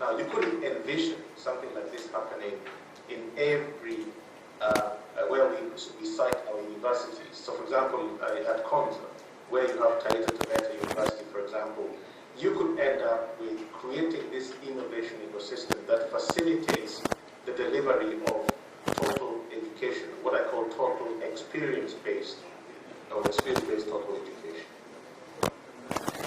Now, you couldn't envision something like this happening in every, where we cite our universities. So, for example, at CONSA, where you have Taita Taveta University, for example, you could end up with creating this innovation ecosystem that facilitates the delivery of total education, what I call total experience-based, or experience-based total education.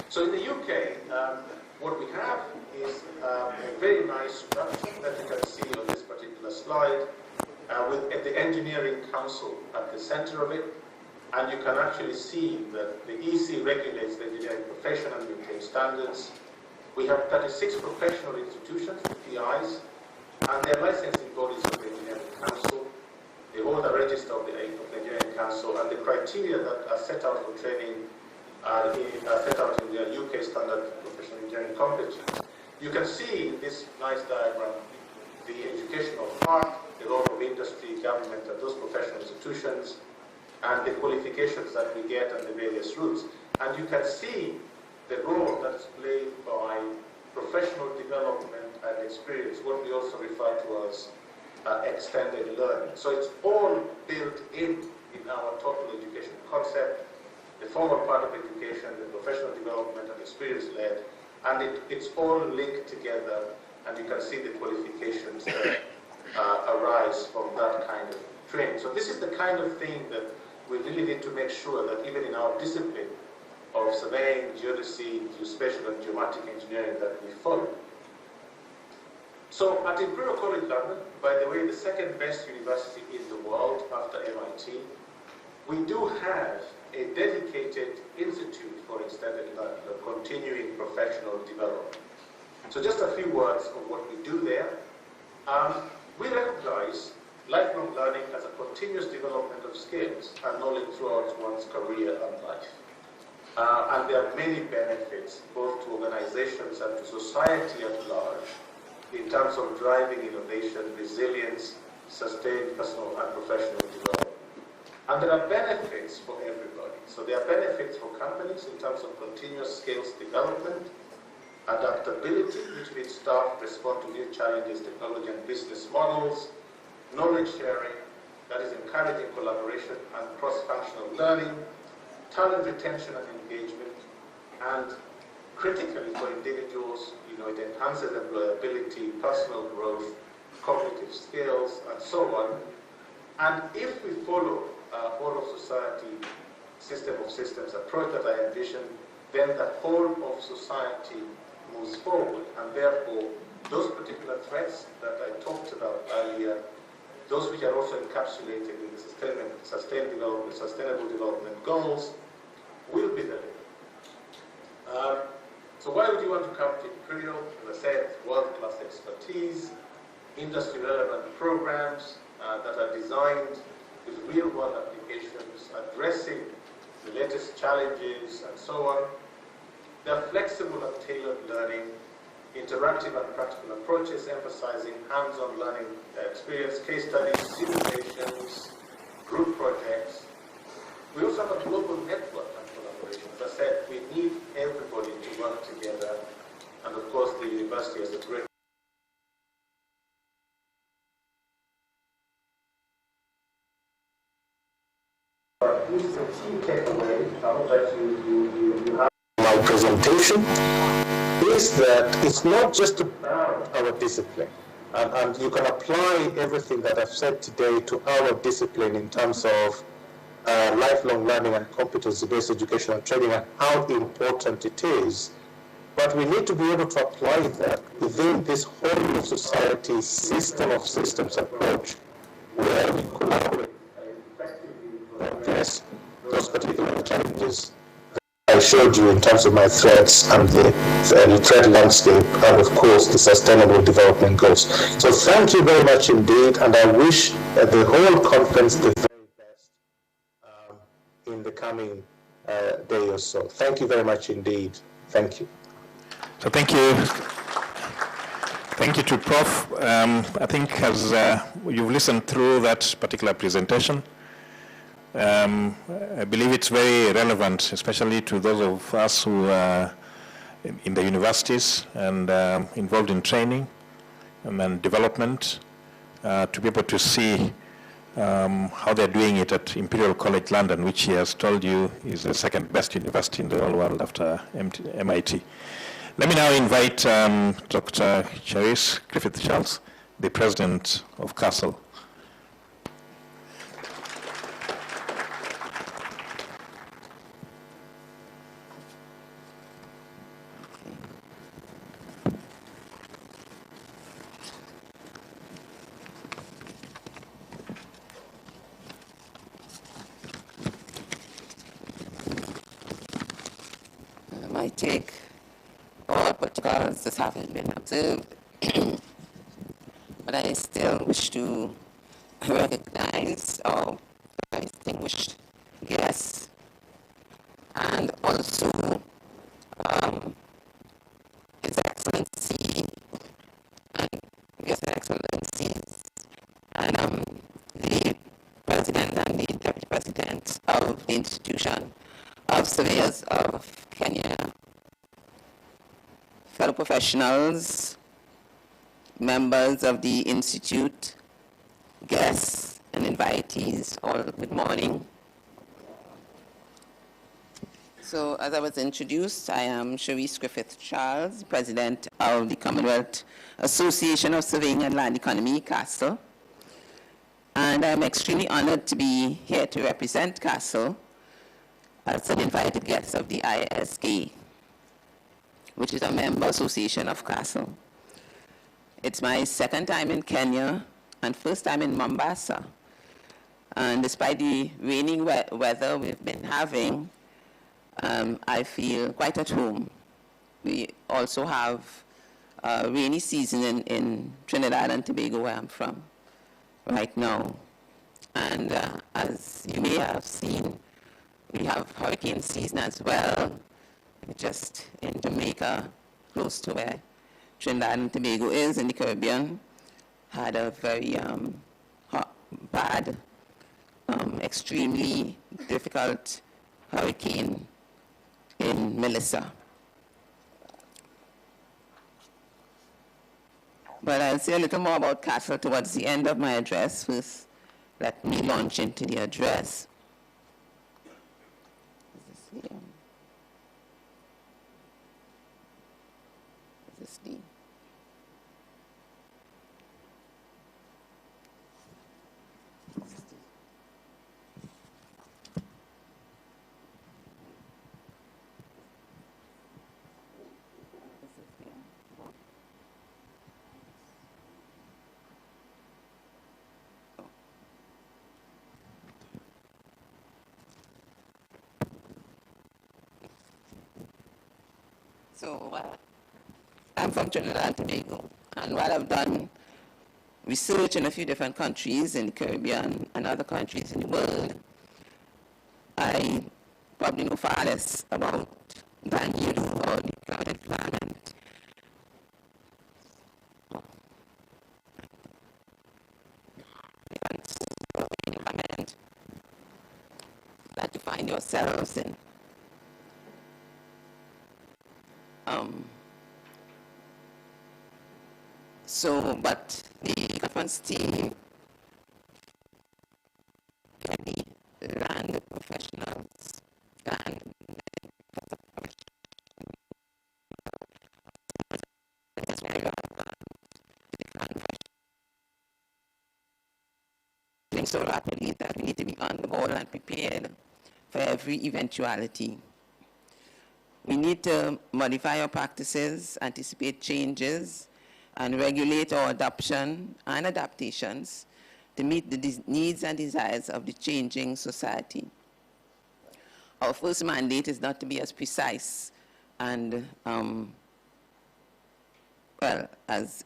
So in the UK, what we have is a very nice structure that you can see on this particular slide, with the Engineering Council at the center of it. And you can actually see that the EC regulates the engineering profession and maintains standards. We have 36 professional institutions, PIs, and their licensing bodies of the Engineering Council. They hold a register of the Engineering Council, and the criteria that are set out for training are set out in the UK Standard Professional Engineering Competence. You can see in this nice diagram the education of art, the role of industry, government, and those professional institutions, and the qualifications that we get and the various routes. And you can see the role that's played by professional development and experience, what we also refer to as extended learning. So it's all built in our total education concept, the formal part of education, the professional development and experience-led, and it's all linked together, and you can see the qualifications that arise from that kind of training. So this is the kind of thing that we really need to make sure that even in our discipline of surveying, geodesy, geospatial and geomatic engineering that we follow. So at Imperial College London, by the way, the second best university in the world after MIT, we do have a dedicated institute for extended learning, or continuing professional development. So just a few words of what we do there. We recognize lifelong learning as a continuous development of skills and knowledge throughout one's career and life. And there are many benefits, both to organizations and to society at large, in terms of driving innovation, resilience, sustained personal and professional development. And there are benefits for everybody. So there are benefits for companies in terms of continuous skills development, adaptability, which means staff respond to new challenges, technology and business models, knowledge sharing, that is encouraging collaboration and cross-functional learning, talent retention and engagement, and critically for individuals, it enhances employability, personal growth, cognitive skills, and so on. And if we follow a whole of society system of systems approach that I envision, then the whole of society moves forward, and therefore those particular threats that I talked about earlier, those which are also encapsulated in the sustainable development goals, will be delivered. So why would you want to come to Imperial? As I said, world-class expertise, industry-relevant programs that are designed with real-world applications, addressing the latest challenges and so on. They're flexible and tailored learning, interactive and practical approaches, emphasizing hands-on learning experience, case studies, simulations, group projects. We also have a global network and collaboration. As I said, we need everybody to work together, and of course the university has a great this is a key takeaway. I hope that you have my presentation, is that it's not just about our discipline. And you can apply everything that I've said today to our discipline in terms of lifelong learning and competency-based education and training and how important it is. But we need to be able to apply that within this whole of society system of systems approach, where we collaborate effectively to address those particular challenges I showed you in terms of my threats and the threat landscape, and of course the sustainable development goals. So thank you very much indeed, and I wish the whole conference the very best in the coming day or so. Thank you very much indeed. Thank you. So thank you. Thank you to Prof. I think as you've listened through that particular presentation, I believe it's very relevant, especially to those of us who are in the universities and involved in training and then development, to be able to see how they're doing it at Imperial College London, which he has told you is the second best university in the whole world after MIT. Let me now invite Dr. Cherise Griffith-Charles, the president of CASLE. My take, all protocols that haven't been observed, but I still wish to recognize our distinguished guests and also His Excellency and His Excellencies and the President and the Deputy President of the Institution of Surveyors of Kenya, fellow professionals, members of the Institute, guests and invitees, all good morning. So as I was introduced, I am Cherise Griffith-Charles, President of the Commonwealth Association of Surveying and Land Economy, CASLE, and I'm extremely honored to be here to represent CASLE as an invited guest of the ISK, which is a member association of CASLE. It's my second time in Kenya and first time in Mombasa. And despite the rainy weather we've been having, I feel quite at home. We also have a rainy season in Trinidad and Tobago, where I'm from right now. And as you may have seen, we have hurricane season as well, just in Jamaica, close to where Trinidad and Tobago is in the Caribbean, had a very bad, extremely difficult hurricane in Melissa. But I'll say a little more about CASLE towards the end of my address. First, let me launch into the address. Is this the So I'm from Trinidad and Tobago, and while I've done research in a few different countries in the Caribbean and other countries in the world, I probably know far less about than you do about the climate environment. Environment that you find yourselves in. But the conference team, the land professionals, and so rapidly that we need to be on the ball and prepared for every eventuality. We need to modify our practices, anticipate changes, and regulate our adoption and adaptations to meet the needs and desires of the changing society. Our first mandate is not to be as precise and as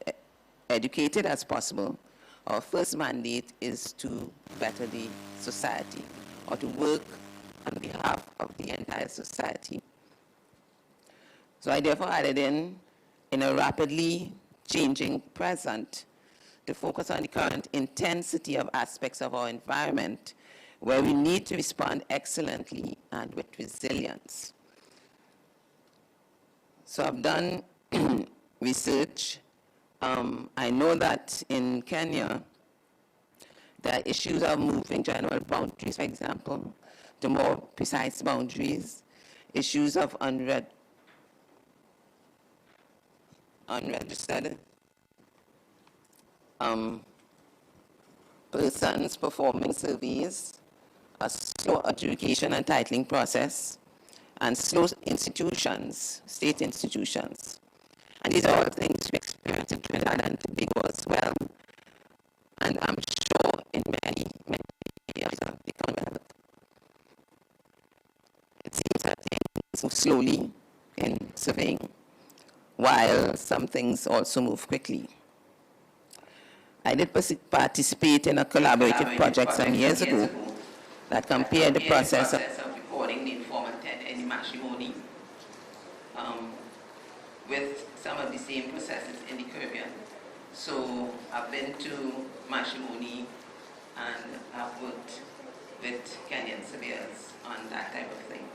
educated as possible. Our first mandate is to better the society, or to work on behalf of the entire society. So I therefore added in a rapidly changing present, to focus on the current intensity of aspects of our environment where we need to respond excellently and with resilience. So I've done research. I know that in Kenya, there are issues of moving general boundaries, for example, to more precise boundaries, issues of unregistered persons performing surveys, a slow adjudication and titling process, and slow institutions, state institutions. And these are all things we experience in Trinidad and Tobago as well. And I'm sure in many areas of the Commonwealth. It seems that things move slowly in surveying, while some things also move quickly. I did participate in a collaborative project some years ago that compared the process of recording the informant in the matrimony with some of the same processes in the Caribbean. So I've been to matrimony and I've worked with Kenyan surveyors on that type of thing.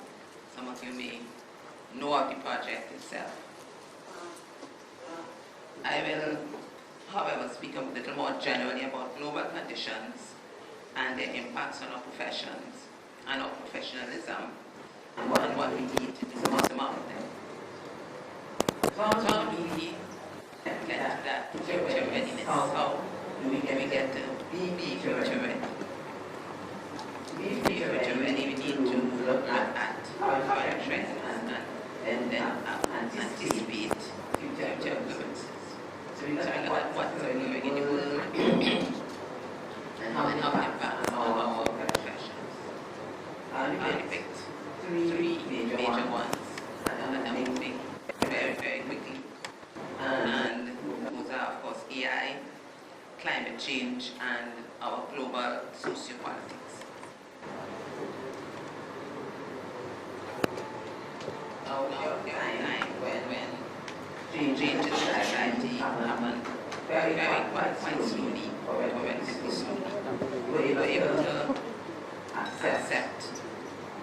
Some of you may know of the project itself. I will, however, speak a little more generally about global conditions and their impacts on our professions and our professionalism and what we need to do about them. So how do we get to that future readiness? How do we get to be future ready? To be future ready, we need to look at current trends and then anticipate future occurrences. So we look at what's occurring in the world and how it impacts on our professions. I picked three major ones that are moving very, very quickly. And those are, of course, AI, climate change, and our global sociopolitics. Our time when changes in society happen quite slowly, or relatively slowly. We were able to accept,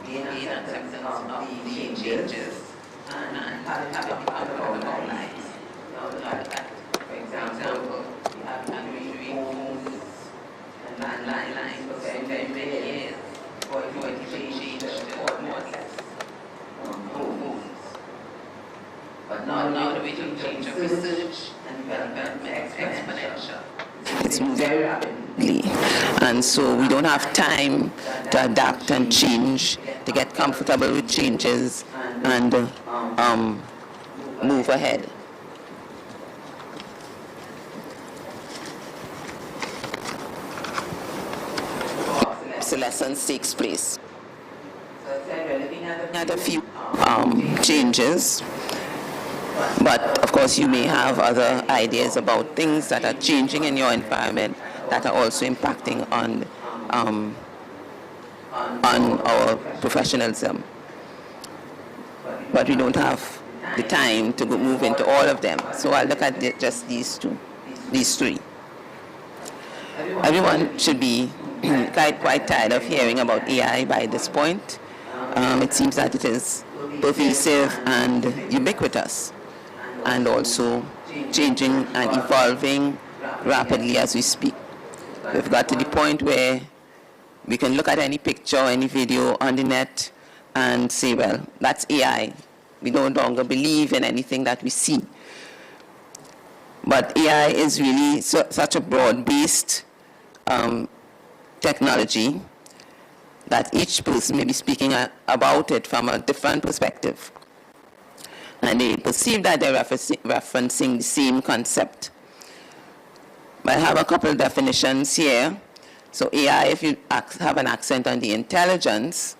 gain acceptance of the changes and have it become part of our lives. For example, we have been phones and landlines for very many years before it changed to more or less phones. But now the rate of change of research and development is exponential. It's moving very rapidly, and so we don't have time to adapt and change, to get comfortable with changes and move ahead. Obsolescence takes place. So we're looking at a few changes, but of course you may have other ideas about things that are changing in your environment that are also impacting on our professionalism. But we don't have the time to move into all of them. So I'll look at just these three. Everyone should be quite tired of hearing about AI by this point. It seems that it is pervasive and ubiquitous, and also changing and evolving rapidly as we speak. We've got to the point where we can look at any picture, any video on the net and say, well, that's AI. We no longer believe in anything that we see. But AI is really such a broad-based technology that each person may be speaking about it from a different perspective. And they perceive that they're referencing the same concept. But I have a couple of definitions here. So AI, if you have an accent on the intelligence,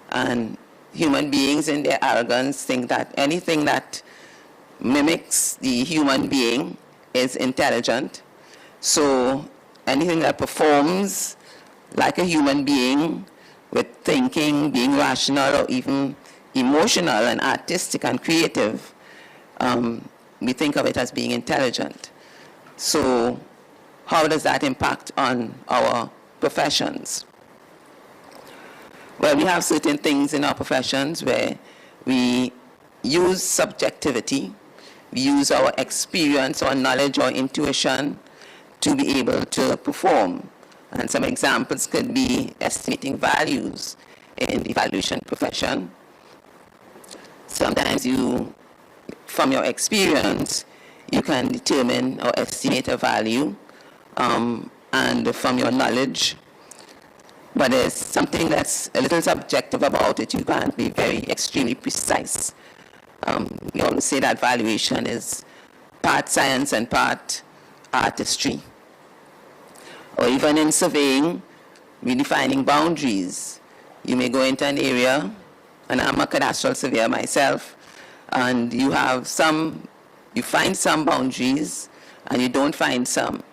and human beings in their arrogance think that anything that mimics the human being is intelligent. So anything that performs like a human being with thinking, being rational, or even emotional and artistic and creative, we think of it as being intelligent. So how does that impact on our professions? Well, we have certain things in our professions where we use subjectivity, we use our experience or knowledge or intuition to be able to perform. And some examples could be estimating values in the evaluation profession. Sometimes you, from your experience, you can determine or estimate a value, and from your knowledge. But there's something that's a little subjective about it. You can't be very extremely precise. We always say that valuation is part science and part artistry. Or even in surveying, redefining boundaries. You may go into an area, and I'm a cadastral surveyor myself, and you find some boundaries and you don't find some.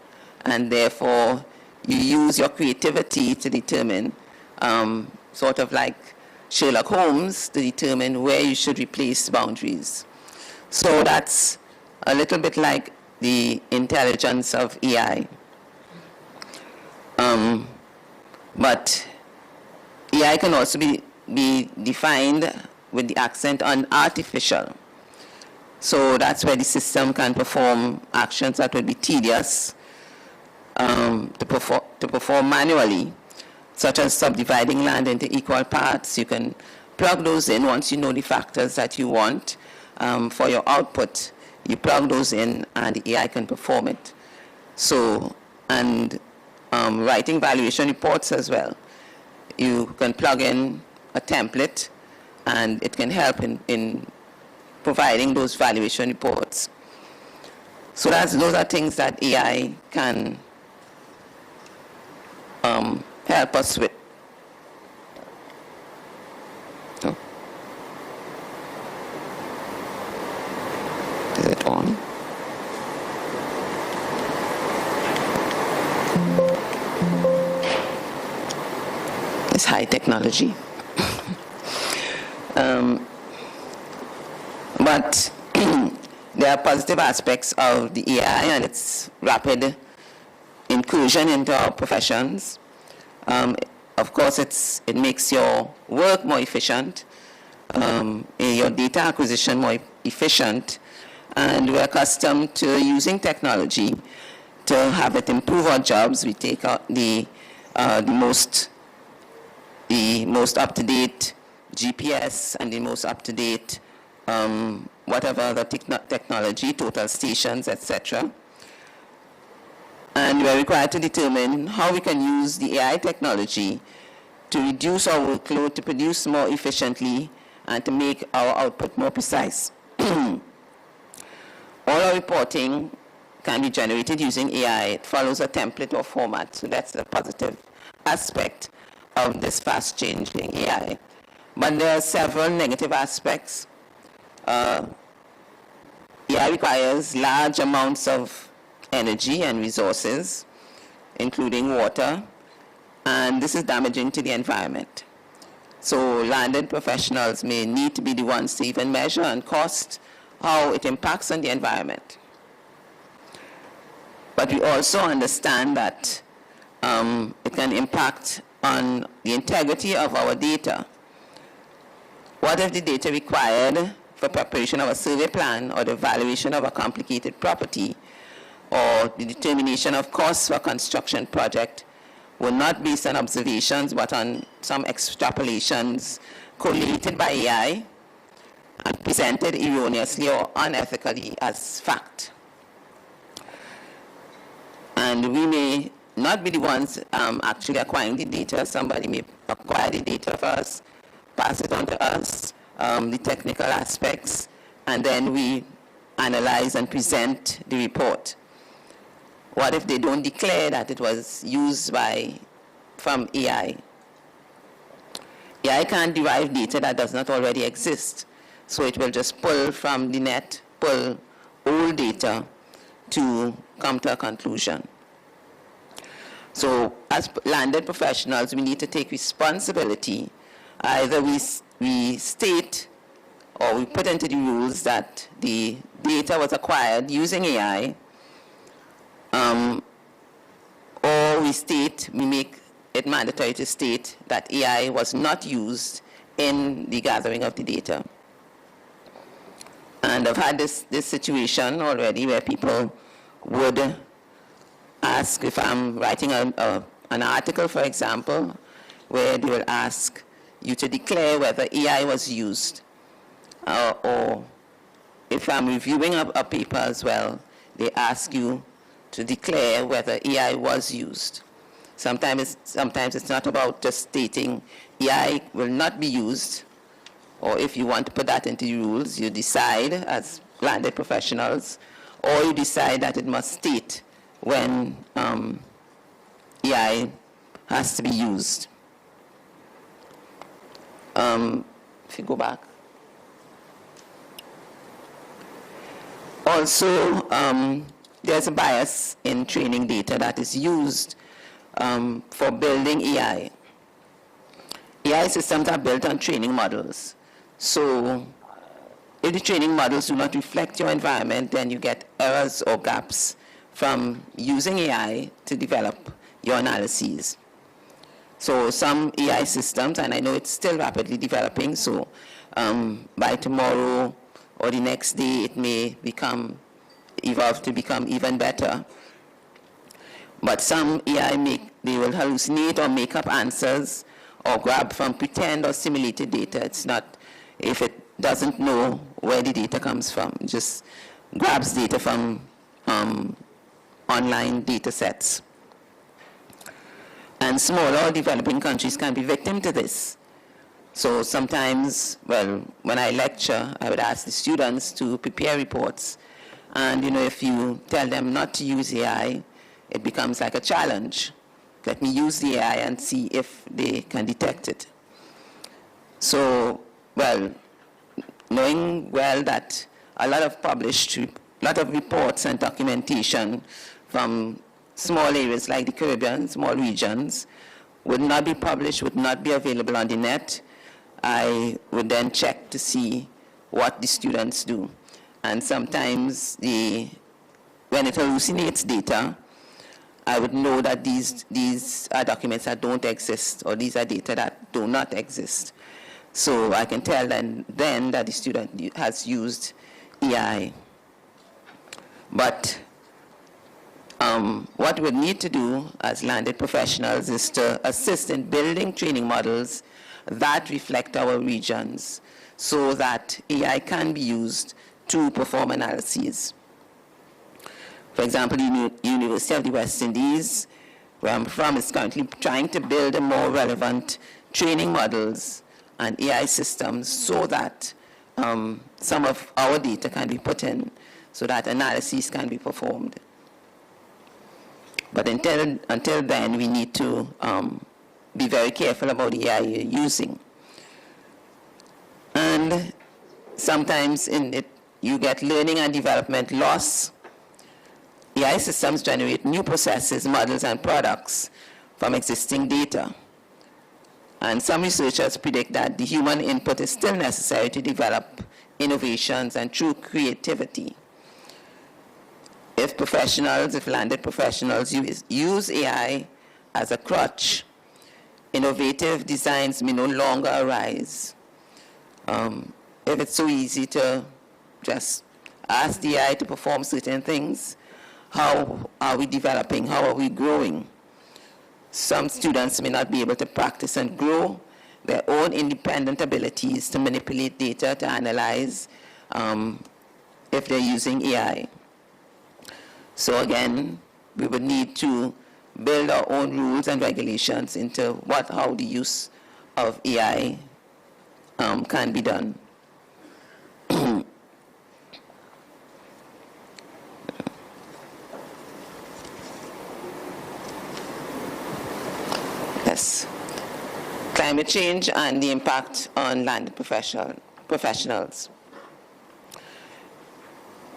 And therefore, you use your creativity to determine, sort of like Sherlock Holmes, to determine where you should replace boundaries. So that's a little bit like the intelligence of AI. But AI can also be defined with the accent on artificial. So that's where the system can perform actions that would be tedious to perform manually, such as subdividing land into equal parts. You can plug those in once you know the factors that you want for your output. You plug those in and the AI can perform it. So, and writing valuation reports as well. You can plug in a template and it can help in providing those valuation reports. So those are things that AI can help us with. Oh. Is it on? It's high technology. But there are positive aspects of the AI and its rapid inclusion into our professions. Of course, it makes your work more efficient, your data acquisition more efficient, and we're accustomed to using technology to have it improve our jobs. We take out the most up-to-date GPS and the most up-to-date whatever other technology, total stations, etc. And we are required to determine how we can use the AI technology to reduce our workload, to produce more efficiently, and to make our output more precise. All our reporting can be generated using AI. It follows a template or format, so that's a positive aspect of this fast-changing AI. But there are several negative aspects. AI requires large amounts of energy and resources, including water, and this is damaging to the environment. So landed professionals may need to be the ones to even measure and cost how it impacts on the environment. But we also understand that it can impact on the integrity of our data. What if the data required for preparation of a survey plan or the valuation of a complicated property or the determination of costs for a construction project were not based on observations but on some extrapolations collated by AI and presented erroneously or unethically as fact? And we may not be the ones actually acquiring the data. Somebody may acquire the data for us, pass it on to us, the technical aspects, and then we analyze and present the report. What if they don't declare that it was used from AI? AI can't derive data that does not already exist, so it will just pull from the net, pull old data to come to a conclusion. So as landed professionals, we need to take responsibility. Either we state or we put into the rules that the data was acquired using AI, or we make it mandatory to state that AI was not used in the gathering of the data. And I've had this situation already where people would ask, if I'm writing an article, for example, where they will ask you to declare whether AI was used, or if I'm reviewing a paper as well, they ask you to declare whether AI was used. Sometimes it's not about just stating AI will not be used, or if you want to put that into the rules, you decide as landed professionals, or you decide that it must state when AI has to be used. If you go back. Also, there's a bias in training data that is used for building AI. AI systems are built on training models. So if the training models do not reflect your environment, then you get errors or gaps from using AI to develop your analyses. So some AI systems, and I know it's still rapidly developing, so by tomorrow or the next day it may evolve to become even better. But some AI they will hallucinate or make up answers or grab from pretend or simulated data. It's not, if it doesn't know where the data comes from, it just grabs data from online data sets. And smaller or developing countries can be victim to this. So sometimes, well, when I lecture, I would ask the students to prepare reports. And if you tell them not to use AI, it becomes like a challenge. Let me use the AI and see if they can detect it. So, well, knowing well that a lot of reports and documentation from small areas like the Caribbean, small regions, would not be published, would not be available on the net, I would then check to see what the students do. And sometimes when it hallucinates data, I would know that these are documents that don't exist, or these are data that do not exist. So I can tell then that the student has used AI. But what we need to do as landed professionals is to assist in building training models that reflect our regions so that AI can be used to perform analyses. For example, the University of the West Indies, where I'm from, is currently trying to build a more relevant training models and AI systems so that some of our data can be put in so that analyses can be performed. But until then, we need to be very careful about the AI you're using. And sometimes in it, you get learning and development loss. AI systems generate new processes, models, and products from existing data. And some researchers predict that the human input is still necessary to develop innovations and true creativity. If landed professionals use AI as a crutch, innovative designs may no longer arise. If it's so easy to just ask the AI to perform certain things, how are we developing? How are we growing? Some students may not be able to practice and grow their own independent abilities to manipulate data, to analyze, if they're using AI. So again, we would need to build our own rules and regulations into how the use of AI can be done. Yes. Climate change and the impact on landed professionals.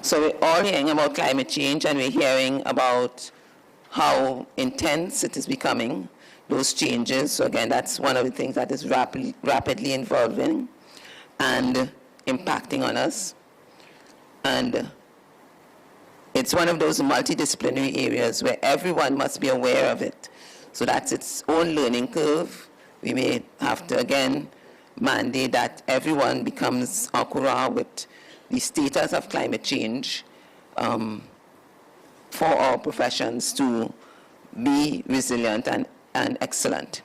So we're all hearing about climate change, and we're hearing about how intense it is becoming, those changes. So again, that's one of the things that is rapidly evolving and impacting on us. And it's one of those multidisciplinary areas where everyone must be aware of it. So that's its own learning curve. We may have to, again, mandate that everyone becomes au courant with the status of climate change for our professions to be resilient and excellent.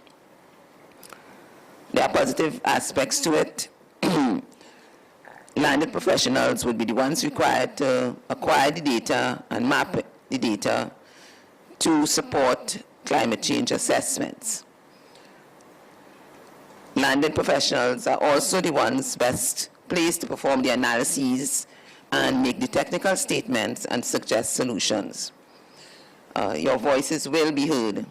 There are positive aspects to it. Landed professionals would be the ones required to acquire the data and map the data to support climate change assessments. Landed professionals are also the ones best placed to perform the analyses and make the technical statements and suggest solutions. Your voices will be heard.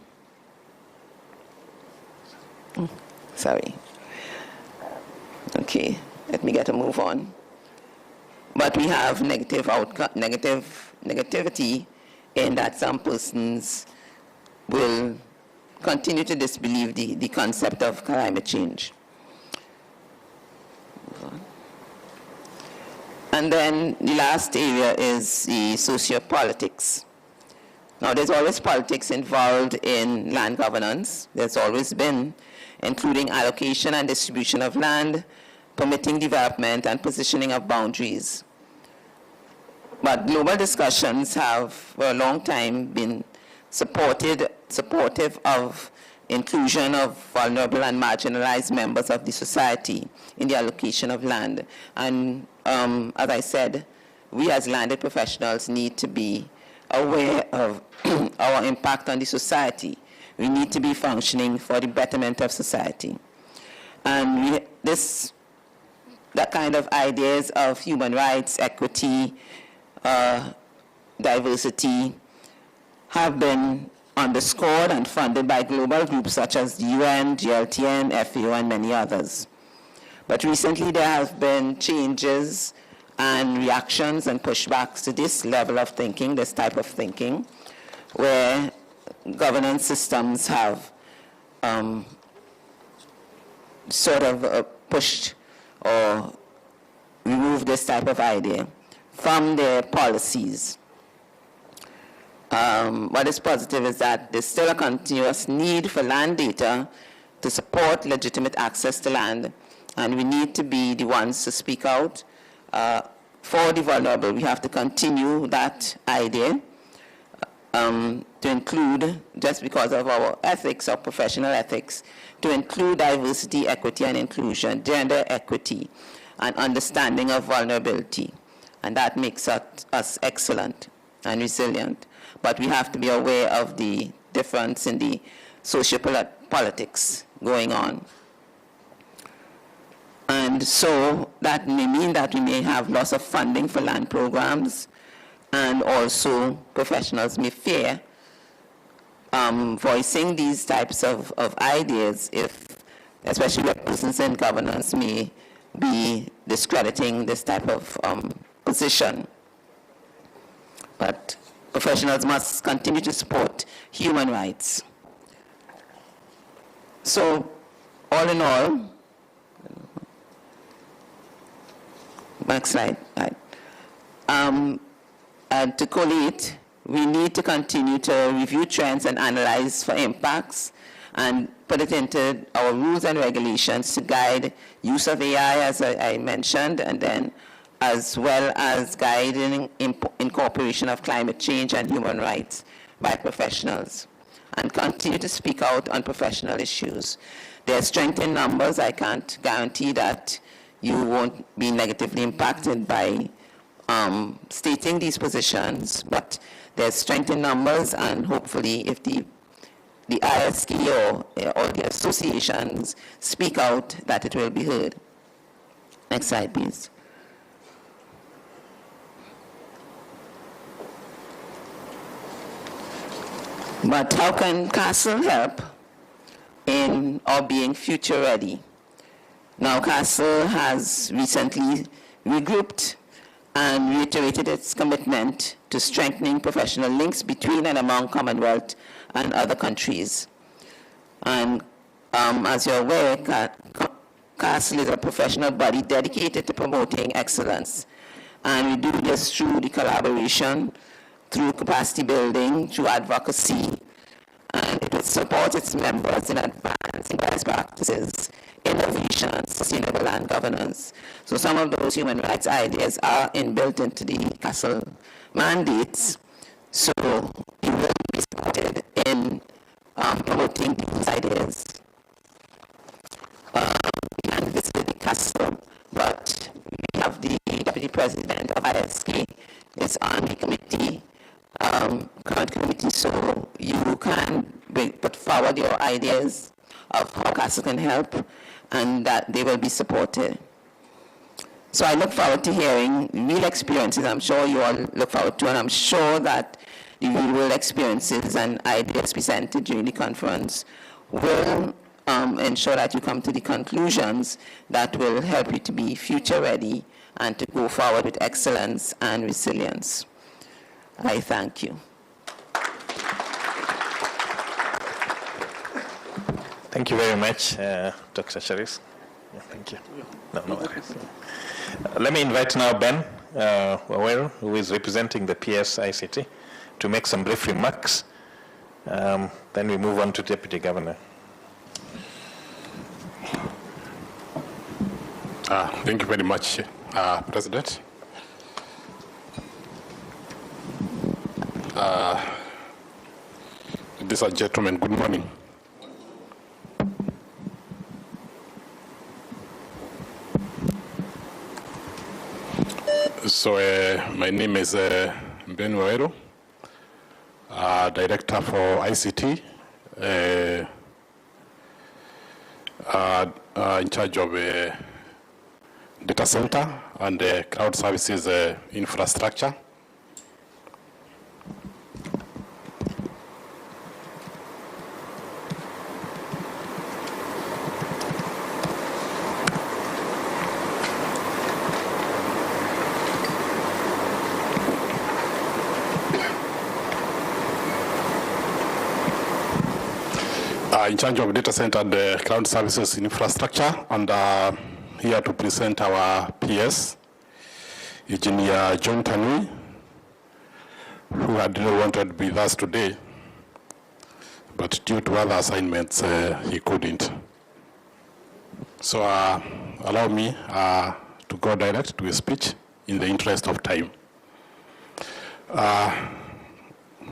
Sorry. Okay, let me get a move on. But we have negativity in that some persons will continue to disbelieve the concept of climate change. And then the last area is the sociopolitics. Now, there's always politics involved in land governance. There's always been, including allocation and distribution of land, permitting development, and positioning of boundaries. But global discussions have, for a long time, been supportive of inclusion of vulnerable and marginalized members of the society in the allocation of land. And as I said, we as landed professionals need to be aware of our impact on the society. We need to be functioning for the betterment of society. And that kind of ideas of human rights, equity, diversity have been underscored and funded by global groups such as the UN, GLTN, FAO, and many others. But recently there have been changes and reactions and pushbacks to this level of thinking, this type of thinking, where governance systems have sort of pushed or removed this type of idea from their policies. What is positive is that there's still a continuous need for land data to support legitimate access to land, and we need to be the ones to speak out for the vulnerable. We have to continue that idea to include, just because of our ethics, our professional ethics, to include diversity, equity, and inclusion, gender equity, and understanding of vulnerability. And that makes us excellent and resilient. But we have to be aware of the difference in the sociopolitics going on. And so that may mean that we may have loss of funding for land programs, and also professionals may fear voicing these types of ideas, if, especially where persons in governance may be discrediting this type of position. But professionals must continue to support human rights. So, all in all, next slide. Right. And to collate, we need to continue to review trends and analyze for impacts and put it into our rules and regulations to guide use of AI, as I mentioned, and then as well as guiding incorporation of climate change and human rights by professionals, and continue to speak out on professional issues. There are strength in numbers. I can't guarantee that you won't be negatively impacted by stating these positions, but there's strength in numbers, and hopefully if the ISK or the associations speak out, that it will be heard. Next slide, please. But how can CASLE help in our being future ready? Now, CASLE has recently regrouped and reiterated its commitment to strengthening professional links between and among Commonwealth and other countries. And as you're aware, CASLE is a professional body dedicated to promoting excellence. And we do this through the collaboration, through capacity building, through advocacy. And it was support its members in advancing best practices, innovation, and sustainable land governance. So some of those human rights ideas are inbuilt into the CASLE mandates. So you will be supported in promoting these ideas. We can visit the CASLE, but we have the Deputy President of ISK is on the committee, current committee, so you can put forward your ideas of how CASLE can help, and that they will be supported. So I look forward to hearing real experiences. I'm sure you all look forward to, and I'm sure that the real world experiences and ideas presented during the conference will ensure that you come to the conclusions that will help you to be future ready and to go forward with excellence and resilience. I thank you. Thank you very much, Dr. Sharis. Yeah, thank you. No worries. Let me invite now Ben Waweru, who is representing the PS ICT, to make some brief remarks. Then we move on to Deputy Governor. Thank you very much, President. Ladies and gentlemen, good morning. So my name is Ben Waweru, Director for ICT, in charge of data center and cloud services infrastructure. In charge of data center and cloud services infrastructure, and here to present our PS, Engineer John Tanui, who had really wanted to be with us today, but due to other assignments, he couldn't. So allow me to go direct to his speech in the interest of time.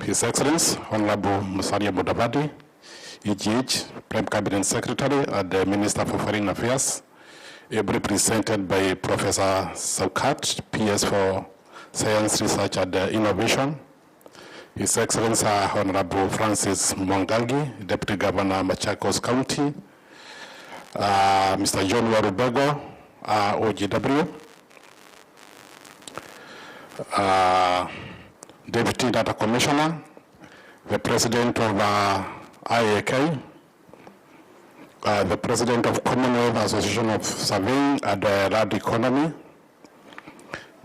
His Excellency, Honorable Musalia Mudavadi, EGH, Prime Cabinet Secretary and the Minister for Foreign Affairs, ably presented by Professor Saukat, PS for Science, Research and Innovation, His Excellency Honorable Francis Mwangangi, Deputy Governor, Machakos County, Mr. John Warubego, OGW, Deputy Data Commissioner, the President of IAK, the President of Commonwealth Association of Surveying and Land Economy,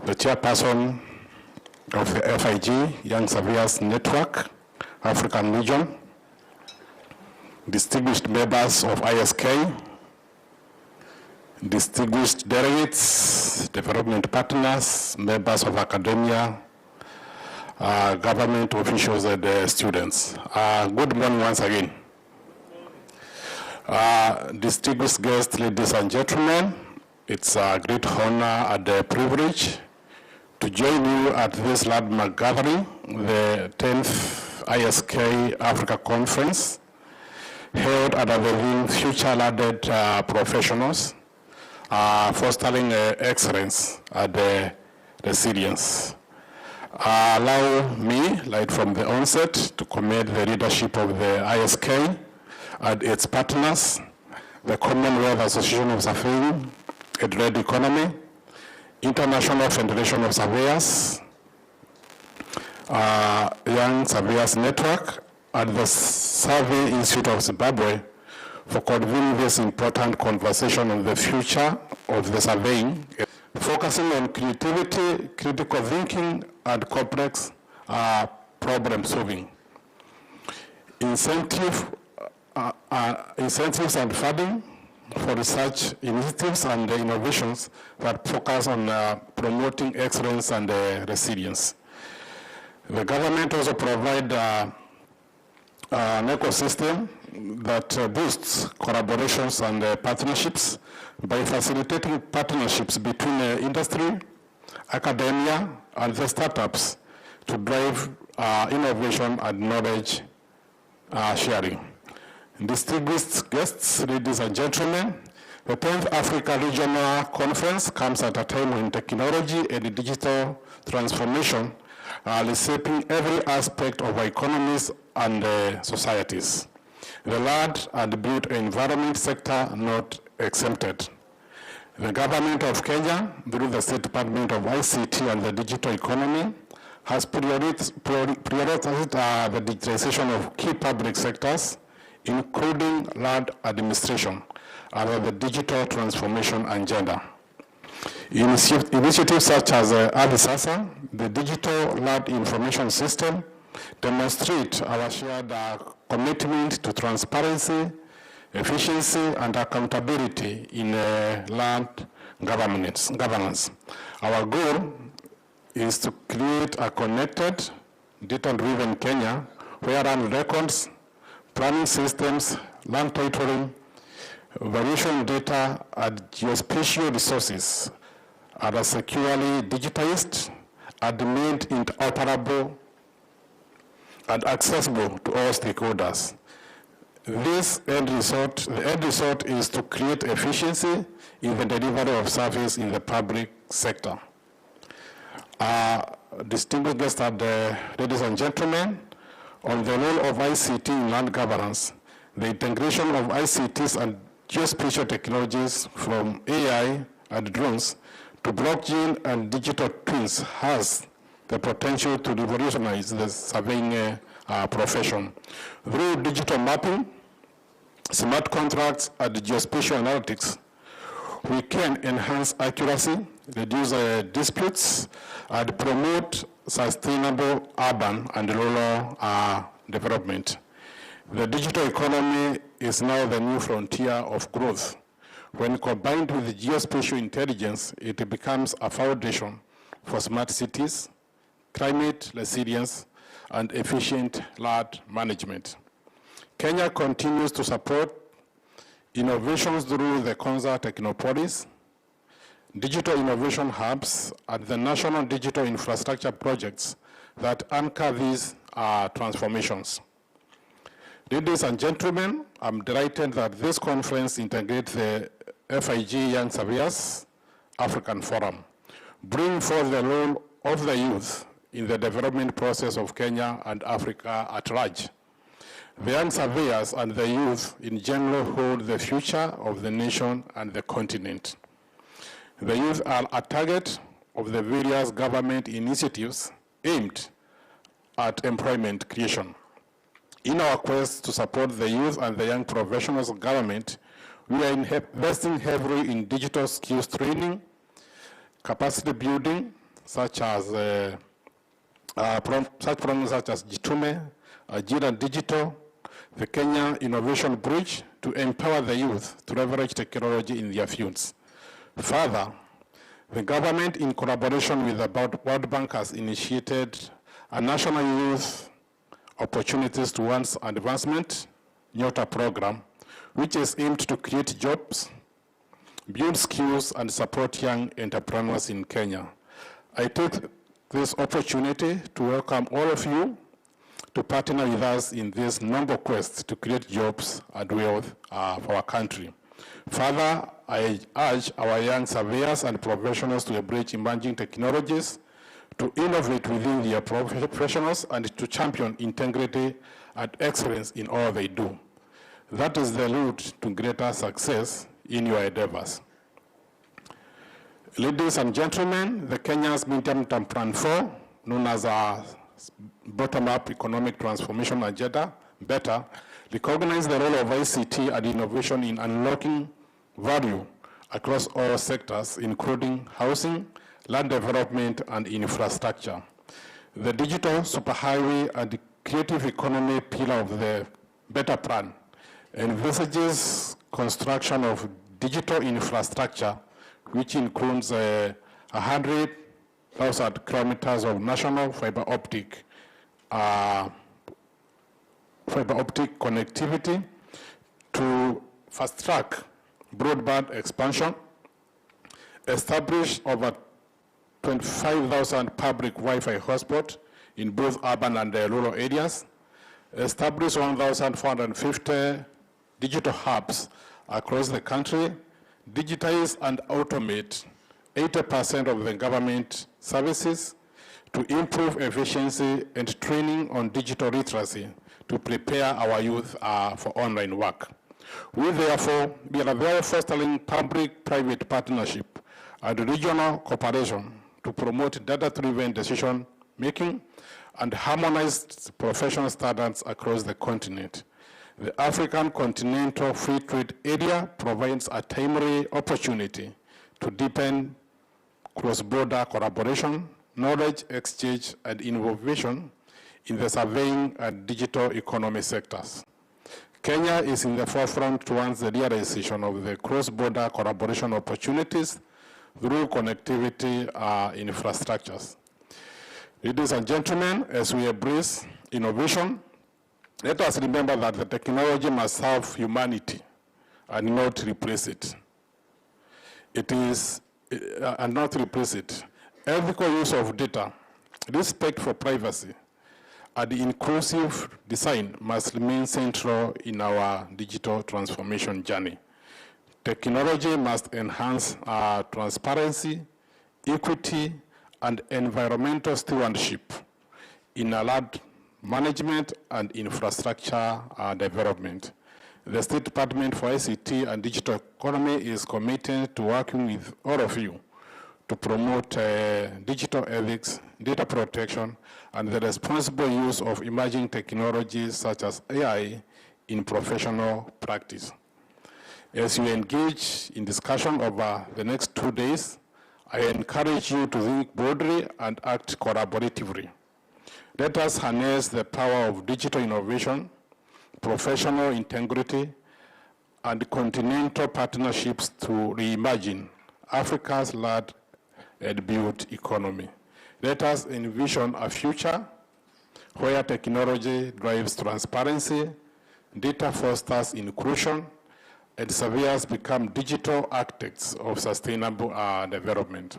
the Chairperson of the FIG, Young Surveyors Network, African Region, distinguished members of ISK, distinguished delegates, development partners, members of academia, government officials and students. Good morning once again. Distinguished guests, ladies and gentlemen, it's a great honor and a privilege to join you at this landmark gathering, the 10th ISK Africa Conference, held under the theme Future-Landed Professionals, fostering excellence and resilience. Allow me, right from the onset, to commend the leadership of the ISK and its partners, the Commonwealth Association of Surveying and Land Economy, International Federation of Surveyors, Young Surveyors Network, and the Survey Institute of Zimbabwe for convening this important conversation on the future of the surveying, focusing on creativity, critical thinking, and complex problem solving. Incentives and funding for research initiatives and innovations that focus on promoting excellence and resilience. The government also provides an ecosystem that boosts collaborations and partnerships by facilitating partnerships between industry, academia, and the startups to drive innovation and knowledge sharing. Distinguished guests, ladies and gentlemen, the 10th Africa Regional Conference comes at a time when technology and digital transformation are reshaping every aspect of our economies and societies. The land and built environment sector not exempted. The government of Kenya, through the State Department of ICT and the Digital Economy, has prioritized the digitization of key public sectors, including land administration, under the digital transformation agenda. Initiatives such as Avisasa, the digital land information system, demonstrate our shared commitment to transparency, efficiency, and accountability in land governance. Our goal is to create a connected, data-driven Kenya where land records, planning systems, land titling, valuation data, and geospatial resources are securely digitized and made interoperable and accessible to all stakeholders. The end result is to create efficiency in the delivery of service in the public sector. Distinguished guests, ladies and gentlemen, on the role of ICT in land governance, the integration of ICTs and geospatial technologies from AI and drones to blockchain and digital twins has the potential to revolutionize the surveying profession. Through digital mapping, smart contracts, and geospatial analytics, we can enhance accuracy, reduce disputes, and promote sustainable urban and rural development. The digital economy is now the new frontier of growth. When combined with geospatial intelligence, it becomes a foundation for smart cities, climate resilience, and efficient land management. Kenya continues to support innovations through the Konza Technopolis, digital innovation hubs, and the national digital infrastructure projects that anchor these transformations. Ladies and gentlemen, I'm delighted that this conference integrates the FIG Young Surveyors African Forum, bringing forth the role of the youth in the development process of Kenya and Africa at large. The young surveyors and the youth in general hold the future of the nation and the continent. The youth are a target of the various government initiatives aimed at employment creation. In our quest to support the youth and the young professionals of government, we are investing heavily in digital skills training, capacity building, such as programs such as Jitume, Ajira Digital, the Kenya Innovation Bridge, to empower the youth to leverage technology in their fields. Further, the government, in collaboration with the World Bank, has initiated a national youth opportunities towards advancement Nyota program, which is aimed to create jobs, build skills, and support young entrepreneurs in Kenya. I take this opportunity to welcome all of you to partner with us in this noble quest to create jobs and wealth for our country. Further, I urge our young surveyors and professionals to embrace emerging technologies, to innovate within their professionals, and to champion integrity and excellence in all they do. That is the route to greater success in your endeavors. Ladies and gentlemen, the Kenya's Midterm Plan 4, known as a Bottom-Up Economic Transformation Agenda, BETTER, recognize the role of ICT and innovation in unlocking value across all sectors, including housing, land development, and infrastructure. The digital superhighway and the creative economy pillar of the BETTER plan envisages construction of digital infrastructure, which includes 100,000 kilometers of national fiber optic fiber optic connectivity to fast-track broadband expansion, establish over 25,000 public Wi-Fi hotspots in both urban and rural areas, establish 1,450 digital hubs across the country, digitize and automate 80% of the government services to improve efficiency and training on digital literacy to prepare our youth for online work. We are therefore fostering public-private partnership and regional cooperation to promote data-driven decision-making and harmonized professional standards across the continent. The African Continental Free Trade Area provides a timely opportunity to deepen cross-border collaboration, knowledge exchange, and innovation in the surveying and digital economy sectors. Kenya is in the forefront towards the realization of the cross-border collaboration opportunities through connectivity infrastructures. Ladies and gentlemen, as we embrace innovation, let us remember that the technology must serve humanity and not replace it. Ethical use of data, respect for privacy, and inclusive design must remain central in our digital transformation journey. Technology must enhance transparency, equity, and environmental stewardship in alert management and infrastructure development. The State Department for ICT and Digital Economy is committed to working with all of you to promote digital ethics, data protection, and the responsible use of emerging technologies such as AI in professional practice. As you engage in discussion over the next 2 days, I encourage you to think boldly and act collaboratively. Let us harness the power of digital innovation, professional integrity, and continental partnerships to reimagine Africa's led and built economy. Let us envision a future where technology drives transparency, data fosters inclusion, and surveyors become digital architects of sustainable development.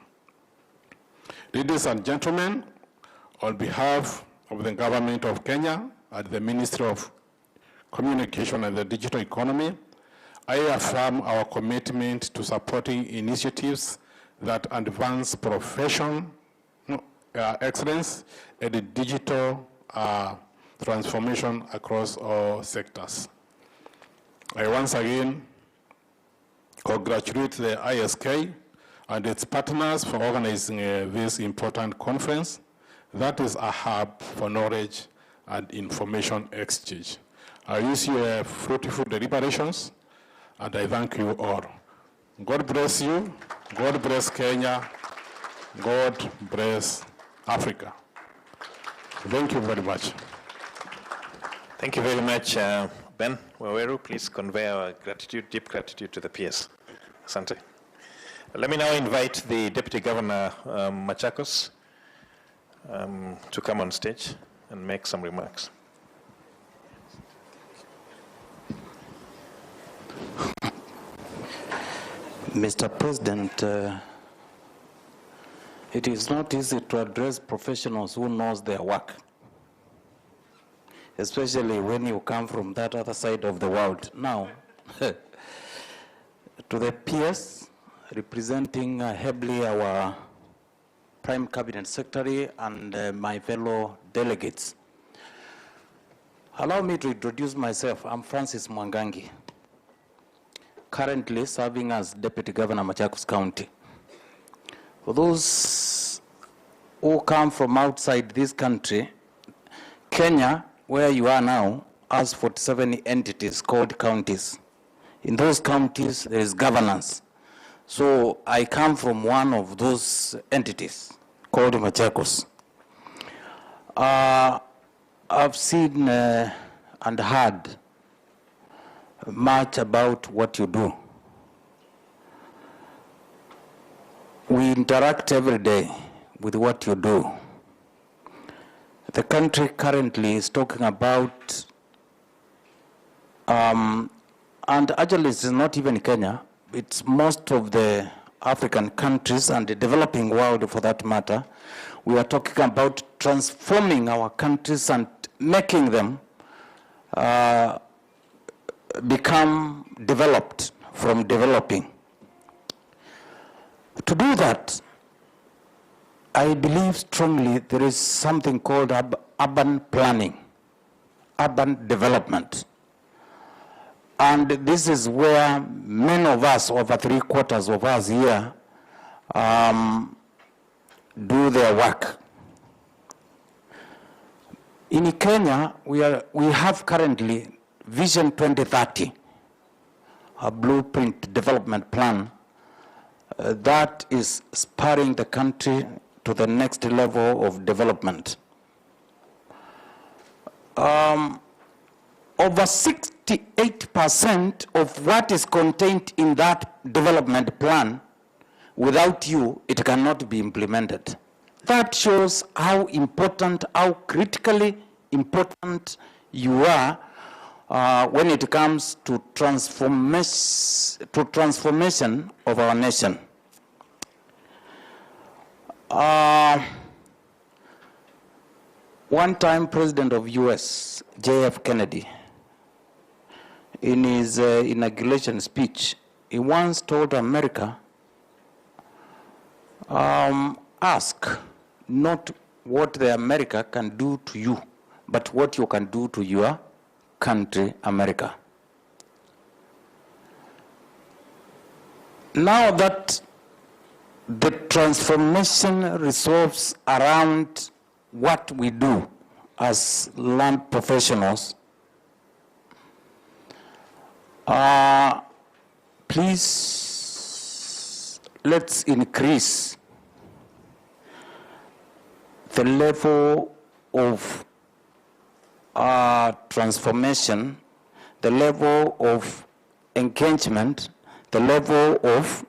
Ladies and gentlemen, on behalf of the Government of Kenya and the Ministry of Communication and the Digital Economy, I affirm our commitment to supporting initiatives that advance professional excellence and digital transformation across all sectors. I once again congratulate the ISK and its partners for organizing this important conference that is a hub for knowledge and information exchange. I wish you fruitful deliberations, and I thank you all. God bless you, God bless Kenya, God bless Africa. Thank you very much. Thank you very much, Ben Waweru. Please convey our gratitude, deep gratitude to the peers. Asante. Let me now invite the Deputy Governor, Machakos, to come on stage and make some remarks. Mr. President, it is not easy to address professionals who knows their work, especially when you come from that other side of the world. Now, to the peers representing heavily our Prime Cabinet Secretary and my fellow delegates, allow me to introduce myself. I'm Francis Mwangangi, currently serving as Deputy Governor, Machakos County. For those who come from outside this country, Kenya, where you are now, has 47 entities called counties. In those counties, there is governance. So I come from one of those entities called Machakos. I've seen and heard much about what you do. We interact every day with what you do. The country currently is talking about And actually it's not even Kenya, it's most of the African countries and the developing world for that matter. We are talking about transforming our countries and making them become developed from developing. To do that, I believe strongly there is something called urban planning, urban development. And this is where many of us, over 3/4 of us here, do their work. In Kenya, we have currently Vision 2030, a blueprint development plan that is spurring the country to the next level of development. Over 68% of what is contained in that development plan, without you, it cannot be implemented. That shows how important, how critically important you are when it comes to transformation of our nation. One time, President of US, J.F. Kennedy, in his inauguration speech, he once told America, ask not what the America can do to you, but what you can do to your country, America. Now that the transformation resolves around what we do as land professionals, please let's increase the level of transformation, the level of engagement, the level of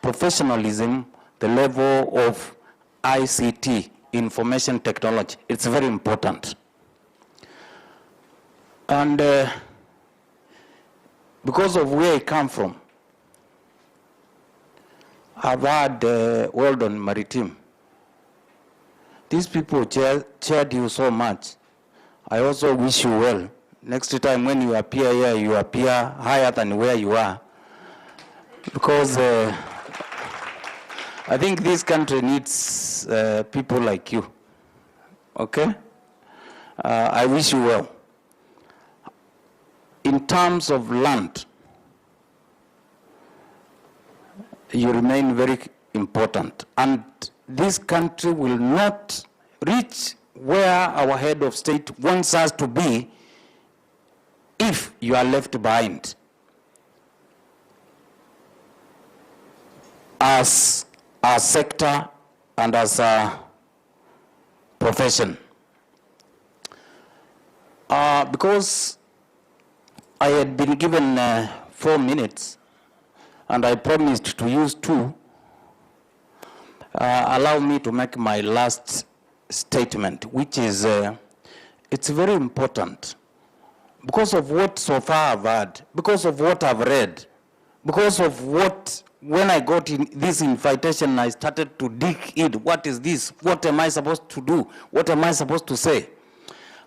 professionalism, the level of ICT, information technology. It's very important. And because of where I come from, I've had Weldon Maritime. These people cheered you so much. I also wish you well. Next time when you appear here, you appear higher than where you are. Because I think this country needs people like you. Okay? I wish you well. In terms of land, you remain very important. And this country will not reach where our head of state wants us to be if you are left behind as a sector and as a profession. Because I had been given 4 minutes and I promised to use 2, allow me to make my last statement, which is, it's very important because of what so far I've had, because of what I've read, because of what, when I got in this invitation, I started to dig in. What is this? What am I supposed to do? What am I supposed to say?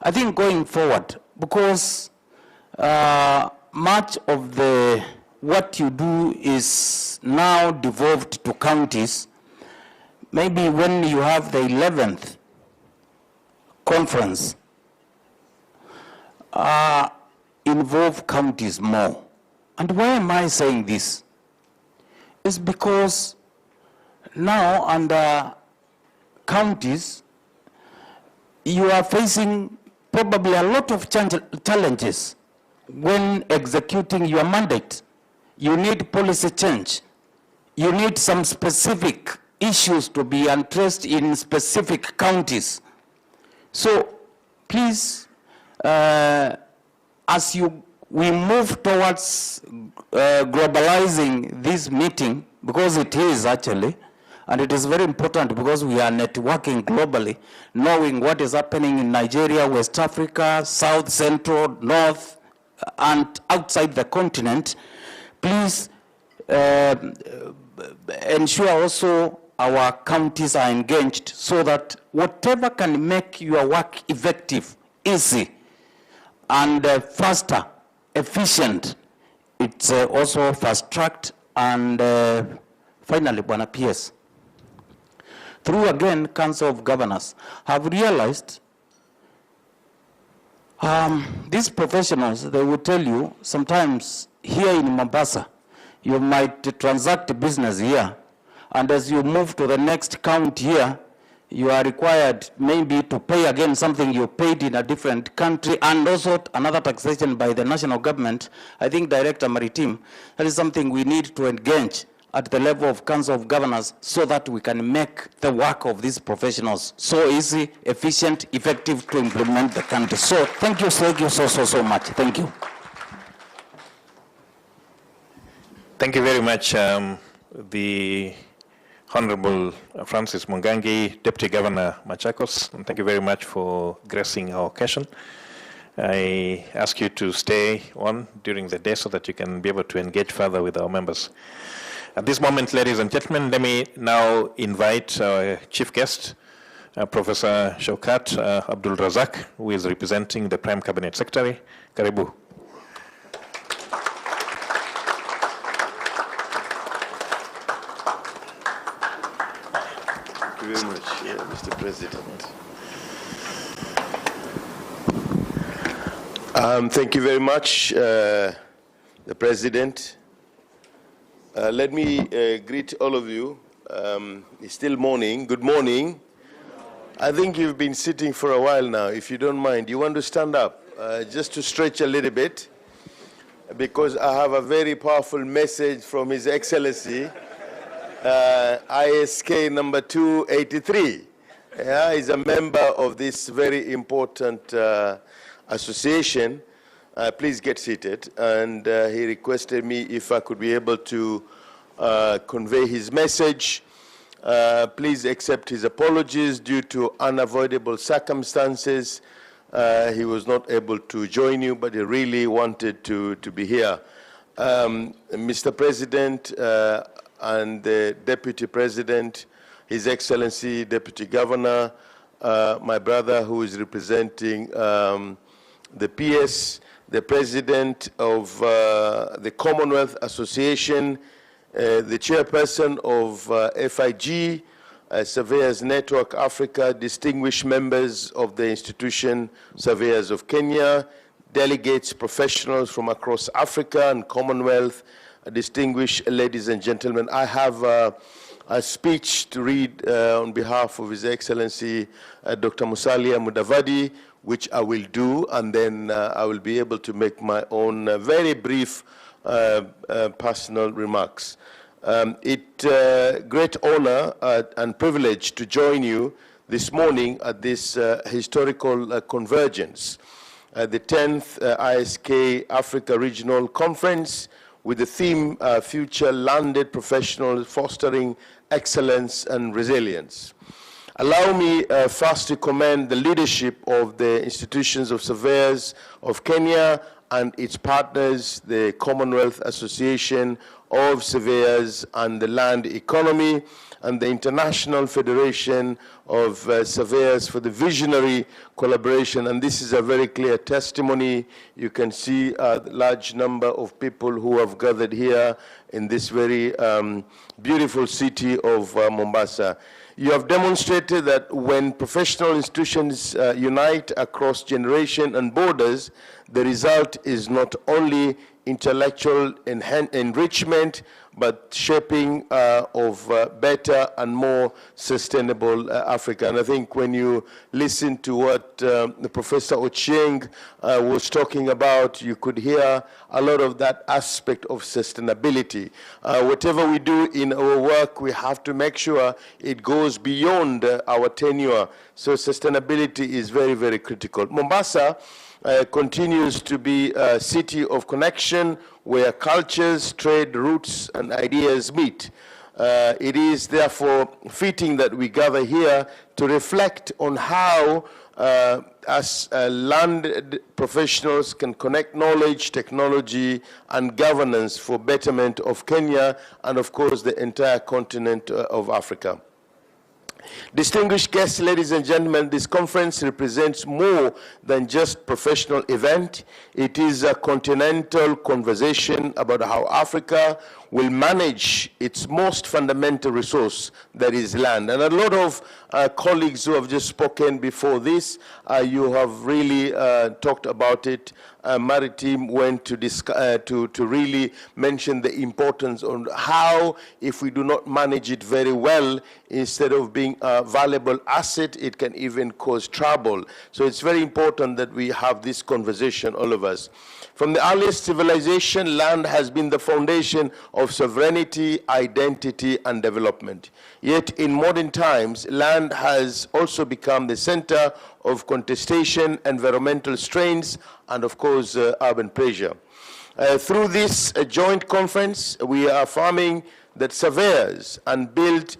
I think going forward, because much of what you do is now devolved to counties, maybe when you have the 11th conference, involve counties more. And why am I saying this? It's because now under counties, you are facing probably a lot of challenges when executing your mandate. You need policy change. You need some specific issues to be addressed in specific counties. So please, as we move towards globalizing this meeting, because it is actually, and it is very important because we are networking globally, knowing what is happening in Nigeria, West Africa, South, Central, North, and outside the continent, please ensure also our counties are engaged so that whatever can make your work effective, easy, and faster, efficient, it's also fast-tracked. And finally, Bwana PS, through again Council of Governors, have realized these professionals, they will tell you sometimes here in Mombasa, you might transact business here, and as you move to the next county here, you are required maybe to pay again something you paid in a different country, and also another taxation by the national government. I think Director Maritime, that is something we need to engage at the level of Council of Governors so that we can make the work of these professionals so easy, efficient, effective to implement the country. So thank you so much. Thank you. Thank you very much, the Honorable Francis Mungangi, Deputy Governor Machakos, and thank you very much for gracing our occasion. I ask you to stay on during the day so that you can be able to engage further with our members. At this moment, ladies and gentlemen, let me now invite our chief guest, Professor Shaukat Abdul Razak, who is representing the Prime Cabinet Secretary. Karibu. Thank you very much, Mr. President. Thank you very much, the President. Let me greet all of you. It's still morning. Good morning. I think you've been sitting for a while now. If you don't mind, you want to stand up just to stretch a little bit, because I have a very powerful message from His Excellency, ISK number 283. Yeah, he's a member of this very important association. Please get seated. And he requested me if I could be able to convey his message. Please accept his apologies due to unavoidable circumstances. He was not able to join you, but he really wanted to be here. Mr. President and the Deputy President, His Excellency Deputy Governor, my brother who is representing the PS, the President of the Commonwealth Association, the Chairperson of FIG, Surveyors Network Africa, distinguished members of the institution, Surveyors of Kenya, delegates, professionals from across Africa and Commonwealth, distinguished ladies and gentlemen. I have a speech to read on behalf of His Excellency Dr. Musalia Mudavadi, which I will do, and then I will be able to make my own very brief personal remarks. It's great honor and privilege to join you this morning at this historical convergence, the 10th ISK Africa Regional Conference, with the theme Future Landed Professionals Fostering Excellence and Resilience. Allow me first to commend the leadership of the institutions of Surveyors of Kenya and its partners, the Commonwealth Association of Surveyors and the Land Economy, and the International Federation of Surveyors for the visionary collaboration. And this is a very clear testimony. You can see a large number of people who have gathered here in this very beautiful city of Mombasa. You have demonstrated that when professional institutions unite across generation and borders, the result is not only intellectual enrichment, but shaping of better and more sustainable Africa. And I think when you listen to what the Professor Ochieng was talking about, you could hear a lot of that aspect of sustainability. Whatever we do in our work, we have to make sure it goes beyond our tenure. So sustainability is very, very critical. Mombasa continues to be a city of connection where cultures, trade, roots, and ideas meet. It is therefore fitting that we gather here to reflect on how as land professionals can connect knowledge, technology, and governance for betterment of Kenya and, of course, the entire continent of Africa. Distinguished guests, ladies and gentlemen, this conference represents more than just professional event. It is a continental conversation about how Africa will manage its most fundamental resource, that is land. And a lot of colleagues who have just spoken before this, you have really talked about it. Maritime went to really mention the importance on how, if we do not manage it very well, instead of being a valuable asset, it can even cause trouble. So it's very important that we have this conversation, all of us. From the earliest civilization, land has been the foundation of sovereignty, identity, and development. Yet in modern times, land has also become the center of contestation, environmental strains, and of course, urban pressure. Through this joint conference, we are affirming that surveyors and built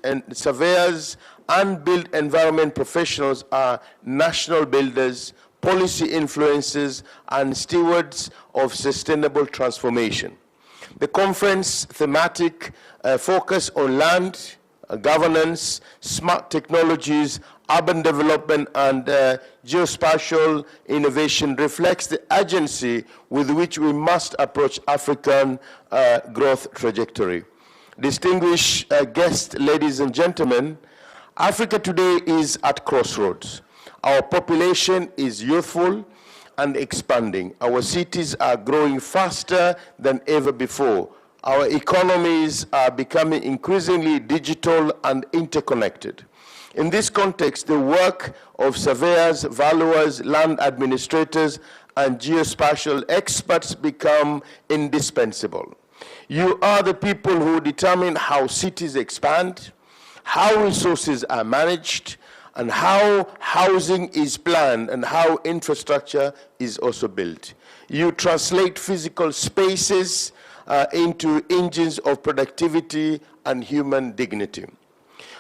environment professionals are national builders, policy influencers, and stewards of sustainable transformation. The conference thematic focus on land, governance, smart technologies, urban development, and geospatial innovation reflects the urgency with which we must approach African growth trajectory. Distinguished guests, ladies and gentlemen, Africa today is at crossroads. Our population is youthful and expanding. Our cities are growing faster than ever before. Our economies are becoming increasingly digital and interconnected. In this context, the work of surveyors, valuers, land administrators, and geospatial experts become indispensable. You are the people who determine how cities expand, how resources are managed, and how housing is planned and how infrastructure is also built. You translate physical spaces into engines of productivity and human dignity.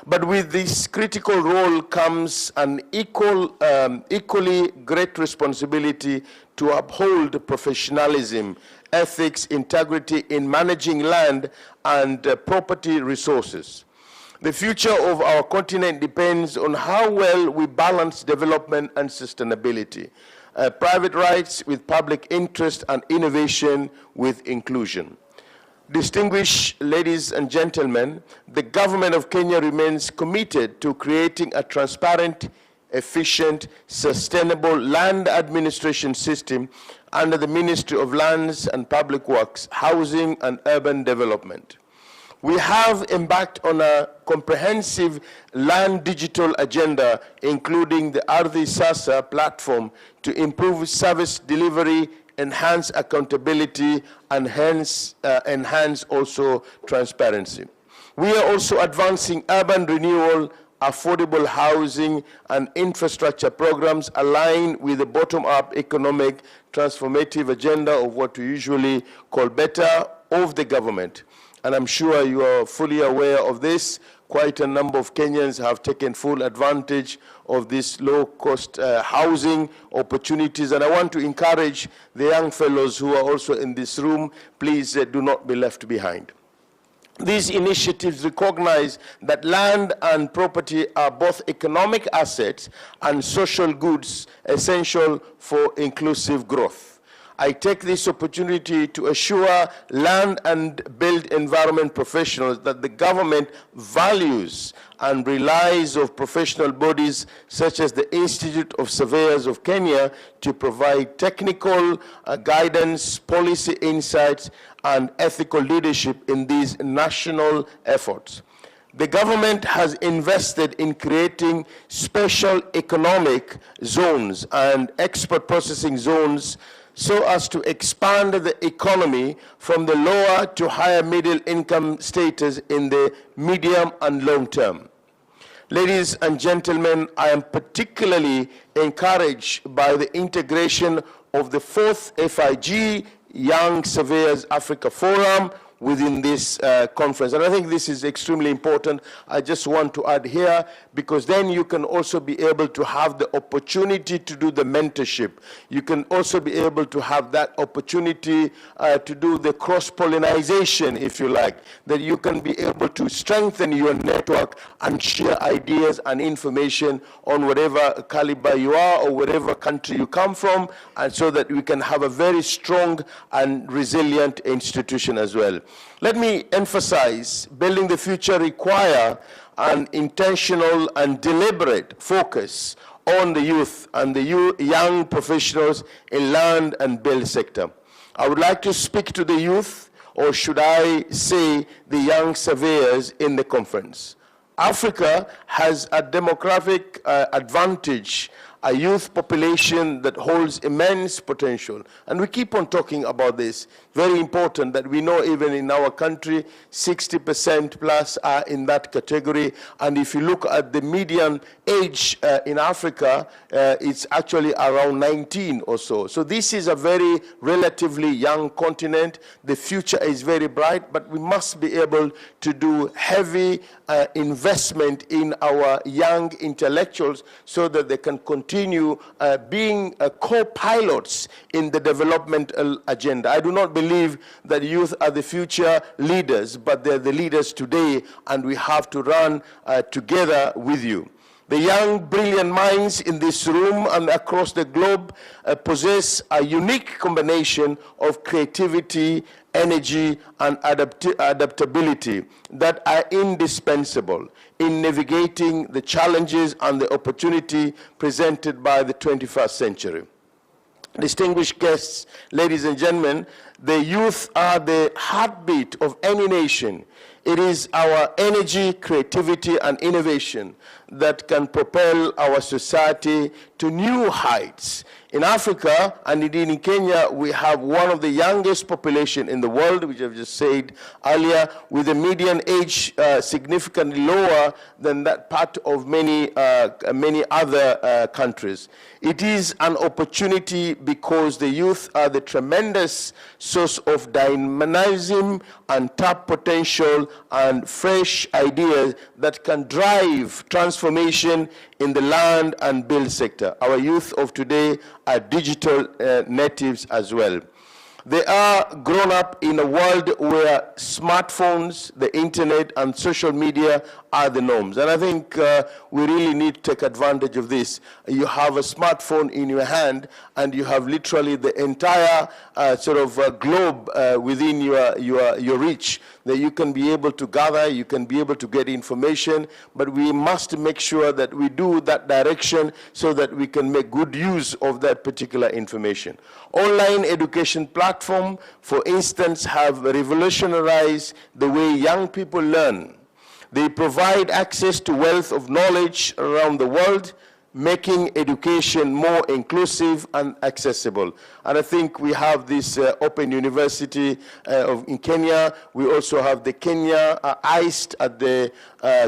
But with this critical role comes an equally great responsibility to uphold professionalism, ethics, integrity in managing land and property resources. The future of our continent depends on how well we balance development and sustainability, private rights with public interest, and innovation with inclusion. Distinguished ladies and gentlemen, the government of Kenya remains committed to creating a transparent, efficient, sustainable land administration system under the Ministry of Lands and Public Works, Housing and Urban Development. We have embarked on a comprehensive land digital agenda, including the Ardhi Sasa platform, to improve service delivery, enhance accountability, and hence enhance also transparency. We are also advancing urban renewal, affordable housing, and infrastructure programs aligned with the bottom-up economic transformative agenda of what we usually call better of the government. And I'm sure you are fully aware of this. Quite a number of Kenyans have taken full advantage of these low-cost housing opportunities. And I want to encourage the young fellows who are also in this room, please do not be left behind. These initiatives recognize that land and property are both economic assets and social goods essential for inclusive growth. I take this opportunity to assure land and built environment professionals that the government values and relies on professional bodies such as the Institute of Surveyors of Kenya to provide technical guidance, policy insights, and ethical leadership in these national efforts. The government has invested in creating special economic zones and export processing zones so as to expand the economy from the lower to higher middle income status in the medium and long term. Ladies and gentlemen, I am particularly encouraged by the integration of the 4th FIG Young Surveyors Africa Forum within this conference. And I think this is extremely important. I just want to add here, because then you can also be able to have the opportunity to do the mentorship. You can also be able to have that opportunity to do the cross-pollination, if you like, that you can be able to strengthen your network and share ideas and information on whatever caliber you are or whatever country you come from, and so that we can have a very strong and resilient institution as well. Let me emphasize, building the future requires an intentional and deliberate focus on the youth and the young professionals in land and build sector. I would like to speak to the youth, or should I say the young surveyors in the conference. Africa has a demographic advantage, a youth population that holds immense potential. And we keep on talking about this. Very important that we know even in our country, 60% plus are in that category. And if you look at the median age in Africa, it's actually around 19 or so. So this is a very relatively young continent. The future is very bright, but we must be able to do heavy investment in our young intellectuals so that they can continue being co-pilots in the developmental agenda. I do not believe that youth are the future leaders, but they're the leaders today, and we have to run together with you. The young, brilliant minds in this room and across the globe possess a unique combination of creativity, energy, and adaptability that are indispensable in navigating the challenges and the opportunity presented by the 21st century. Distinguished guests, ladies and gentlemen, the youth are the heartbeat of any nation. It is our energy, creativity, and innovation that can propel our society to new heights. In Africa, and indeed in Kenya, we have one of the youngest population in the world, which I've just said earlier, with a median age significantly lower than that part of many other countries. It is an opportunity because the youth are the tremendous source of dynamism and tap potential and fresh ideas that can drive transformation in the land and build sector. Our youth of today are digital natives as well. They are grown up in a world where smartphones, the internet, and social media are the norms. And I think we really need to take advantage of this. You have a smartphone in your hand, and you have literally the entire globe within your reach, that you can be able to gather, you can be able to get information, but we must make sure that we do that direction so that we can make good use of that particular information. Online education platforms, for instance, have revolutionized the way young people learn. They provide access to wealth of knowledge around the world, making education more inclusive and accessible. And I think we have this Open University in Kenya. We also have the Kenya ISK at the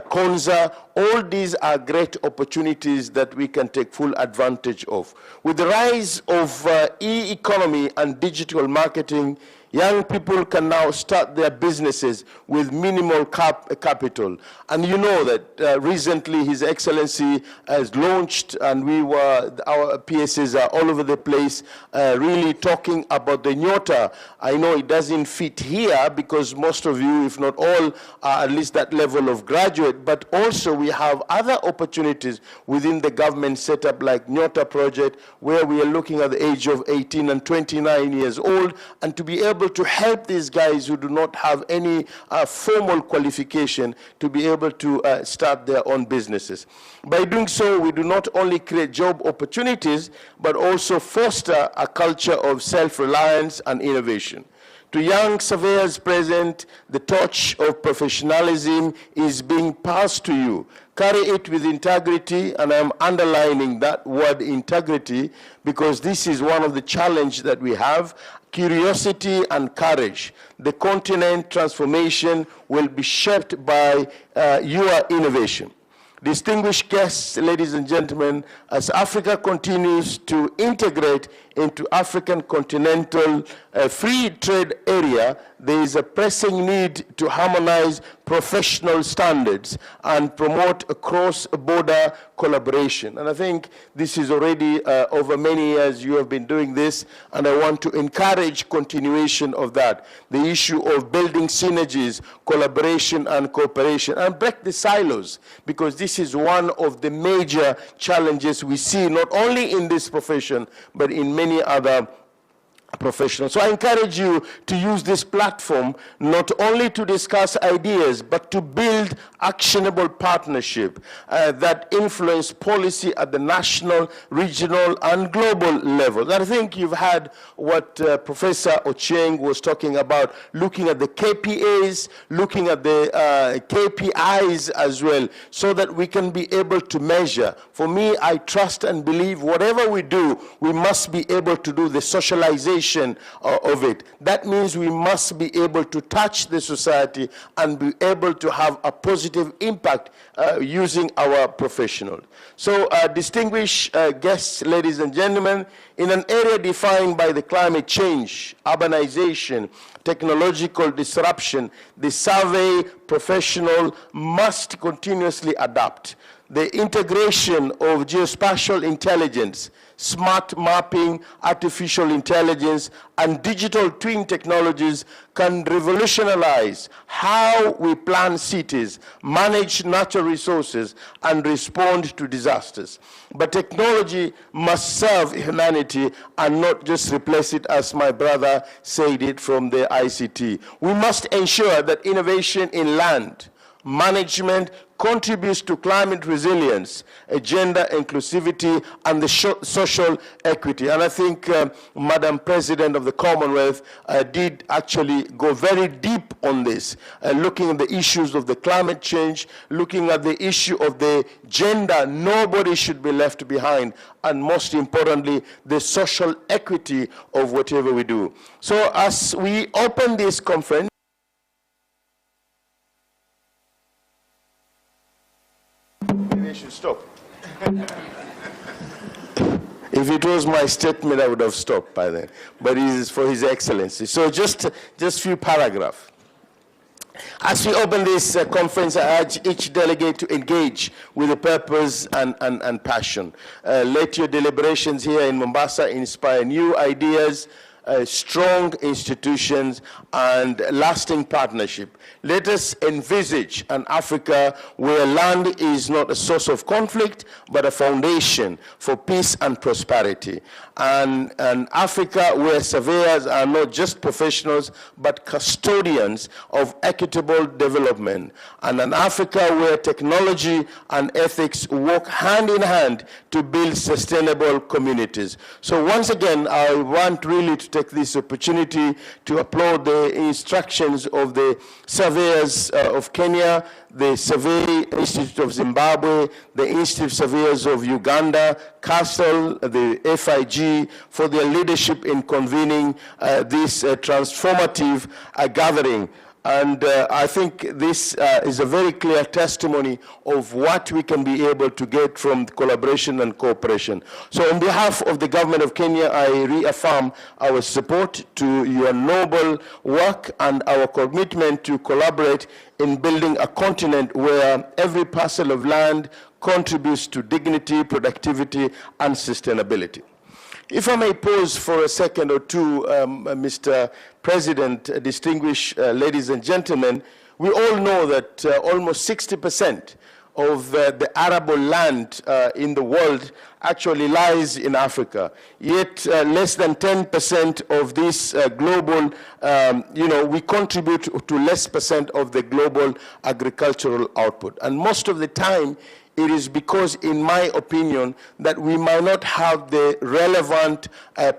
Konza. All these are great opportunities that we can take full advantage of. With the rise of e-economy and digital marketing, young people can now start their businesses with minimal capital. And you know that recently His Excellency has launched, and our PSs are all over the place, really talking about the Nyota. I know it doesn't fit here because most of you, if not all, are at least that level of graduate, but also we have other opportunities within the government setup like Nyota project, where we are looking at the age of 18 and 29 years old, and to be able to help these guys who do not have any formal qualification to be able to start their own businesses. By doing so, we do not only create job opportunities, but also foster a culture of self-reliance and innovation. To young surveyors present, the torch of professionalism is being passed to you. Carry it with integrity, and I'm underlining that word integrity because this is one of the challenges that we have. Curiosity and courage. The continent transformation will be shaped by your innovation. Distinguished guests, ladies and gentlemen, as Africa continues to integrate into African continental free trade area, there is a pressing need to harmonize professional standards and promote a cross-border collaboration. And I think this is already over many years you have been doing this, and I want to encourage continuation of that. The issue of building synergies, collaboration and cooperation, and break the silos, because this is one of the major challenges we see not only in this profession but in many other professionals. So I encourage you to use this platform not only to discuss ideas but to build actionable partnership that influence policy at the national, regional and global level. And I think you've had what Professor Ochieng was talking about, looking at the KPAs, looking at the KPIs as well, so that we can be able to measure. For me, I trust and believe whatever we do, we must be able to do the socialization of it. That means we must be able to touch the society and be able to have a positive impact using our professionals. So distinguished guests, ladies and gentlemen, in an area defined by the climate change, urbanization, technological disruption, the survey professional must continuously adapt. The integration of geospatial intelligence, smart mapping, artificial intelligence, and digital twin technologies can revolutionize how we plan cities, manage natural resources, and respond to disasters. But technology must serve humanity and not just replace it, as my brother said it from the ICT. We must ensure that innovation in land management contributes to climate resilience, gender inclusivity, and the social equity. And I think Madam President of the Commonwealth did actually go very deep on this, looking at the issues of the climate change, looking at the issue of the gender, nobody should be left behind, and most importantly, the social equity of whatever we do. So as we open this conference, I should stop. If it was my statement, I would have stopped by then. But it is for His Excellency. So just few paragraphs. As we open this conference, I urge each delegate to engage with a purpose and passion. Let your deliberations here in Mombasa inspire new ideas, strong institutions, and lasting partnership. Let us envisage an Africa where land is not a source of conflict, but a foundation for peace and prosperity. And an Africa where surveyors are not just professionals, but custodians of equitable development. And an Africa where technology and ethics work hand in hand to build sustainable communities. So once again, I want really to take this opportunity to applaud the instructions of the Surveyors of Kenya, the Survey Institute of Zimbabwe, the Institute of Surveyors of Uganda, CASLE, the FIG, for their leadership in convening this transformative gathering. And I think this is a very clear testimony of what we can be able to get from collaboration and cooperation. So on behalf of the government of Kenya, I reaffirm our support to your noble work and our commitment to collaborate in building a continent where every parcel of land contributes to dignity, productivity, and sustainability. If I may pause for a second or two, Mr. President, distinguished ladies and gentlemen, we all know that almost 60% of the arable land in the world actually lies in Africa. Yet less than 10% of this global, we contribute to less percent of the global agricultural output. And most of the time, it is because, in my opinion, that we might not have the relevant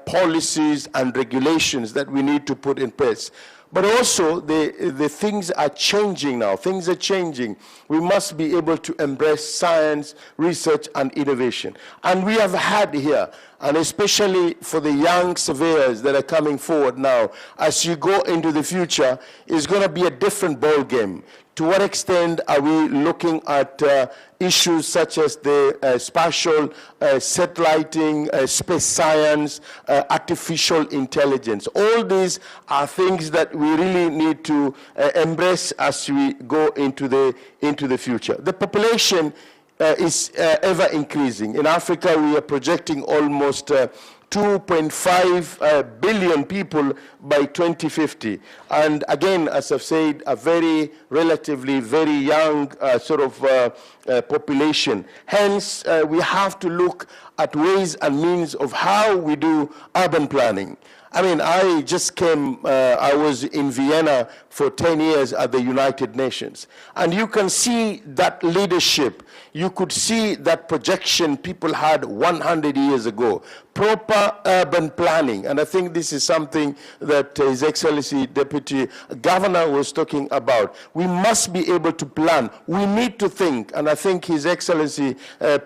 policies and regulations that we need to put in place. But also, the things are changing now. Things are changing. We must be able to embrace science, research, and innovation. And we have had here, and especially for the young surveyors that are coming forward now, as you go into the future, it's going to be a different ball game. To what extent are we looking at issues such as the spatial satelliting, space science, artificial intelligence? All these are things that we really need to embrace as we go into the future. The population is ever increasing. In Africa, we are projecting almost 2.5 billion people by 2050. And again, as I've said, a relatively very young population. Hence, we have to look at ways and means of how we do urban planning. I mean, I just came, I was in Vienna for 10 years at the United Nations. And you can see that leadership. You could see that projection people had 100 years ago. Proper urban planning. And I think this is something that His Excellency Deputy Governor was talking about. We must be able to plan. We need to think. And I think His Excellency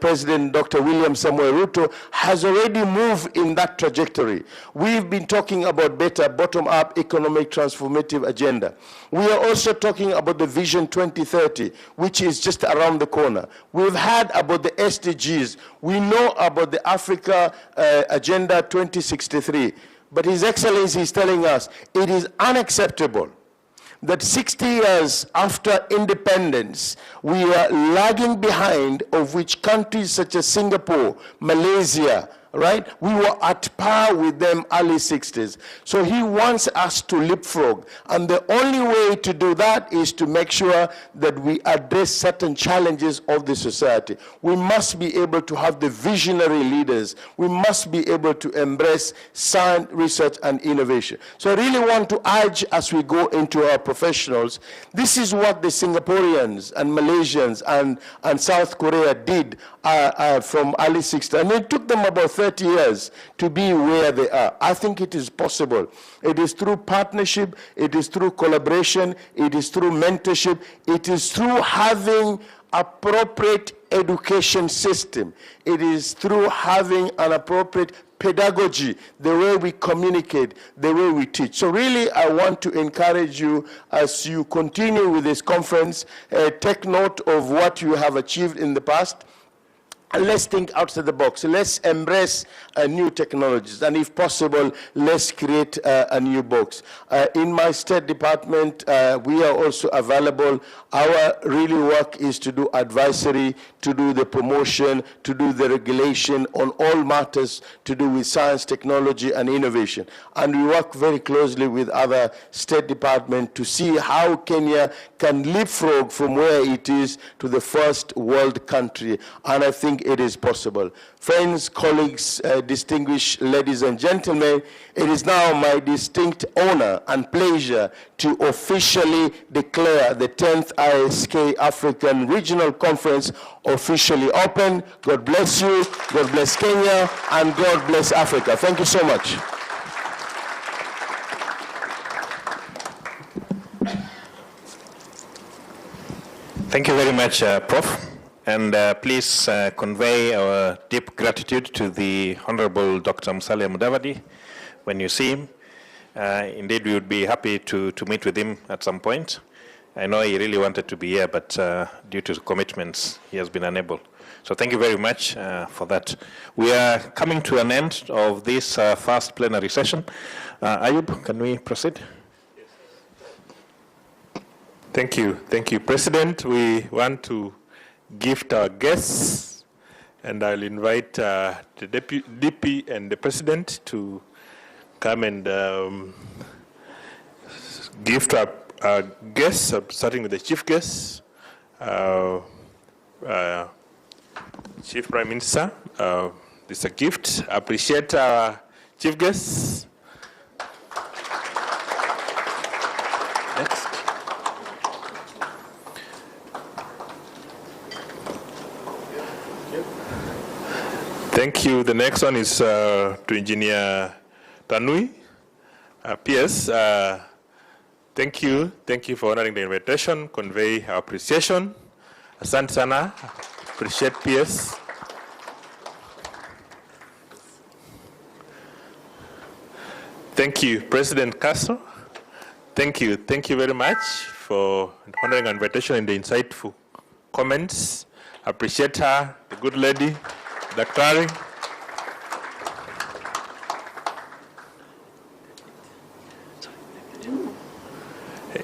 President Dr. William Samoei Ruto has already moved in that trajectory. We've been talking about better bottom-up economic transformative agenda. We are also talking about the Vision 2030, which is just around the corner. We've heard about the SDGs. We know about the Africa Agenda 2063. But His Excellency is telling us it is unacceptable that 60 years after independence, we are lagging behind, of which countries such as Singapore, Malaysia, right? We were at par with them early 60s. So he wants us to leapfrog. And the only way to do that is to make sure that we address certain challenges of the society. We must be able to have the visionary leaders. We must be able to embrace science, research, and innovation. So I really want to urge, as we go into our professionals, this is what the Singaporeans and Malaysians and South Korea did from early 60s. And it took them about 30 years to be where they are. I think it is possible. It is through partnership, it is through collaboration, it is through mentorship, it is through having appropriate education system. It is through having an appropriate pedagogy, the way we communicate, the way we teach. So really, I want to encourage you as you continue with this conference, take note of what you have achieved in the past. And let's think outside the box. Let's embrace new technologies. And if possible, let's create a new box. In my State Department, we are also available. Our really work is to do advisory, to do the promotion, to do the regulation on all matters to do with science, technology, and innovation. And we work very closely with other State Departments to see how Kenya can leapfrog from where it is to the first world country. And I think it is possible. Friends, colleagues, distinguished ladies and gentlemen, it is now my distinct honor and pleasure to officially declare the 10th ISK African Regional Conference officially open. God bless you, God bless Kenya, and God bless Africa. Thank you so much. Thank you very much, Prof. And please convey our deep gratitude to the Honorable Dr. Musalia Mudavadi when you see him. Indeed, we would be happy to meet with him at some point. I know he really wanted to be here, but due to commitments, he has been unable. So thank you very much for that. We are coming to an end of this first plenary session. Ayub, can we proceed? Thank you, President. We want to gift our guests, and I'll invite the DP and the President to come and gift our guests, starting with the Chief Guest, Chief Prime Minister. This is a gift. I appreciate our Chief Guests. Next. Thank you. The next one is to Engineer Tanui. PS, thank you. Thank you for honoring the invitation. Convey our appreciation. Asante sana. Appreciate PS. Thank you, President CASLE. Thank you. Thank you very much for honoring our invitation and the insightful comments. Appreciate her, the good lady, Daktari.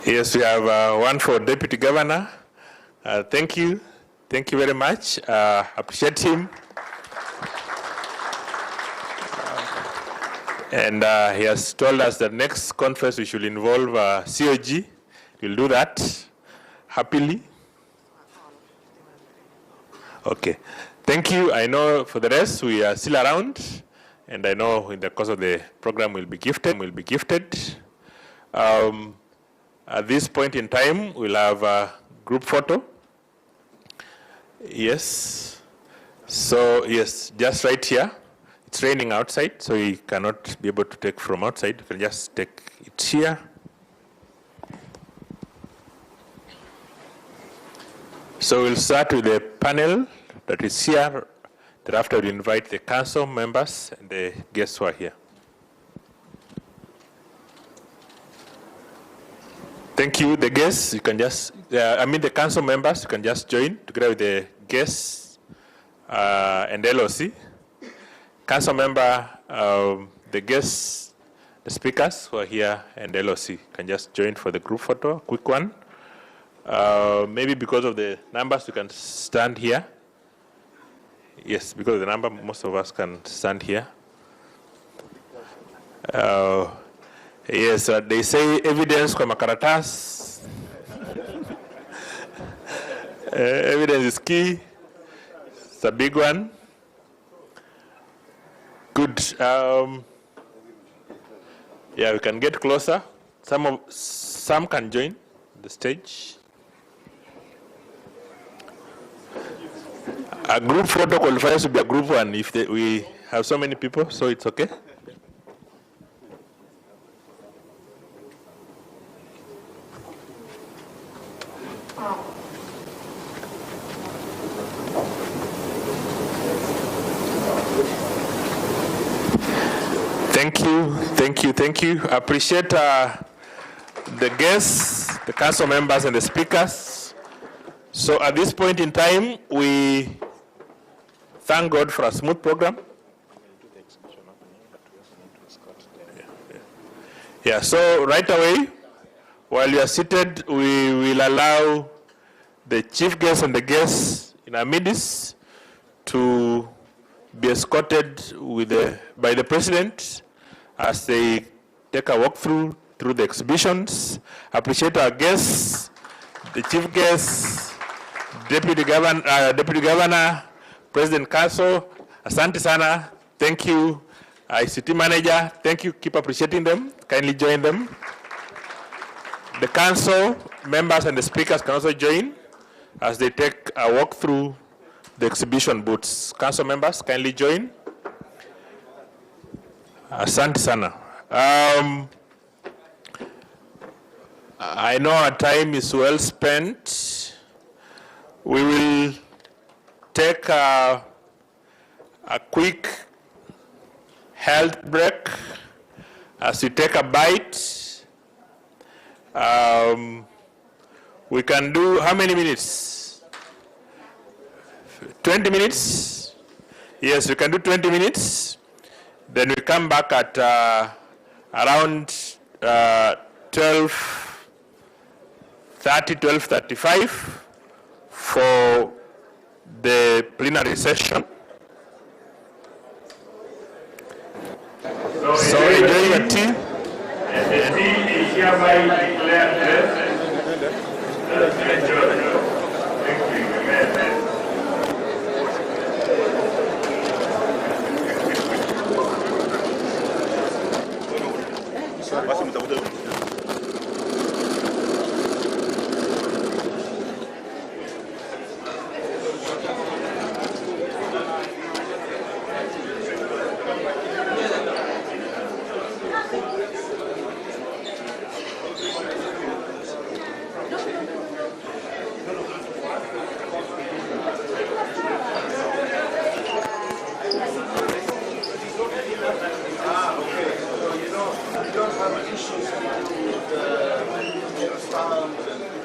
Yes, we have one for Deputy Governor. Thank you. Thank you very much. Appreciate him. And he has told us that next conference we should involve COG. We'll do that happily. Okay. Thank you. I know for the rest we are still around, and I know in the course of the program we'll be gifted. At this point in time, we'll have a group photo. Yes. So yes, just right here. It's raining outside, so you cannot be able to take from outside. You can just take it here. So we'll start with the panel that is here. Thereafter, we'll invite the council members and the guests who are here. Thank you. The guests, you can just, the council members, you can just join together with the guests and LOC. Council member, the guests, the speakers who are here, and LOC can just join for the group photo, quick one. Maybe because of the numbers, you can stand here. Yes, because of the number, most of us can stand here. Yes, they say evidence kwa makaratasi. Evidence is key. It's a big one. Good. Yeah, we can get closer. Some can join the stage. A group photo qualifies to be a group one if we have so many people, so it's okay. Thank you. I appreciate the guests, the council members, and the speakers. So at this point in time, we thank God for a smooth program. Yeah, so right away, while you are seated, we will allow the chief guest and the guests in our midst to be escorted by the president as they take a walk through the exhibitions. I appreciate our guests, the chief guests, Deputy Governor, President CASLE, Asante Sana, thank you. ICT Manager, thank you, keep appreciating them, kindly join them. The council members and the speakers can also join as they take a walk through the exhibition booths. Council members, kindly join. Asante Sana. I know our time is well spent. We will take a quick health break. As we take a bite, we can do how many minutes? 20 minutes? Yes, we can do 20 minutes. Then we come back at around 12:30, 12:35 for the plenary session. So enjoy your tea. And the tea is hereby declared blessed. Enjoy. Thank you. You don't have issues with the sound and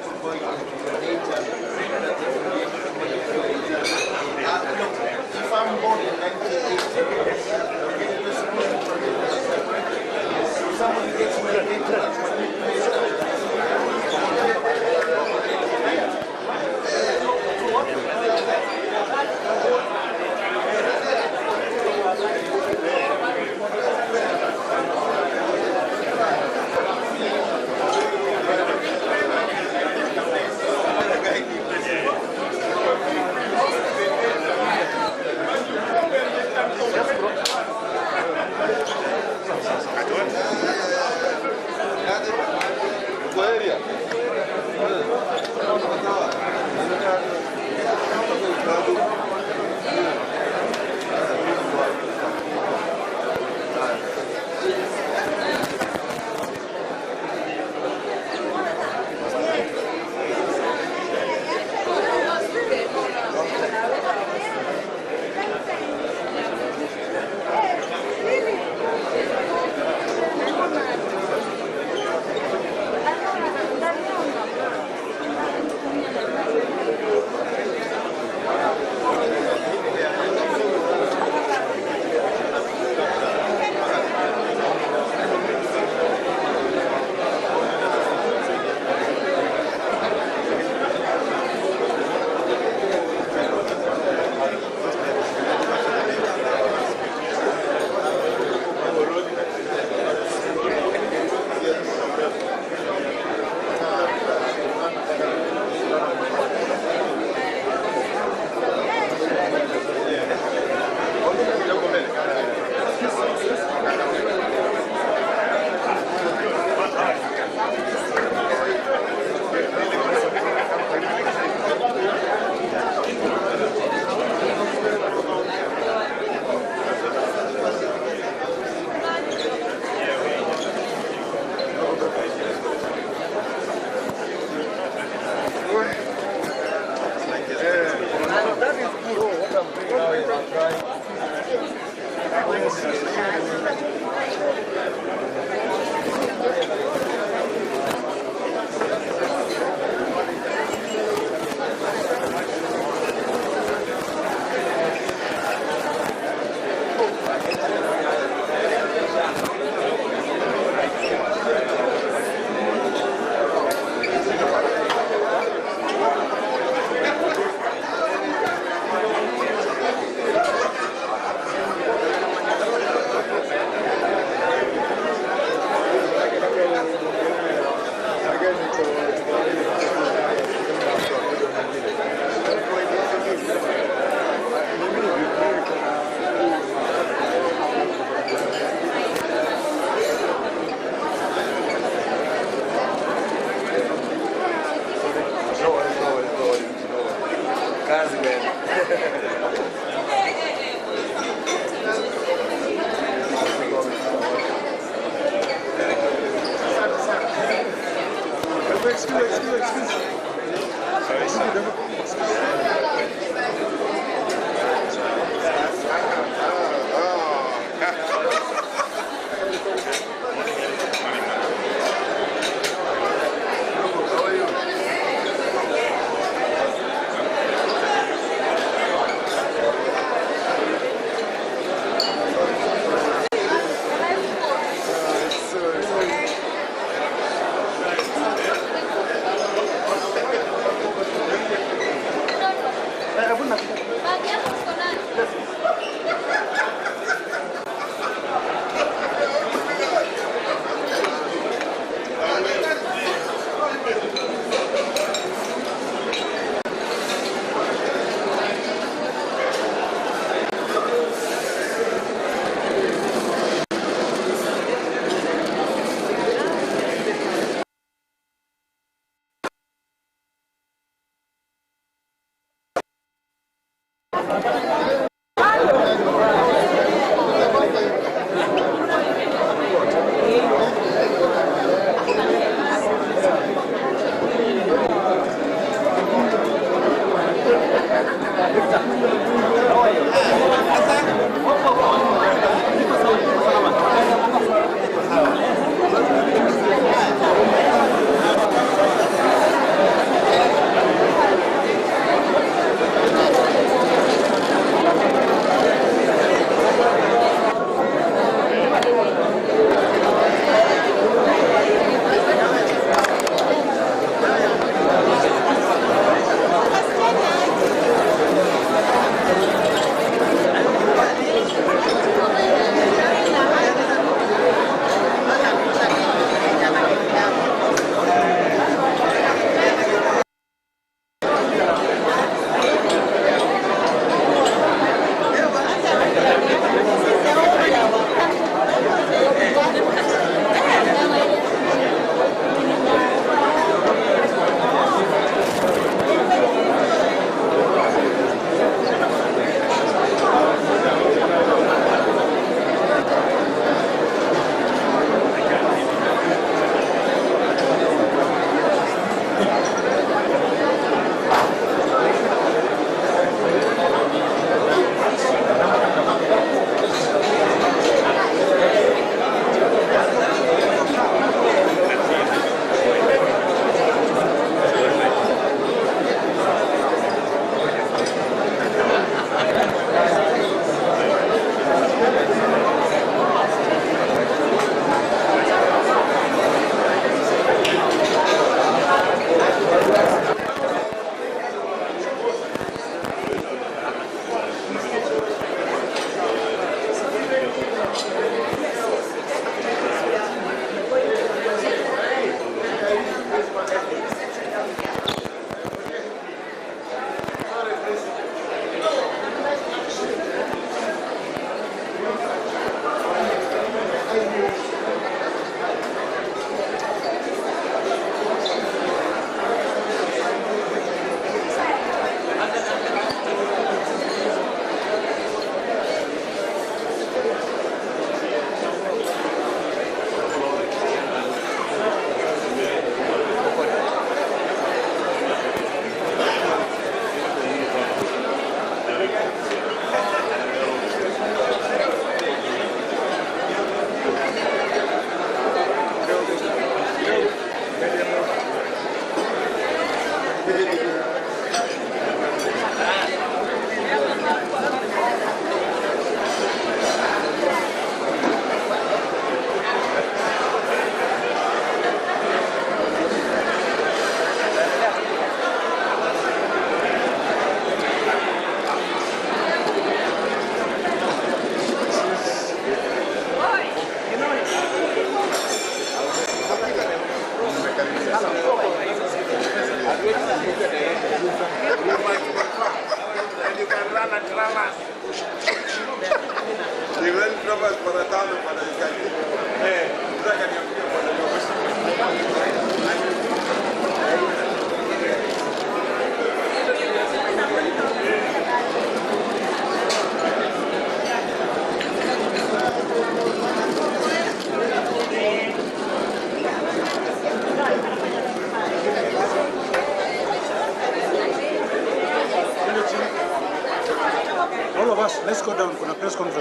Let's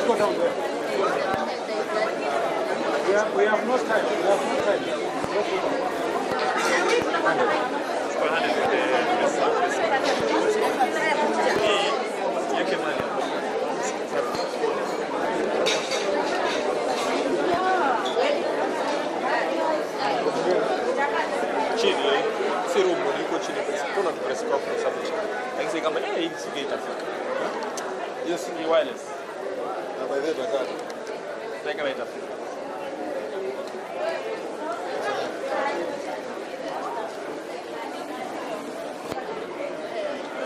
go down there. We have no time. We have no time. Let's go down. Chini, si rumo liko chini kuna press conference hapo chini. Lakini kama hii sige itafika. Yes, ni wireless. Na by the way nataka kama itafika.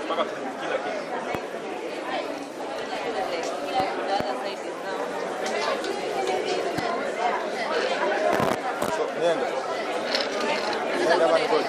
Mpaka kila kitu. So, nenda. Nenda bana kwa.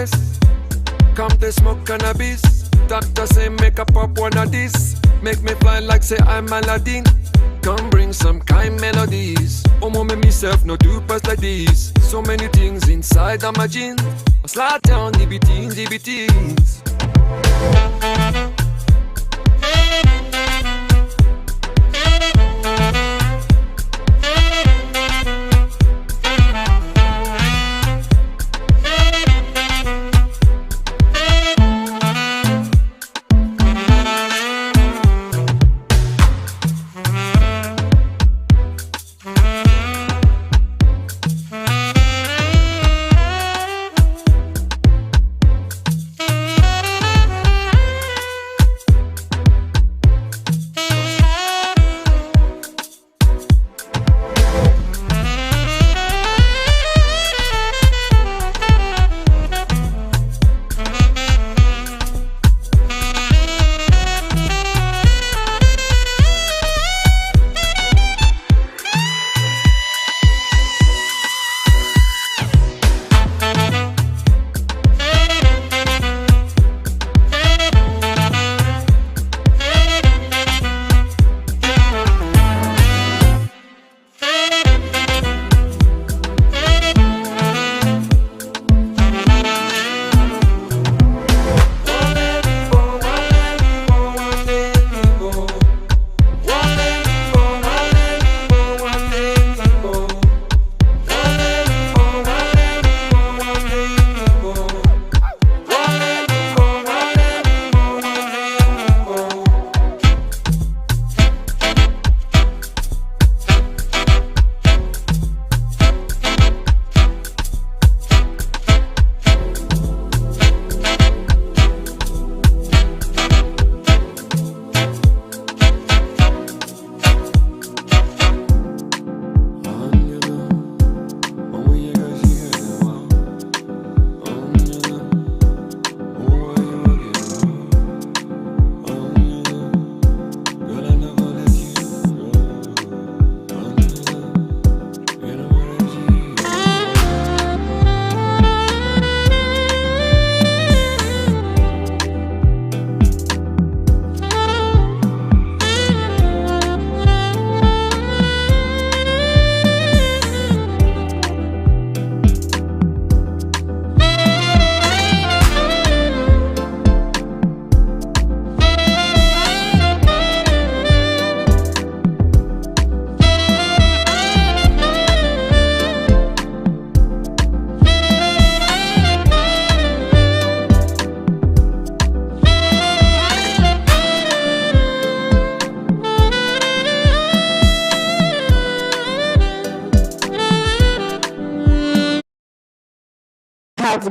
wellness. Come to smoke cannabis. Doctor say make a pop one of this. Make me fly like say I'm Aladdin. Come bring some kind melodies. Oh, mama, myself no do pass like this. So many things inside of my jeans. Slide down, DBTs, DBTs.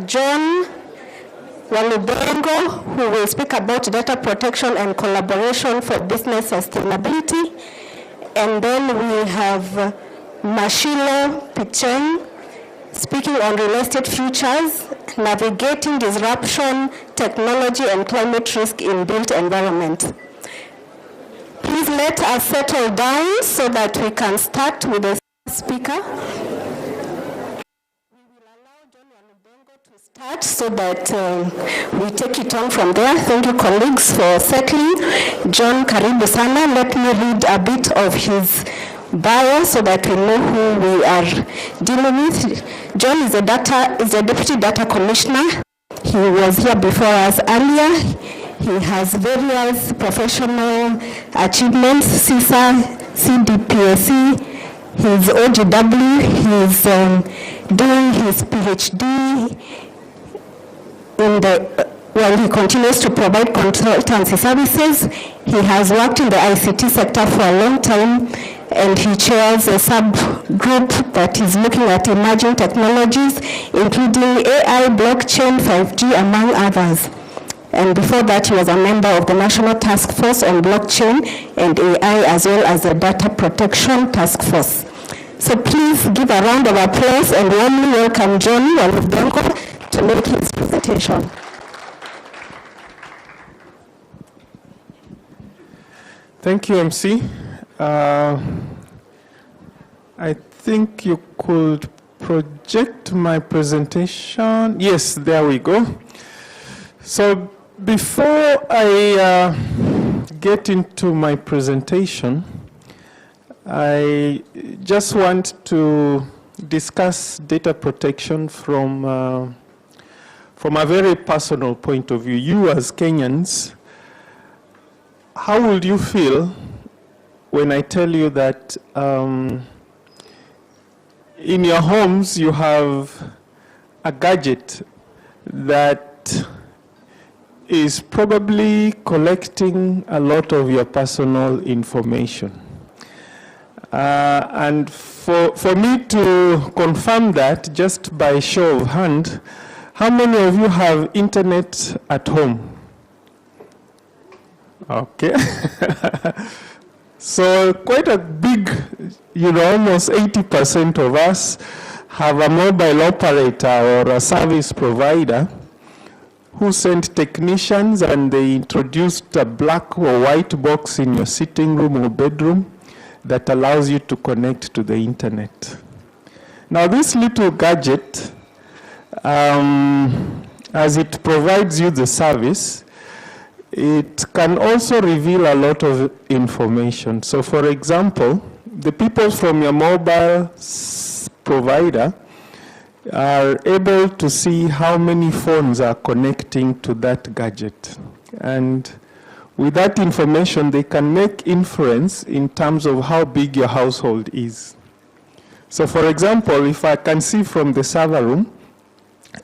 John Walubengo, who will speak about data protection and collaboration for business sustainability. And then we have Mashilo Picheng, speaking on real estate futures, navigating disruption, technology, and climate risk in built environment. Please let us settle down so that we can start with the speaker. Start so that we take it on from there. Thank you, colleagues, for settling. John, karibu sana. Let me read a bit of his bio so that we know who we are dealing with. John is a deputy data commissioner. He was here before us earlier. He has various professional achievements, CISA, CDPSC, his OGW, he's doing his PhD while he continues to provide consultancy services. He has worked in the ICT sector for a long time, and he chairs a subgroup that is looking at emerging technologies, including AI, blockchain, 5G, among others. And before that, he was a member of the National Task Force on Blockchain and AI, as well as the Data Protection Task Force. So please give a round of applause and warmly welcome John Walubengo to make his presentation. Thank you, MC. I think you could project my presentation. Yes, there we go. So before I get into my presentation, I just want to discuss data protection from a very personal point of view. You as Kenyans, how would you feel when I tell you that in your homes you have a gadget that is probably collecting a lot of your personal information? And for me to confirm that, just by show of hand, how many of you have internet at home? Okay. So quite a big, almost 80% of us have a mobile operator or a service provider who sent technicians and they introduced a black or white box in your sitting room or bedroom that allows you to connect to the internet. Now this little gadget, as it provides you the service, it can also reveal a lot of information. So for example, the people from your mobile provider are able to see how many phones are connecting to that gadget. And with that information, they can make inference in terms of how big your household is. So for example, if I can see from the server room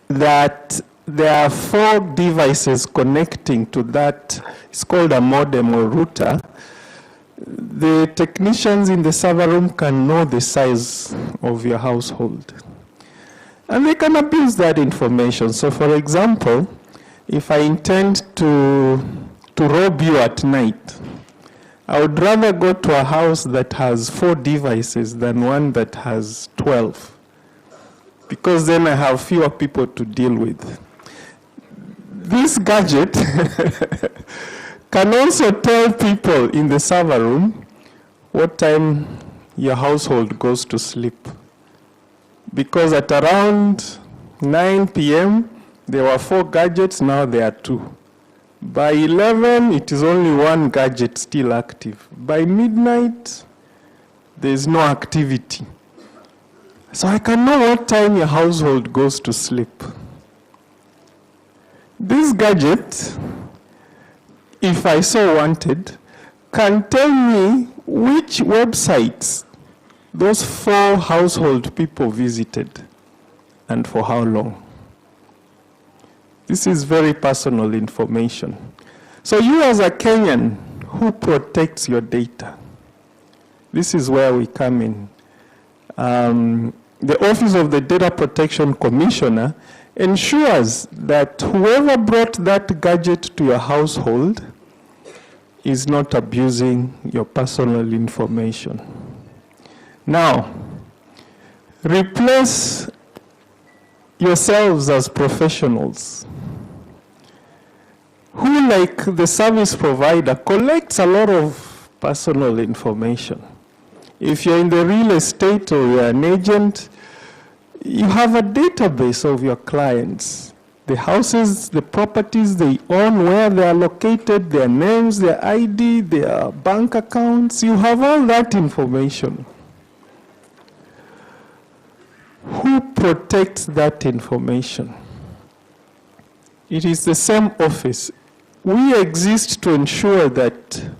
that there are 4 devices connecting to that, it's called a modem or router, the technicians in the server room can know the size of your household. And they can abuse that information. So for example, if I intend to rob you at night, I would rather go to a house that has 4 devices than one that has 12, because then I have fewer people to deal with. This gadget can also tell people in the server room what time your household goes to sleep. Because at around 9 p.m., there were 4 gadgets, now there are 2. By 11, it is only 1 gadget still active. By midnight, there is no activity. So I can know what time your household goes to sleep. This gadget, if I so wanted, can tell me which websites those 4 household people visited and for how long. This is very personal information. So you as a Kenyan, who protects your data? This is where we come in. The Office of the Data Protection Commissioner ensures that whoever brought that gadget to your household is not abusing your personal information. Now, replace yourselves as professionals who, like the service provider, collects a lot of personal information. If you're in the real estate or you're an agent, you have a database of your clients, the houses, the properties they own, where they are located, their names, their ID, their bank accounts. You have all that information. Who protects that information? It is the same office. We exist to ensure that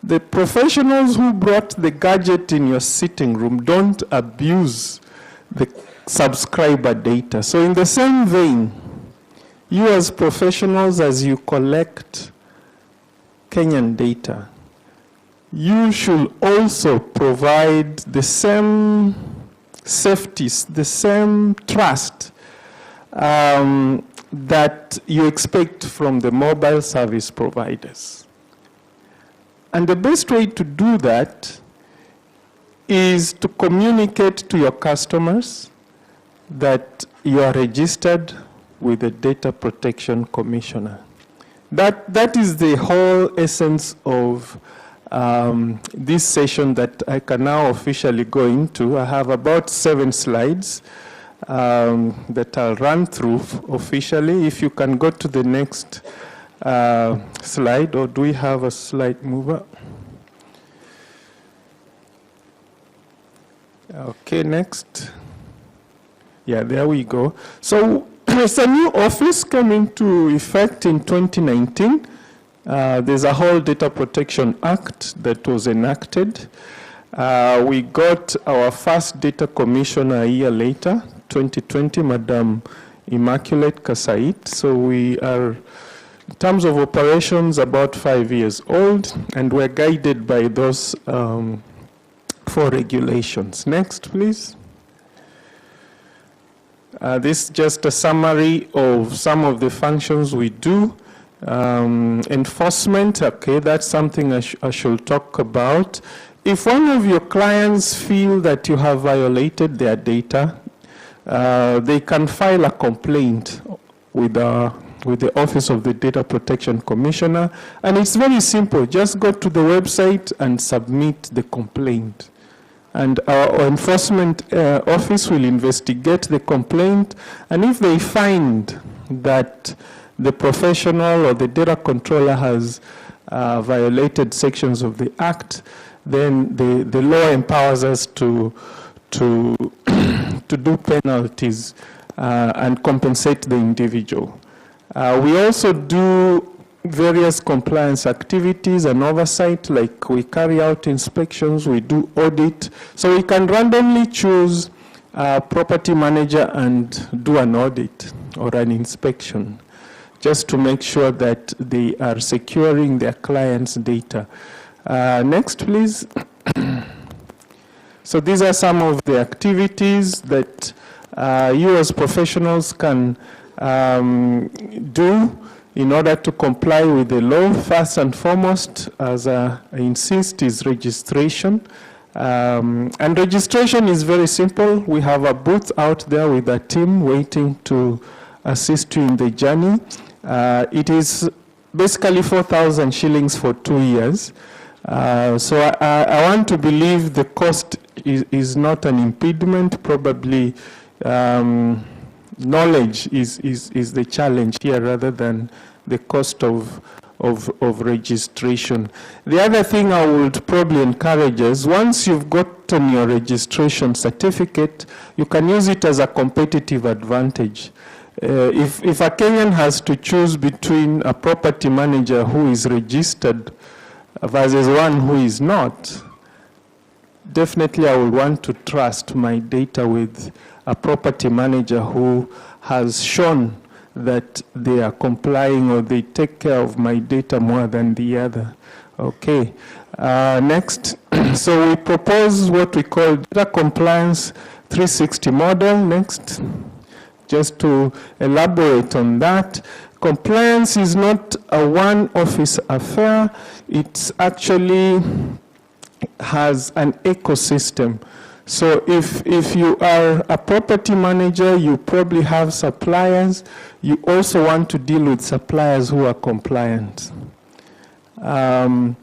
the professionals who brought the gadget in your sitting room don't abuse the subscriber data. So in the same vein, you as professionals, as you collect Kenyan data, you should also provide the same safeties, the same trust that you expect from the mobile service providers. And the best way to do that is to communicate to your customers that you are registered with the Data Protection Commissioner. That is the whole essence of this session that I can now officially go into. I have about 7 slides. that I'll run through officially. If you can go to the next slide, or do we have a slide mover? Okay, next. Yeah, there we go. So it's a new office coming to effect in 2019. There's a whole Data Protection Act that was enacted. We got our first data commissioner a year later, 2020, Madam Immaculate Kasait. So we are, in terms of operations, about 5 years old, and we're guided by those 4 regulations. Next, please. This is just a summary of some of the functions we do. Enforcement, okay, that's something I should talk about. If one of your clients feel that you have violated their data, they can file a complaint with the Office of the Data Protection Commissioner, and it's very simple. Just go to the website and submit the complaint. And our enforcement office will investigate the complaint, and if they find that the professional or the data controller has violated sections of the Act, then the law empowers us to do penalties and compensate the individual. We also do various compliance activities and oversight, like we carry out inspections, we do audit. So we can randomly choose a property manager and do an audit or an inspection, just to make sure that they are securing their clients' data. Next, please. So these are some of the activities that you as professionals can do in order to comply with the law. First and foremost, as I insist, is registration. And registration is very simple. We have a booth out there with a team waiting to assist you in the journey. It is basically 4,000 shillings for 2 years. So I want to believe the cost is not an impediment. Probably knowledge is the challenge here rather than the cost of registration. The other thing I would probably encourage is, once you've gotten your registration certificate, you can use it as a competitive advantage. If a Kenyan has to choose between a property manager who is registered versus one who is not, definitely I would want to trust my data with a property manager who has shown that they are complying or they take care of my data more than the other. Okay, next. So we propose what we call data compliance 360 model. Next, just to elaborate on that. Compliance is not a one office affair. It's actually has an ecosystem. So if you are a property manager, you probably have suppliers. You also want to deal with suppliers who are compliant. I'm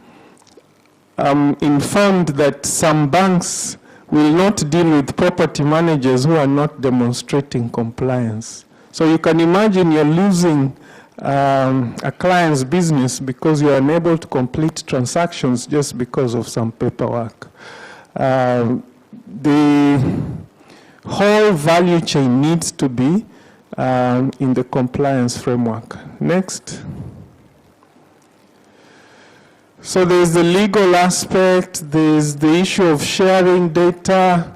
informed that some banks will not deal with property managers who are not demonstrating compliance. So you can imagine you're losing a client's business because you're unable to complete transactions just because of some paperwork. The whole value chain needs to be in the compliance framework. Next. So there's the legal aspect, there's the issue of sharing data.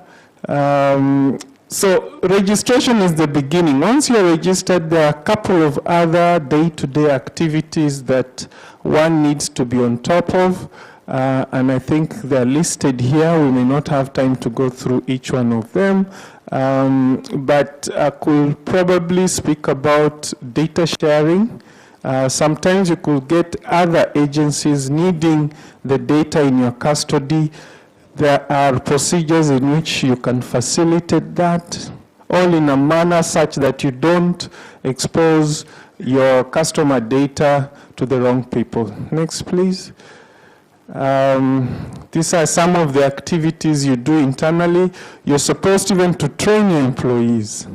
So registration is the beginning. Once you're registered, there are a couple of other day-to-day activities that one needs to be on top of. And I think they're listed here. We may not have time to go through each one of them. But I could probably speak about data sharing. Sometimes you could get other agencies needing the data in your custody. There are procedures in which you can facilitate that, all in a manner such that you don't expose your customer data to the wrong people. Next, please. These are some of the activities you do internally. You're supposed even to train your employees,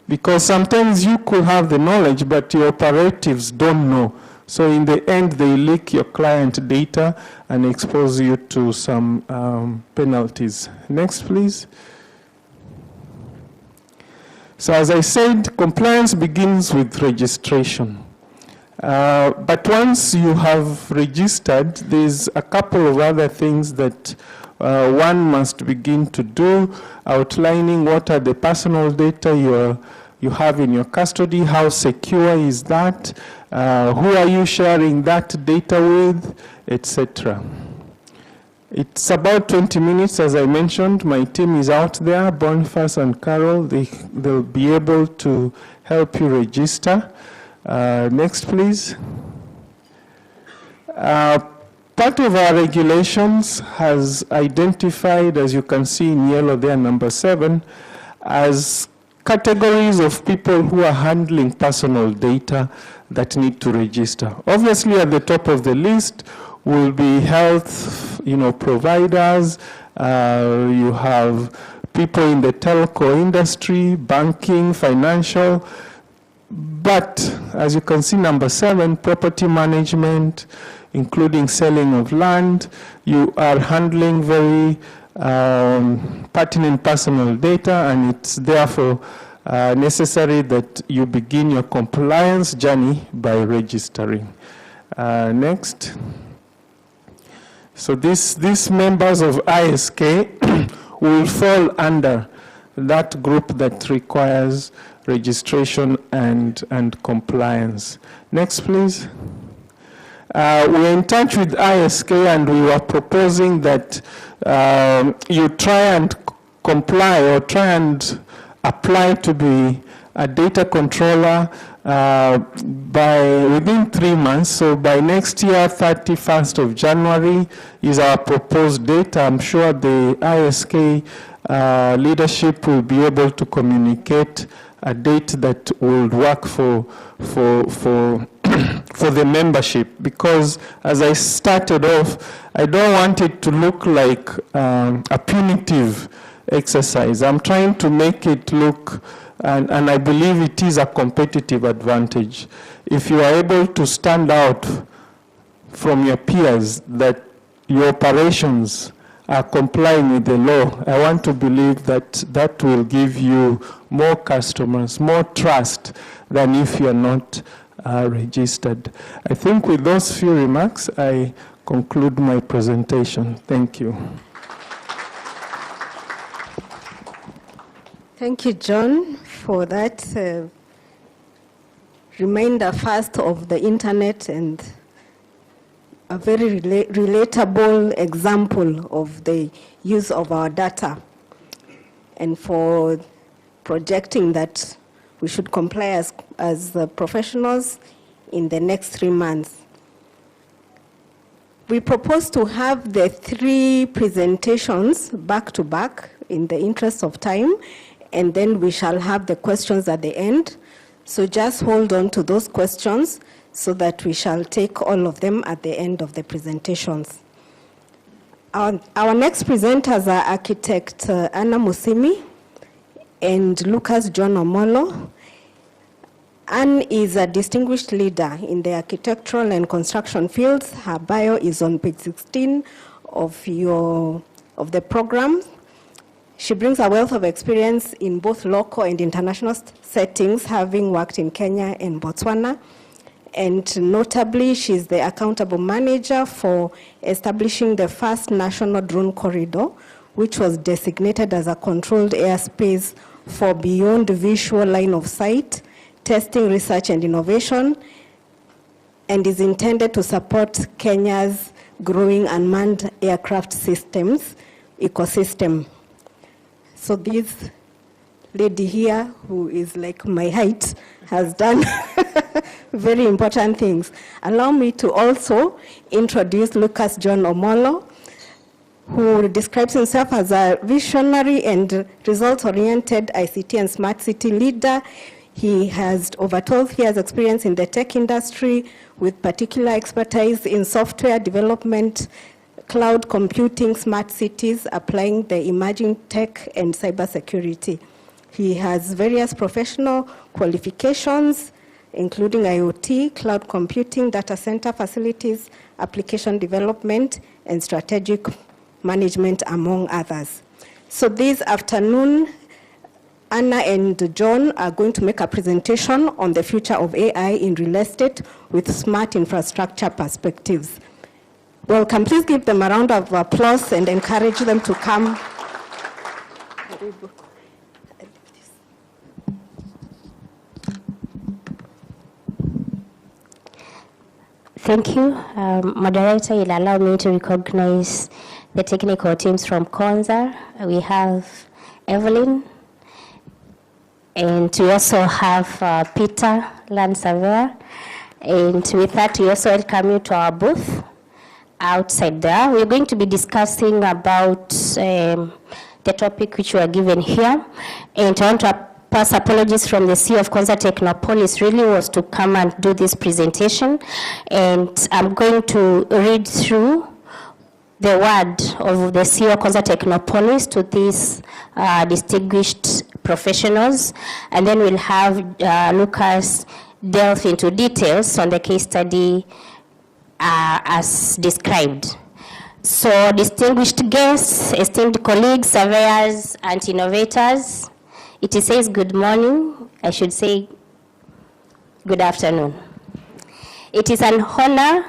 because sometimes you could have the knowledge, but your operatives don't know. So in the end, they leak your client data and expose you to some penalties. Next, please. So as I said, compliance begins with registration. But once you have registered, there's a couple of other things that one must begin to do, outlining what are the personal data you have in your custody, how secure is that, who are you sharing that data with, etc. It's about 20 minutes, as I mentioned. My team is out there, Boniface and Carol. They'll be able to help you register. Next, please. Part of our regulations has identified, as you can see in yellow there, number 7, as categories of people who are handling personal data that need to register. Obviously, at the top of the list will be health, providers. You have people in the telco industry, banking, financial. But as you can see, number 7, property management, including selling of land. You are handling very pertinent personal data, and it's therefore necessary that you begin your compliance journey by registering. Next. So these members of ISK will fall under that group that requires registration and compliance. Next, please. We're in touch with ISK, and we were proposing that you try and comply or try and apply to be a data controller within 3 months. So by next year, 31st of January is our proposed date. I'm sure the ISK leadership will be able to communicate a date that will work for the membership, because as I started off, I don't want it to look like a punitive exercise. I'm trying to make it look, and I believe it is a competitive advantage. If you are able to stand out from your peers that your operations are complying with the law, I want to believe that that will give you more customers, more trust than if you're not registered. I think with those few remarks, I conclude my presentation. Thank you. Thank you, John, for that reminder first of the internet and a very relatable example of the use of our data, and for projecting that we should comply as professionals in the next 3 months. We propose to have the 3 presentations back to back in the interest of time, and then we shall have the questions at the end. So just hold on to those questions so that we shall take all of them at the end of the presentations. Our next presenters are architect Anna Musimi and Lucas John Omolo. Anne is a distinguished leader in the architectural and construction fields. Her bio is on page 16 of the program. She brings a wealth of experience in both local and international settings, having worked in Kenya and Botswana. And notably, she's the accountable manager for establishing the first national drone corridor, which was designated as a controlled airspace for beyond visual line of sight, testing, research, and innovation, and is intended to support Kenya's growing unmanned aircraft systems ecosystem. So this lady here, who is like my height, has done very important things. Allow me to also introduce Lucas John Omolo, who describes himself as a visionary and results-oriented ICT and smart city leader. He has over 12 years experience in the tech industry with particular expertise in software development, cloud computing, smart cities, applying the emerging tech and cybersecurity. He has various professional qualifications, including IoT, cloud computing, data center facilities, application development, and strategic management, among others. So this afternoon, Anna and John are going to make a presentation on the future of AI in real estate with smart infrastructure perspectives. Welcome. Please give them a round of applause and encourage them to come. Thank you. Moderator, you'll allow me to recognize the technical teams from Konza. We have Evelyn, and we also have Peter, land surveyor. And with that, we also welcome you to our booth outside there. We're going to be discussing about the topic which we are given here. And I want to pass apologies from the CEO of Konza Technopolis. Really was to come and do this presentation. And I'm going to read through the word of the CEO of Konza Technopolis to these distinguished professionals. And then we'll have Lucas delve into details on the case study as described. So distinguished guests, esteemed colleagues, surveyors, and innovators, it says good morning, I should say good afternoon. It is an honor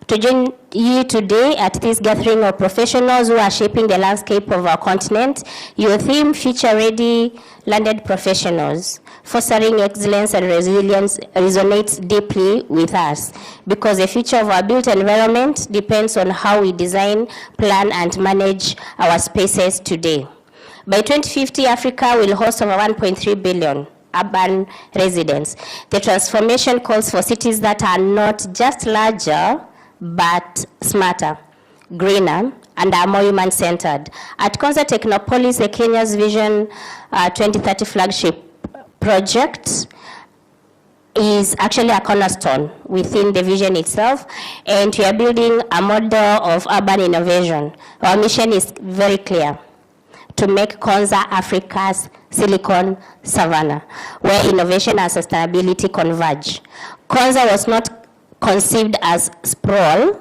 to join you today at this gathering of professionals who are shaping the landscape of our continent. Your theme, future-ready landed professionals, fostering excellence and resilience, resonates deeply with us because the future of our built environment depends on how we design, plan, and manage our spaces today. By 2050, Africa will host over 1.3 billion urban residents. The transformation calls for cities that are not just larger, but smarter, greener, and are more human-centered. At Konza Technopolis, the Kenya's Vision 2030 flagship project is actually a cornerstone within the vision itself, and we are building a model of urban innovation. Our mission is very clear: to make Konza Africa's Silicon Savannah, where innovation and sustainability converge. Konza was not conceived as sprawl,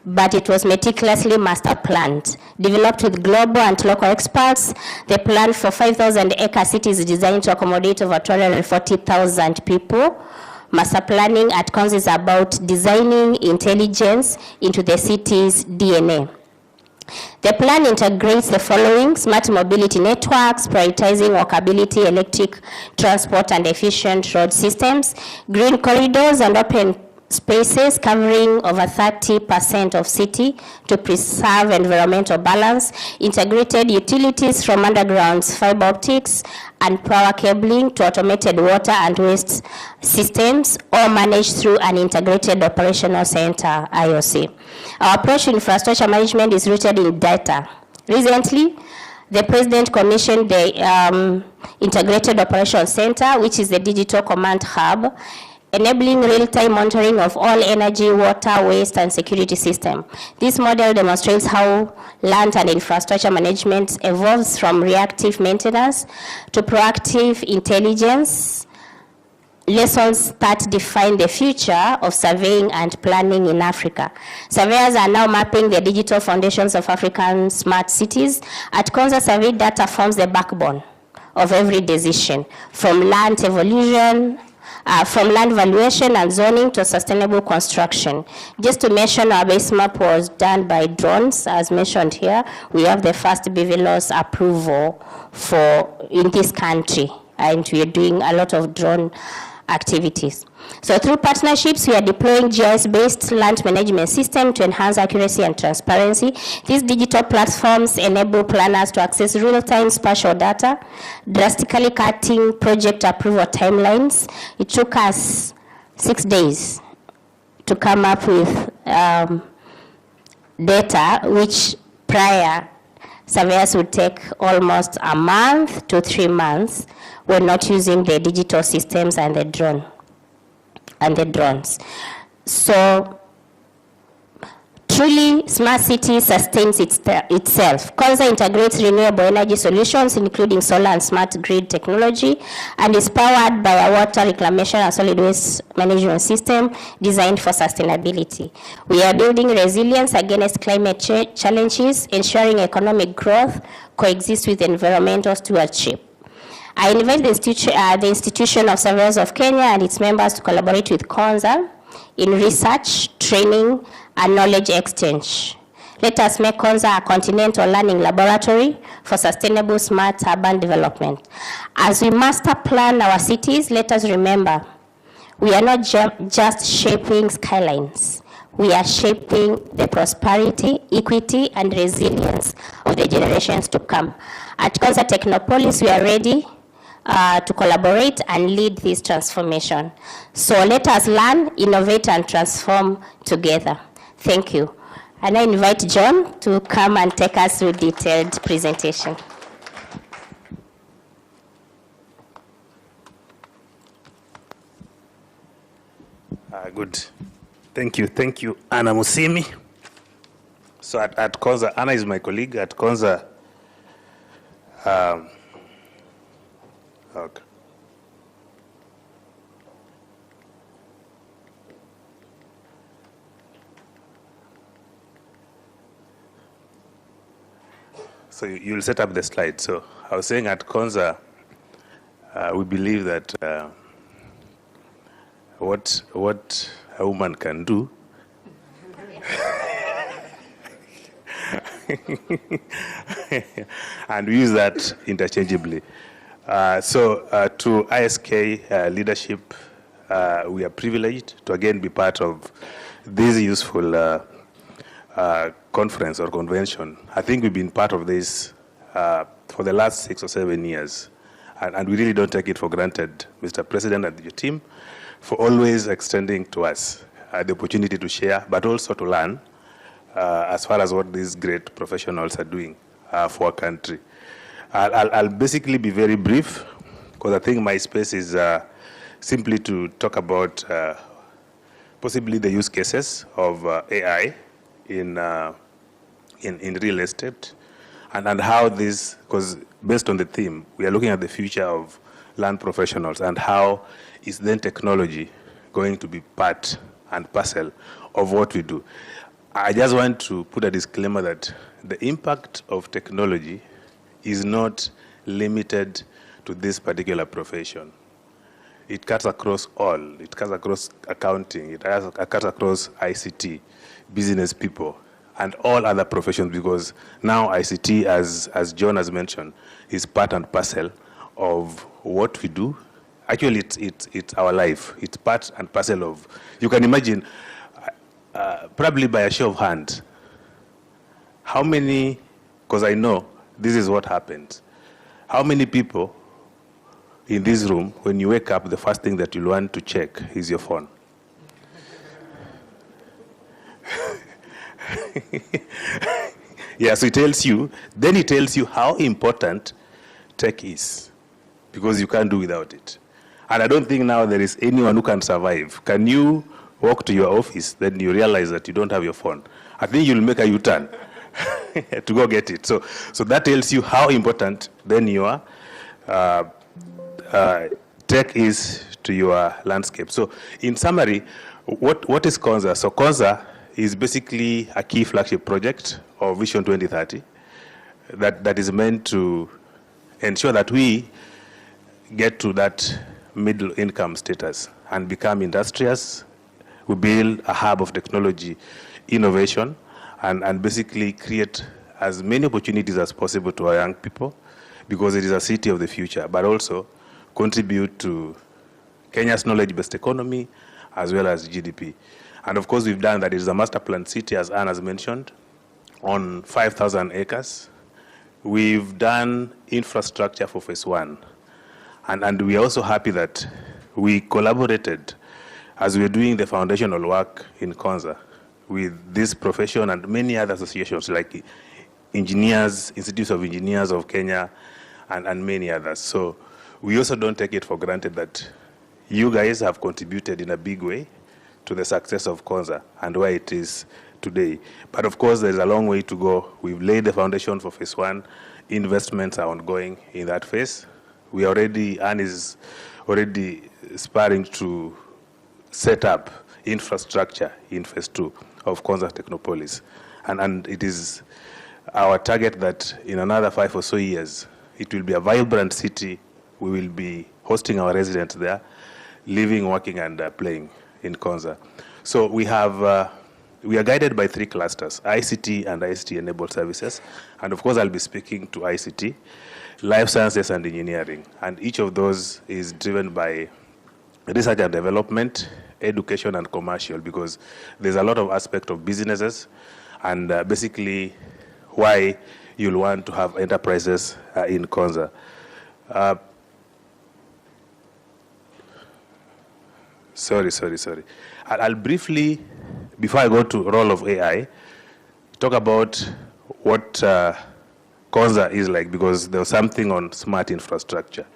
but it was meticulously master planned. Developed with global and local experts, the plan for 5,000-acre city is designed to accommodate over 240,000 people. Master planning at Konza is about designing intelligence into the city's DNA. The plan integrates the following: smart mobility networks, prioritizing walkability, electric transport, and efficient road systems, green corridors and open spaces covering over 30% of city to preserve environmental balance, integrated utilities from underground fiber optics and power cabling to automated water and waste systems, all managed through an integrated operational center, IOC. Our approach to infrastructure management is rooted in data. Recently, the President commissioned the Integrated Operations Center, which is the digital command hub, enabling real-time monitoring of all energy, water, waste, and security system. This model demonstrates how land and infrastructure management evolves from reactive maintenance to proactive intelligence, lessons that define the future of surveying and planning in Africa. Surveyors are now mapping the digital foundations of African smart cities. At Konza, survey data forms the backbone of every decision, from land evolution, from land valuation and zoning to sustainable construction. Just to mention, our base map was done by drones, as mentioned here. We have the first BVLOS approval in this country, and we are doing a lot of drone activities. So through partnerships, we are deploying GIS-based land management system to enhance accuracy and transparency. These digital platforms enable planners to access real-time spatial data, drastically cutting project approval timelines. It took us 6 days to come up with data, which prior surveyors would take almost a month to 3 months when not using the digital systems and the drones. So truly smart city sustains itself. CASLE integrates renewable energy solutions, including solar and smart grid technology, and is powered by a water reclamation and solid waste management system designed for sustainability. We are building resilience against climate challenges, ensuring economic growth coexists with environmental stewardship. I invite the Institution of Surveyors of Kenya and its members to collaborate with CASLE in research, training, and knowledge exchange. Let us make CASLE a continental learning laboratory for sustainable smart urban development. As we master plan our cities, let us remember, we are not just shaping skylines. We are shaping the prosperity, equity, and resilience of the generations to come. At CASLE Technopolis, we are ready to collaborate and lead this transformation. So let us learn, innovate, and transform together. Thank you. And I invite John to come and take us through detailed presentation. Good. Thank you, Anna Musimi. So at CASLE, Anna is my colleague at CASLE. Okay. So you'll set up the slide. So I was saying at CASLE, we believe that what a woman can do and we use that interchangeably. To ISK leadership, we are privileged to again be part of this useful conference or convention. I think we've been part of this for the last 6 or 7 years, and we really don't take it for granted, Mr. President and your team, for always extending to us the opportunity to share, but also to learn as far as what these great professionals are doing for our country. I'll basically be very brief, because I think my space is simply to talk about possibly the use cases of AI in real estate, and how this, because based on the theme, we are looking at the future of land professionals, and how is then technology going to be part and parcel of what we do. I just want to put a disclaimer that the impact of technology is not limited to this particular profession. It cuts across all. It cuts across accounting. It cuts across ICT, business people, and all other professions, because now ICT, as John has mentioned, is part and parcel of what we do. Actually, it's our life. It's part and parcel of, you can imagine, probably by a show of hands, how many, because I know this is what happens, how many people in this room, when you wake up, the first thing that you'll want to check is your phone? Yeah, so it tells you, then it tells you how important tech is, because you can't do without it. And I don't think now there is anyone who can survive. Can you walk to your office, then you realize that you don't have your phone? I think you'll make a U-turn to go get it. So that tells you how important then your tech is to your landscape. So in summary, what is CASLE? So CASLE is basically a key flagship project of Vision 2030 that is meant to ensure that we get to that middle income status and become industrious. We build a hub of technology innovation and basically create as many opportunities as possible to our young people, because it is a city of the future, but also contribute to Kenya's knowledge-based economy as well as GDP. And of course, we've done that. It is a master plan city, as Anne has mentioned, on 5,000 acres. We've done infrastructure for phase 1. And we are also happy that we collaborated as we were doing the foundational work in CASLE with this profession and many other associations like engineers, Institutes of Engineers of Kenya, and many others. So we also don't take it for granted that you guys have contributed in a big way to the success of CASLE and where it is today. But of course, there's a long way to go. We've laid the foundation for phase 1. Investments are ongoing in that phase. Anne is already aspiring to set up infrastructure in phase 2 of Konza Technopolis. And it is our target that in another 5 or so years, it will be a vibrant city. We will be hosting our residents there, living, working, and playing in Konza. So we are guided by 3 clusters, ICT and ICT-enabled services. And of course, I'll be speaking to ICT, life sciences and engineering. And each of those is driven by research and development, education and commercial, because there's a lot of aspect of businesses and basically why you'll want to have enterprises in Konza. Sorry. I'll briefly, before I go to role of AI, talk about what Konza is like, because there was something on smart infrastructure.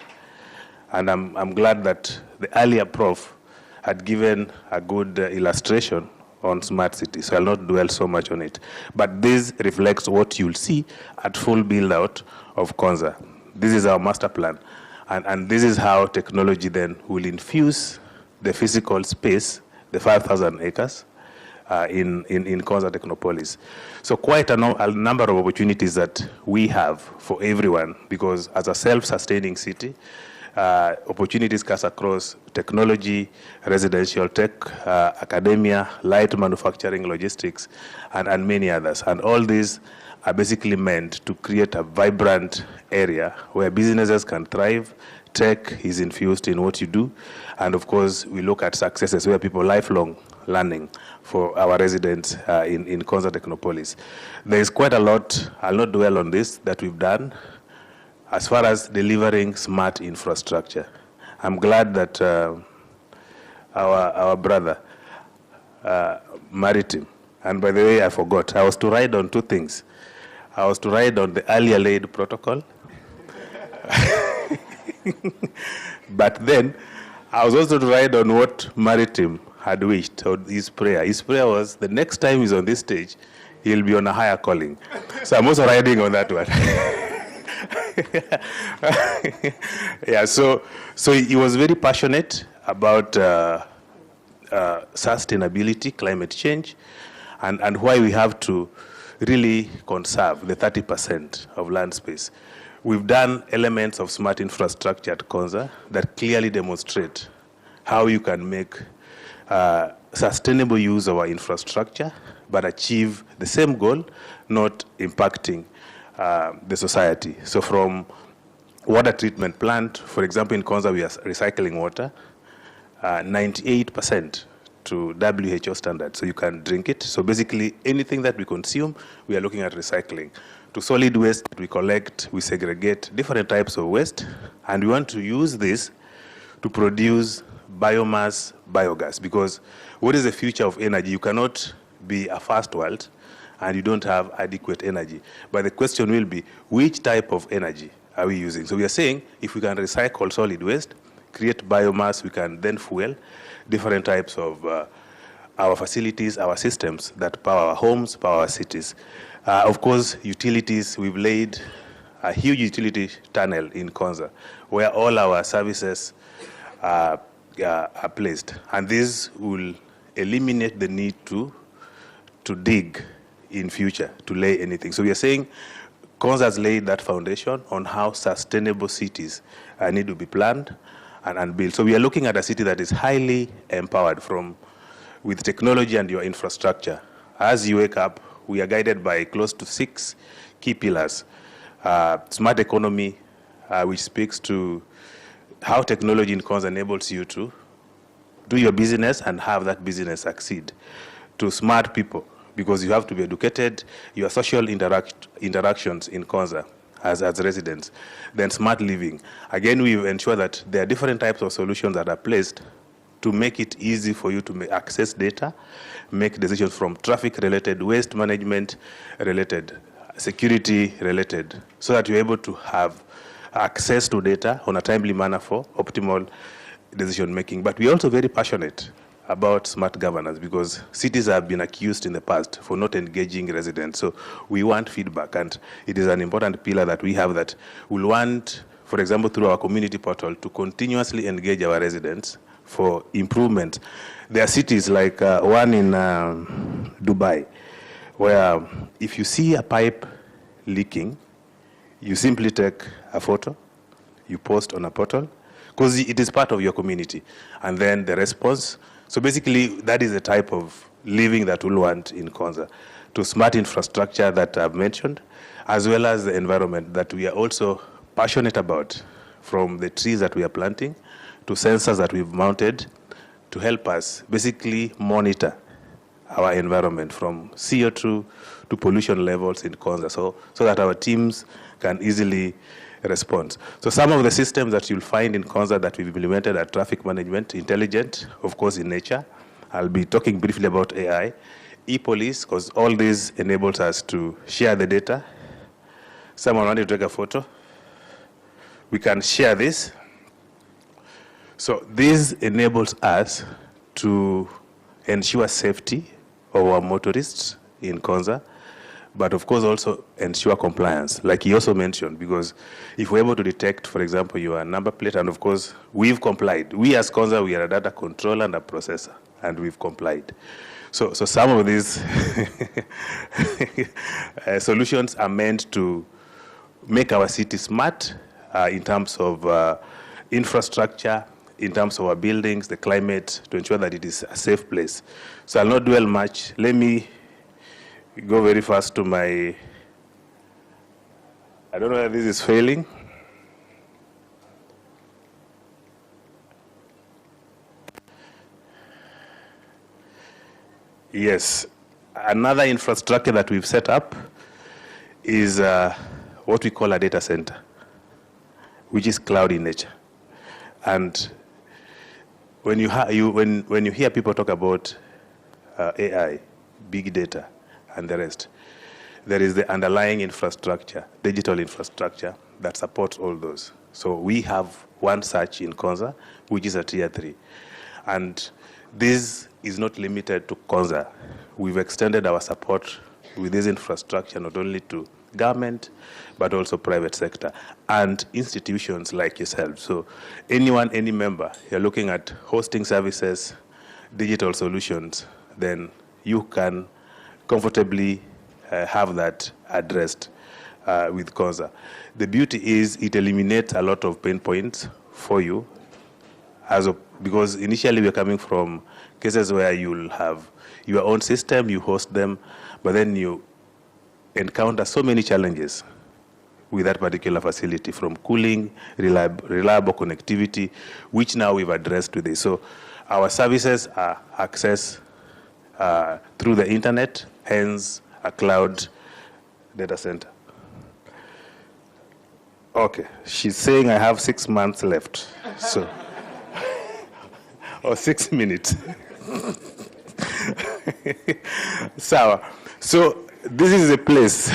And I'm glad that the earlier prof had given a good illustration on smart cities, so I'll not dwell so much on it. But this reflects what you'll see at full build-out of Konza. This is our master plan, and this is how technology then will infuse the physical space, the 5,000 acres, in Konza Technopolis. So quite a number of opportunities that we have for everyone, because as a self-sustaining city, opportunities cast across technology, residential tech, academia, light manufacturing, logistics, and many others. And all these are basically meant to create a vibrant area where businesses can thrive, tech is infused in what you do, and of course, we look at successes where people lifelong learning for our residents in Konza Technopolis. There is quite a lot, I'll not dwell on this, that we've done as far as delivering smart infrastructure. I'm glad that our brother, Maritime, and by the way, I forgot, I was to ride on 2 things. I was to ride on the earlier laid protocol, but then I was also to ride on what Maritime had wished, or his prayer. His prayer was, the next time he's on this stage, he'll be on a higher calling. So I'm also riding on that one. Yeah, so he was very passionate about sustainability, climate change, and why we have to really conserve the 30% of land space. We've done elements of smart infrastructure at Konza that clearly demonstrate how you can make sustainable use of our infrastructure, but achieve the same goal, not impacting the society. So from water treatment plant, for example, in Konza, we are recycling water, 98% to WHO standards, so you can drink it. So basically, anything that we consume, we are looking at recycling. To solid waste that we collect, we segregate different types of waste, and we want to use this to produce biomass, biogas, because what is the future of energy? You cannot be a first world and you don't have adequate energy. But the question will be, which type of energy are we using? So we are saying, if we can recycle solid waste, create biomass, we can then fuel different types of our facilities, our systems that power our homes, power our cities. Of course, utilities, we've laid a huge utility tunnel in Konza where all our services are placed. And this will eliminate the need to dig in future, to lay anything. So we are saying Konza has laid that foundation on how sustainable cities need to be planned and built. So we are looking at a city that is highly empowered with technology and your infrastructure. As you wake up, we are guided by close to 6 key pillars. Smart economy, which speaks to how technology in Konza enables you to do your business and have that business succeed. To smart people, because you have to be educated, your social interactions in Konza as residents. Then smart living. Again, we've ensured that there are different types of solutions that are placed to make it easy for you to access data, make decisions from traffic-related, waste management-related, security-related, so that you're able to have access to data on a timely manner for optimal decision-making. But we're also very passionate about smart governance, because cities have been accused in the past for not engaging residents. So we want feedback, and it is an important pillar that we have, that we'll want, for example, through our community portal, to continuously engage our residents for improvement. There are cities like one in Dubai, where if you see a pipe leaking, you simply take a photo, you post on a portal, because it is part of your community, and then the response. So basically, that is the type of living that we'll want in Konza, to smart infrastructure that I've mentioned, as well as the environment that we are also passionate about, from the trees that we are planting to sensors that we've mounted to help us basically monitor our environment, from CO2 to pollution levels in Konza, so that our teams can easily respond. So some of the systems that you'll find in Konza that we've implemented are traffic management, intelligent, of course, in nature. I'll be talking briefly about AI, e-police, because all this enables us to share the data. Someone wanted to take a photo, we can share this. So this enables us to ensure safety of our motorists in Konza, but of course also ensure compliance, like he also mentioned, because if we're able to detect, for example, your number plate, and of course we've complied. We as Konza, we are a data controller and a processor, and we've complied. So some of these solutions are meant to make our city smart in terms of infrastructure, in terms of our buildings, the climate, to ensure that it is a safe place. So I'll not dwell much. Let me go very fast to my, I don't know whether this is failing. Yes, another infrastructure that we've set up is what we call a data center, which is cloud in nature. And when you hear people talk about AI, big data, and the rest, there is the underlying infrastructure, digital infrastructure, that supports all those. So we have one such in Konza, which is a tier 3. And this is not limited to Konza. We've extended our support with this infrastructure not only to government, but also private sector and institutions like yourself. So anyone, any member, you're looking at hosting services, digital solutions, then you can comfortably have that addressed with Konza. The beauty is it eliminates a lot of pain points for you, because initially we're coming from cases where you'll have your own system, you host them, but then you encounter so many challenges with that particular facility, from cooling, reliable connectivity, which now we've addressed with this. So our services are accessed through the internet, hence a cloud data center. Okay, she's saying I have 6 months left, so, or 6 minutes. So this is the place.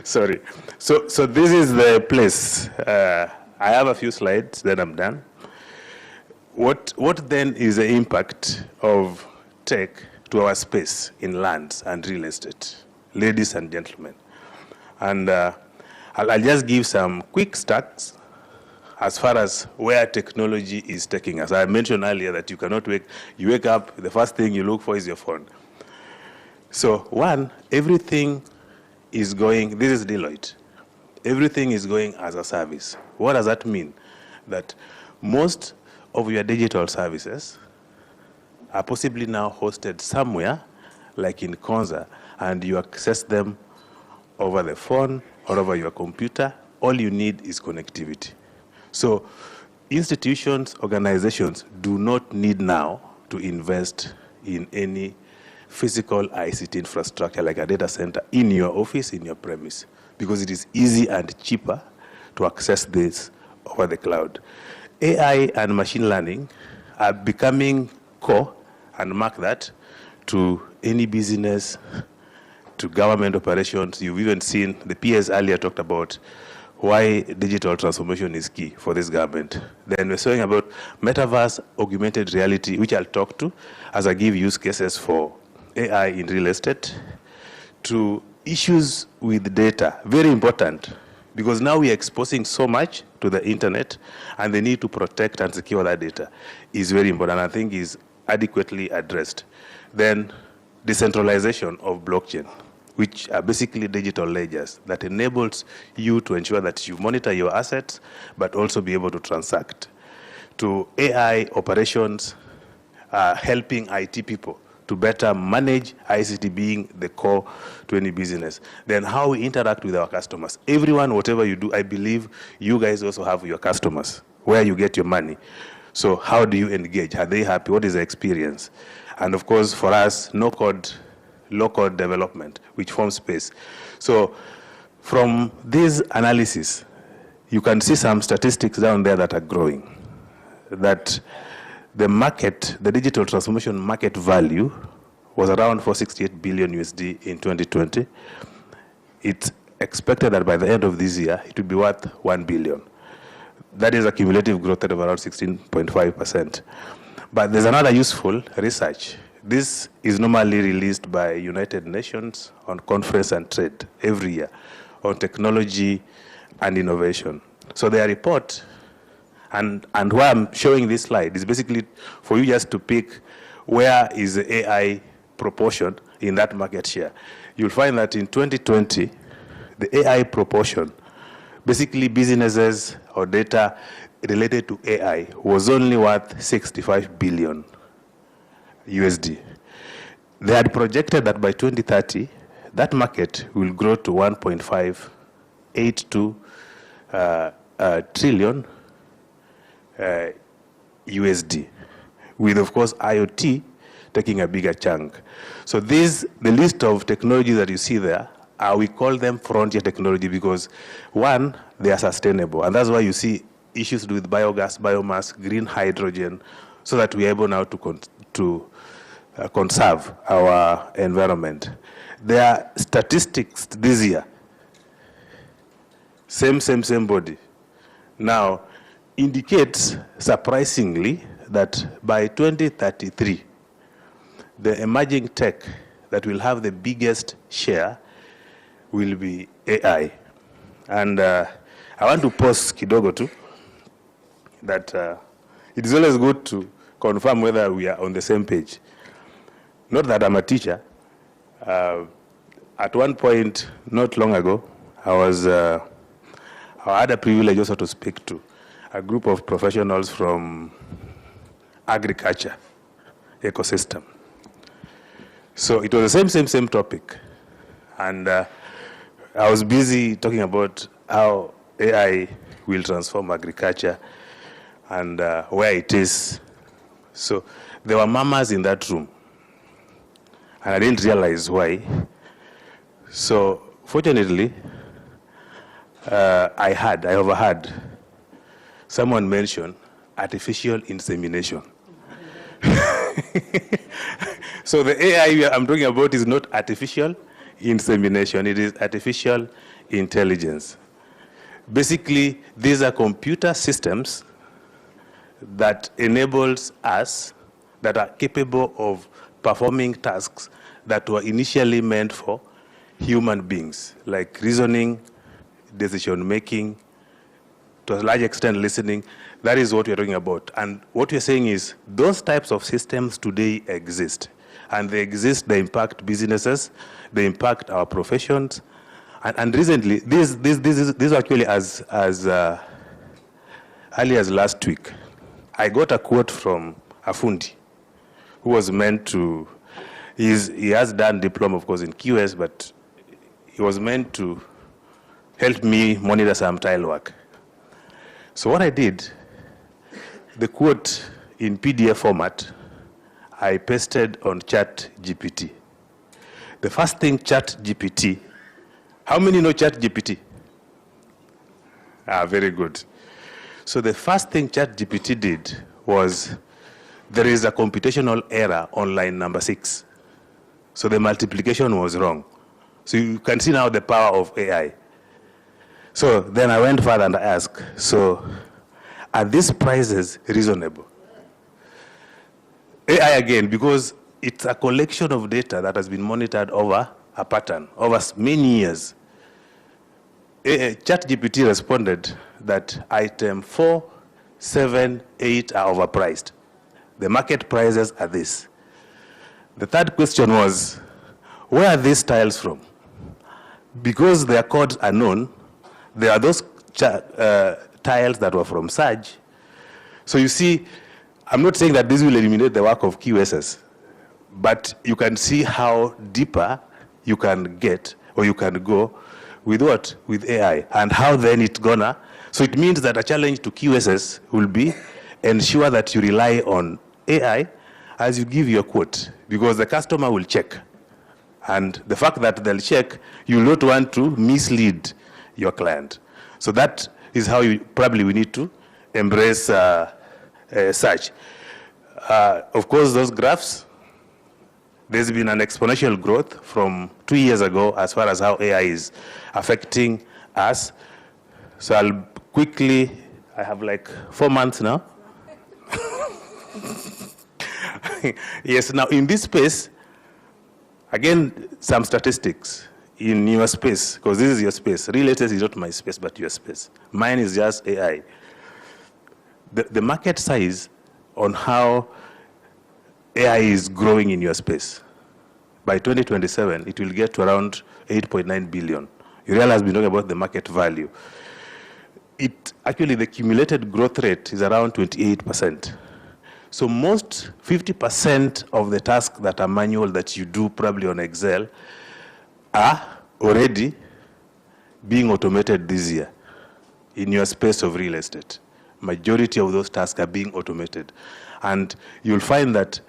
Sorry. So this is the place. I have a few slides, then I'm done. What then is the impact of tech to our space in lands and real estate, ladies and gentlemen? And I'll just give some quick stats as far as where technology is taking us. I mentioned earlier that you cannot you wake up, the first thing you look for is your phone. So one, everything is going, this is Deloitte, everything is going as a service. What does that mean? That most of your digital services are possibly now hosted somewhere, like in Konza, and you access them over the phone or over your computer. All you need is connectivity. So institutions, organizations do not need now to invest in any physical ICT infrastructure like a data center in your office, in your premise, because it is easy and cheaper to access this over the cloud. AI and machine learning are becoming core, and mark that, to any business, to government operations. You've even seen, the PS earlier talked about why digital transformation is key for this government. Then we're saying about metaverse, augmented reality, which I'll talk to as I give use cases for AI in real estate, to issues with data, very important, because now we are exposing so much to the internet, and the need to protect and secure that data is very important, and I think is adequately addressed. Then decentralization of blockchain, which are basically digital ledgers that enables you to ensure that you monitor your assets, but also be able to transact. To AI operations, helping IT people to better manage ICT being the core to any business. Then how we interact with our customers. Everyone, whatever you do, I believe you guys also have your customers, where you get your money. So how do you engage? Are they happy? What is the experience? And of course, for us, no-code, low-code development, which forms space. So from this analysis, you can see some statistics down there that are growing. That the market, the digital transformation market value was around 468 billion USD in 2020. It's expected that by the end of this year, it will be worth 1 billion. That is a cumulative growth rate of around 16.5%. But there's another useful research. This is normally released by United Nations on Conference and Trade every year on technology and innovation. So their report, and why I'm showing this slide is basically for you just to pick where is the AI proportion in that market share. You'll find that in 2020, the AI proportion, basically businesses or data related to AI, was only worth 65 billion USD. They had projected that by 2030, that market will grow to 1.582 trillion USD, with, of course, IoT taking a bigger chunk. So the list of technologies that you see there, we call them frontier technology because, one, they are sustainable. And that's why you see issues with biogas, biomass, green hydrogen, so that we are able now to conserve our environment. There are statistics this year. Same body. Now, indicates, surprisingly, that by 2033, the emerging tech that will have the biggest share will be AI. And I want to pause kidogo too, that it is always good to confirm whether we are on the same page. Not that I'm a teacher. At one point, not long ago, I had a privilege also to speak to a group of professionals from agriculture ecosystem. So it was the same topic. And I was busy talking about how AI will transform agriculture and where it is. So there were mamas in that room. And I didn't realize why. So fortunately, I overheard someone mention artificial insemination. So the AI I'm talking about is not artificial insemination, it is artificial intelligence. Basically, these are computer systems that enables us, that are capable of performing tasks that were initially meant for human beings, like reasoning, decision-making, to a large extent listening. That is what we're talking about. And what we're saying is those types of systems today exist. And they exist, they impact businesses, they impact our professions. And recently, this actually as early as last week, I got a quote from a fundi who was meant to, he has done diploma, of course, in QS, but he was meant to help me monitor some tile work. So what I did, the quote in PDF format, I pasted on ChatGPT. The first thing ChatGPT, how many know ChatGPT? Very good. So the first thing ChatGPT did was, there is a computational error on line number 6. So the multiplication was wrong. So you can see now the power of AI. So then I went further and I asked, so are these prices reasonable? AI again, because it's a collection of data that has been monitored over a pattern, over many years. ChatGPT responded that item 4, 7, 8 are overpriced. The market prices are this. The third question was, where are these tiles from? Because their codes are known, there are those tiles that were from Surge. So you see, I'm not saying that this will eliminate the work of QSs, but you can see how deeper you can get or you can go with what? With AI, and how then it's gonna. So it means that a challenge to QSs will be ensure that you rely on AI as you give your quote, because the customer will check. And the fact that they'll check, you will not want to mislead your client. So that is how we need to embrace search. Of course, those graphs, there's been an exponential growth from 2 years ago as far as how AI is affecting us. So I'll quickly, I have like 4 months now. Yes, now in this space, again, some statistics in your space, because this is your space. Real estate is not my space, but your space. Mine is just AI. The market size on how AI is growing in your space, by 2027, it will get to around 8.9 billion. Uriel has been talking about the market value. Actually, the cumulated growth rate is around 28%. So most 50% of the tasks that are manual that you do probably on Excel are already being automated this year in your space of real estate. Majority of those tasks are being automated. And you'll find that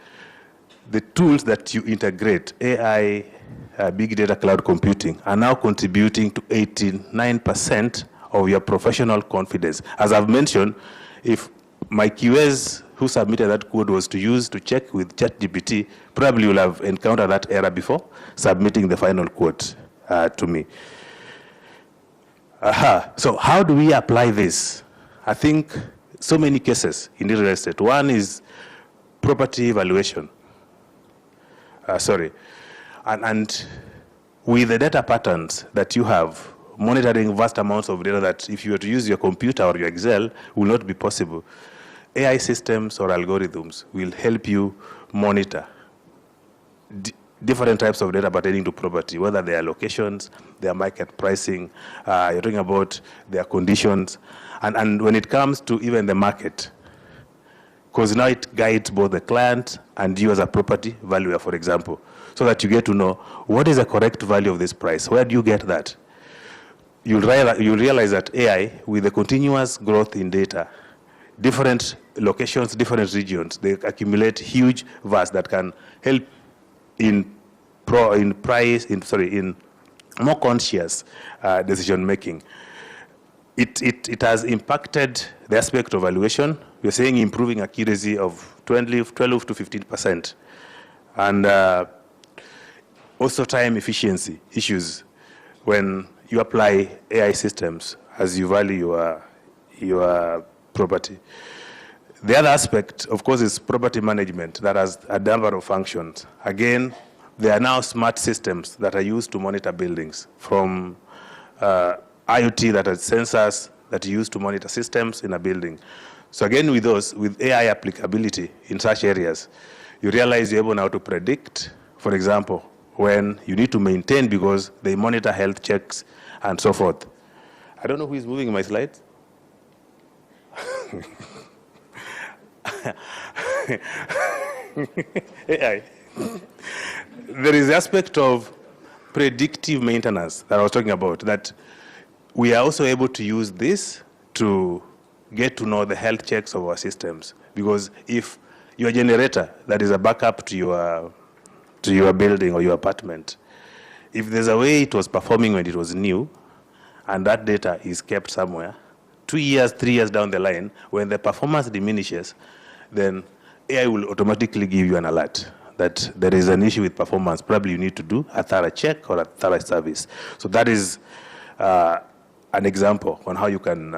the tools that you integrate, AI, big data, cloud computing, are now contributing to 89% of your professional confidence. As I've mentioned, if my QS who submitted that code was to use to check with ChatGPT, probably will have encountered that error before submitting the final code to me. So how do we apply this? I think so many cases in real estate. One is property evaluation. And with the data patterns that you have, monitoring vast amounts of data that if you were to use your computer or your Excel will not be possible. AI systems or algorithms will help you monitor different types of data pertaining to property, whether they are locations, their market pricing, you're talking about their conditions, and when it comes to even the market, because now it guides both the client and you as a property valuer, for example, so that you get to know what is the correct value of this price. Where do you get that? You'll realize that AI, with the continuous growth in data, different locations, different regions, they accumulate huge vast that can help in more conscious decision making. It has impacted the aspect of valuation. We're saying improving accuracy of 12 to 15%. And also time efficiency issues when you apply AI systems as you value your property. The other aspect, of course, is property management that has a number of functions. Again, there are now smart systems that are used to monitor buildings, from IoT that has sensors that are used to monitor systems in a building. So again, with those, with AI applicability in such areas, you realize you're able now to predict, for example, when you need to maintain because they monitor health checks and so forth. I don't know who is moving my slides. AI. There is the aspect of predictive maintenance that I was talking about, that we are also able to use this to get to know the health checks of our systems. Because if your generator that is a backup to your building or your apartment, if there's a way it was performing when it was new, and that data is kept somewhere, 2 years, 3 years down the line, when the performance diminishes, then AI will automatically give you an alert that there is an issue with performance. Probably you need to do a thorough check or a thorough service. So that is an example on how you can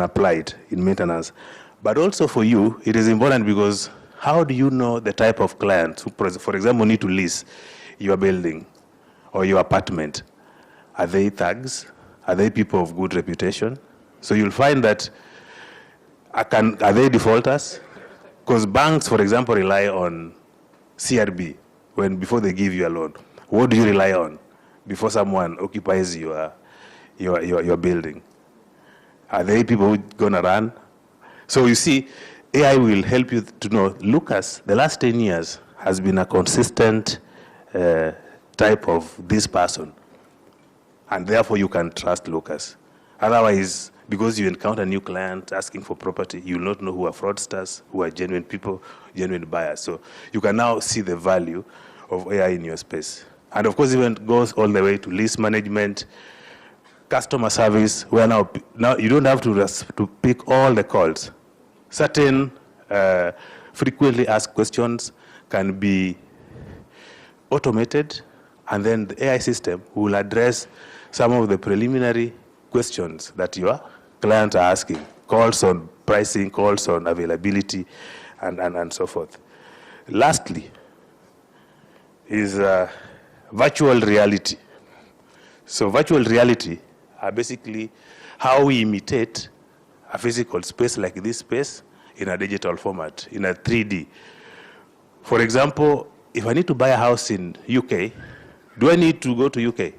apply it in maintenance. But also for you, it is important because how do you know the type of clients who, for example, need to lease your building or your apartment? Are they thugs? Are they people of good reputation? So you'll find that, are they defaulters? Because banks, for example, rely on CRB before they give you a loan. What do you rely on before someone occupies your building? Are they people who are going to run? So you see, AI will help you to know, Lucas, the last 10 years has been a consistent type of this person. And therefore you can trust Lucas. Otherwise, because you encounter new clients asking for property, you will not know who are fraudsters, who are genuine people, genuine buyers. So you can now see the value of AI in your space. And of course, even goes all the way to lease management, customer service, where now you don't have to pick all the calls. Certain frequently asked questions can be automated, and then the AI system will address some of the preliminary questions that your clients are asking, calls on pricing, calls on availability, and so forth. Lastly is virtual reality. So virtual reality are basically how we imitate a physical space like this space in a digital format, in a 3D. For example, if I need to buy a house in UK, do I need to go to UK?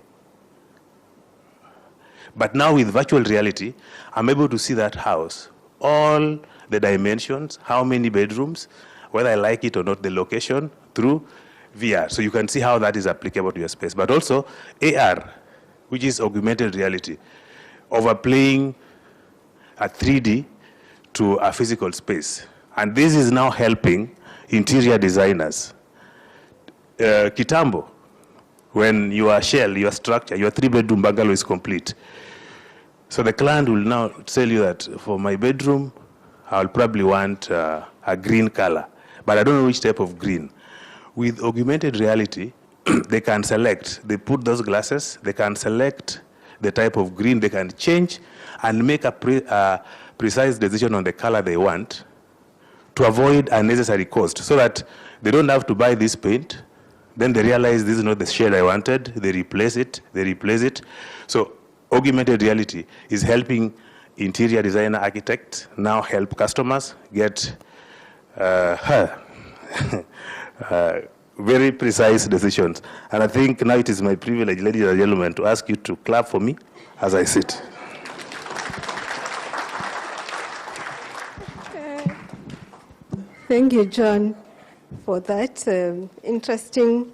But now with virtual reality, I'm able to see that house, all the dimensions, how many bedrooms, whether I like it or not, the location, through VR. So you can see how that is applicable to your space. But also AR, which is augmented reality, overplaying a 3D to a physical space. And this is now helping interior designers. Kitambo, when your shell, your structure, your 3-bedroom bungalow is complete. So the client will now tell you that for my bedroom, I'll probably want a green color, but I don't know which type of green. With augmented reality, they can select, they put those glasses, they can select the type of green, they can change and make a precise decision on the color they want to avoid unnecessary cost, so that they don't have to buy this paint, then they realize this is not the shade I wanted, they replace it. So augmented reality is helping interior designer architects now help customers get very precise decisions. And I think now it is my privilege, ladies and gentlemen, to ask you to clap for me as I sit. Thank you, John, for that interesting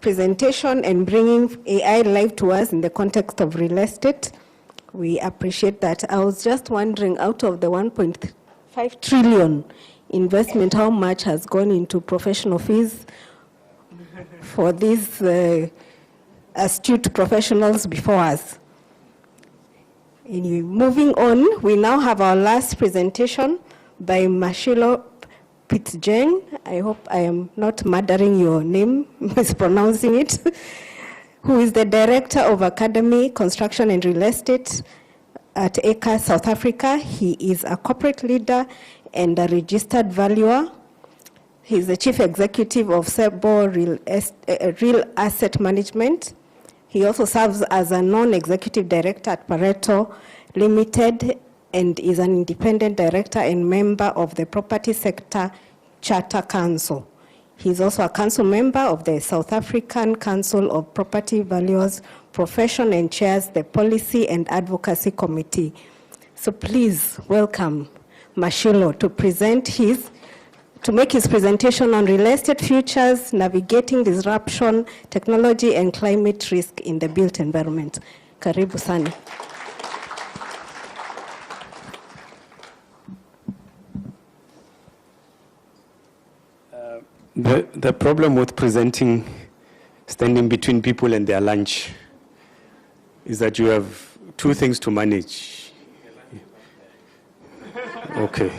presentation and bringing AI live to us in the context of real estate. We appreciate that. I was just wondering, out of the 1.5 trillion investment, how much has gone into professional fees for these astute professionals before us? Anyway, moving on, we now have our last presentation by Mashilo Pitjeng. I hope I am not murdering your name, mispronouncing it, who is the Director of Academy, Construction and Real Estate at ACAS South Africa. He is a corporate leader and a registered valuer. He is the Chief Executive of Sebo Real Asset Management. He also serves as a non-executive director at Pareto Limited and is an independent director and member of the Property Sector Charter Council. He is also a council member of the South African Council of Property Valuers Profession and chairs the Policy and Advocacy Committee. So please welcome Mashilo to make his presentation on real estate futures, navigating disruption, technology, and climate risk in the built environment. Karibu sana. The problem with presenting, standing between people and their lunch, is that you have two things to manage. Okay.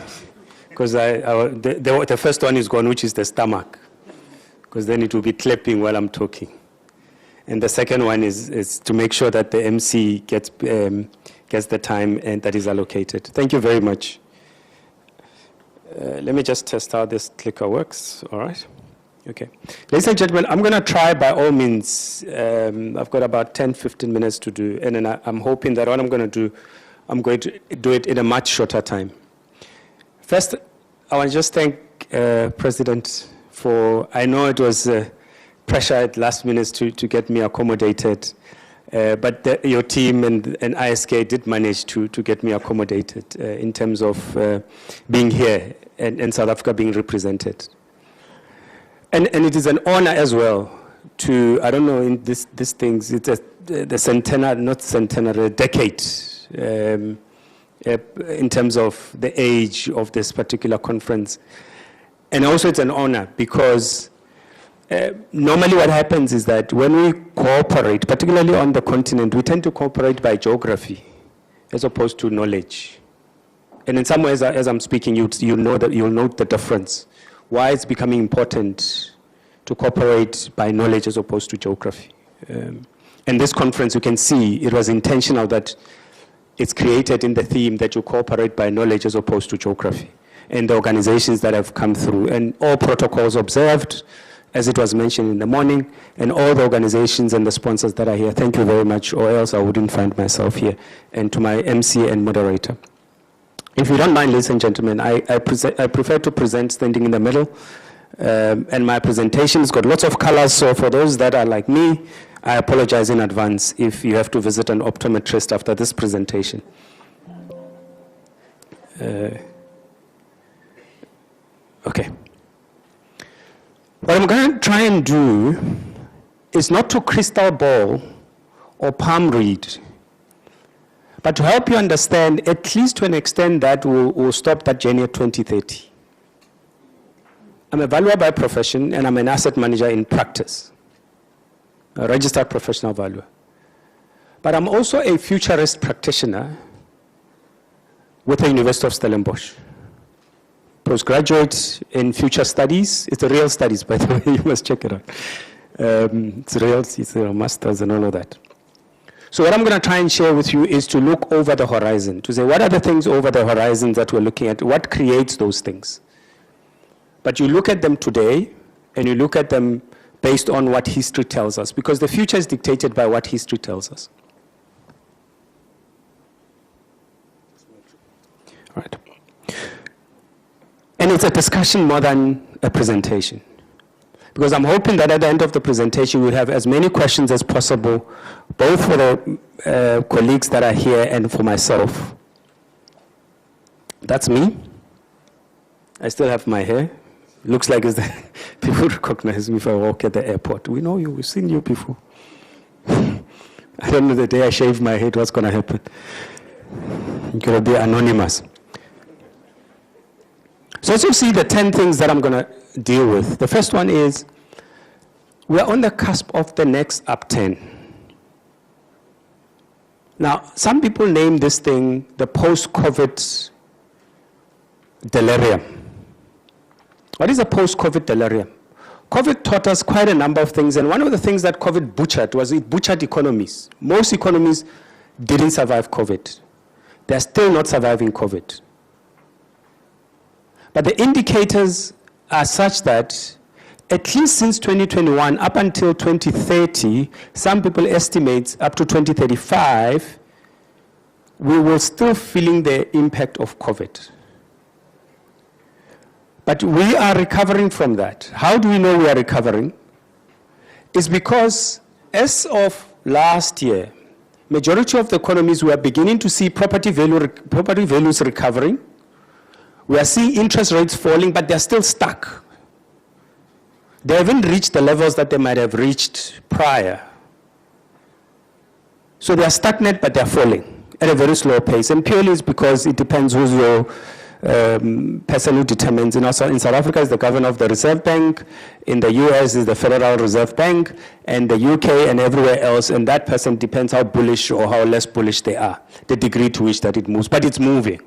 Because the first one is gone, which is the stomach, because then it will be clapping while I'm talking. And the second one is to make sure that the MC gets the time and that is allocated. Thank you very much. Let me just test how this clicker works. All right. Okay. Ladies and gentlemen, I'm going to try by all means. I've got about 10, 15 minutes to do. And then I'm hoping that what I'm going to do it in a much shorter time. First, I want to just thank President for, I know it was pressure at last minute to get me accommodated. But your team and ISK did manage to get me accommodated in terms of being here and South Africa being represented. And it is an honor as well to, I don't know, in these things, it's the centenary, not centenary, decade in terms of the age of this particular conference. And also it's an honor because normally what happens is that when we cooperate, particularly on the continent, we tend to cooperate by geography as opposed to knowledge. And in some ways, as I'm speaking, you'll note the difference. Why it's becoming important to cooperate by knowledge as opposed to geography. And this conference, you can see, it was intentional that it's created in the theme that you cooperate by knowledge as opposed to geography. And the organizations that have come through, and all protocols observed, as it was mentioned in the morning, and all the organizations and the sponsors that are here. Thank you very much, or else I wouldn't find myself here. And to my MC and moderator. If you don't mind, ladies and gentlemen, I prefer to present standing in the middle. And my presentation's got lots of colors, so for those that are like me, I apologize in advance if you have to visit an optometrist after this presentation. Okay. What I'm going to try and do is not to crystal ball or palm read, but to help you understand, at least to an extent, that we'll stop that journey at 2030. I'm a valuer by profession, and I'm an asset manager in practice, a registered professional valuer. But I'm also a futurist practitioner with the University of Stellenbosch. Postgraduate in future studies. It's a real studies, by the way, you must check it out. It's real, it's a master's and all of that. So what I'm going to try and share with you is to look over the horizon, to say what are the things over the horizon that we're looking at, what creates those things. But you look at them today, and you look at them based on what history tells us, because the future is dictated by what history tells us. All right. And it's a discussion more than a presentation. Because I'm hoping that at the end of the presentation, we'll have as many questions as possible, both for the colleagues that are here and for myself. That's me. I still have my hair. Looks like it's the people recognize me if I walk at the airport. We know you, we've seen you before. I don't know the day I shave my head, what's going to happen. You're going to be anonymous. So as you see, the 10 things that I'm going to deal with. The first one is, we're on the cusp of the next upturn. Now, some people name this thing the post-COVID delirium. What is a post-COVID delirium? COVID taught us quite a number of things, and one of the things that COVID butchered was it butchered economies. Most economies didn't survive COVID. They're still not surviving COVID. But the indicators are such that at least since 2021 up until 2030, some people estimate up to 2035, we will still feeling the impact of COVID. But we are recovering from that. How do we know we are recovering? It's because as of last year, majority of the economies were beginning to see property values recovering. We are seeing interest rates falling, but they're still stuck. They haven't reached the levels that they might have reached prior. So they are stagnant, but they're falling at a very slow pace. And purely it's because it depends who's your person who determines. In South Africa is the governor of the Reserve Bank. In the US is the Federal Reserve Bank. And the UK and everywhere else. And that person depends how bullish or how less bullish they are, the degree to which that it moves. But it's moving.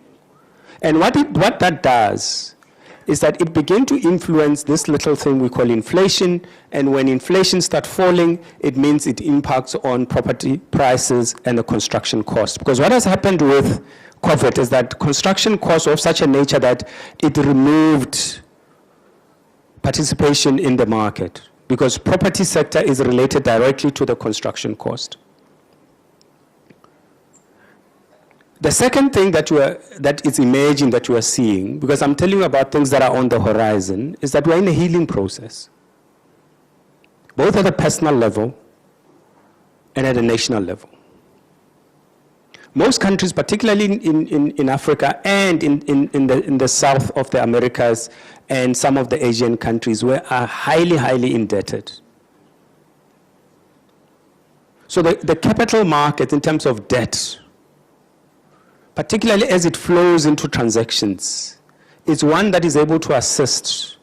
And what that does is that it began to influence this little thing we call inflation, and when inflation starts falling, it means it impacts on property prices and the construction cost. Because what has happened with COVID is that construction costs of such a nature that it removed participation in the market, because property sector is related directly to the construction cost. The second thing that is emerging, that you are seeing, because I'm telling you about things that are on the horizon, is that we're in a healing process, both at a personal level and at a national level. Most countries, particularly in Africa and in the south of the Americas and some of the Asian countries, are highly, highly indebted. So the capital market in terms of debt, particularly as it flows into transactions, is one that is able to assist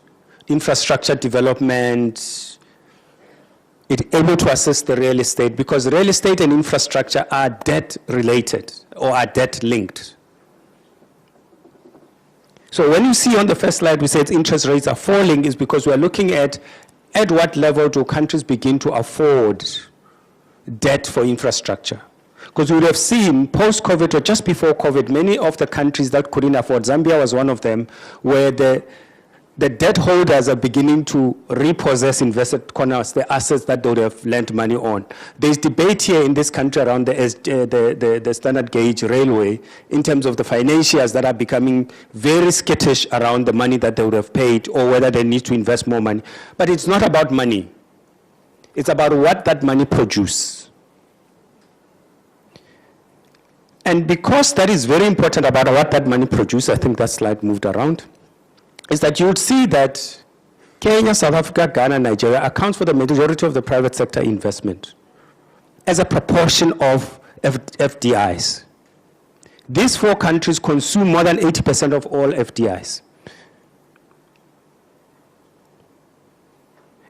infrastructure development. It's able to assist the real estate, because real estate and infrastructure are debt related or are debt linked. So when you see on the first slide we said interest rates are falling, is because we are looking at what level do countries begin to afford debt for infrastructure. Because we would have seen post-COVID or just before COVID, many of the countries that couldn't afford, Zambia was one of them, where the debt holders are beginning to repossess invested corners, the assets that they would have lent money on. There's debate here in this country around the standard gauge railway in terms of the financiers that are becoming very skittish around the money that they would have paid or whether they need to invest more money. But it's not about money. It's about what that money produces. And because that is very important about what that money produces, I think that slide moved around, is that you would see that Kenya, South Africa, Ghana, Nigeria accounts for the majority of the private sector investment as a proportion of FDIs. These four countries consume more than 80% of all FDIs.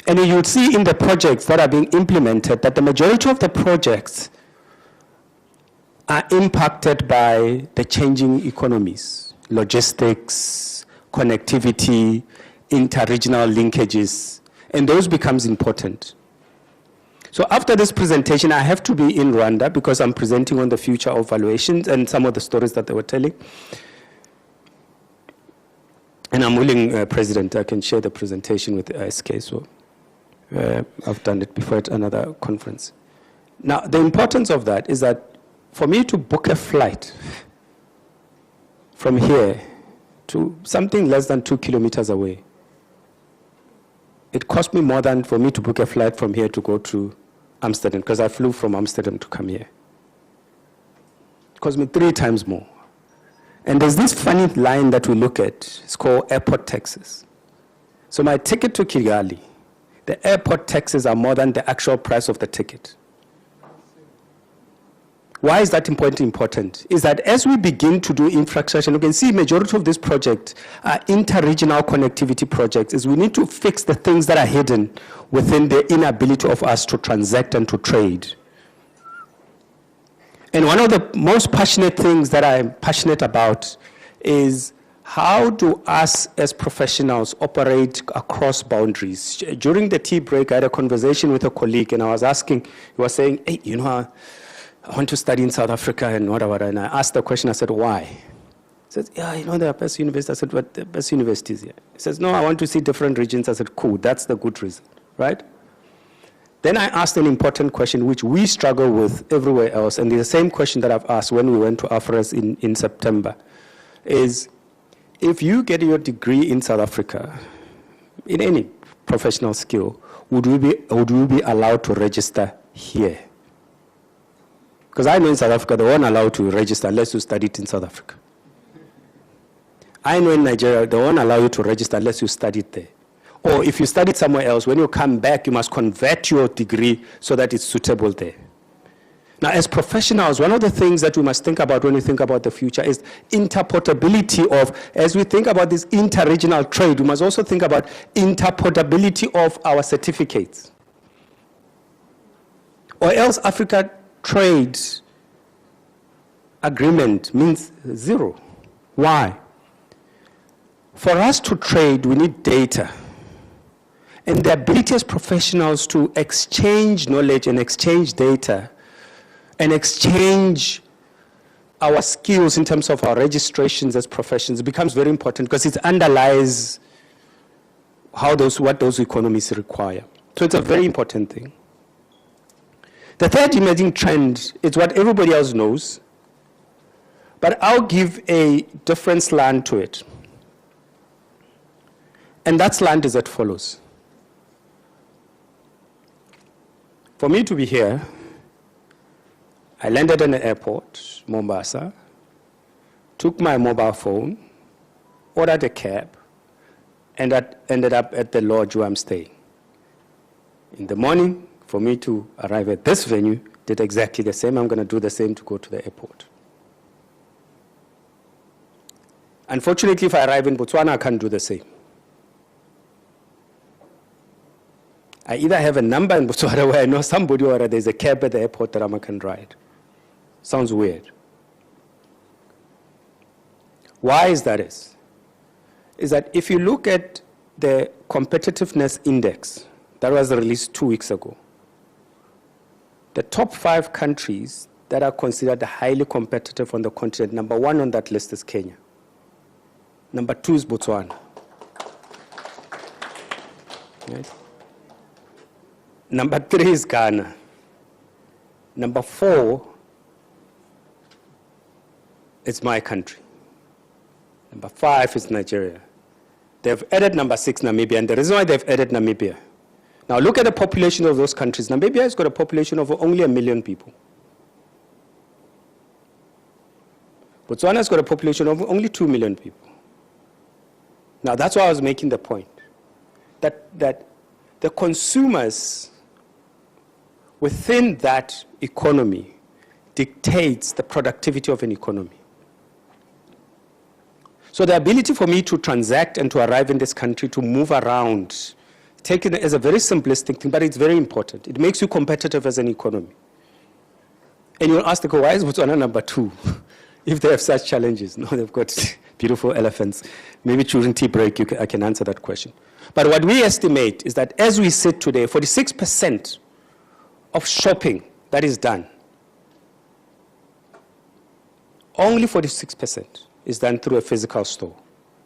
And you would see in the projects that are being implemented that the majority of the projects are impacted by the changing economies, logistics, connectivity, inter-regional linkages, and those becomes important. So after this presentation, I have to be in Rwanda because I'm presenting on the future of valuations and some of the stories that they were telling. And I'm willing, President, I can share the presentation with the ISK, so I've done it before at another conference. Now, the importance of that is that for me to book a flight from here to something less than 2 kilometers away, it cost me more than for me to book a flight from here to go to Amsterdam, because I flew from Amsterdam to come here. It cost me 3 times more. And there's this funny line that we look at, it's called airport taxes. So my ticket to Kigali, the airport taxes are more than the actual price of the ticket. Why is that important? Is that as we begin to do infrastructure, you can see majority of these projects are inter-regional connectivity projects, is we need to fix the things that are hidden within the inability of us to transact and to trade. And one of the most passionate things that I'm passionate about is how do us as professionals operate across boundaries? During the tea break, I had a conversation with a colleague and I was asking, he was saying, hey, you know, I want to study in South Africa and whatever. And I asked the question, I said, why? He says, yeah, you know, there are best universities. I said, what, the best universities here? He says, no, I want to see different regions. I said, cool, that's the good reason, right? Then I asked an important question, which we struggle with everywhere else. And the same question that I've asked when we went to AFRES in September is, if you get your degree in South Africa, in any professional skill, would you be allowed to register here? Because I know in South Africa, they won't allow you to register unless you studied in South Africa. I know in Nigeria, they won't allow you to register unless you studied there. Or if you studied somewhere else, when you come back, you must convert your degree so that it's suitable there. Now, as professionals, one of the things that we must think about when we think about the future is interportability of, as we think about this inter-regional trade, we must also think about interportability of our certificates. Or else Africa trade agreement means zero. Why? for us to trade, we need data. And the ability as professionals to exchange knowledge and exchange data and exchange our skills in terms of our registrations as professions becomes very important because it underlies what those economies require. So it's a very important thing. The third emerging trend is what everybody else knows, but I'll give a different slant to it. And that slant is as follows. For me to be here, I landed in the airport, Mombasa, took my mobile phone, ordered a cab, and I ended up at the lodge where I'm staying. In the morning, for me to arrive at this venue, did exactly the same. I'm going to do the same to go to the airport. Unfortunately, if I arrive in Botswana, I can't do the same. I either have a number in Botswana where I know somebody or there's a cab at the airport that I can ride. Sounds weird. Why is that? Is that if you look at the competitiveness index that was released 2 weeks ago, the top 5 countries that are considered highly competitive on the continent, number 1 on that list is Kenya. Number 2 is Botswana. Right? Number 3 is Ghana. Number 4 is my country. Number 5 is Nigeria. They've added number 6, Namibia, and the reason why they've added Namibia. Now look at the population of those countries. Namibia has got a population of only 1 million people. Botswana has got a population of only 2 million people. Now that's why I was making the point, that the consumers within that economy dictates the productivity of an economy. So the ability for me to transact and to arrive in this country, to move around, taken as a very simplistic thing, but it's very important. It makes you competitive as an economy. And you'll ask, why is Botswana number 2 if they have such challenges? No, they've got beautiful elephants. Maybe during tea break, I can answer that question. But what we estimate is that as we sit today, 46% of shopping that is done, only 46% is done through a physical store.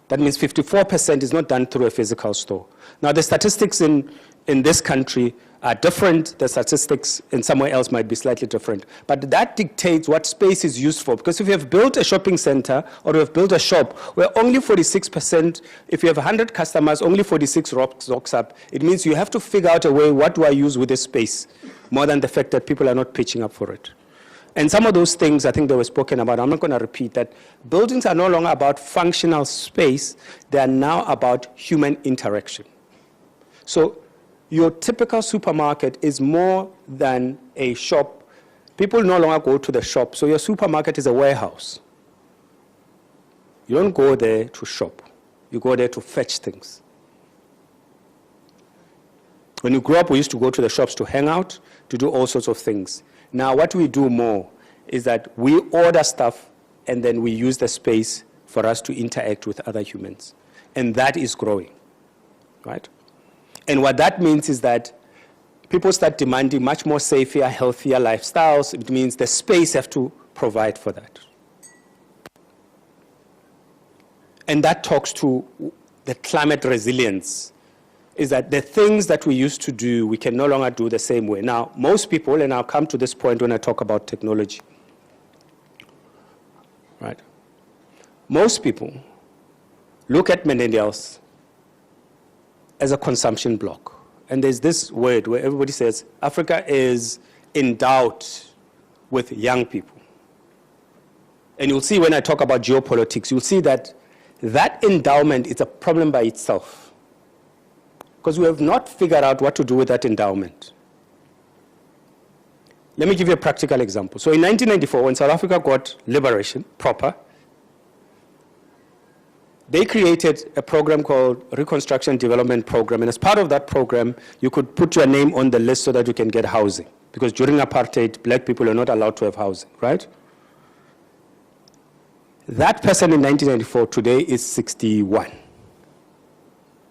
That means 54% is not done through a physical store. Now, the statistics in this country are different. The statistics in somewhere else might be slightly different. But that dictates what space is used for. Because if you have built a shopping center or you have built a shop where only 46%, if you have 100 customers, only 46 rocks up, it means you have to figure out a way, what do I use with this space, more than the fact that people are not pitching up for it. And some of those things I think they were spoken about. I'm not going to repeat that. Buildings are no longer about functional space. They are now about human interaction. So your typical supermarket is more than a shop. People no longer go to the shop. So your supermarket is a warehouse. You don't go there to shop. You go there to fetch things. When you grew up, we used to go to the shops to hang out, to do all sorts of things. Now, what we do more is that we order stuff and then we use the space for us to interact with other humans. And that is growing, right? And what that means is that people start demanding much more safer, healthier lifestyles. It means the space have to provide for that. And that talks to the climate resilience, is that the things that we used to do, we can no longer do the same way. Now, most people, and I'll come to this point when I talk about technology, right? Most people look at millennials as a consumption block. And there's this word where everybody says, Africa is endowed with young people. And you'll see when I talk about geopolitics, you'll see that that endowment is a problem by itself, because we have not figured out what to do with that endowment. Let me give you a practical example. So in 1994, when South Africa got liberation proper, they created a program called Reconstruction Development Program. And as part of that program, you could put your name on the list so that you can get housing. Because during apartheid, black people are not allowed to have housing, right? That person in 1994 today is 61.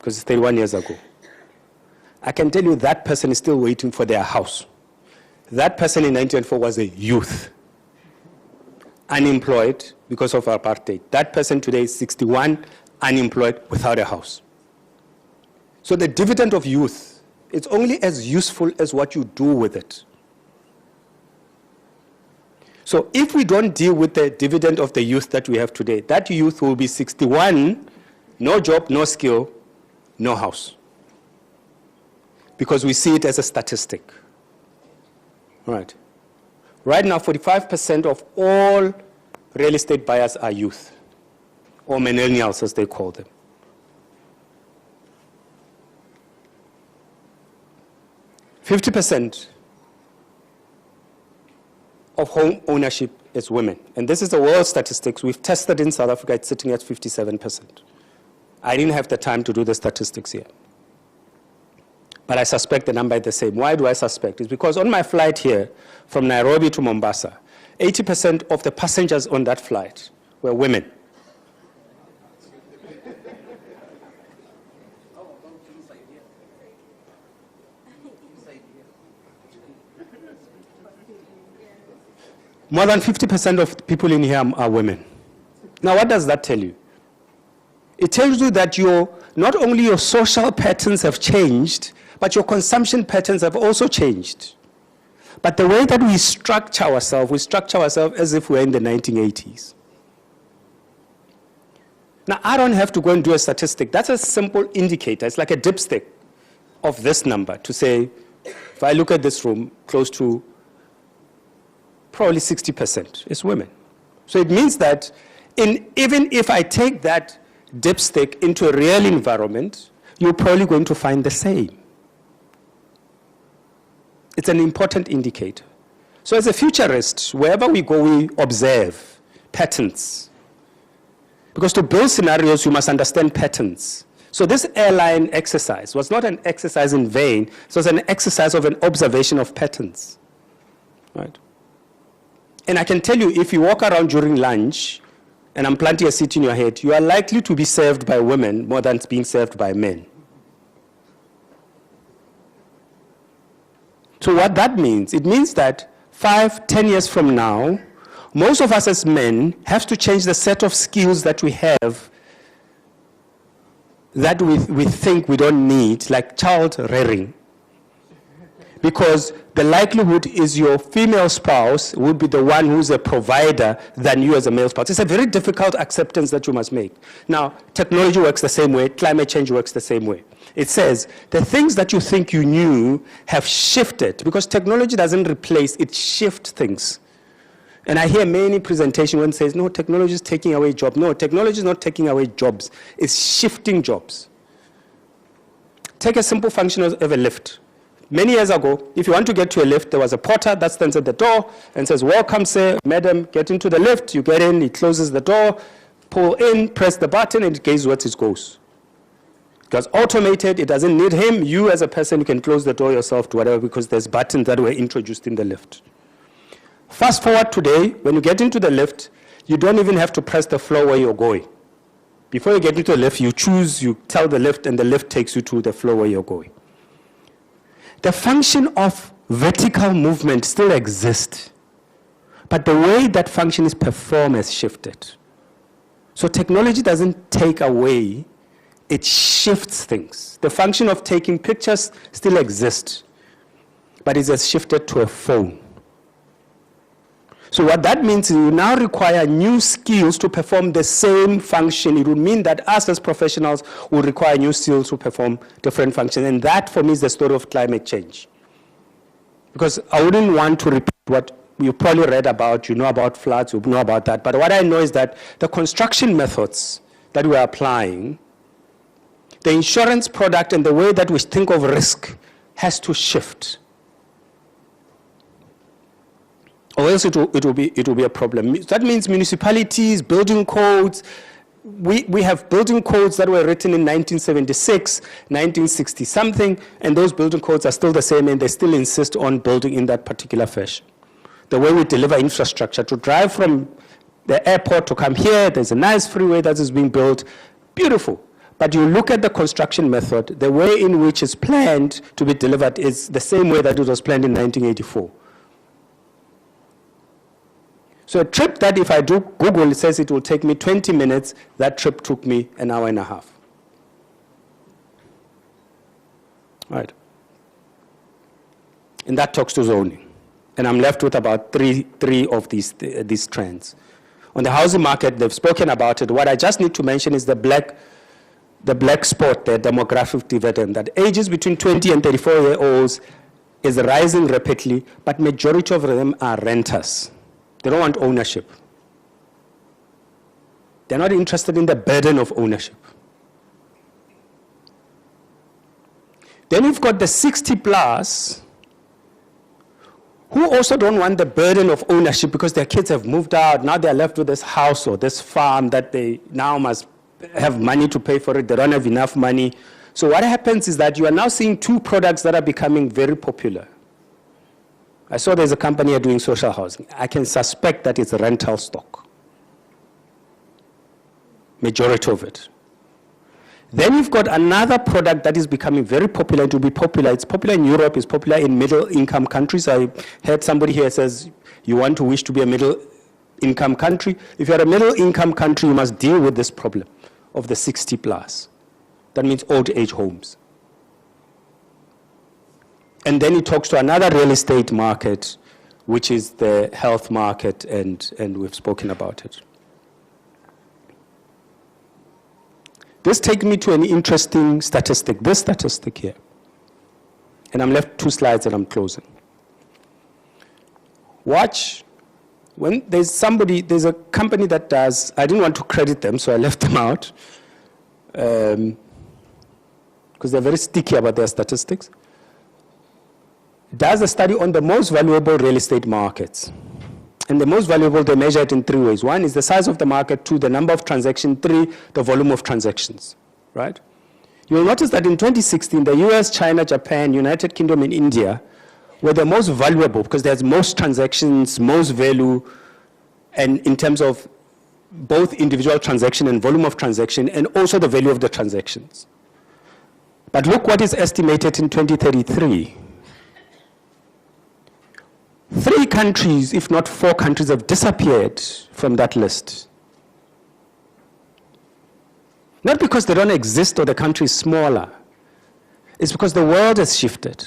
because it's 31 years ago. I can tell you that person is still waiting for their house. That person in 1994 was a youth, unemployed because of apartheid. That person today is 61, unemployed, without a house. So the dividend of youth, it's only as useful as what you do with it. So if we don't deal with the dividend of the youth that we have today, that youth will be 61, no job, no skill, no house. Because we see it as a statistic. Right. Right now, 45% of all real estate buyers are youth, or millennials as they call them. 50% of home ownership is women. And this is the world statistics. We've tested in South Africa, it's sitting at 57%. I didn't have the time to do the statistics here. But I suspect the number is the same. Why do I suspect? It's because on my flight here from Nairobi to Mombasa, 80% of the passengers on that flight were women. More than 50% of people in here are women. Now, what does that tell you? It tells you that not only your social patterns have changed, but your consumption patterns have also changed. But the way that we structure ourselves as if we're in the 1980s. Now, I don't have to go and do a statistic. That's a simple indicator. It's like a dipstick of this number to say, if I look at this room, close to probably 60% is women. So it means that even if I take that dipstick into a real environment, you're probably going to find the same. It's an important indicator. So as a futurist, wherever we go, we observe patterns. Because to build scenarios, you must understand patterns. So this airline exercise was not an exercise in vain. It was an exercise of an observation of patterns. Right? And I can tell you, if you walk around during lunch, and I'm planting a seed in your head, you are likely to be served by women more than being served by men. So what that means, it means that 5-10 years from now, most of us as men have to change the set of skills that we have that we think we don't need, like child rearing. Because the likelihood is your female spouse will be the one who's a provider than you as a male spouse. It's a very difficult acceptance that you must make. Now, technology works the same way, climate change works the same way. It says the things that you think you knew have shifted, because technology doesn't replace, it shifts things. And I hear many presentations when it says, no, technology is taking away jobs. No, technology is not taking away jobs, it's shifting jobs. Take a simple function of a lift. Many years ago, if you want to get to a lift, there was a porter that stands at the door and says, welcome, sir, madam, get into the lift. You get in, he closes the door, pull in, press the button, and it goes where it goes. Because automated, it doesn't need him. You as a person, you can close the door yourself to whatever, because there's buttons that were introduced in the lift. Fast forward today, when you get into the lift, you don't even have to press the floor where you're going. Before you get into the lift, you choose, you tell the lift, and the lift takes you to the floor where you're going. The function of vertical movement still exists, but the way that function is performed has shifted. So technology doesn't take away, it shifts things. The function of taking pictures still exists, but it has shifted to a phone. So what that means is you now require new skills to perform the same function. It would mean that us as professionals will require new skills to perform different functions. And that, for me, is the story of climate change. Because I wouldn't want to repeat what you probably read about, you know about floods, you know about that. But what I know is that the construction methods that we're applying, the insurance product and the way that we think of risk has to shift. Or else it will be a problem. That means municipalities, building codes. We have building codes that were written in 1976, 1960 something, and those building codes are still the same, and they still insist on building in that particular fashion. The way we deliver infrastructure, to drive from the airport to come here, there's a nice freeway that is being built, beautiful. But you look at the construction method, the way in which it's planned to be delivered is the same way that it was planned in 1984. So a trip that if I do Google, it says it will take me 20 minutes, that trip took me an hour and a half. Right. And that talks to zoning. And I'm left with about three of these trends. On the housing market, they've spoken about it. What I just need to mention is the black spot, the demographic dividend, that ages between 20 and 34-year-olds is rising rapidly, but majority of them are renters. They don't want ownership. They're not interested in the burden of ownership. Then you've got the 60 plus who also don't want the burden of ownership because their kids have moved out. Now they're left with this house or this farm that they now must have money to pay for it. They don't have enough money. So what happens is that you are now seeing two products that are becoming very popular. I saw there's a company here doing social housing. I can suspect that it's rental stock. Majority of it. Then you've got another product that is becoming very popular. It will be popular. It's popular in Europe. It's popular in middle-income countries. I heard somebody here says, you want to wish to be a middle-income country. If you're a middle-income country, you must deal with this problem of the 60 plus. That means old age homes. And then it talks to another real estate market, which is the health market, and we've spoken about it. This takes me to an interesting statistic, this statistic here. And I'm left 2 slides and I'm closing. Watch, when there's a company that does, I didn't want to credit them, so I left them out, because they're very sticky about their statistics. Does a study on the most valuable real estate markets. And the most valuable, they measure it in 3 ways. 1 is the size of the market, 2, the number of transactions, 3, the volume of transactions, right? You'll notice that in 2016, the US, China, Japan, United Kingdom, and India were the most valuable because there's most transactions, most value, and in terms of both individual transaction and volume of transaction, and also the value of the transactions. But look what is estimated in 2033. 3 countries, if not 4 countries, have disappeared from that list. Not because they don't exist or the country is smaller. It's because the world has shifted.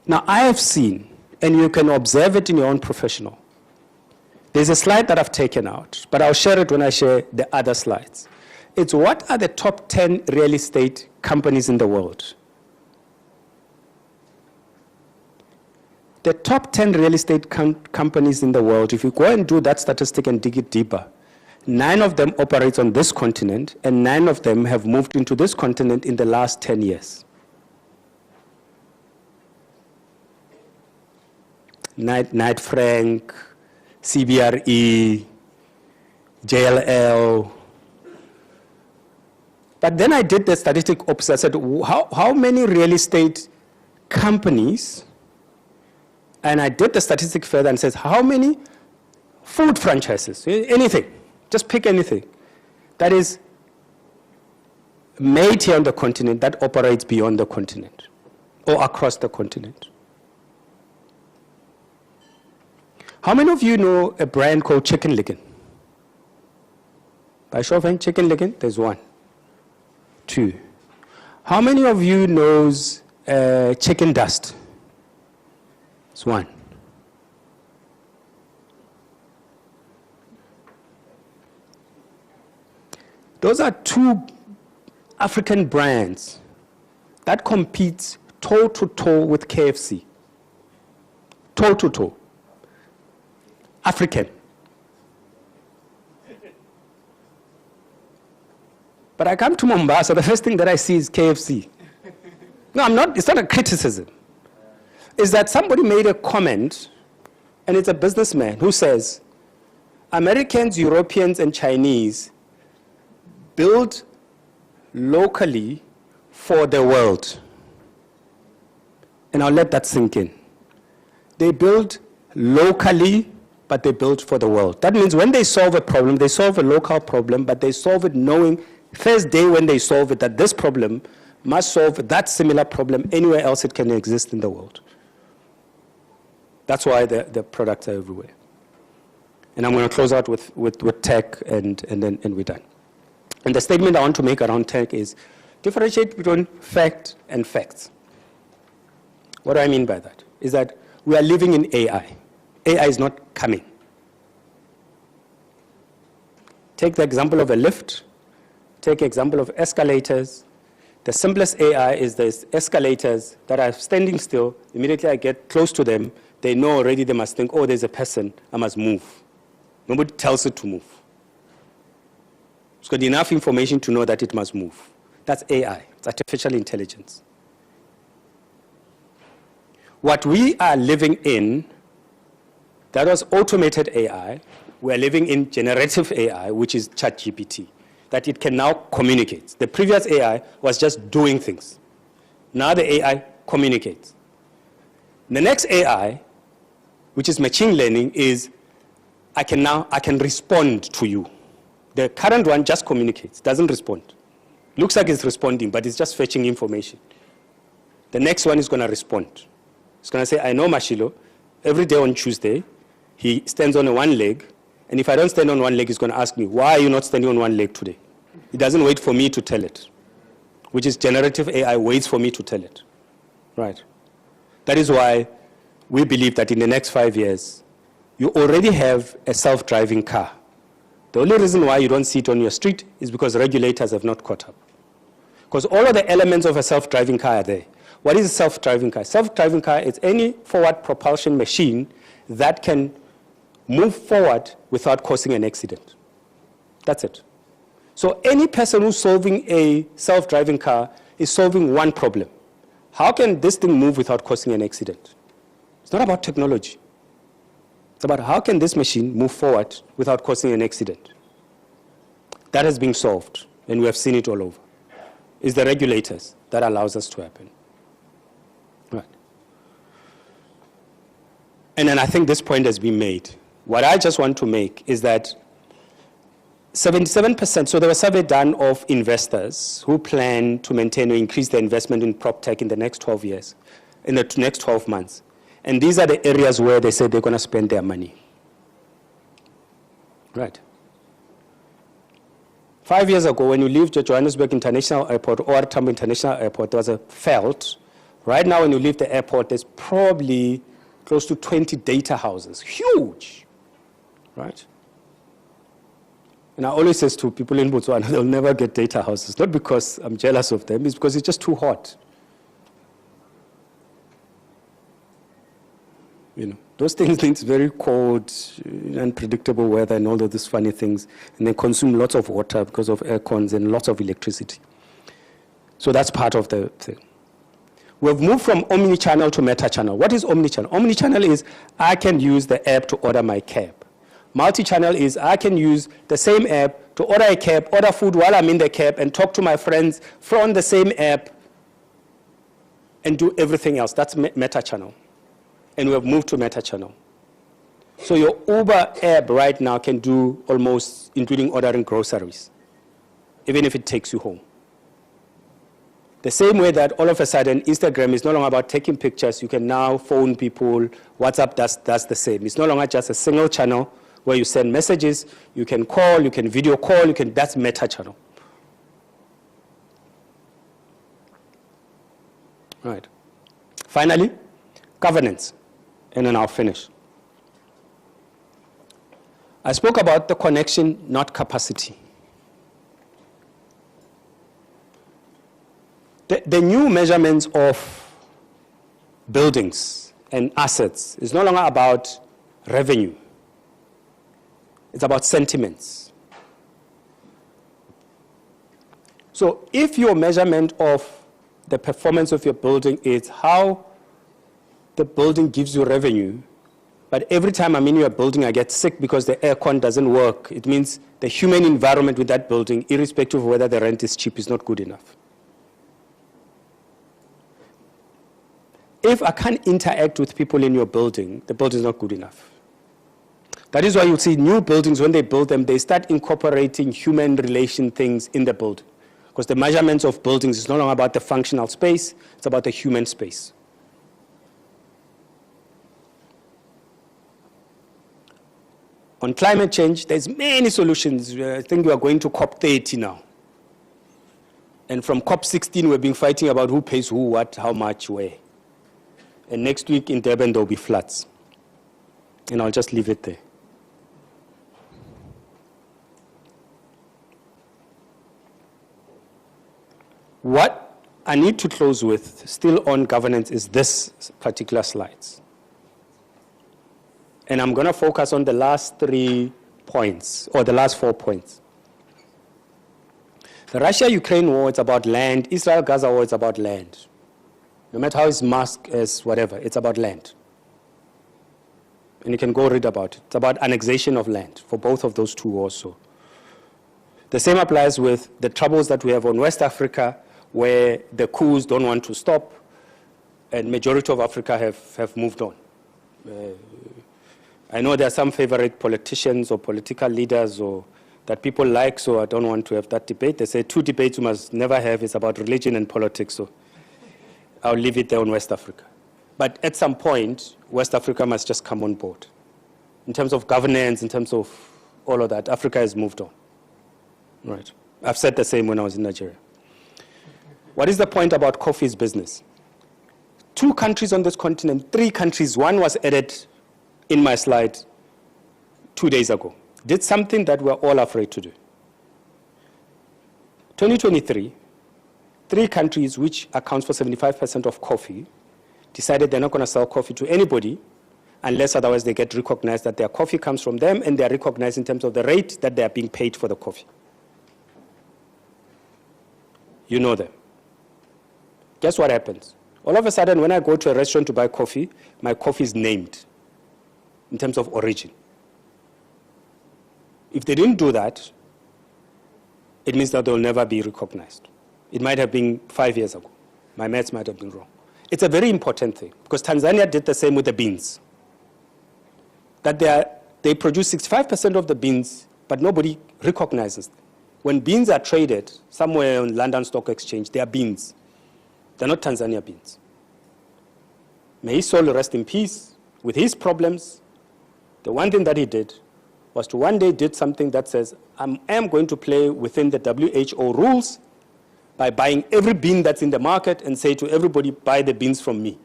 Now, I have seen, and you can observe it in your own professional. There's a slide that I've taken out, but I'll share it when I share the other slides. It's what are the top 10 real estate companies in the world? The top 10 real estate companies in the world, if you go and do that statistic and dig it deeper, 9 of them operate on this continent, and 9 of them have moved into this continent in the last 10 years. Knight Frank, CBRE, JLL. But then I did the statistic opposite. I said, how many real estate companies, and I did the statistic further and says, how many food franchises, anything, just pick anything, that is made here on the continent that operates beyond the continent or across the continent. How many of you know a brand called Chicken Licken? By show of hand, Chicken Licken, there's 1. 2. How many of you knows Chicken Dust? It's 1. Those are 2 African brands that compete toe-to-toe with KFC. Toe-to-toe. African. But I come to Mombasa, the first thing that I see is KFC. No, it's not a criticism. Is that somebody made a comment, and it's a businessman who says, Americans, Europeans, and Chinese build locally for the world. And I'll let that sink in. They build locally, but they build for the world. That means when they solve a problem, they solve a local problem, but they solve it knowing first day when they solve it, that this problem must solve that similar problem anywhere else it can exist in the world. That's why the products are everywhere. And I'm going to close out with tech, and we're done. And the statement I want to make around tech is differentiate between fact and facts. What do I mean by that? Is that we are living in AI. AI is not coming. Take the example of a lift. Take the example of escalators. The simplest AI is these escalators that are standing still. Immediately I get close to them, they know already they must think, oh, there's a person, I must move. Nobody tells it to move. It's got enough information to know that it must move. That's AI, it's artificial intelligence. What we are living in, that was automated AI. We're living in generative AI, which is ChatGPT, that it can now communicate. The previous AI was just doing things. Now the AI communicates. The next AI, which is machine learning, is I can respond to you. The current one just communicates, doesn't respond. Looks like it's responding, but it's just fetching information. The next one is going to respond. It's going to say, I know Mashilo, every day on Tuesday, he stands on one leg, and if I don't stand on one leg, he's going to ask me, why are you not standing on one leg today? It doesn't wait for me to tell it, which is generative AI waits for me to tell it, right? That is why we believe that in the next 5 years, you already have a self-driving car. The only reason why you don't see it on your street is because regulators have not caught up. Because all of the elements of a self-driving car are there. What is a self-driving car? Self-driving car is any forward propulsion machine that can move forward without causing an accident. That's it. So any person who's solving a self-driving car is solving one problem. How can this thing move without causing an accident? It's not about technology. It's about how can this machine move forward without causing an accident. That has been solved, and we have seen it all over. It's the regulators that allows us to happen. Right. And then I think this point has been made. What I just want to make is that 77%, so there was a survey done of investors who plan to maintain or increase their investment in prop tech in the next 12 years, in the next 12 months. And these are the areas where they said they're going to spend their money. Right. 5 years ago, when you leave the Johannesburg International Airport or Tambo International Airport, there was a felt. Right now, when you leave the airport, there's probably close to 20 data houses. Huge. Right? And I always say to people in Botswana, they'll never get data houses. Not because I'm jealous of them, it's because it's just too hot. You know, those things need very cold, unpredictable weather and all of these funny things. And they consume lots of water because of air cons and lots of electricity. So that's part of the thing. We've moved from omni-channel to meta-channel. What is omni-channel? Omni-channel is I can use the app to order my cab. Multi-channel is I can use the same app to order a cab, order food while I'm in the cab, and talk to my friends from the same app and do everything else. That's meta-channel. And we have moved to meta-channel. So your Uber app right now can do almost, including ordering groceries, even if it takes you home. The same way that all of a sudden Instagram is no longer about taking pictures, you can now phone people, WhatsApp does the same. It's no longer just a single channel where you send messages, you can call, you can video call, that's meta-channel. Right. Finally, governance. And then I'll finish. I spoke about the connection, not capacity. The new measurements of buildings and assets is no longer about revenue. It's about sentiments. So if your measurement of the performance of your building is how the building gives you revenue, but every time I'm in your building I get sick because the aircon doesn't work, it means the human environment with that building, irrespective of whether the rent is cheap, is not good enough. If I can't interact with people in your building, the building is not good enough. That is why you see new buildings, when they build them, they start incorporating human relation things in the building. Because the measurements of buildings is no longer about the functional space, it's about the human space. On climate change, there's many solutions. I think we are going to COP30 now. And from COP16, we've been fighting about who pays who, what, how much, where. And next week in Durban, there'll be floods. And I'll just leave it there. What I need to close with, still on governance, is this particular slides. And I'm going to focus on the last 3 points, or the last 4 points. The Russia-Ukraine war, it's about land. Israel-Gaza war, it's about land. No matter how it's masked as whatever, it's about land. And you can go read about it. It's about annexation of land for both of those two also. The same applies with the troubles that we have on West Africa, where the coups don't want to stop, and majority of Africa have moved on. I know there are some favorite politicians or political leaders or that people like, so I don't want to have that debate. They say 2 debates you must never have is about religion and politics, so I'll leave it there on West Africa. But at some point, West Africa must just come on board. In terms of governance, in terms of all of that, Africa has moved on. Right. I've said the same when I was in Nigeria. What is the point about coffee's business? 2 countries on this continent, 3 countries, one was added in my slide 2 days ago, did something that we're all afraid to do. 2023, 3 countries, which accounts for 75% of coffee, decided they're not going to sell coffee to anybody unless otherwise they get recognized that their coffee comes from them and they're recognized in terms of the rate that they're being paid for the coffee. You know them. Guess what happens? All of a sudden, when I go to a restaurant to buy coffee, my coffee is named in terms of origin. If they didn't do that, it means that they'll never be recognized. It might have been 5 years ago. My maths might have been wrong. It's a very important thing, because Tanzania did the same with the beans. That they produce 65% of the beans, but nobody recognizes them. When beans are traded somewhere on London Stock Exchange, they are beans. They're not Tanzania beans. May his soul rest in peace. With his problems, the one thing that he did was to one day did something that says, I am going to play within the WHO rules by buying every bean that's in the market and say to everybody, buy the beans from me.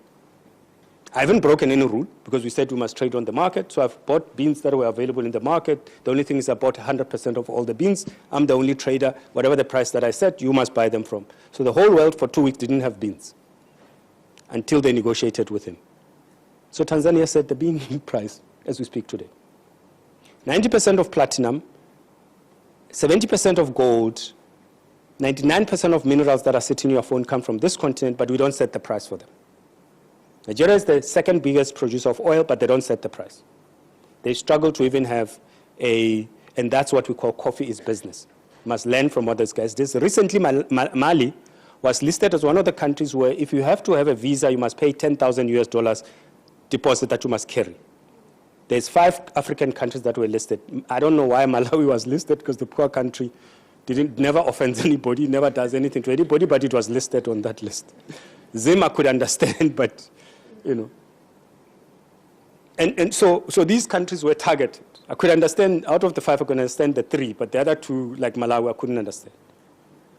I haven't broken any rule because we said we must trade on the market. So I've bought beans that were available in the market. The only thing is I bought 100% of all the beans. I'm the only trader. Whatever the price that I set, you must buy them from. So the whole world for 2 weeks didn't have beans until they negotiated with him. So Tanzania set the bean price as we speak today. 90% of platinum, 70% of gold, 99% of minerals that are sitting in your phone come from this continent, but we don't set the price for them. Nigeria is the second biggest producer of oil, but they don't set the price. They struggle to even have and that's what we call coffee is business. You must learn from what those guys did. Recently, Mali was listed as one of the countries where if you have to have a visa, you must pay $10,000 deposit that you must carry. There's 5 African countries that were listed. I don't know why Malawi was listed, because the poor country never offends anybody, never does anything to anybody, but it was listed on that list. Zim I could understand, but, you know. And so these countries were targeted. I could understand, out of the 5, I could understand the 3, but the other 2, like Malawi, I couldn't understand.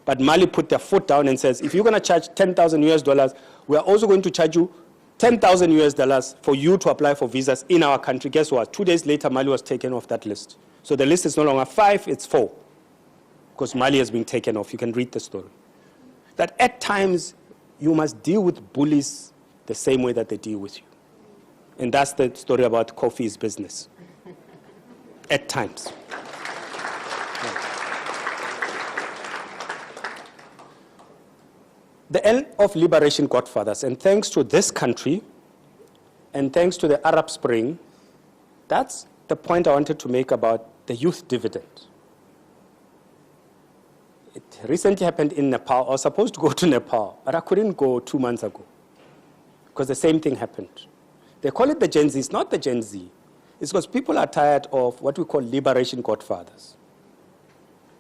But Mali put their foot down and says, if you're going to charge $10,000, we are also going to charge you $10,000 for you to apply for visas in our country. Guess what? 2 days later, Mali was taken off that list. So the list is no longer 5, it's 4. Because Mali has been taken off. You can read the story. That at times, you must deal with bullies the same way that they deal with you. And that's the story about coffee's business. At times. The end of liberation godfathers, and thanks to this country, and thanks to the Arab Spring, that's the point I wanted to make about the youth dividend. It recently happened in Nepal. I was supposed to go to Nepal, but I couldn't go 2 months ago because the same thing happened. They call it the Gen Z. It's not the Gen Z. is because people are tired of what we call liberation godfathers.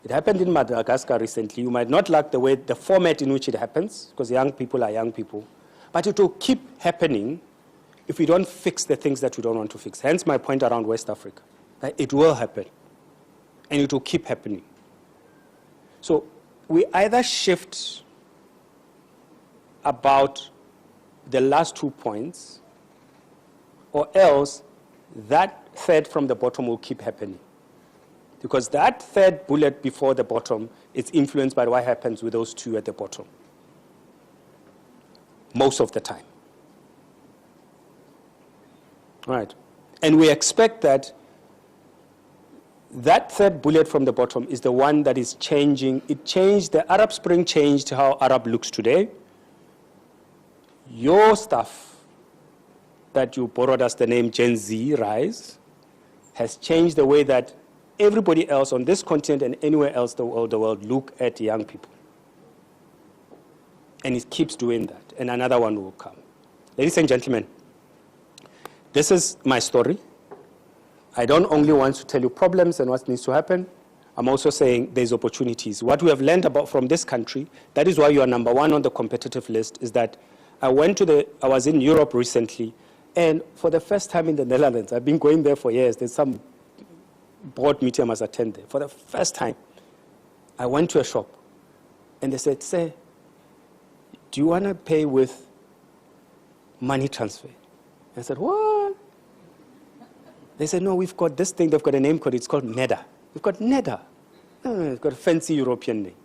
It happened in Madagascar recently. You might not like the format in which it happens, because young people are young people, but it will keep happening if we don't fix the things that we don't want to fix. Hence my point around West Africa. That it will happen, and it will keep happening. So we either shift about the last 2 points, or else that third from the bottom will keep happening. Because that third bullet before the bottom is influenced by what happens with those two at the bottom, most of the time. All right. And we expect that that third bullet from the bottom is the one that is changing. It changed, the Arab Spring changed how Arab looks today. Your stuff that you borrowed as the name Gen Z, Rise, has changed the way that everybody else on this continent and anywhere else in the world look at young people. And it keeps doing that, and another one will come. Ladies and gentlemen, this is my story. I don't only want to tell you problems and what needs to happen. I'm also saying there's opportunities. What we have learned about from this country, that is why you are number one on the competitive list, is that I was in Europe recently, and for the first time in the Netherlands, I've been going there for years. There's some board meeting I must attend there. For the first time, I went to a shop, and they said, "Sir, do you want to pay with money transfer?" I said, "What?" They said, "No, we've got this thing. They've got a name called, it's called NEDA. We've got NEDA. It's got a fancy European name."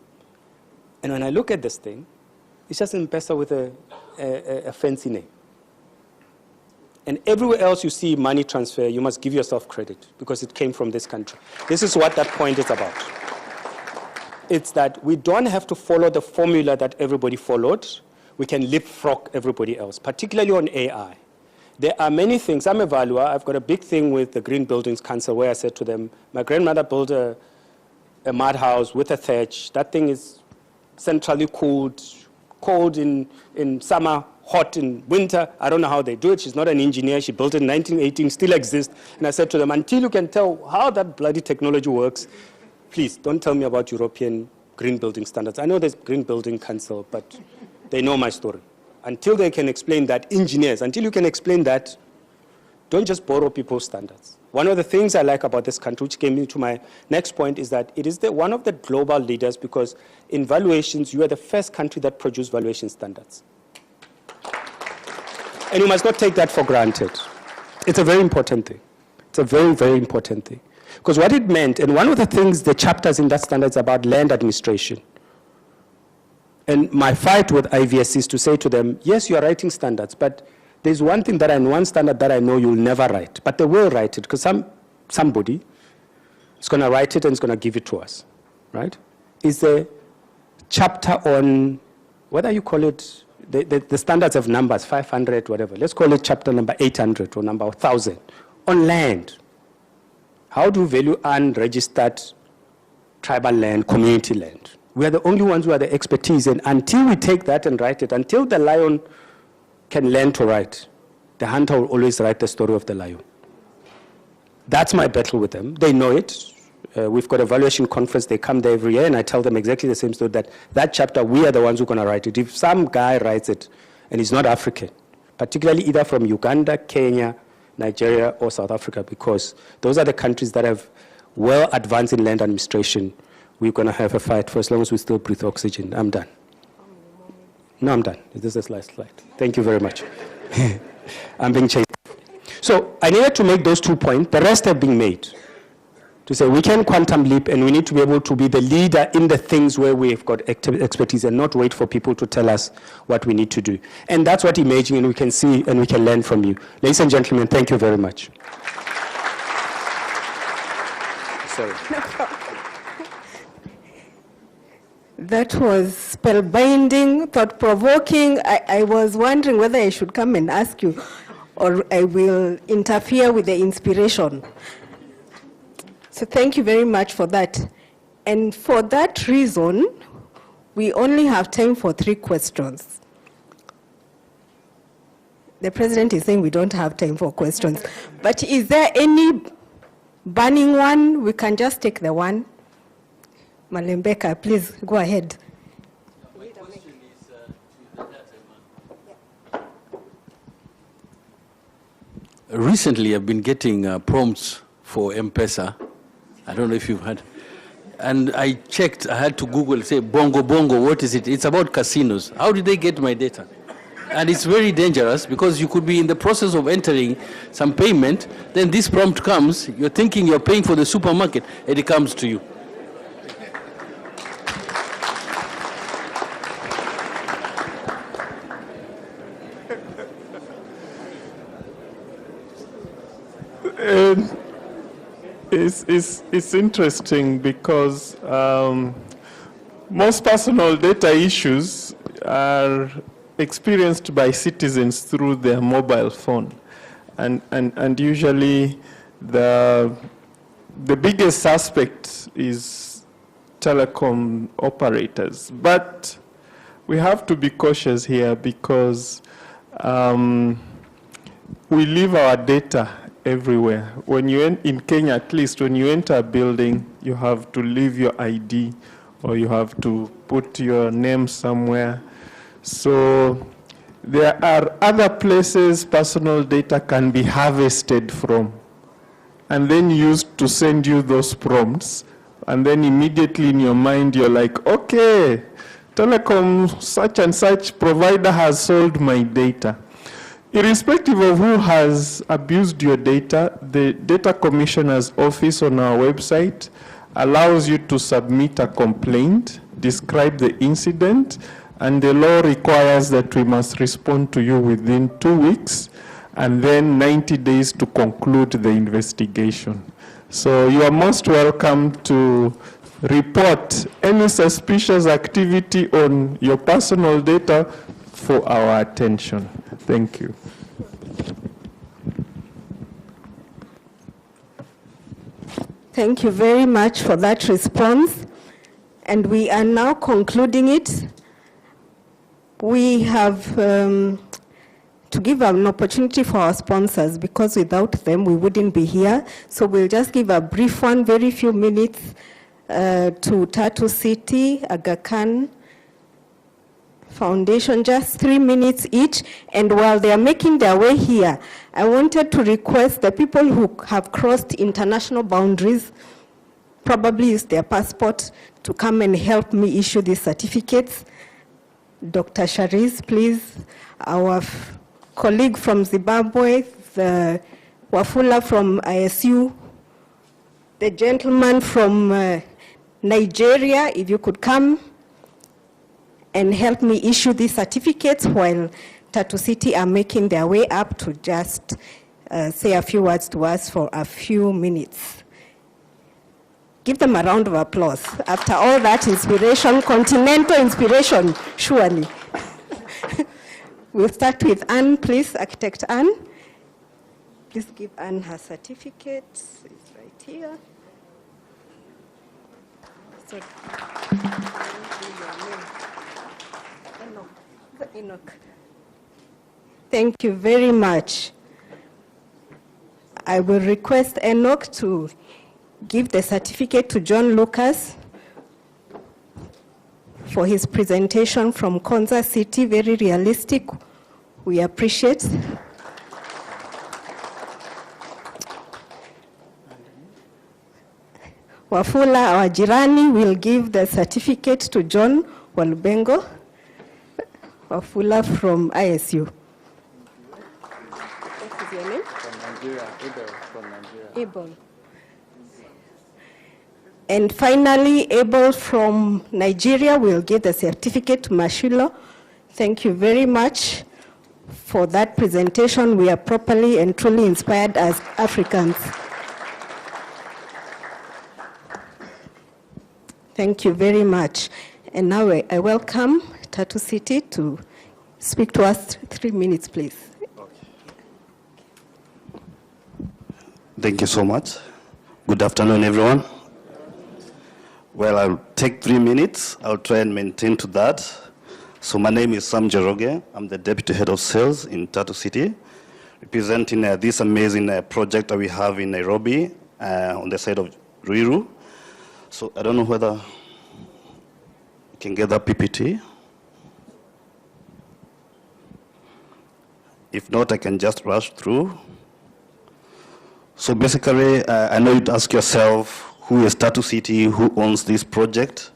And when I look at this thing, it's just M-Pesa with a fancy name. And everywhere else you see money transfer, you must give yourself credit because it came from this country. This is what that point is about. It's that we don't have to follow the formula that everybody followed. We can leapfrog everybody else, particularly on AI. There are many things. I'm a valuer. I've got a big thing with the Green Buildings Council where I said to them, my grandmother built a mud house with a thatch. That thing is centrally cooled, cold in summer, hot in winter. I don't know how they do it. She's not an engineer. She built it in 1918, still exists. And I said to them, until you can tell how that bloody technology works, please don't tell me about European green building standards. I know there's Green Building Council, but they know my story. Until they can explain that, engineers, until you can explain that, don't just borrow people's standards. One of the things I like about this country, which came into my next point, is that it is one of the global leaders because in valuations, you are the first country that produced valuation standards. And you must not take that for granted. It's a very important thing. It's a very, very important thing. Because what it meant, and one of the things, the chapters in that standard is about land administration. And my fight with IVS is to say to them, yes, you are writing standards, but there's one thing that one standard that I know you'll never write, but they will write it because somebody is going to write it and is going to give it to us, right? Is a chapter on, whether you call it, the standards of numbers, 500, whatever. Let's call it chapter number 800 or number 1,000 on land. How do you value unregistered tribal land, community land? We are the only ones who are the expertise, and until we take that and write it, until the lion can learn to write, the hunter will always write the story of the lion. That's my battle with them. They know it. We've got a valuation conference. They come there every year, and I tell them exactly the same story, that chapter, we are the ones who are going to write it. If some guy writes it, and he's not African, particularly either from Uganda, Kenya, Nigeria, or South Africa, because those are the countries that have well advanced in land administration, we're going to have a fight for as long as we still breathe oxygen. I'm done. No, I'm done. This is the last slide. Thank you very much. I'm being chased. So I needed to make those 2 points. The rest have been made. To say we can quantum leap and we need to be able to be the leader in the things where we've got expertise and not wait for people to tell us what we need to do. And that's what imaging and we can see and we can learn from you. Ladies and gentlemen, thank you very much. Sorry. No problem. That was spellbinding, thought-provoking. I was wondering whether I should come and ask you or I will interfere with the inspiration. So thank you very much for that. And for that reason, we only have time for 3 questions. The president is saying we don't have time for questions. But is there any burning one? We can just take the one. Malembeka, please go ahead. My question is to the data man. Recently, I've been getting prompts for M-Pesa. I don't know if you've heard. And I checked, I had to Google, say, bongo, what is it? It's about casinos. How did they get my data? And it's very dangerous because you could be in the process of entering some payment, then this prompt comes, you're thinking you're paying for the supermarket, and it comes to you. It's interesting because most personal data issues are experienced by citizens through their mobile phone. And usually the biggest suspect is telecom operators. But we have to be cautious here because we leave our data everywhere. When you in Kenya, at least when you enter a building, you have to leave your ID or you have to put your name somewhere. So there are other places personal data can be harvested from and then used to send you those prompts. And then immediately in your mind, you're like, okay, telecom such and such provider has sold my data. Irrespective of who has abused your data, the Data Commissioner's Office on our website allows you to submit a complaint, describe the incident, and the law requires that we must respond to you within 2 weeks and then 90 days to conclude the investigation. So you are most welcome to report any suspicious activity on your personal data for our attention. Thank you. Thank you very much for that response. And we are now concluding it. We have to give an opportunity for our sponsors because without them we wouldn't be here. So we'll just give a brief one, very few minutes to Tatu City, Aga Khan Foundation, just 3 minutes each. And while they are making their way here, I wanted to request the people who have crossed international boundaries, probably use their passport, to come and help me issue these certificates. Dr. Shariz, please. Our colleague from Zimbabwe, the Wafula from ISU, the gentleman from Nigeria, if you could come and help me issue these certificates while Tatu City are making their way up to just say a few words to us for a few minutes. Give them a round of applause. After all that inspiration, continental inspiration, surely. We'll start with Anne, please, Architect Anne. Please give Anne her certificate. It's right here. So, Enoch. Thank you very much. I will request Enoch to give the certificate to John Lucas for his presentation from Konza City, very realistic. We appreciate. Wafula, our jirani, will give the certificate to John Walubengo. Wafula from ISU. What is your name? From Nigeria, Abel from Nigeria. Abel. And finally, Abel from Nigeria will give the certificate to Mashilo. Thank you very much for that presentation. We are properly and truly inspired as Africans. Thank you very much. And now I welcome Tatu City to speak to us. 3 minutes, please. Thank you so much. Good afternoon, everyone. Well, I'll take 3 minutes. I'll try and maintain to that. So my name is Sam Jeroge. I'm the Deputy Head of Sales in Tatu City, representing this amazing project that we have in Nairobi on the side of Ruiru. So I don't know whether you can get that PPT. If not, I can just rush through. So basically, I know you'd ask yourself, who is Tatu City, who owns this project?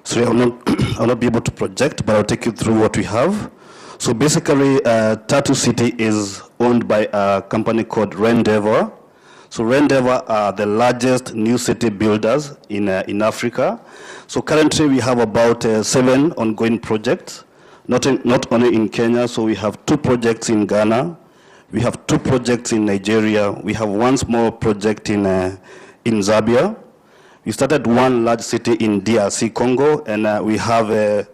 So I'll not be able to project, but I'll take you through what we have. So basically, Tatu City is owned by a company called Rendeavor. So Rendeavor are the largest new city builders in Africa. So currently we have about 7 ongoing projects, not only in Kenya. So we have 2 projects in Ghana, we have 2 projects in Nigeria, we have 1 small project in Zambia. We started 1 large city in DRC Congo, and we have a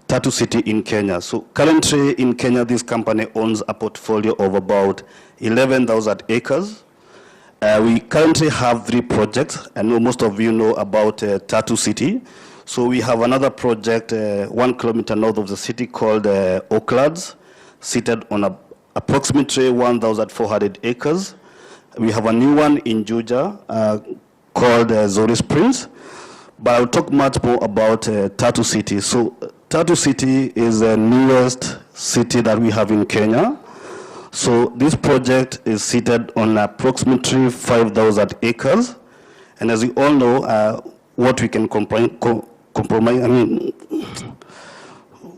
Tatu City in Kenya. So currently in Kenya, this company owns a portfolio of about 11,000 acres. We currently have 3 projects. I know most of you know about Tatu City. So we have another project 1 kilometer north of the city called Oaklads, seated on approximately 1,400 acres. We have a new one in Juja called Zori Springs, but I'll talk much more about Tatu City. So Tatu City is the newest city that we have in Kenya. So this project is seated on approximately 5,000 acres, and as you all know, what we can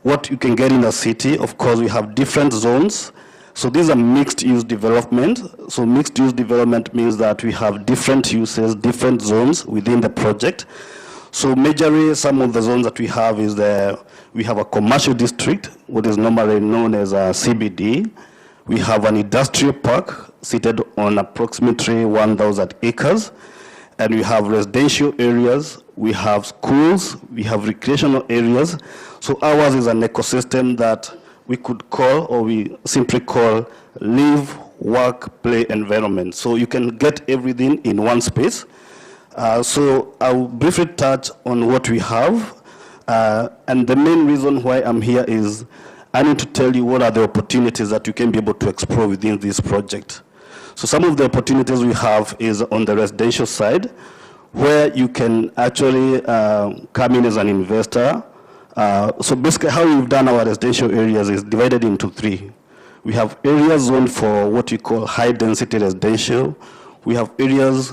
what you can get in a city, of course, we have different zones. So these are mixed-use development. So mixed-use development means that we have different uses, different zones within the project. So majorly, some of the zones that we have is we have a commercial district, what is normally known as a CBD. We have an industrial park seated on approximately 1,000 acres. And we have residential areas, we have schools, we have recreational areas. So ours is an ecosystem that we could call, or we simply call, live, work, play environment. So you can get everything in one space. So I'll briefly touch on what we have. And the main reason why I'm here is I need to tell you what are the opportunities that you can be able to explore within this project. So some of the opportunities we have is on the residential side, where you can actually come in as an investor. So basically how we've done our residential areas is divided into 3. We have areas zoned for what we call high density residential. We have areas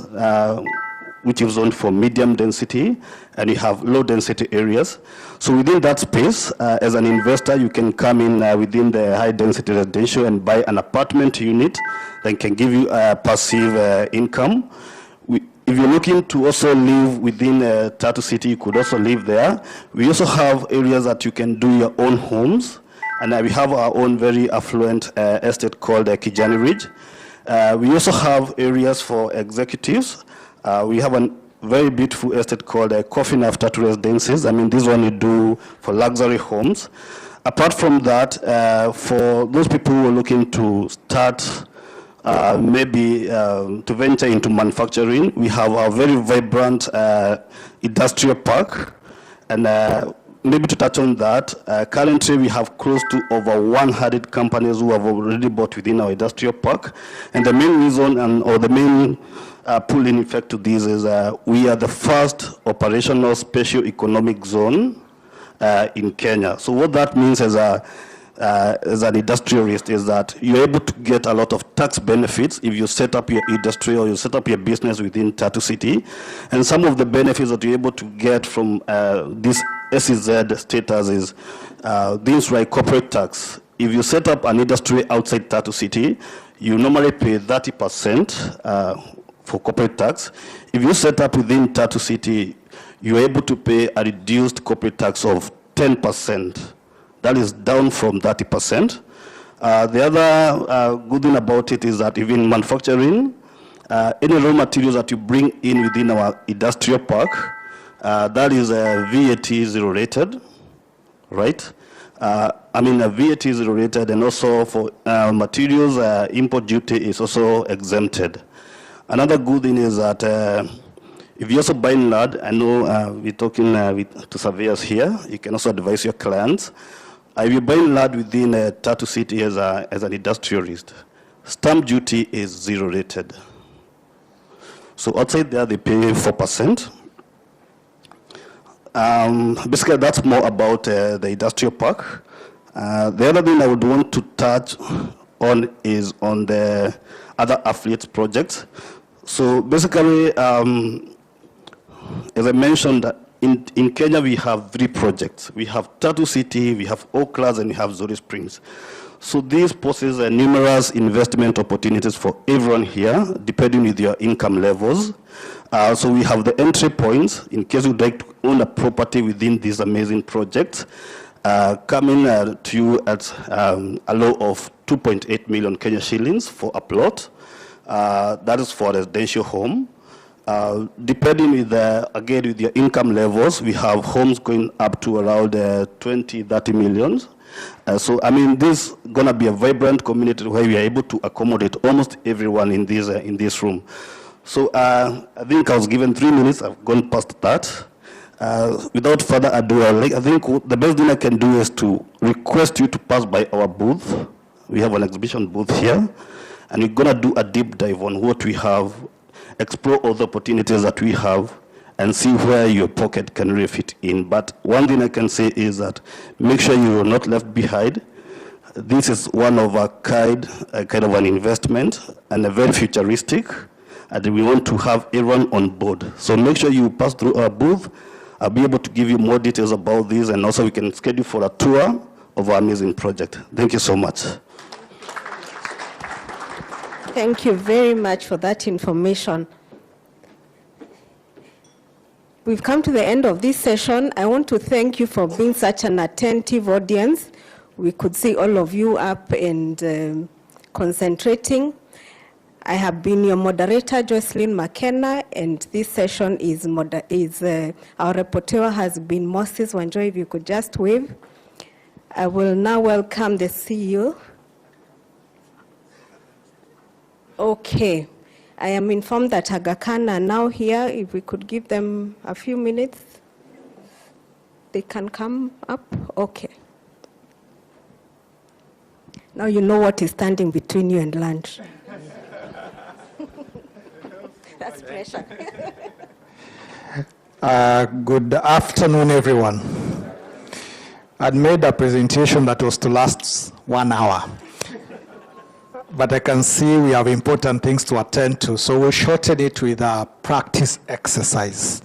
which is zoned for medium density, and we have low density areas. So within that space, as an investor, you can come in within the high density residential and buy an apartment unit that can give you a passive income. If you're looking to also live within Tatu City, you could also live there. We also have areas that you can do your own homes, and we have our own very affluent estate called Kijani Ridge. We also have areas for executives. We have a very beautiful estate called Coffee Enough Tatu Residences. I mean, this one you do for luxury homes. Apart from that, for those people who are looking to start maybe to venture into manufacturing, we have a very vibrant industrial park. And maybe to touch on that, currently we have close to over 100 companies who have already bought within our industrial park. And the main reason, or the main pulling effect to this is we are the first operational special economic zone in Kenya. So what that means as an industrialist is that you're able to get a lot of tax benefits if you set up your industry or you set up your business within Tatu City. And some of the benefits that you're able to get from this SEZ status is things like corporate tax. If you set up an industry outside Tatu City, you normally pay 30% for corporate tax. If you set up within Tatu City, you're able to pay a reduced corporate tax of 10%. That is down from 30%. The other good thing about it is that even manufacturing, any raw materials that you bring in within our industrial park, that is VAT 0 rated, right? VAT is zero rated, and also for materials, import duty is also exempted. Another good thing is that if you're also buying land, I know we're talking to surveyors here, you can also advise your clients. If you're buying land within a Tatu city as an industrialist, stamp duty is zero rated. So outside there, they pay 4%. Basically, that's more about the industrial park. The other thing I would want to touch on is on the other affiliate projects. So basically, as I mentioned, in Kenya, we have 3 projects. We have Tatu City, we have Oaklands, and we have Zuri Springs. So this poses numerous investment opportunities for everyone here, depending with your income levels. So we have the entry points, in case you'd like to own a property within these amazing projects, coming to you at a low of 2.8 million Kenya shillings for a plot. That is for a residential home. Depending with again with your income levels, we have homes going up to around 20, 30 millions. So this is going to be a vibrant community where we are able to accommodate almost everyone in this room. So I think I was given 3 minutes. I've gone past that. Without further ado, I think the best thing I can do is to request you to pass by our booth. We have an exhibition booth here, and we're going to do a deep dive on what we have, explore all the opportunities that we have, and see where your pocket can really fit in. But one thing I can say is that make sure you are not left behind. This is one of a kind of an investment, and a very futuristic, and we want to have everyone on board. So make sure you pass through our booth. I'll be able to give you more details about this, and also we can schedule for a tour of our amazing project. Thank you so much. Thank you very much for that information. We've come to the end of this session. I want to thank you for being such an attentive audience. We could see all of you up and concentrating. I have been your moderator, Jocelyn McKenna, and this session is our rapporteur has been Moses Wanjoy. If you could just wave. I will now welcome the CEO. Okay. I am informed that Aga Khan are now here. If we could give them a few minutes, they can come up. Okay. Now you know what is standing between you and lunch. That's pressure. Good afternoon, everyone. I'd made a presentation that was to last 1 hour. But I can see we have important things to attend to, so we'll shorten it with a practice exercise.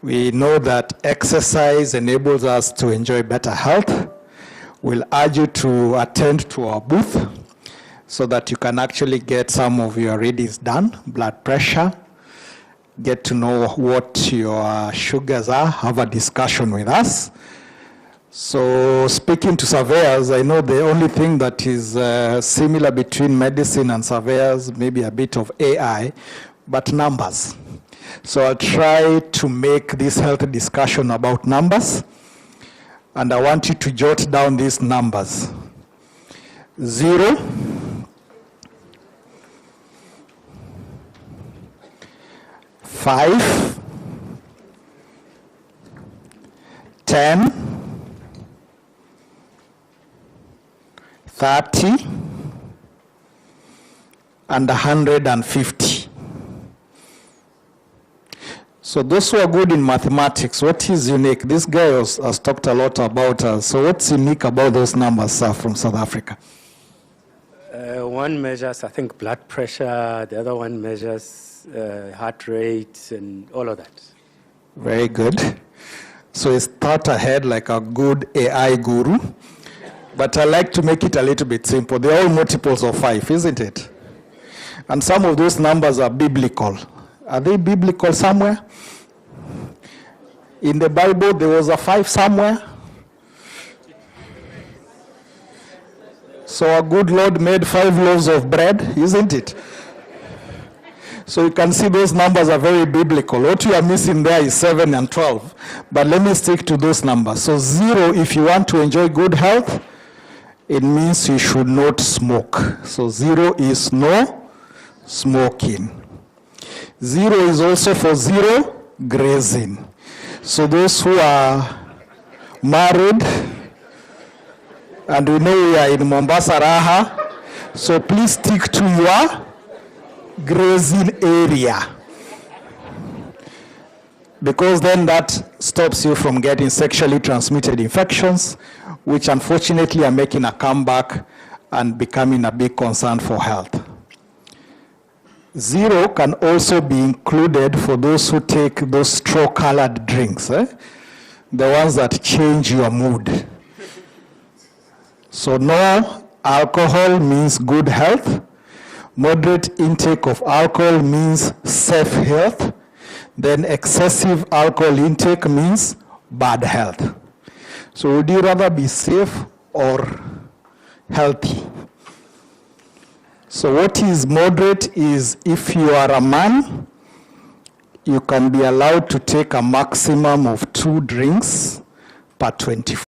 We know that exercise enables us to enjoy better health. We'll urge you to attend to our booth so that you can actually get some of your readings done, blood pressure, get to know what your sugars are, have a discussion with us. So speaking to surveyors, I know the only thing that is similar between medicine and surveyors, maybe a bit of AI, but numbers. So I'll try to make this health discussion about numbers, and I want you to jot down these numbers. 0, 5, 10, 30, and 150. So those who are good in mathematics, what is unique? This guy has talked a lot about us. So what's unique about those numbers, sir, from South Africa? One measures, I think, blood pressure. The other one measures heart rate and all of that. Very good. So it's thought ahead like a good AI guru. But I like to make it a little bit simple. They're all multiples of 5, isn't it? And some of those numbers are biblical. Are they biblical somewhere? In the Bible, there was a 5 somewhere. So our good Lord made 5 loaves of bread, isn't it? So you can see those numbers are very biblical. What you are missing there is 7 and 12. But let me stick to those numbers. So 0, if you want to enjoy good health, it means you should not smoke. So 0 is no smoking. 0 is also for zero grazing. So those who are married, and we know we are in Mombasa Raha, so please stick to your grazing area, because then that stops you from getting sexually transmitted infections, which unfortunately are making a comeback and becoming a big concern for health. 0 can also be included for those who take those straw-colored drinks, the ones that change your mood. So no alcohol means good health. Moderate intake of alcohol means safe health. Then excessive alcohol intake means bad health. So would you rather be safe or healthy? So what is moderate is, if you are a man, you can be allowed to take a maximum of 2 drinks per 24.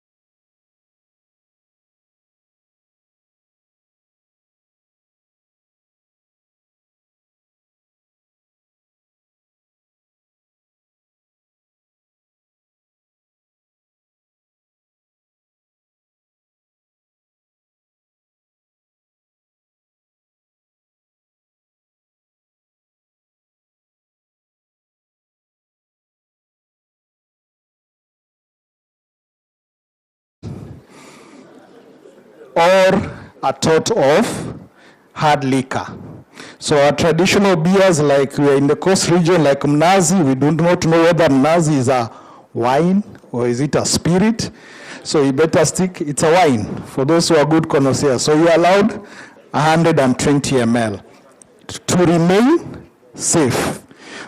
Or a tot of hard liquor. So our traditional beers, like we are in the coast region, like Mnazi, we do not know whether Mnazi is a wine or is it a spirit. So you better stick, it's a wine for those who are good connoisseurs. So you're allowed 120 ml to remain safe.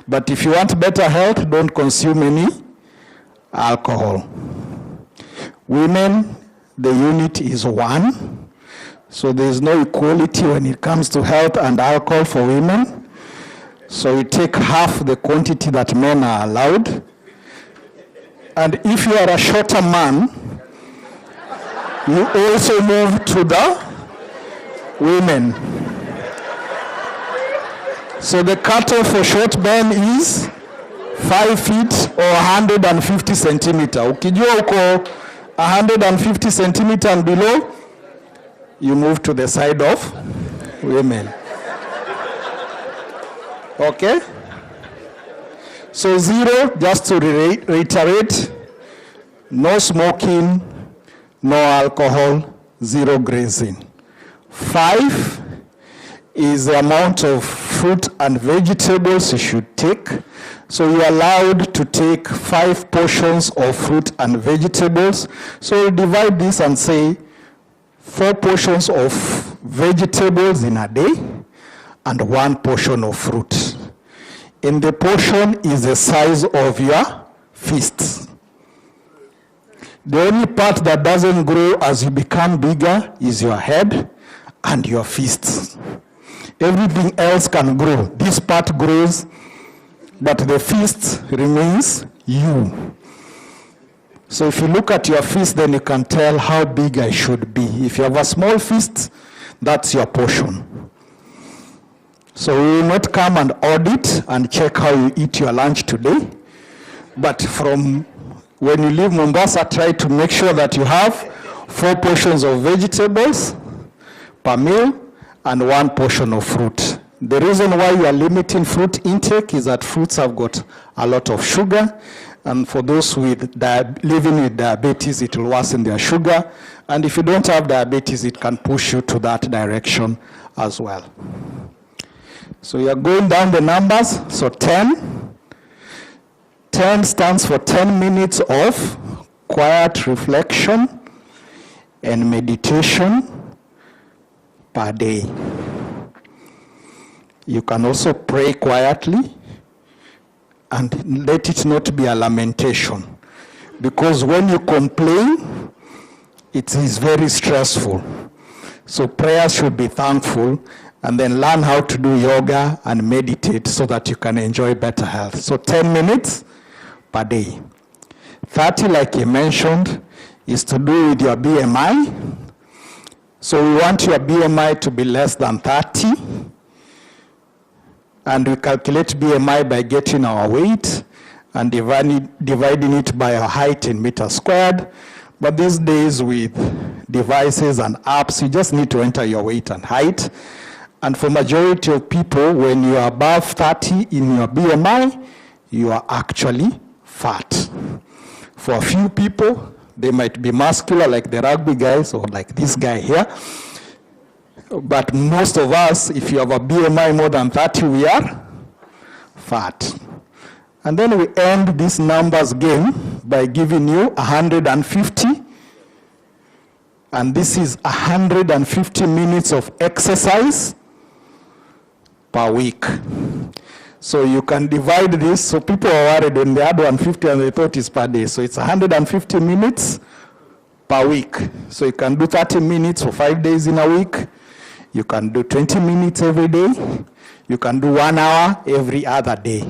But if you want better health, don't consume any alcohol. Women, the unit is 1. So there is no equality when it comes to health and alcohol for women. So we take half the quantity that men are allowed. And if you are a shorter man, you also move to the women. So the cutoff for short men is 5 feet or 150 centimeter. Ukijua uko 150 centimeter and below, you move to the side of women. Okay? So 0, just to reiterate, no smoking, no alcohol, 0 grazing. 5 is the amount of fruit and vegetables you should take. So you're allowed to take 5 portions of fruit and vegetables. So you divide this and say 4 portions of vegetables in a day and 1 portion of fruit. In the portion is the size of your fist. The only part that doesn't grow as you become bigger is your head and your fists. Everything else can grow. This part grows, but the fist remains you. So if you look at your fist, then you can tell how big I should be. If you have a small fist, that's your portion. So we will not come and audit and check how you eat your lunch today. But from when you leave Mombasa, try to make sure that you have 4 portions of vegetables per meal and 1 portion of fruit. The reason why you are limiting fruit intake is that fruits have got a lot of sugar, and for those with living with diabetes, it will worsen their sugar, and if you don't have diabetes, it can push you to that direction as well. So you are going down the numbers. So 10. 10 stands for 10 minutes of quiet reflection and meditation per day. You can also pray quietly and let it not be a lamentation, because when you complain, it is very stressful. So prayer should be thankful, and then learn how to do yoga and meditate so that you can enjoy better health. So 10 minutes per day. 30, like you mentioned, is to do with your BMI. So we want your BMI to be less than 30. And we calculate BMI by getting our weight and dividing it by our height in meters squared. But these days with devices and apps, you just need to enter your weight and height. And for majority of people, when you are above 30 in your BMI, you are actually fat. For a few people, they might be muscular like the rugby guys or like this guy here. But most of us, if you have a BMI more than 30, we are fat. And then we end this numbers game by giving you 150. And this is 150 minutes of exercise per week. So you can divide this. So people are worried when they had 150 and they thought it's per day. So it's 150 minutes per week. So you can do 30 minutes for 5 days in a week. You can do 20 minutes every day. You can do 1 hour every other day.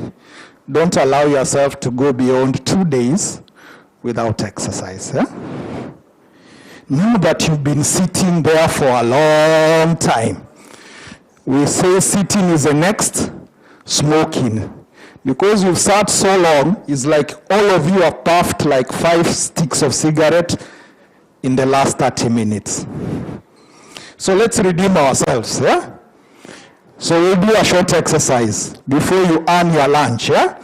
Don't allow yourself to go beyond 2 days without exercise. Yeah? Know that you've been sitting there for a long time. We say sitting is the next smoking. Because you've sat so long, it's like all of you have puffed like 5 sticks of cigarette in the last 30 minutes. So let's redeem ourselves, yeah? So we'll do a short exercise before you earn your lunch, yeah?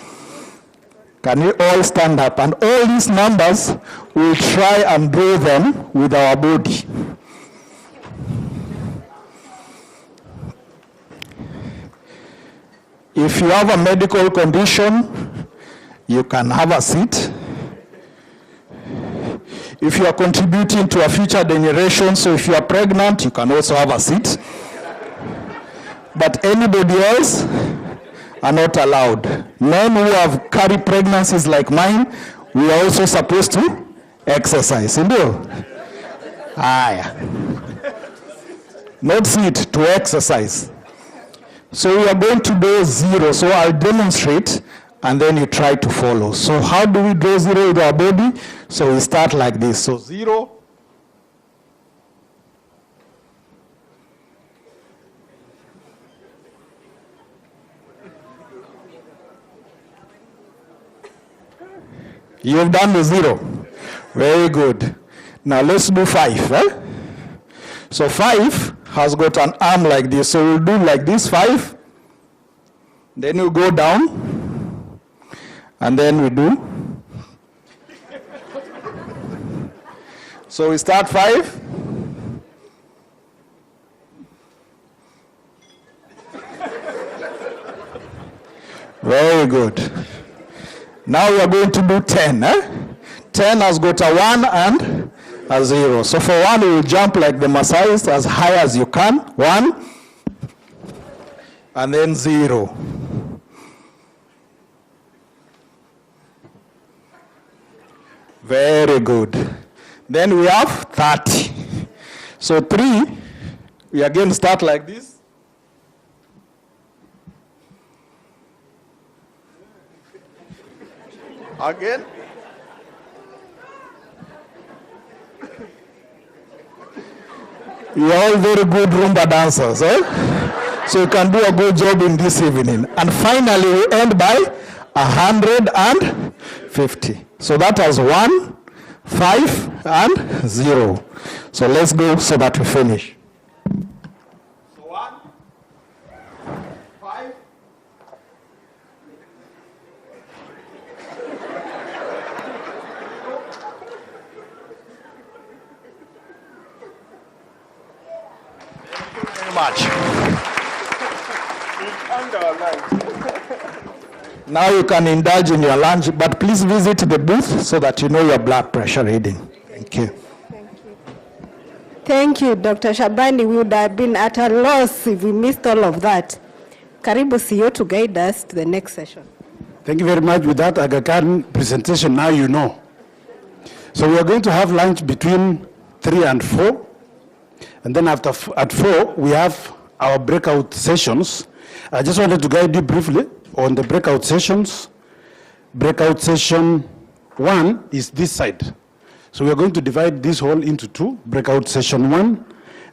Can we all stand up? And all these numbers, we'll try and draw them with our body. If you have a medical condition, you can have a seat. If you are contributing to a future generation, so if you are pregnant, you can also have a seat. But anybody else are not allowed. Men who have carried pregnancies like mine, we are also supposed to exercise. Not sit, to exercise. So we are going to do 0. So I'll demonstrate and then you try to follow. So how do we draw 0 with our body? So we start like this. So 0. You've done the 0. Very good. Now let's do 5. Eh? So 5 has got an arm like this. So we'll do like this, 5. Then you go down. And then we do. So we start 5. Very good. Now we are going to do 10. 10 has got a 1 and a 0. So for 1, you will jump like the Maasais as high as you can. 1. And then 0. Very good. Then we have 30. So 3, we again start like this. Again. You're all very good Rumba dancers, eh? So you can do a good job in this evening. And finally, we end by 150. So that has 1, 5, and 0. So let's go so that we finish. So 1, 5. Very much. Now you can indulge in your lunch, but please visit the booth so that you know your blood pressure reading. Thank you. Thank you, Dr. Shabani. We would have been at a loss if we missed all of that. Karibu CEO to guide us to the next session. Thank you very much. With that Aga Khan presentation, now you know. So we are going to have lunch between 3 and 4. And then at 4, we have our breakout sessions. I just wanted to guide you briefly on the breakout sessions. Breakout session 1 is this side. So we are going to divide this hall into 2, breakout session 1.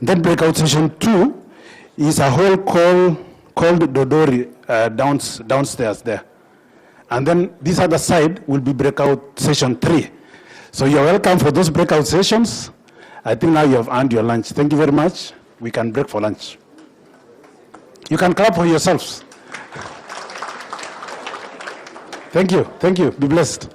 Then breakout session 2 is a hall called Dodori downstairs there. And then this other side will be breakout session 3. So you're welcome for those breakout sessions. I think now you have earned your lunch. Thank you very much. We can break for lunch. You can clap for yourselves. Thank you. Thank you. Be blessed.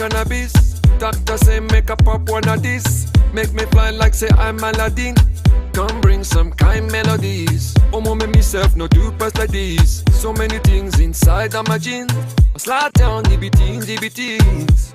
cannabis. Doctor say make a pop one of this. Make me fly like say I'm Aladdin. Come bring some kind melodies. Oh, mama, myself no do pass like this. So many things inside of my jeans. I slide down the beatings, the beatings.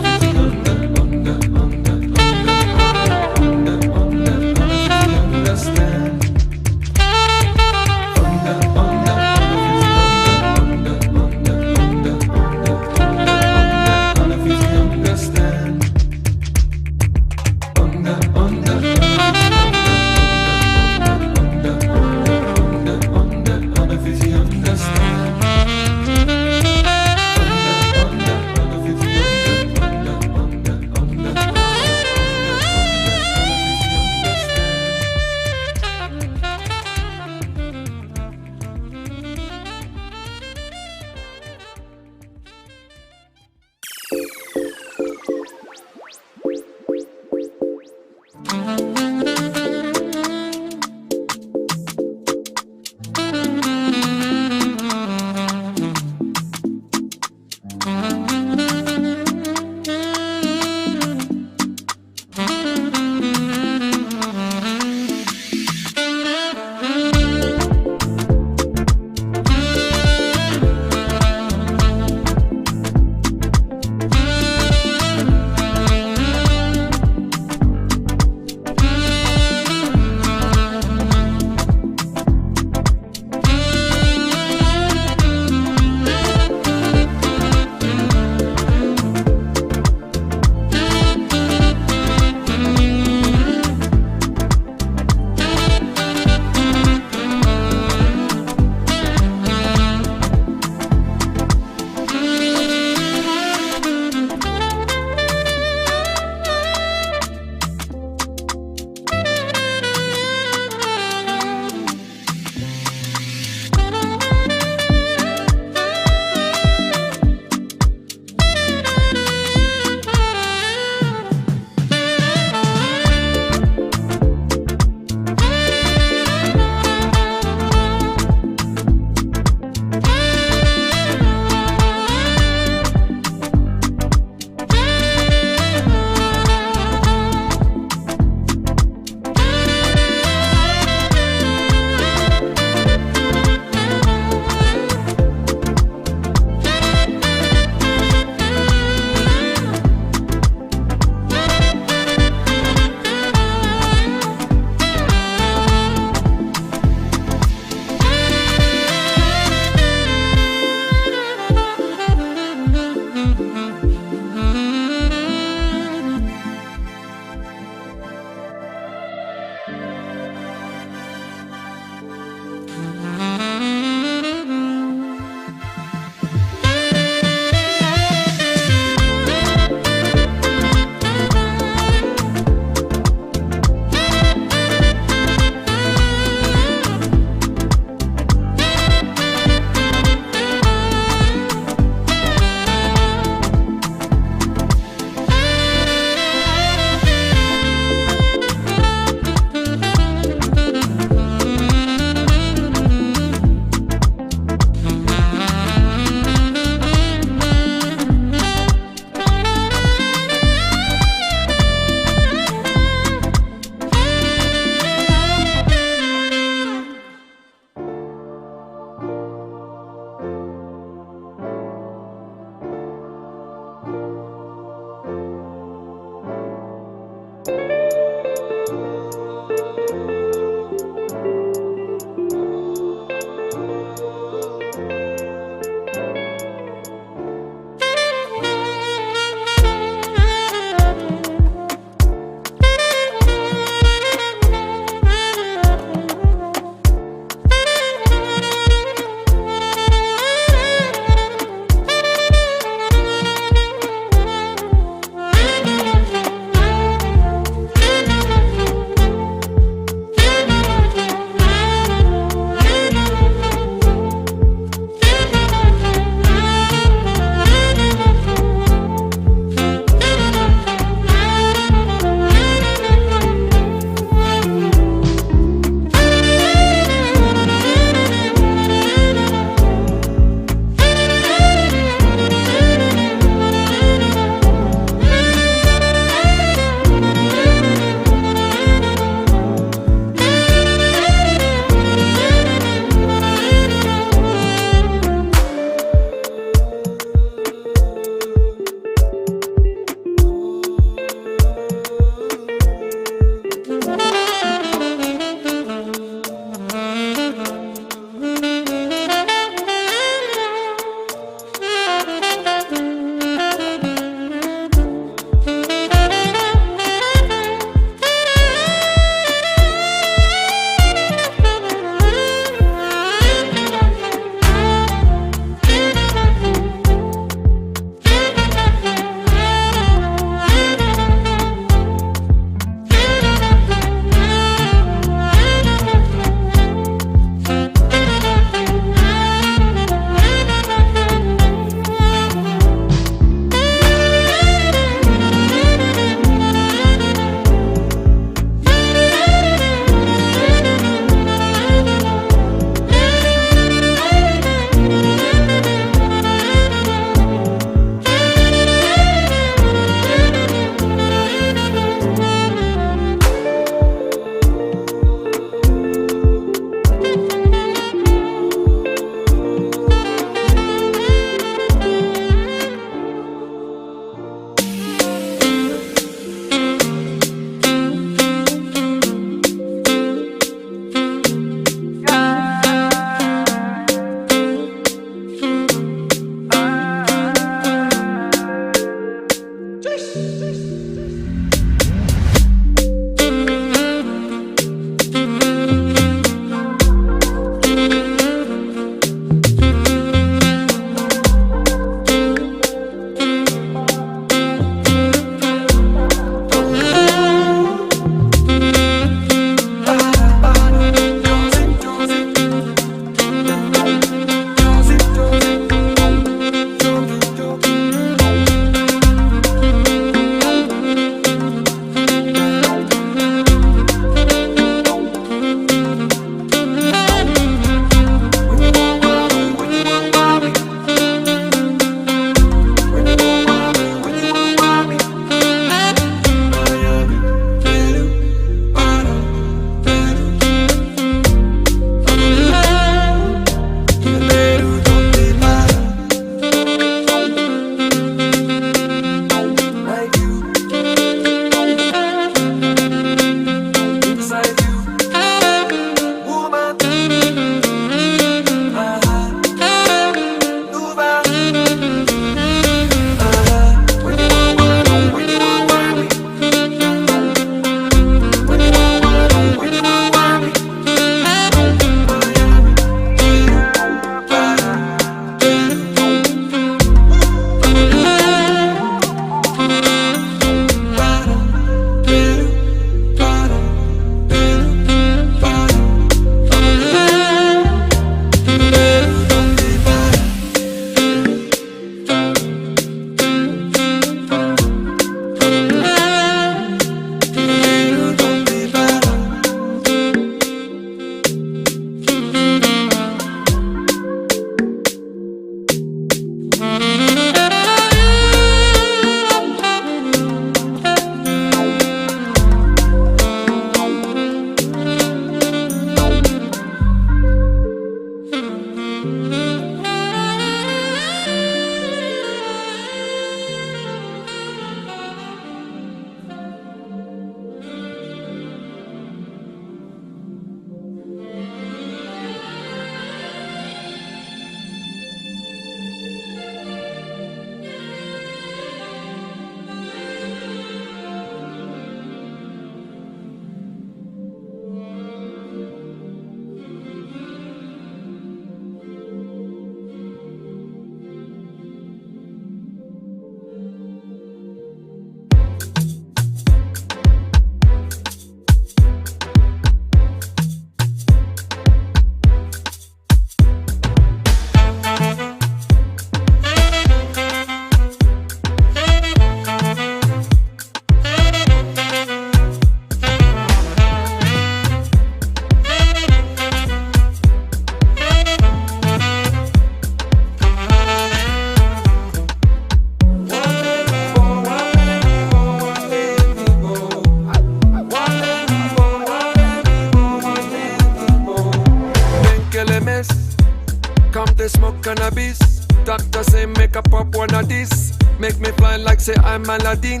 fly like say I'm Aladdin.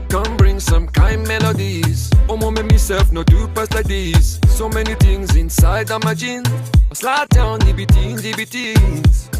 Come bring some kind melodies. Oh, mama, myself no do pass like this. So many things inside of my jeans. I slide down the beatings, the beatings.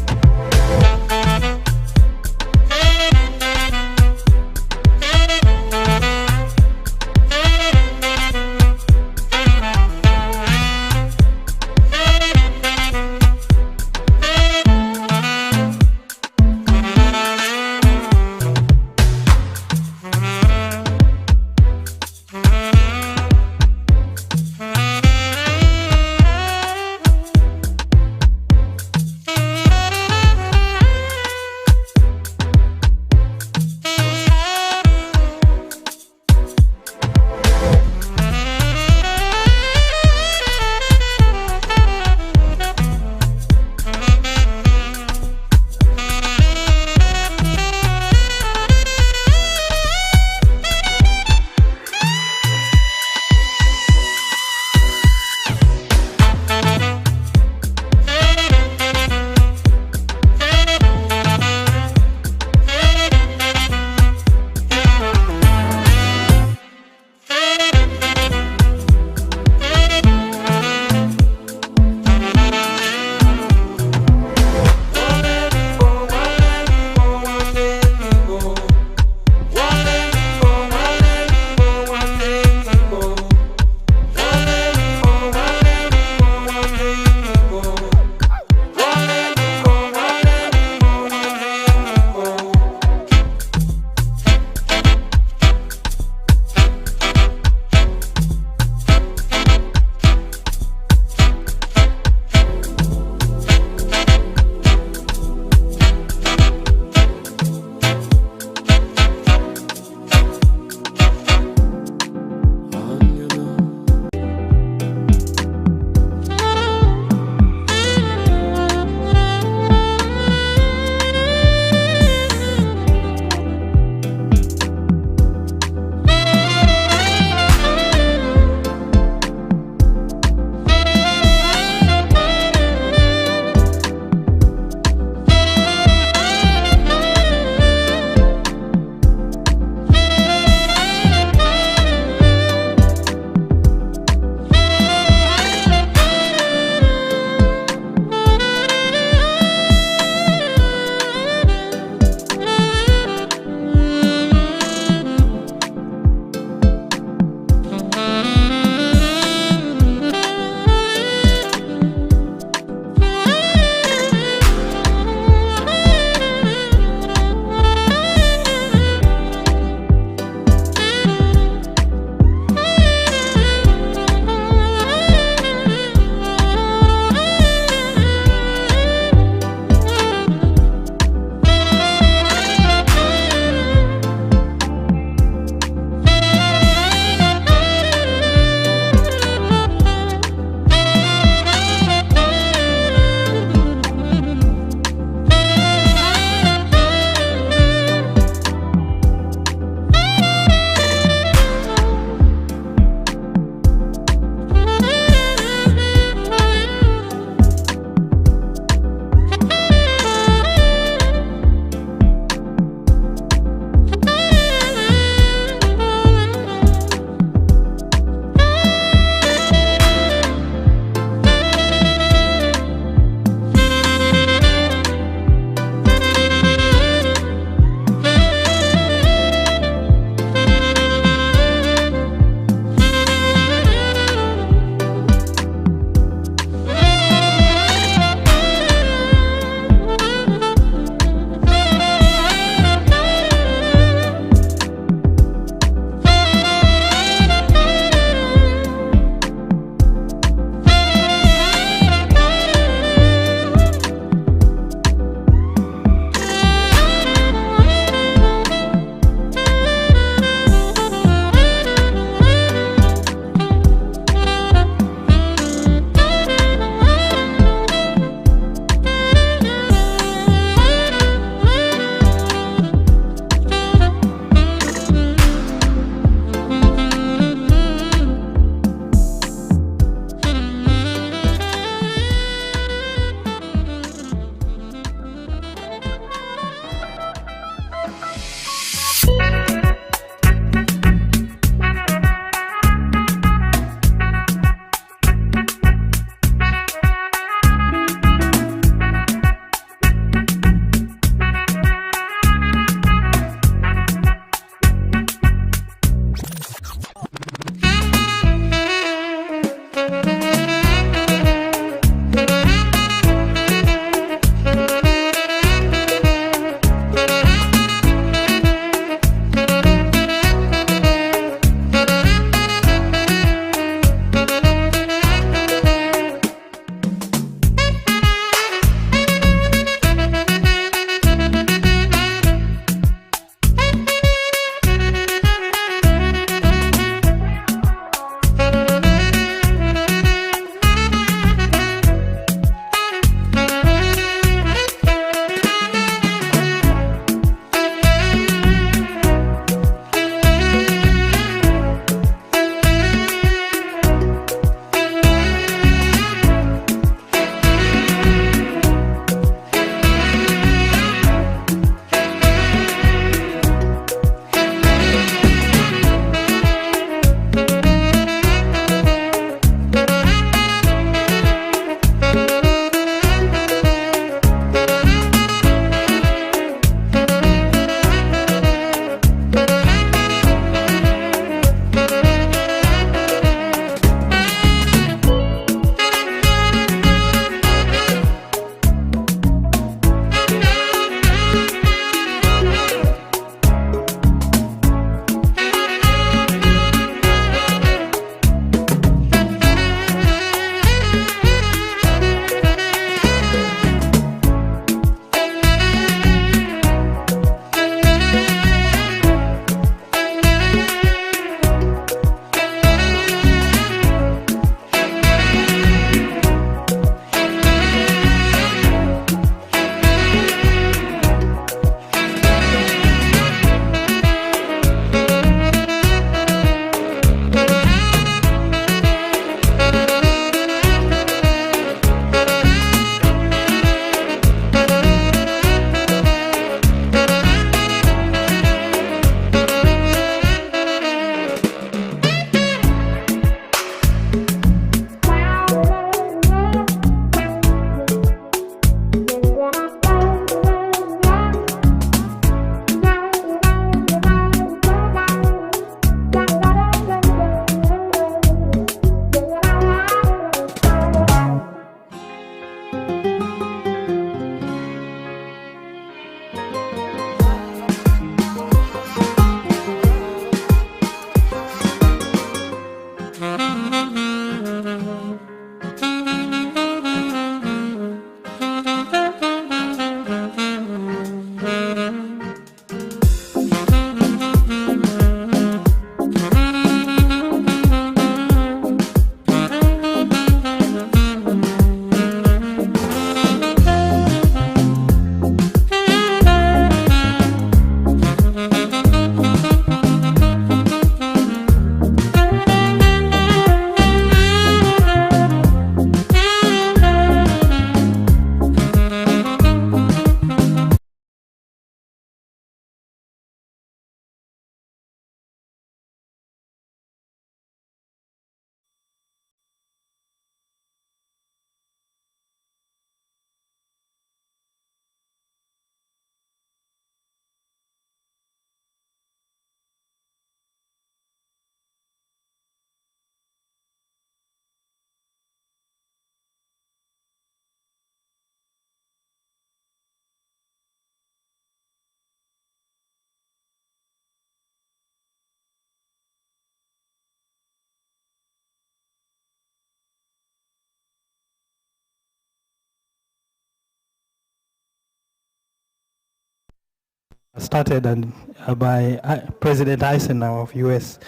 started and by President Eisenhower of US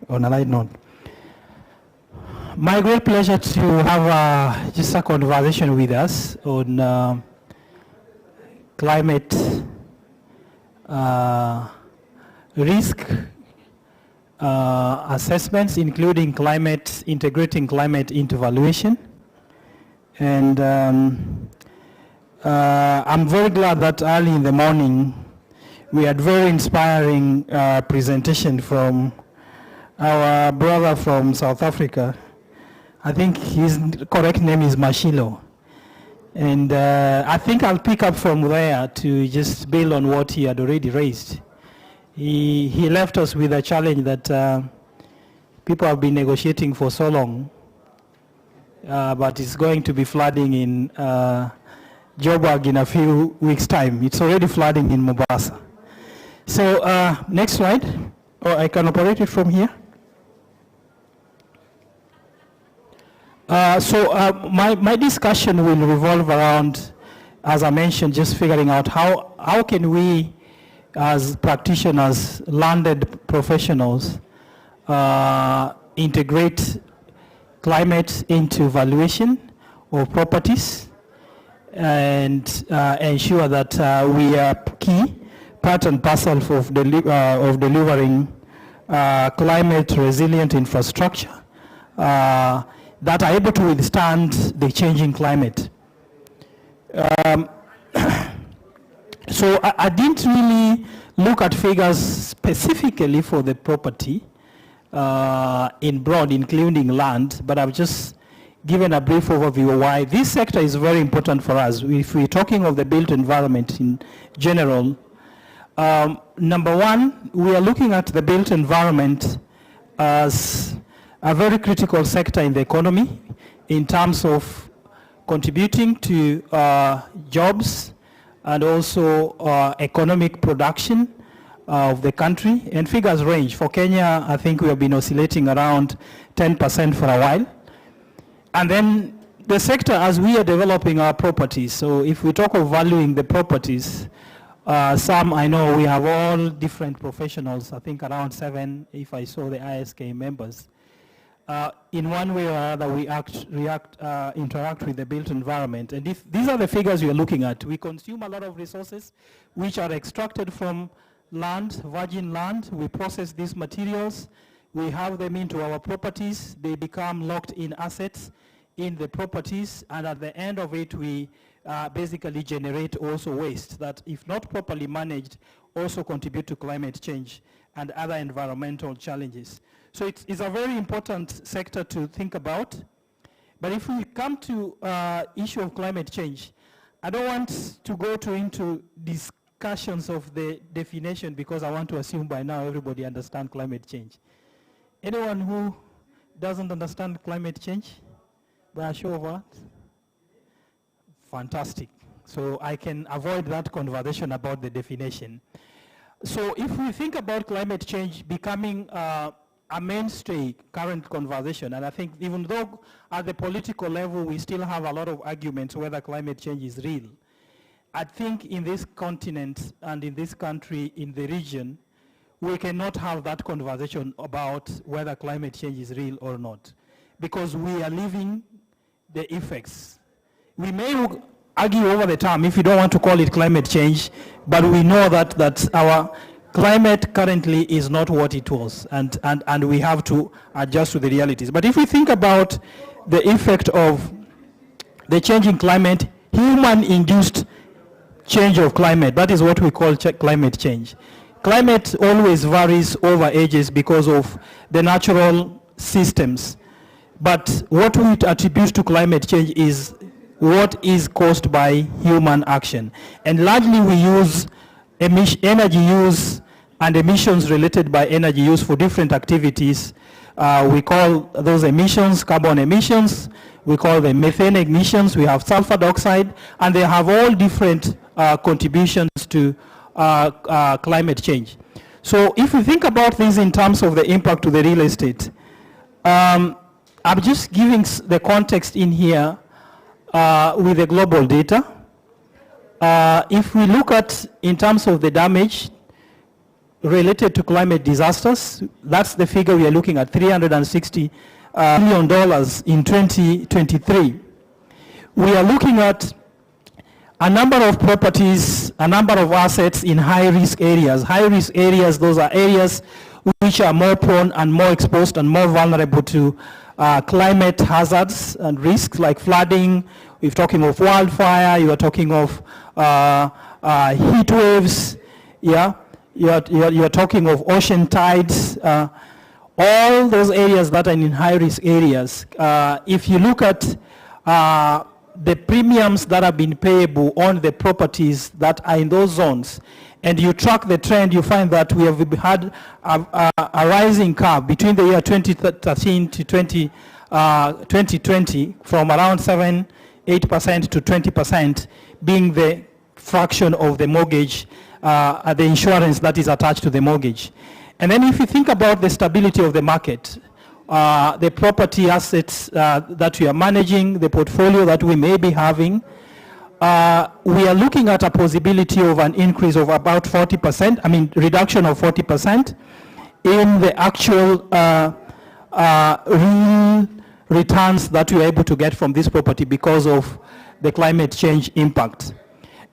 on a light note. My great pleasure to have just a conversation with us on climate risk assessments, including integrating climate into valuation. And I'm very glad that early in the morning we had very inspiring presentation from our brother from South Africa. I think his correct name is Mashilo. And I think I'll pick up from there to just build on what he had already raised. He left us with a challenge that people have been negotiating for so long, but it's going to be flooding in Joburg in a few weeks' time. It's already flooding in Mombasa. So next slide. Oh, I can operate it from here. My discussion will revolve around, as I mentioned, just figuring out how can we, as practitioners, landed professionals, integrate climate into valuation of properties and ensure that we are key part and parcel of delivering climate resilient infrastructure that are able to withstand the changing climate. So I didn't really look at figures specifically for the property in broad, including land, but I've just given a brief overview of why this sector is very important for us. If we're talking of the built environment in general, number one, we are looking at the built environment as a very critical sector in the economy in terms of contributing to jobs and also economic production of the country. And figures range. For Kenya, I think we have been oscillating around 10% for a while. And then the sector, as we are developing our properties, so if we talk of valuing the properties, some I know we have all different professionals, I think around 7, if I saw the ISK members. In one way or other, we interact with the built environment. And if these are the figures we are looking at, we consume a lot of resources which are extracted from land, virgin land. We process these materials. We have them into our properties. They become locked in assets in the properties. And at the end of it, we basically generate also waste that, if not properly managed, also contribute to climate change and other environmental challenges. So it's a very important sector to think about. But if we come to issue of climate change, I don't want to go into discussions of the definition, because I want to assume by now everybody understands climate change. Anyone who doesn't understand climate change? By a show of hands? Fantastic. So I can avoid that conversation about the definition. So if we think about climate change becoming a mainstay current conversation, and I think even though at the political level we still have a lot of arguments whether climate change is real, I think in this continent and in this country, in the region, we cannot have that conversation about whether climate change is real or not, because we are living the effects. We may argue over the term if you don't want to call it climate change, but we know that our climate currently is not what it was, and we have to adjust to the realities. But if we think about the effect of the changing climate, human-induced change of climate, that is what we call climate change. Climate always varies over ages because of the natural systems. But what we attribute to climate change is what is caused by human action. And largely we use energy use and emissions related by energy use for different activities. We call those emissions carbon emissions. We call them methane emissions. We have sulfur dioxide, and they have all different contributions to climate change. So if we think about this in terms of the impact to the real estate, I'm just giving the context in here with the global data. If we look at in terms of the damage related to climate disasters, that's the figure we are looking at, $360 billion in 2023. We are looking at a number of properties, a number of assets in high-risk areas. High-risk areas, those are areas which are more prone and more exposed and more vulnerable to climate hazards and risks like flooding. We're talking of wildfire, you are talking of heat waves, yeah? You're talking of ocean tides, all those areas that are in high-risk areas. If you look at the premiums that have been payable on the properties that are in those zones, and you track the trend, you find that we have had a rising curve between the year 2013 to 2020 from around 8% to 20% being the fraction of the mortgage, the insurance that is attached to the mortgage. And then if you think about the stability of the market, the property assets that we are managing, the portfolio that we may be having, we are looking at a possibility of an increase of about 40%, reduction of 40% in the actual real returns that we are able to get from this property because of the climate change impact.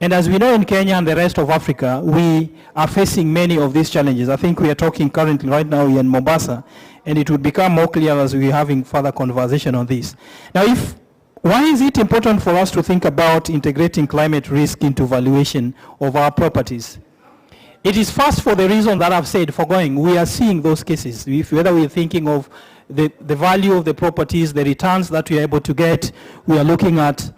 And as we know, in Kenya and the rest of Africa, we are facing many of these challenges. I think we are talking currently right now in Mombasa, and it will become more clear as we're having further conversation on this. Now, why is it important for us to think about integrating climate risk into valuation of our properties? It is first for the reason that I've said, foregoing. We are seeing those cases. Whether we're thinking of the value of the properties, the returns that we are able to get, we are looking at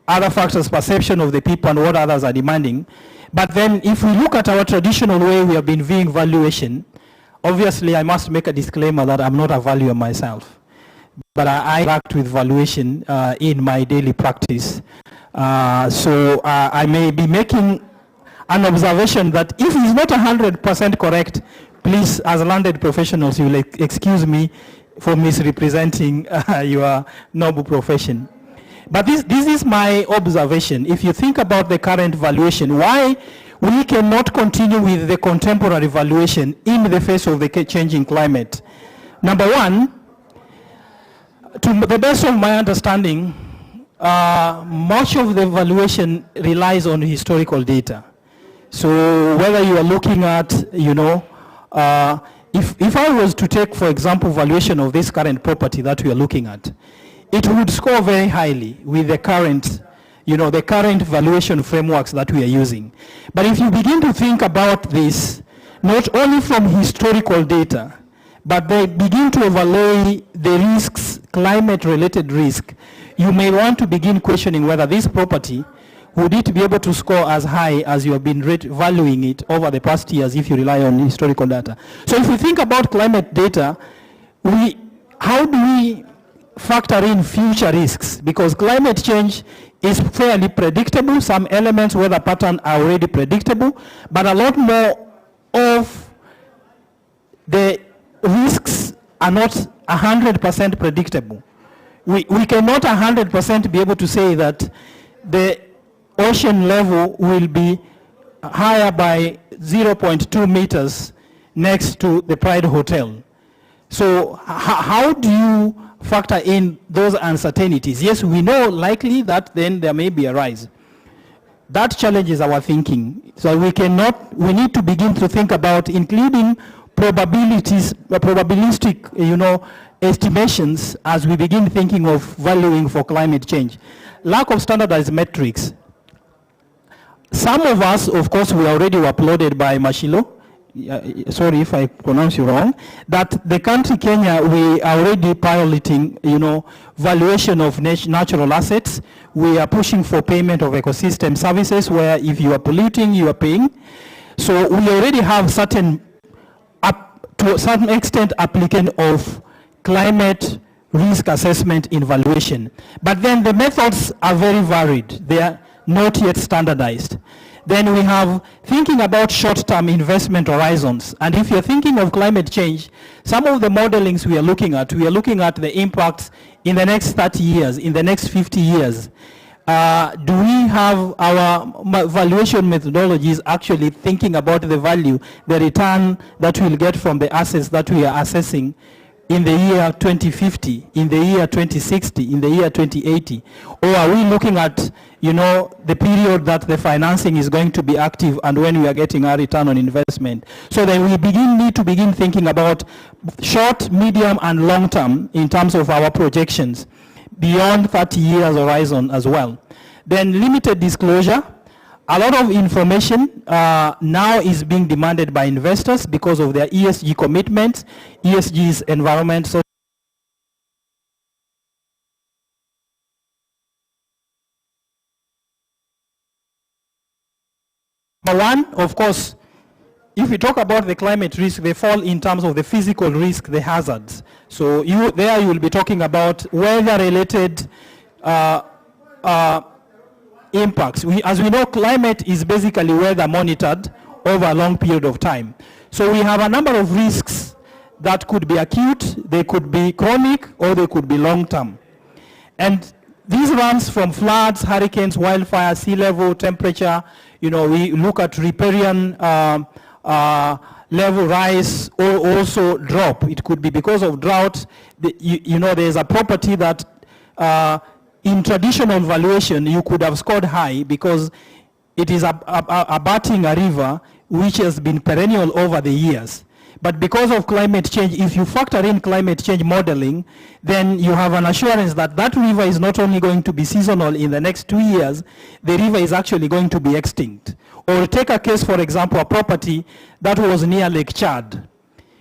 other factors, perception of the people and what others are demanding. But then if we look at our traditional way we have been viewing valuation, obviously I must make a disclaimer that I'm not a valuer myself. But I interact with valuation in my daily practice. So I may be making an observation that if it's not 100% correct, please, as landed professionals, you will excuse me for misrepresenting your noble profession. But this is my observation. If you think about the current valuation, why we cannot continue with the contemporary valuation in the face of the changing climate. Number one, to the best of my understanding, much of the valuation relies on historical data. So whether you are looking at, if I was to take, for example, valuation of this current property that we are looking at, it would score very highly with the current, the current valuation frameworks that we are using. But if you begin to think about this, not only from historical data, but they begin to overlay the risks, climate-related risk, you may want to begin questioning whether this property, would it be able to score as high as you have been valuing it over the past years if you rely on historical data. So if we think about climate data, how do we factor in future risks? Because climate change is fairly predictable. Some elements, weather pattern are already predictable, but a lot more of the risks are not 100% predictable. We cannot 100% be able to say that the ocean level will be higher by 0.2 meters next to the Pride Hotel. So how do you factor in those uncertainties? Yes, we know likely that then there may be a rise. That challenges our thinking. So we need to begin to think about including probabilistic, estimations as we begin thinking of valuing for climate change. Lack of standardized metrics. Some of us, of course, we already were uploaded by Mashilo. Sorry if I pronounce you wrong. That the country Kenya, we are already piloting, valuation of natural assets. We are pushing for payment of ecosystem services where if you are polluting, you are paying. So we already have to a certain extent, applicant of climate risk assessment in valuation. But then the methods are very varied. They are not yet standardized. Then we have thinking about short-term investment horizons. And if you're thinking of climate change, some of the modelings we are looking at the impacts in the next 30 years, in the next 50 years. do we have our valuation methodologies actually thinking about the value, the return that we'll get from the assets that we are assessing in the year 2050, in the year 2060, in the year 2080? Or are we looking at, you know, the period that the financing is going to be active and when we are getting our return on investment? So then we need to begin thinking about short, medium, and long term in terms of our projections, beyond 30 years horizon as well. Then limited disclosure. A lot of information now is being demanded by investors because of their ESG commitments. ESG is environment, social. Number one, of course, if we talk about the climate risk, they fall in terms of the physical risk, the hazards. So you will be talking about weather-related impacts. As we know, climate is basically weather monitored over a long period of time. So we have a number of risks that could be acute, they could be chronic, or they could be long-term. And this runs from floods, hurricanes, wildfire, sea level, temperature. You know, we look at riparian level rise or also drop. It could be because of drought. You know, there's a property that in traditional valuation you could have scored high because it is abutting a river which has been perennial over the years. But because of climate change, if you factor in climate change modeling, then you have an assurance that that river is not only going to be seasonal in the next 2 years, the river is actually going to be extinct. Or take a case, for example, a property that was near Lake Chad.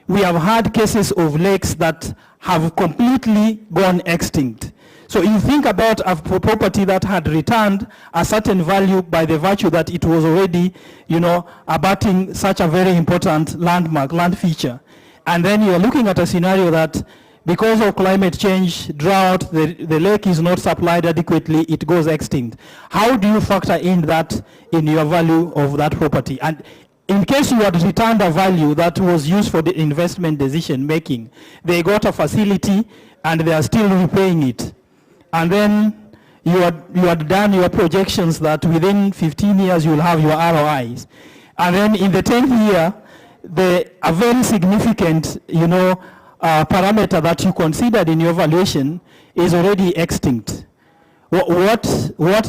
We have had cases of lakes that have completely gone extinct. So you think about a property that had returned a certain value by the virtue that it was already, you know, abutting such a very important landmark, land feature. And then you're looking at a scenario that because of climate change, drought, the lake is not supplied adequately, it goes extinct. How do you factor in that in your value of that property? And in case you had returned a value that was used for the investment decision making, they got a facility and they are still repaying it. And then you had done your projections that within 15 years you will have your ROIs. And then in the 10th year, a very significant, you know, parameter that you considered in your valuation is already extinct. What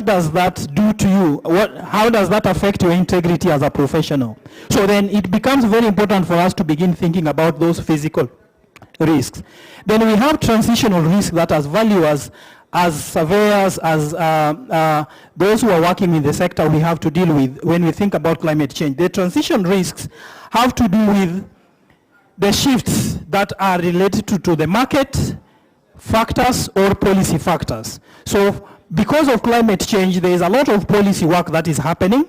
does that do to you? How does that affect your integrity as a professional? So then it becomes very important for us to begin thinking about those physical risks. Then we have transitional risk that as valuers, as surveyors, as those who are working in the sector, we have to deal with when we think about climate change. The transition risks have to do with the shifts that are related to the market factors or policy factors. So because of climate change, there is a lot of policy work that is happening.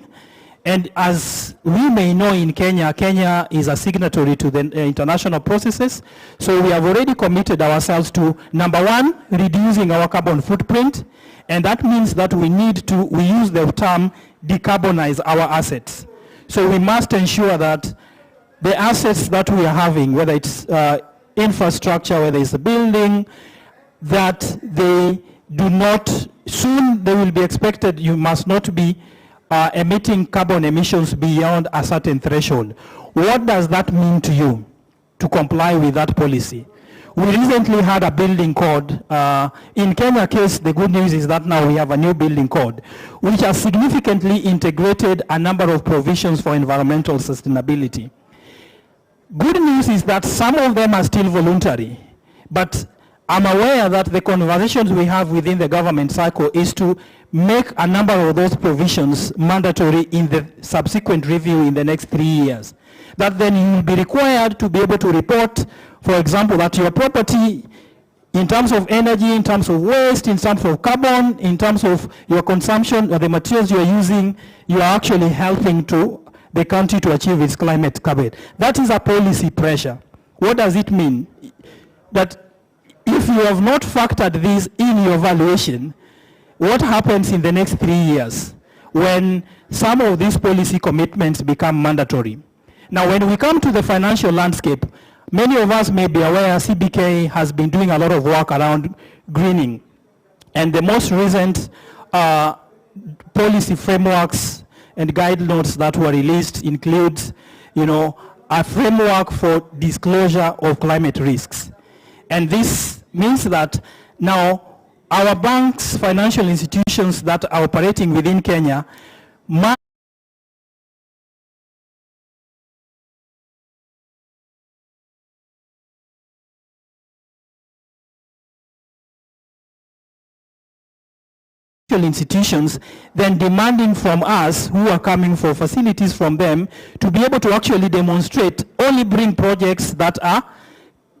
And as we may know in Kenya, Kenya is a signatory to the international processes. So we have already committed ourselves to, number one, reducing our carbon footprint. And that means that we use the term decarbonize our assets. So we must ensure that the assets that we are having, whether it's infrastructure, whether it's a building, that they do not, soon they will be expected, you must not be emitting carbon emissions beyond a certain threshold. What does that mean to you to comply with that policy? We recently had a building code. In Kenya case, the good news is that now we have a new building code, which has significantly integrated a number of provisions for environmental sustainability. Good news is that some of them are still voluntary, but I'm aware that the conversations we have within the government cycle is to make a number of those provisions mandatory in the subsequent review in the next 3 years. That then you will be required to be able to report, for example, that your property, in terms of energy, in terms of waste, in terms of carbon, in terms of your consumption or the materials you are using, you are actually helping to the country to achieve its climate target. That is a policy pressure. What does it mean? That if you have not factored this in your valuation, what happens in the next 3 years when some of these policy commitments become mandatory? Now, when we come to the financial landscape, many of us may be aware CBK has been doing a lot of work around greening. And the most recent policy frameworks and guide notes that were released includes, a framework for disclosure of climate risks. And this means that now our banks, financial institutions that are operating within Kenya must institutions then demanding from us who are coming for facilities from them to be able to actually demonstrate, only bring projects that are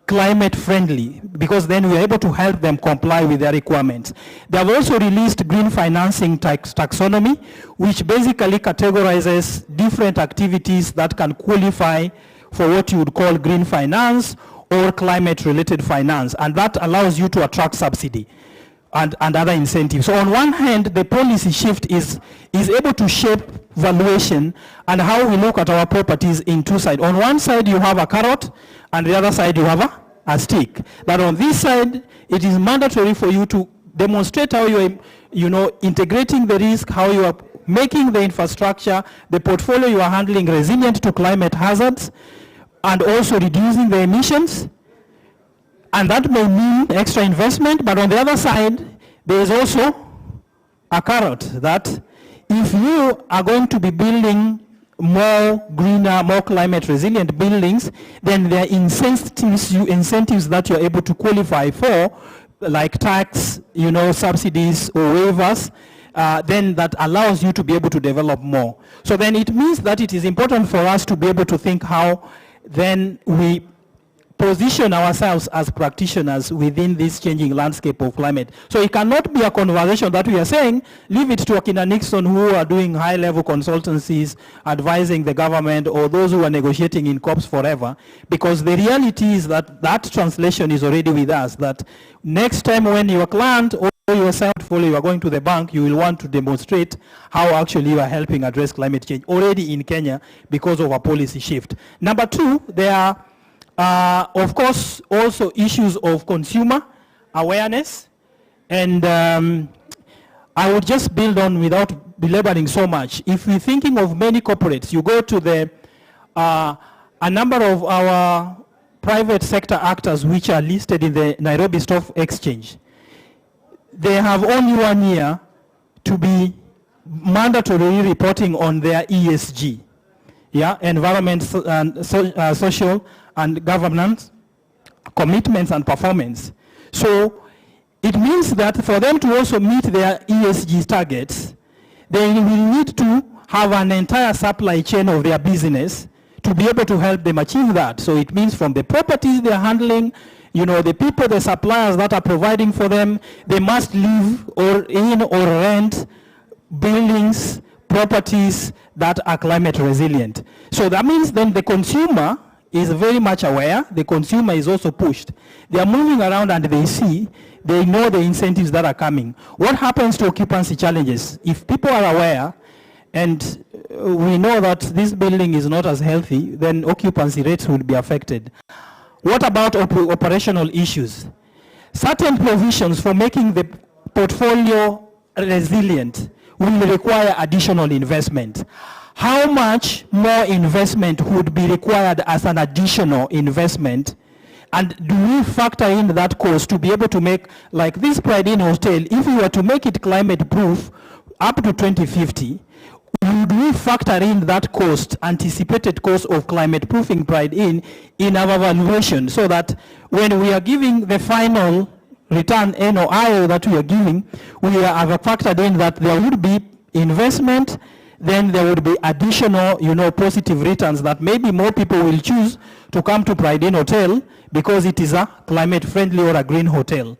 climate friendly, because then we are able to help them comply with their requirements. They have also released green financing taxonomy, which basically categorizes different activities that can qualify for what you would call green finance or climate related finance, and that allows you to attract subsidy and other incentives. So on one hand, the policy shift is able to shape valuation and how we look at our properties in two sides. On one side, you have a carrot, and the other side, you have a stick. But on this side, it is mandatory for you to demonstrate how you are, integrating the risk, how you are making the infrastructure, the portfolio you are handling resilient to climate hazards, and also reducing the emissions. And that may mean extra investment, but on the other side, there is also a carrot that if you are going to be building more greener, more climate resilient buildings, then there are incentives that you're able to qualify for, like tax, subsidies or waivers, then that allows you to be able to develop more. So then it means that it is important for us to be able to think how then we position ourselves as practitioners within this changing landscape of climate. So it cannot be a conversation that we are saying, leave it to Akina Nixon who are doing high-level consultancies, advising the government, or those who are negotiating in COPs forever, because the reality is that that translation is already with us, that next time when your client or your side portfolio you are going to the bank, you will want to demonstrate how actually you are helping address climate change already in Kenya because of a policy shift. Number two, there are of course, also issues of consumer awareness, and I would just build on without belaboring so much. If we're thinking of many corporates, you go to a number of our private sector actors which are listed in the Nairobi Stock Exchange. They have only 1 year to be mandatorily reporting on their ESG, environment, social and governance commitments and performance. So it means that for them to also meet their ESG targets, they will need to have an entire supply chain of their business to be able to help them achieve that. So it means from the properties they're handling, the people, the suppliers that are providing for them, they must live or rent buildings, properties that are climate resilient. So that means then the consumer is very much aware. The consumer is also pushed. They are moving around and they know the incentives that are coming. What happens to occupancy challenges? If people are aware and we know that this building is not as healthy, then occupancy rates will be affected. What about operational issues? Certain provisions for making the portfolio resilient will require additional investment. How much more investment would be required as an additional investment? And do we factor in that cost to be able to make, like this Pride Inn Hotel, if we were to make it climate proof up to 2050, would we factor in that cost, anticipated cost of climate proofing Pride Inn in our valuation, so that when we are giving the final return NOI that we are giving, we have factored in that there would be investment, then there would be additional, positive returns that maybe more people will choose to come to Pride Inn Hotel because it is a climate friendly or a green hotel.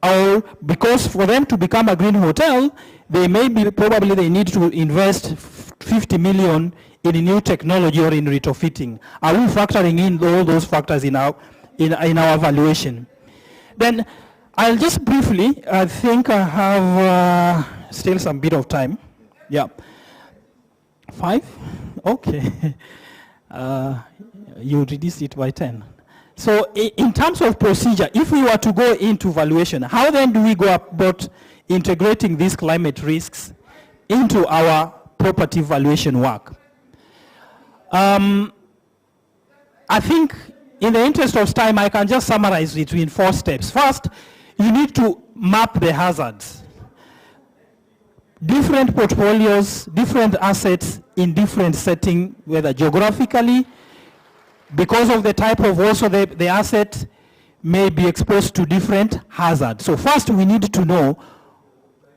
Or because for them to become a green hotel, probably they need to invest 50 million in a new technology or in retrofitting. Are we factoring in all those factors in our valuation? Then I'll just briefly, I think I have still some bit of time. Yeah. 5? Okay. You reduced it by 10. So in terms of procedure, if we were to go into valuation, how then do we go about integrating these climate risks into our property valuation work? I think in the interest of time, I can just summarize it in 4 steps. First, you need to map the hazards. Different portfolios, different assets in different setting, whether geographically, because of the type of also the asset may be exposed to different hazards. So first we need to know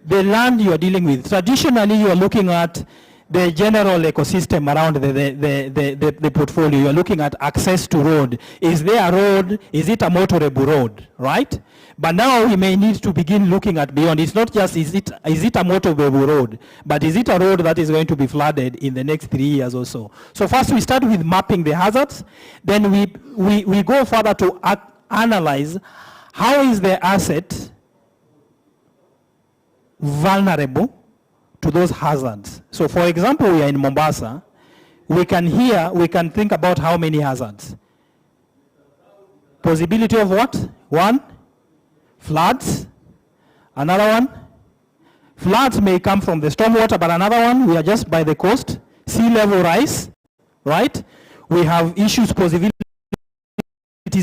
the land you are dealing with. Traditionally you are looking at the general ecosystem around the portfolio. You are looking at access to road. Is there a road? Is it a motorable road, right? But now we may need to begin looking at beyond. It's not just is it a motorable road, but is it a road that is going to be flooded in the next 3 years or so? So first we start with mapping the hazards. Then we go further to analyze how is the asset vulnerable to those hazards. So for example, we are in Mombasa. We can think about how many hazards. Possibility of what? 1, floods. Another one, floods may come from the stormwater, but another one, we are just by the coast. Sea level rise, right? We have issues, possibilities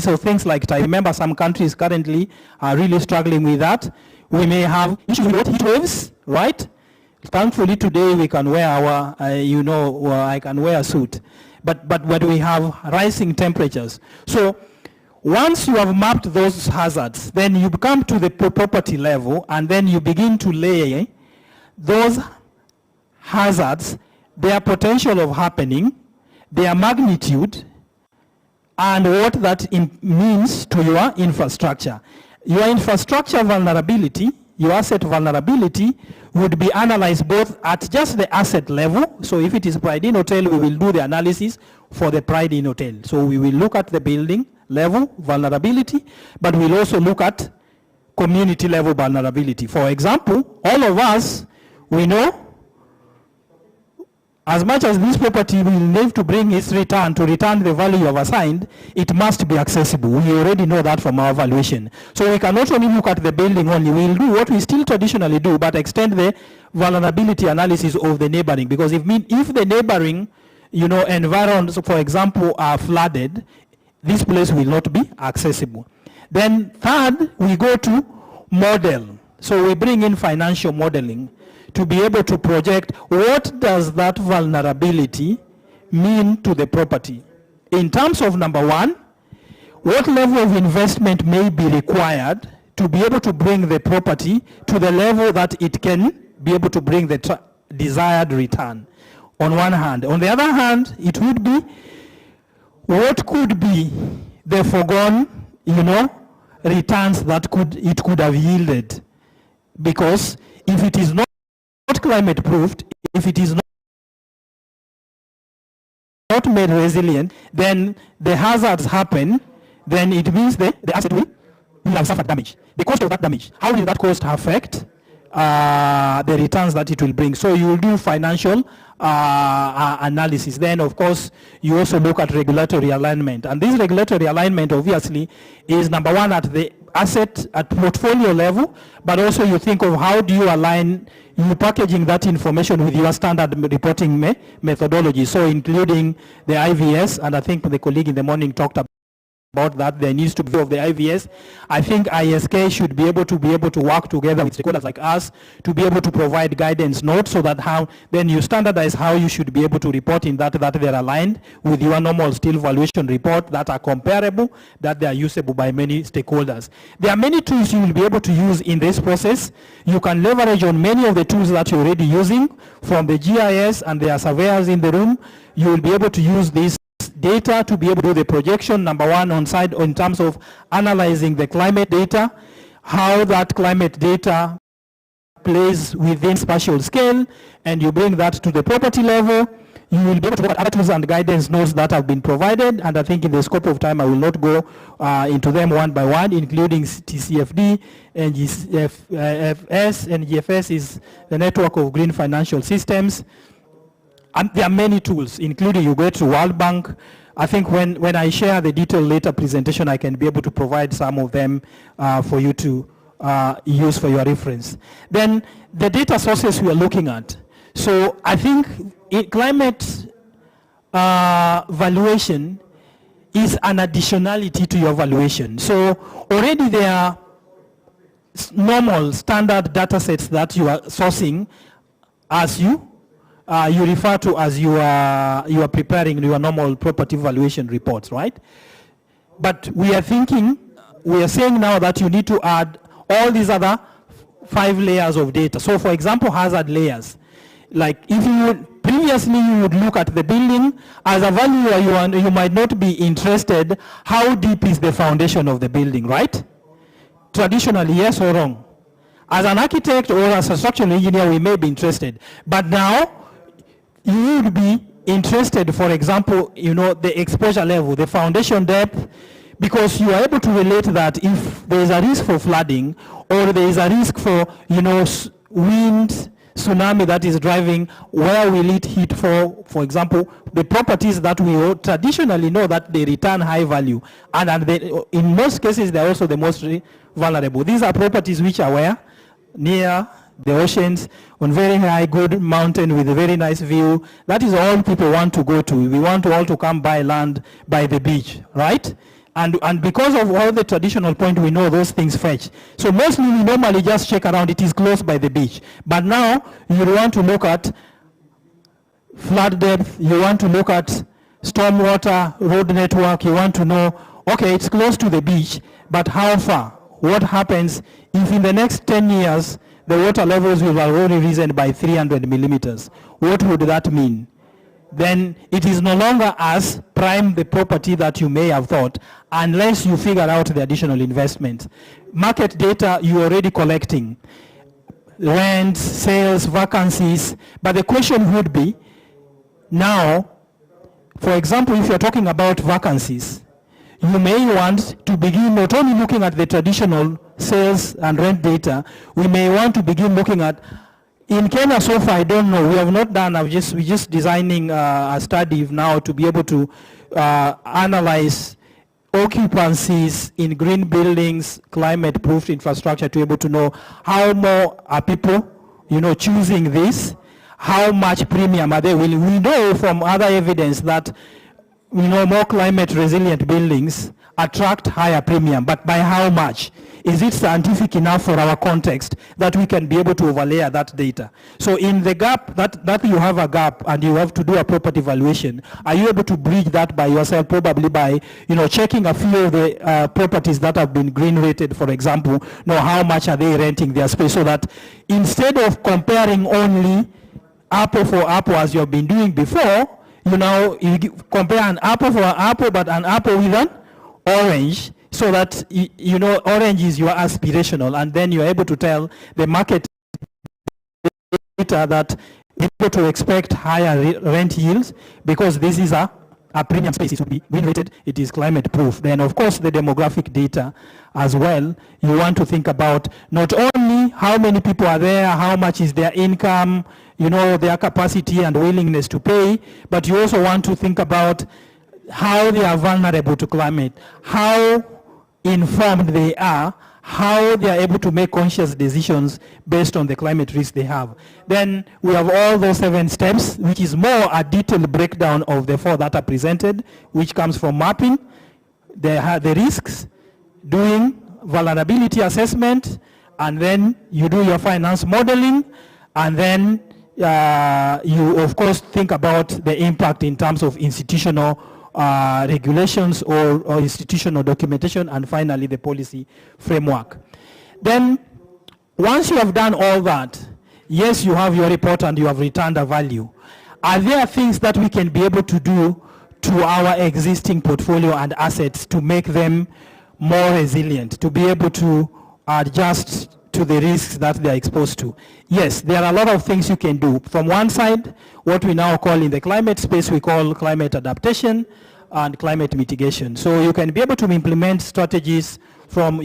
of things like time. Remember, some countries currently are really struggling with that. We may have issues with heat waves, right? Thankfully today we can wear our, I can wear a suit. But when we have rising temperatures. So once you have mapped those hazards, then you come to the property level and then you begin to lay those hazards, their potential of happening, their magnitude, and what that means to your infrastructure. Your infrastructure vulnerability, your asset vulnerability would be analyzed both at just the asset level. So if it is Pride Inn Hotel, we will do the analysis for the Pride Inn Hotel. So we will look at the building level vulnerability, but we'll also look at community level vulnerability. For example, all of us, we know as much as this property will need to bring its return to return the value you have assigned, it must be accessible. We already know that from our valuation. So we can not only look at the building only, we'll do what we still traditionally do, but extend the vulnerability analysis of the neighboring. Because if the neighboring, environs, for example, are flooded, this place will not be accessible. Then third, we go to model. So we bring in financial modeling to be able to project what does that vulnerability mean to the property. In terms of number 1, what level of investment may be required to be able to bring the property to the level that it can be able to bring the desired return on one hand. On the other hand, it would be what could be the foregone, returns that it could have yielded. Because if it is not climate proofed, if it is not made resilient, then the hazards happen, then it means the asset will have suffered damage. The cost of that damage, how will that cost affect the returns that it will bring? So you will do financial analysis. Then of course you also look at regulatory alignment, and this regulatory alignment obviously is number 1 at the asset at portfolio level, but also you think of how do you align you packaging that information with your standard reporting methodology. So including the IVS, and I think the colleague in the morning talked about that. There needs to be of the IVS. I think ISK should be able to work together with stakeholders like us to be able to provide guidance notes, so that how then you standardize how you should be able to report in that they're aligned with your normal still valuation report, that are comparable, that they are usable by many stakeholders. There are many tools you will be able to use in this process. You can leverage on many of the tools that you're already using from the GIS, and there are surveyors in the room. You will be able to use this data to be able to do the projection, number 1 on side in terms of analyzing the climate data, how that climate data plays within spatial scale, and you bring that to the property level. You will be able to look at other tools and guidance notes that have been provided, and I think in the scope of time I will not go into them one by one, including TCFD and GFS, and GFS is the network of green financial systems. And there are many tools, including you go to World Bank I think when I share the detailed later presentation, I can be able to provide some of them for you to use for your reference. Then the data sources we are looking at. So I think climate valuation is an additionality to your valuation. So already there are normal standard data sets that you are sourcing as you refer to as you are preparing your normal property valuation reports, right? But we are saying now that you need to add all these other 5 layers of data. So for example, hazard layers. Like if you would, previously you would look at the building, as a valuer you might not be interested how deep is the foundation of the building, right? Traditionally, yes or wrong? As an architect or as a structural engineer, we may be interested. But now, you would be interested, for example, the exposure level, the foundation depth, because you are able to relate that if there is a risk for flooding or there is a risk for, wind, tsunami that is driving, where will it hit for example, the properties that we traditionally know that they return high value. And in most cases, they're also the most vulnerable. These are properties which are where? Near the oceans, on very high, good mountain with a very nice view. That is all people want to go to. We want all to come buy land by the beach, right? And because of all the traditional point, we know those things fetch. So mostly we normally just check around, it is close by the beach. But now you want to look at flood depth, you want to look at stormwater, road network, you want to know, okay, it's close to the beach, but how far? What happens if in the next 10 years, the water levels will have already risen by 300 millimeters? What would that mean? Then it is no longer as prime the property that you may have thought unless you figure out the additional investment. Market data you're already collecting, rents, sales, vacancies, but the question would be, now, for example, if you're talking about vacancies, you may want to begin not only looking at the traditional sales and rent data, we may want to begin looking at, in Kenya so far, I don't know, we have not done, we're just designing a study now to be able to analyze occupancies in green buildings, climate-proof infrastructure, to be able to know how more are people, choosing this, how much premium are they willing. We know from other evidence that, more climate-resilient buildings attract higher premium, but by how much? Is it scientific enough for our context that we can be able to overlay that data? So in the gap, that you have a gap and you have to do a property valuation, are you able to bridge that by yourself, probably by, checking a few of the properties that have been green rated, for example, know how much are they renting their space, so that instead of comparing only apple for apple as you have been doing before, you compare an apple for an apple, but an apple with an orange, so that, orange is your aspirational, and then you're able to tell the market data that able to expect higher rent yields because this is a premium space. It will be green rated, it is climate proof. Then of course the demographic data as well, you want to think about not only how many people are there, how much is their income, their capacity and willingness to pay, but you also want to think about how they are vulnerable to climate, how informed they are, how they are able to make conscious decisions based on the climate risk they have. Then we have all those 7 steps, which is more a detailed breakdown of the 4 that are presented, which comes from mapping the risks, doing vulnerability assessment, and then you do your finance modeling, and then you of course think about the impact in terms of institutional regulations or institutional documentation, and finally the policy framework. Then once you have done all that, yes, you have your report and you have returned a value. Are there things that we can be able to do to our existing portfolio and assets to make them more resilient, to be able to adjust to the risks that they are exposed to? Yes, there are a lot of things you can do. From one side, what we now call in the climate space, we call climate adaptation and climate mitigation. So you can be able to implement strategies from,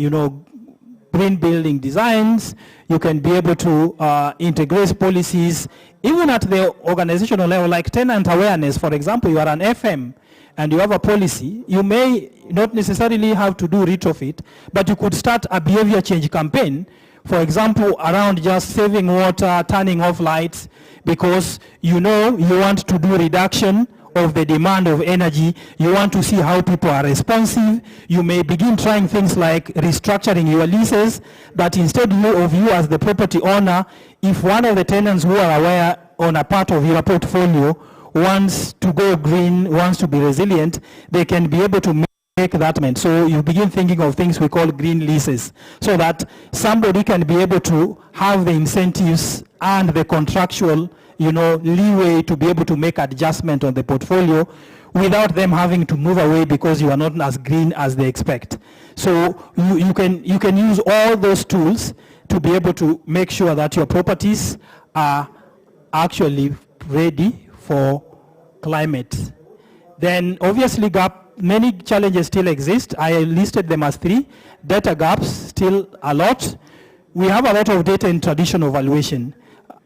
green building designs. You can be able to integrate policies, even at the organizational level, like tenant awareness. For example, you are an FM, and you have a policy, you may not necessarily have to do retrofit, but you could start a behavior change campaign, for example, around just saving water, turning off lights, because you know you want to do reduction of the demand of energy. You want to see how people are responsive. You may begin trying things like restructuring your leases, that instead of you as the property owner, if one of the tenants who are aware on a part of your portfolio wants to go green, wants to be resilient, they can be able to make that meant. So you begin thinking of things we call green leases, so that somebody can be able to have the incentives and the contractual, leeway to be able to make adjustment on the portfolio without them having to move away because you are not as green as they expect. So you can use all those tools to be able to make sure that your properties are actually ready for climate. Then obviously many challenges still exist. I listed them as 3. Data gaps, still a lot. We have a lot of data in traditional valuation,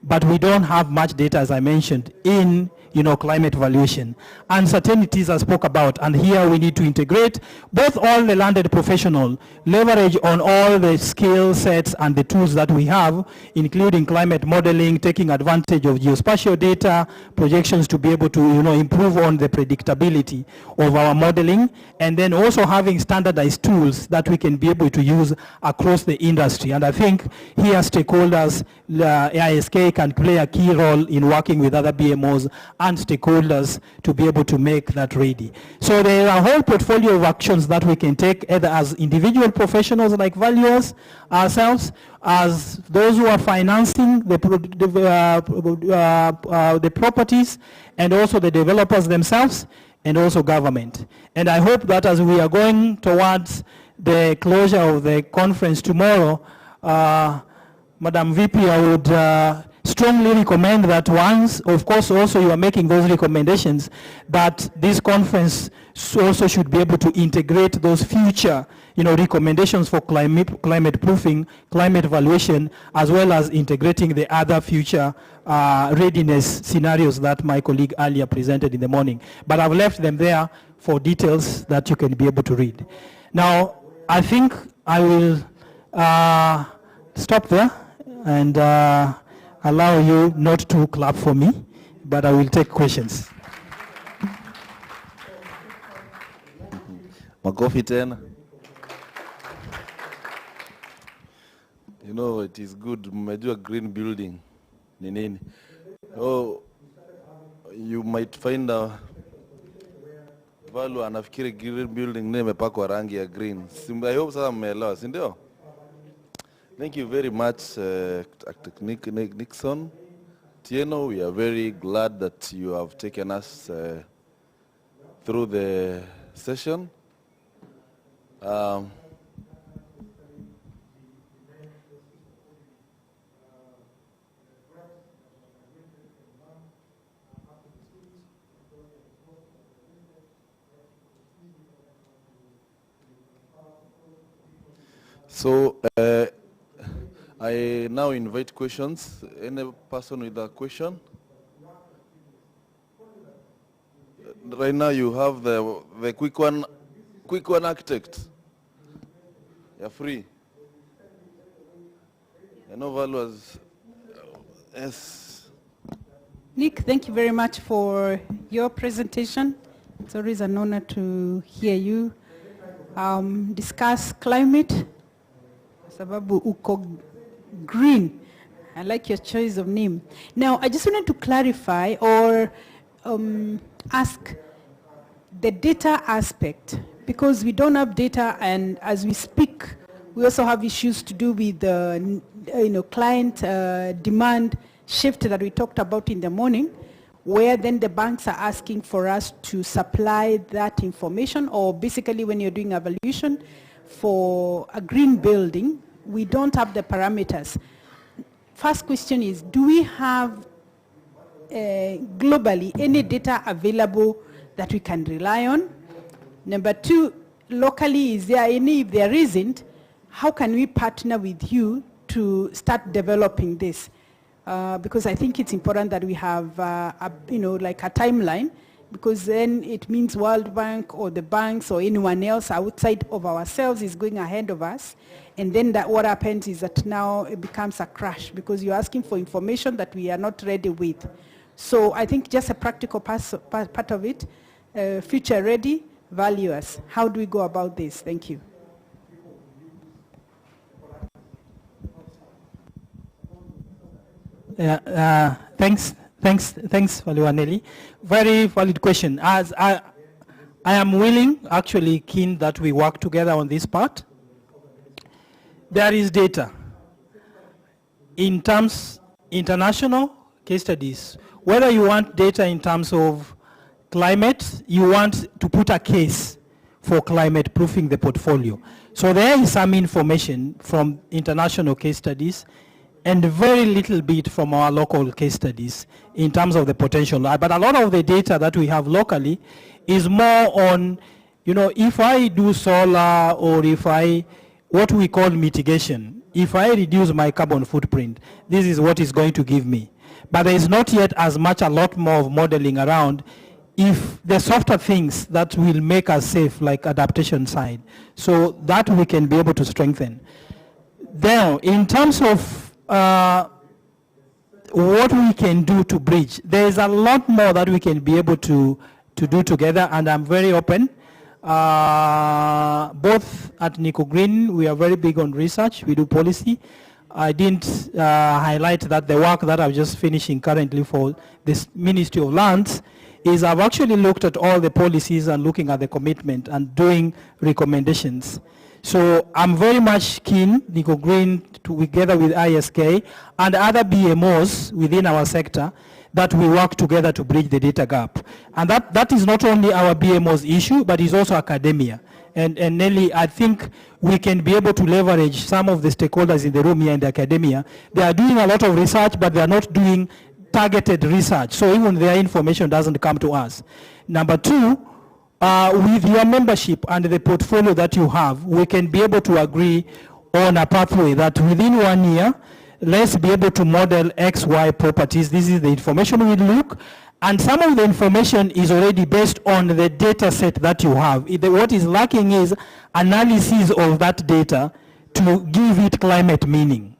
but we don't have much data, as I mentioned, in climate valuation. Uncertainties I spoke about, and here we need to integrate both all the landed professional, leverage on all the skill sets and the tools that we have, including climate modeling, taking advantage of geospatial data, projections to be able to improve on the predictability of our modeling, and then also having standardized tools that we can be able to use across the industry. And I think here stakeholders, the ISK can play a key role in working with other BMOs and stakeholders to be able to make that ready. So there are a whole portfolio of actions that we can take, either as individual professionals like valuers ourselves, as those who are financing the properties, and also the developers themselves, and also government. And I hope that as we are going towards the closure of the conference tomorrow, Madam VP, I would strongly recommend that once, of course, also you are making those recommendations, that this conference also should be able to integrate those future, recommendations for climate proofing, climate valuation, as well as integrating the other future readiness scenarios that my colleague earlier presented in the morning. But I've left them there for details that you can be able to read. Now, I think I will stop there and allow you not to clap for me, but I will take questions. Makofi tena. It is good. Mmejua green building ni nini. Oh, you might find a value anafikiri green building nime imepakwa rangi ya green. I hope sasa mmeelewa, si ndio? Thank you very much, Dr. Nixon. Tieno, we are very glad that you have taken us through the session. So, I now invite questions. Any person with a question? Right now you have the quick one architect. You're free. I know valuers. Yes. Nick, thank you very much for your presentation. It's always an honor to hear you discuss climate. Sababu uko green. I like your choice of name. Now, I just wanted to clarify or ask the data aspect, because we don't have data, and as we speak, we also have issues to do with the client demand shift that we talked about in the morning, where then the banks are asking for us to supply that information, or basically when you're doing evaluation for a green building, we don't have the parameters. First question is, do we have globally any data available that we can rely on? Number 2, locally, is there any? If there isn't, how can we partner with you to start developing this? Because I think it's important that we have, like a timeline because then it means World Bank or the banks or anyone else outside of ourselves is going ahead of us. And then that what happens is that now it becomes a crash because you're asking for information that we are not ready with. So I think just a practical part of it, future ready, value us. How do we go about this? Thank you. Thanks, Waliwaneli. Very valid question. As I am willing, actually keen that we work together on this part. There is data. In terms, international case studies, whether you want data in terms of climate, you want to put a case for climate proofing the portfolio. So there is some information from international case studies and very little bit from our local case studies in terms of the potential. But a lot of the data that we have locally is more on, you know, if I do solar or if I, what we call mitigation, if I reduce my carbon footprint, this is what is going to give me. But there is not yet as much, a lot more of modeling around if the softer things that will make us safe, like adaptation side. So that we can be able to strengthen. Then, in terms of what we can do to bridge, there is a lot more that we can be able to do together, and I'm very open. Both at Nico Green, we are very big on research, we do policy. I didn't highlight that the work that I'm just finishing currently for this Ministry of Lands is I've actually looked at all the policies and looking at the commitment and doing recommendations. So I'm very much keen, Nico Green, together with ISK and other BMOs within our sector, that we work together to bridge the data gap. And that is not only our BMO's issue, but is also academia. And Nelly, I think we can be able to leverage some of the stakeholders in the room here in the academia. They are doing a lot of research, but they are not doing targeted research. So even their information doesn't come to us. Number two, with your membership and the portfolio that you have, we can be able to agree on a pathway that within 1 year, let's be able to model XY properties. This is the information we look. And some of the information is already based on the data set that you have. What is lacking is analysis of that data to give it climate meaning.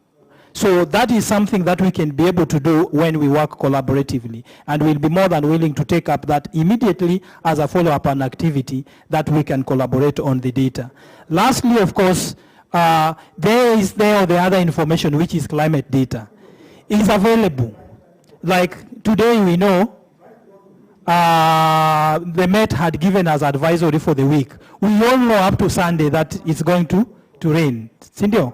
So that is something that we can be able to do when we work collaboratively. And we'll be more than willing to take up that immediately as a follow-up and activity that we can collaborate on the data. Lastly, of course, there is the other information, which is climate data. It's available. Like today we know the Met had given us advisory for the week. We all know up to Sunday that it's going to rain. Cindy,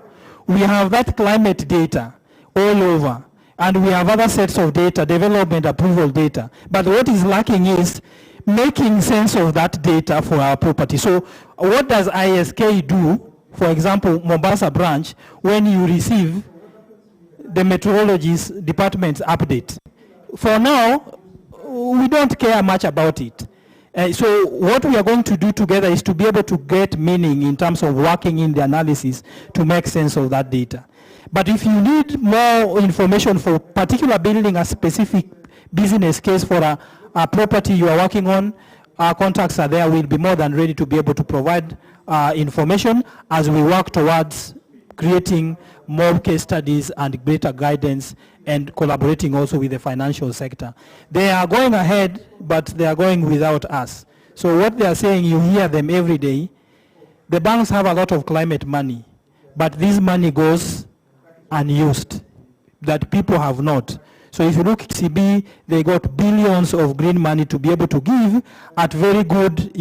we have that climate data all over, and we have other sets of data, development approval data. But what is lacking is making sense of that data for our property. So what does ISK do, for example, Mombasa branch, when you receive the meteorologist department's update? For now, we don't care much about it. So what we are going to do together is to be able to get meaning in terms of working in the analysis to make sense of that data. But if you need more information for particular building a specific business case for a property you are working on, our contacts are there. We'll be more than ready to be able to provide information as we work towards creating more case studies and greater guidance and collaborating also with the financial sector. They are going ahead, but they are going without us. So what they are saying, you hear them every day. The banks have a lot of climate money, but this money goes unused, that people have not. So if you look at CB, they got billions of green money to be able to give at very good,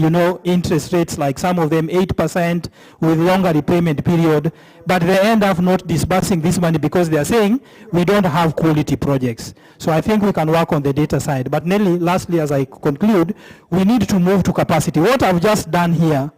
interest rates, like some of them 8% with longer repayment period, but they end up not disbursing this money because they are saying we don't have quality projects. So I think we can work on the data side. But Nelly, lastly, as I conclude, we need to move to capacity. What I've just done here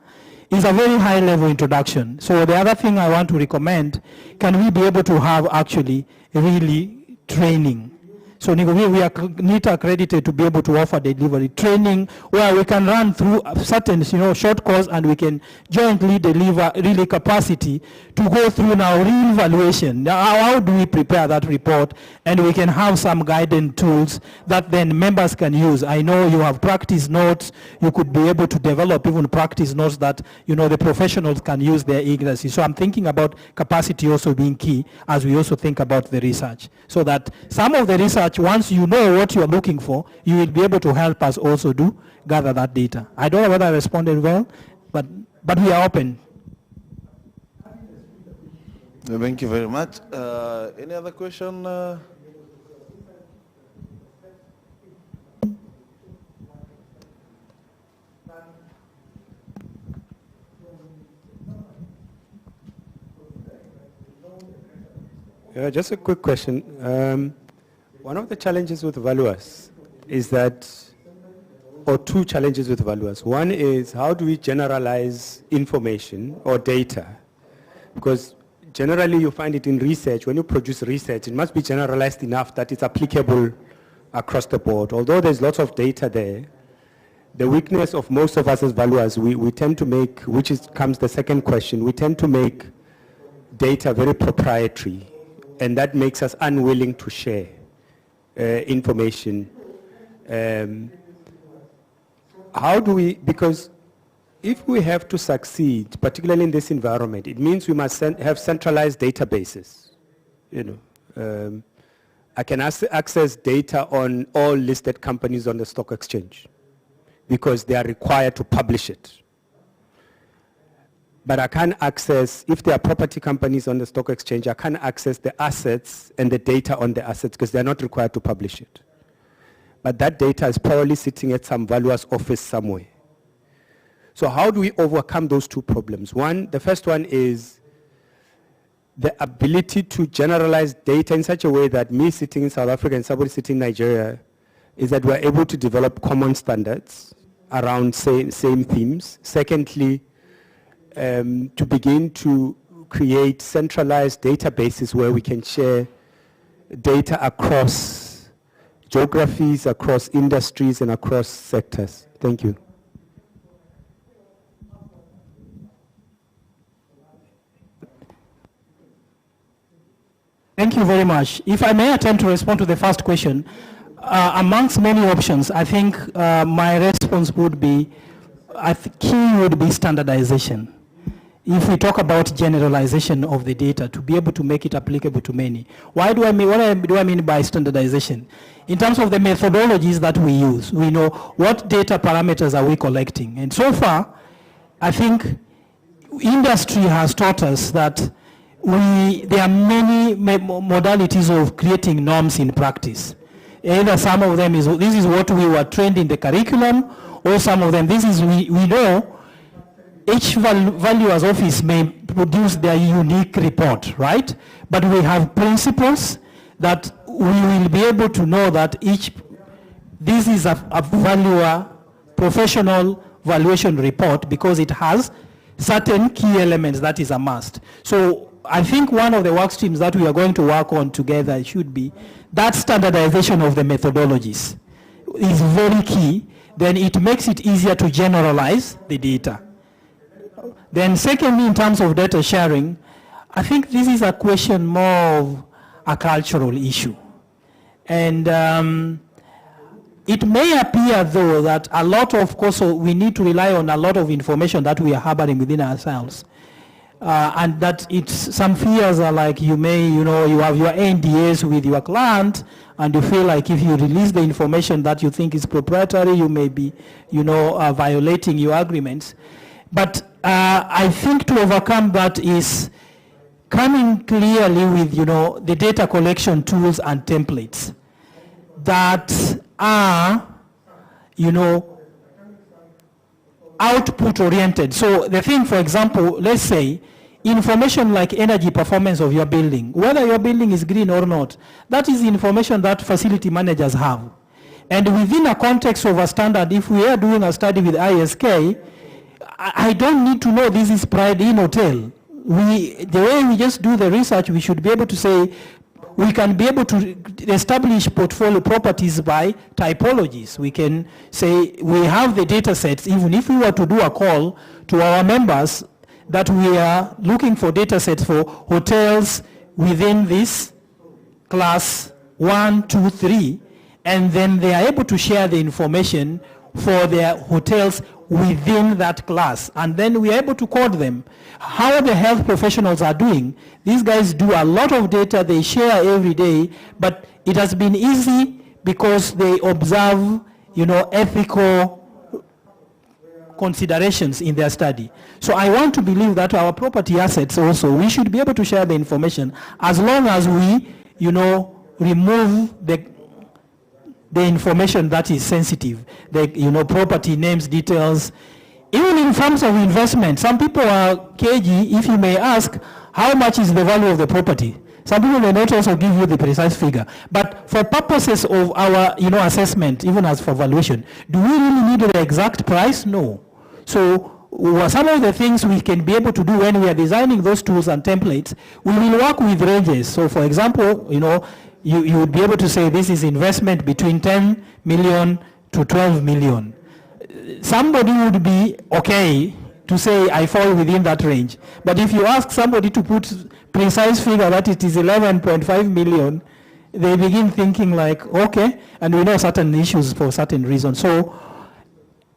is a very high level introduction. So the other thing I want to recommend, can we be able to have actually really training? So we are NIT accredited to be able to offer delivery training where we can run through certain short course and we can jointly deliver really capacity to go through now real evaluation. Now, how do we prepare that report? And we can have some guidance tools that then members can use. I know you have practice notes. You could be able to develop even practice notes that the professionals can use their ignorance. So I'm thinking about capacity also being key as we also think about the research. So that some of the research, once you know what you are looking for, you will be able to help us also gather that data. I don't know whether I responded well, but we are open. Thank you very much. Any other question? Just a quick question. One of the challenges with valuers is that, or two challenges with valuers. One is how do we generalize information or data? Because generally you find it in research, when you produce research, it must be generalized enough that it's applicable across the board. Although there's lots of data there, the weakness of most of us as valuers, we tend to make, comes the second question, we tend to make data very proprietary, and that makes us unwilling to share information. How do we, because if we have to succeed, particularly in this environment, it means we must have centralized databases. I can access data on all listed companies on the stock exchange because they are required to publish it. But I can't access, if there are property companies on the stock exchange, I can't access the assets and the data on the assets because they're not required to publish it. But that data is probably sitting at some valuer's office somewhere. So how do we overcome those two problems? The first one is the ability to generalize data in such a way that me sitting in South Africa and somebody sitting in Nigeria is that we're able to develop common standards around same themes. Secondly, to begin to create centralized databases where we can share data across geographies, across industries, and across sectors. Thank you. Thank you very much. If I may attempt to respond to the first question, amongst many options, I think my response would be, key would be standardization. If we talk about generalization of the data to be able to make it applicable to many. What do I mean by standardization? In terms of the methodologies that we use, we know what data parameters are we collecting. And so far, I think industry has taught us that there are many modalities of creating norms in practice. Either some of them this is what we were trained in the curriculum, or some of them, we know each valuer's office may produce their unique report, right? But we have principles that we will be able to know that this is a valuer professional valuation report because it has certain key elements that is a must. So I think one of the work streams that we are going to work on together should be that standardization of the methodologies is very key. Then it makes it easier to generalize the data. Then secondly, in terms of data sharing, I think this is a question more of a cultural issue. And it may appear though that a lot of course we need to rely on a lot of information that we are harboring within ourselves. And that some fears are like you have your NDAs with your client and you feel like if you release the information that you think is proprietary, you may be, violating your agreements. But I think to overcome that is coming clearly with, the data collection tools and templates that are, output oriented. So the thing, for example, let's say information like energy performance of your building, whether your building is green or not, that is information that facility managers have. And within a context of a standard, if we are doing a study with ISK, I don't need to know this is Pride Inn Hotel. The way we just do the research, we should be able to say, we can be able to establish portfolio properties by typologies. We can say we have the data sets, even if we were to do a call to our members that we are looking for data sets for hotels within this class 1, 2, 3, and then they are able to share the information for their hotels within that class, and then we are able to code them. How the health professionals are doing, these guys do a lot of data, they share every day, but it has been easy because they observe, ethical considerations in their study. So I want to believe that our property assets also, we should be able to share the information as long as we, remove the information that is sensitive, property names, details. Even in terms of investment, some people are cagey. If you may ask, how much is the value of the property? Some people may not also give you the precise figure. But for purposes of our assessment, even as for valuation, do we really need the exact price? No. So some of the things we can be able to do when we are designing those tools and templates, we will work with ranges. So for example, you would be able to say this is investment between 10 million to 12 million. Somebody would be okay to say I fall within that range. But if you ask somebody to put precise figure that it is 11.5 million, they begin thinking like, okay, and we know certain issues for certain reasons. So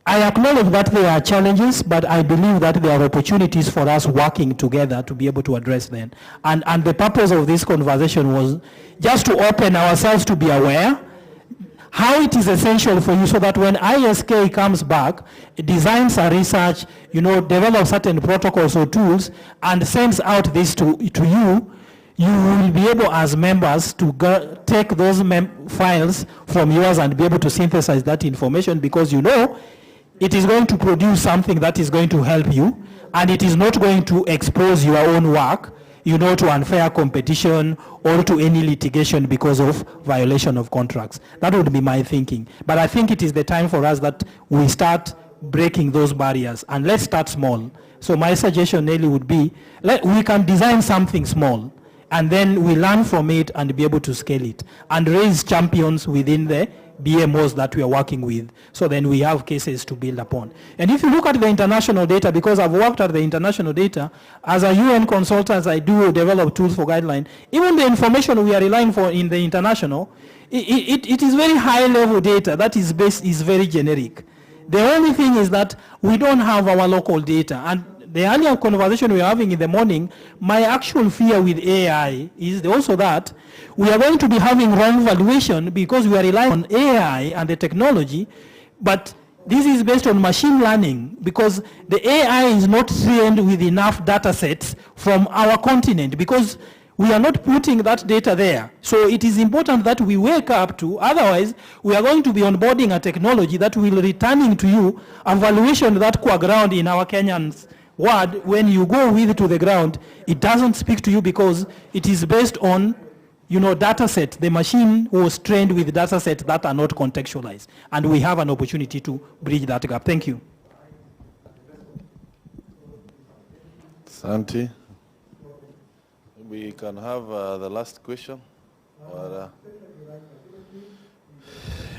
I acknowledge that there are challenges, but I believe that there are opportunities for us working together to be able to address them. And the purpose of this conversation was just to open ourselves to be aware how it is essential for you so that when ISK comes back, designs a research, develop certain protocols or tools and sends out this to you, you will be able as members to take those files from yours and be able to synthesize that information because it is going to produce something that is going to help you, and it is not going to expose your own work, to unfair competition or to any litigation because of violation of contracts. That would be my thinking. But I think it is the time for us that we start breaking those barriers, and let's start small. So my suggestion, Nelly, would be, we can design something small, and then we learn from it and be able to scale it, and raise champions within the BMOs that we are working with, so then we have cases to build upon. And if you look at the international data, because I've worked at the international data, as a UN consultant, I do develop tools for guideline. Even the information we are relying for in the international, it is very high level data that is very generic. The only thing is that we don't have our local data. And the earlier conversation we were having in the morning, my actual fear with AI is also that we are going to be having wrong valuation because we are relying on AI and the technology, but this is based on machine learning because the AI is not trained with enough data sets from our continent because we are not putting that data there. So it is important that we wake up to, otherwise we are going to be onboarding a technology that will returning to you a valuation that ground in our Kenyans word, when you go with it to the ground, it doesn't speak to you because it is based on, data set. The machine was trained with data sets that are not contextualized. And we have an opportunity to bridge that gap. Thank you. Santi, we can have the last question. Or,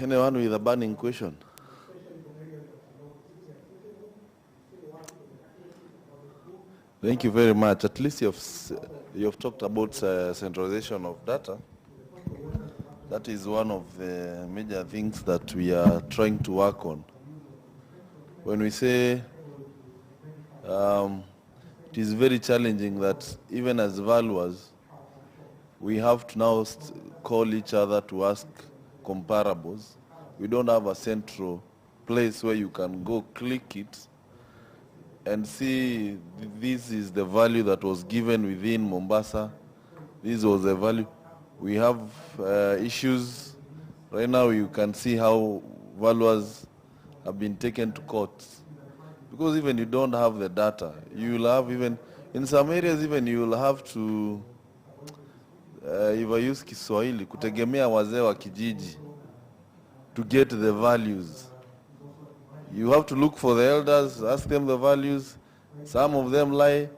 anyone with a burning question? Thank you very much. At least you've talked about centralization of data. That is one of the major things that we are trying to work on. When we say it is very challenging that even as valuers, we have to now call each other to ask comparables. We don't have a central place where you can go click it and see this is the value that was given within Mombasa. This was the value. We have issues. Right now you can see how valuers have been taken to court. Because even you don't have the data. You will have even, in some areas even you will have to, if I use Kiswahili, kutegemea wazee wa kijiji to get the values. You have to look for the elders, ask them the values. Some of them lie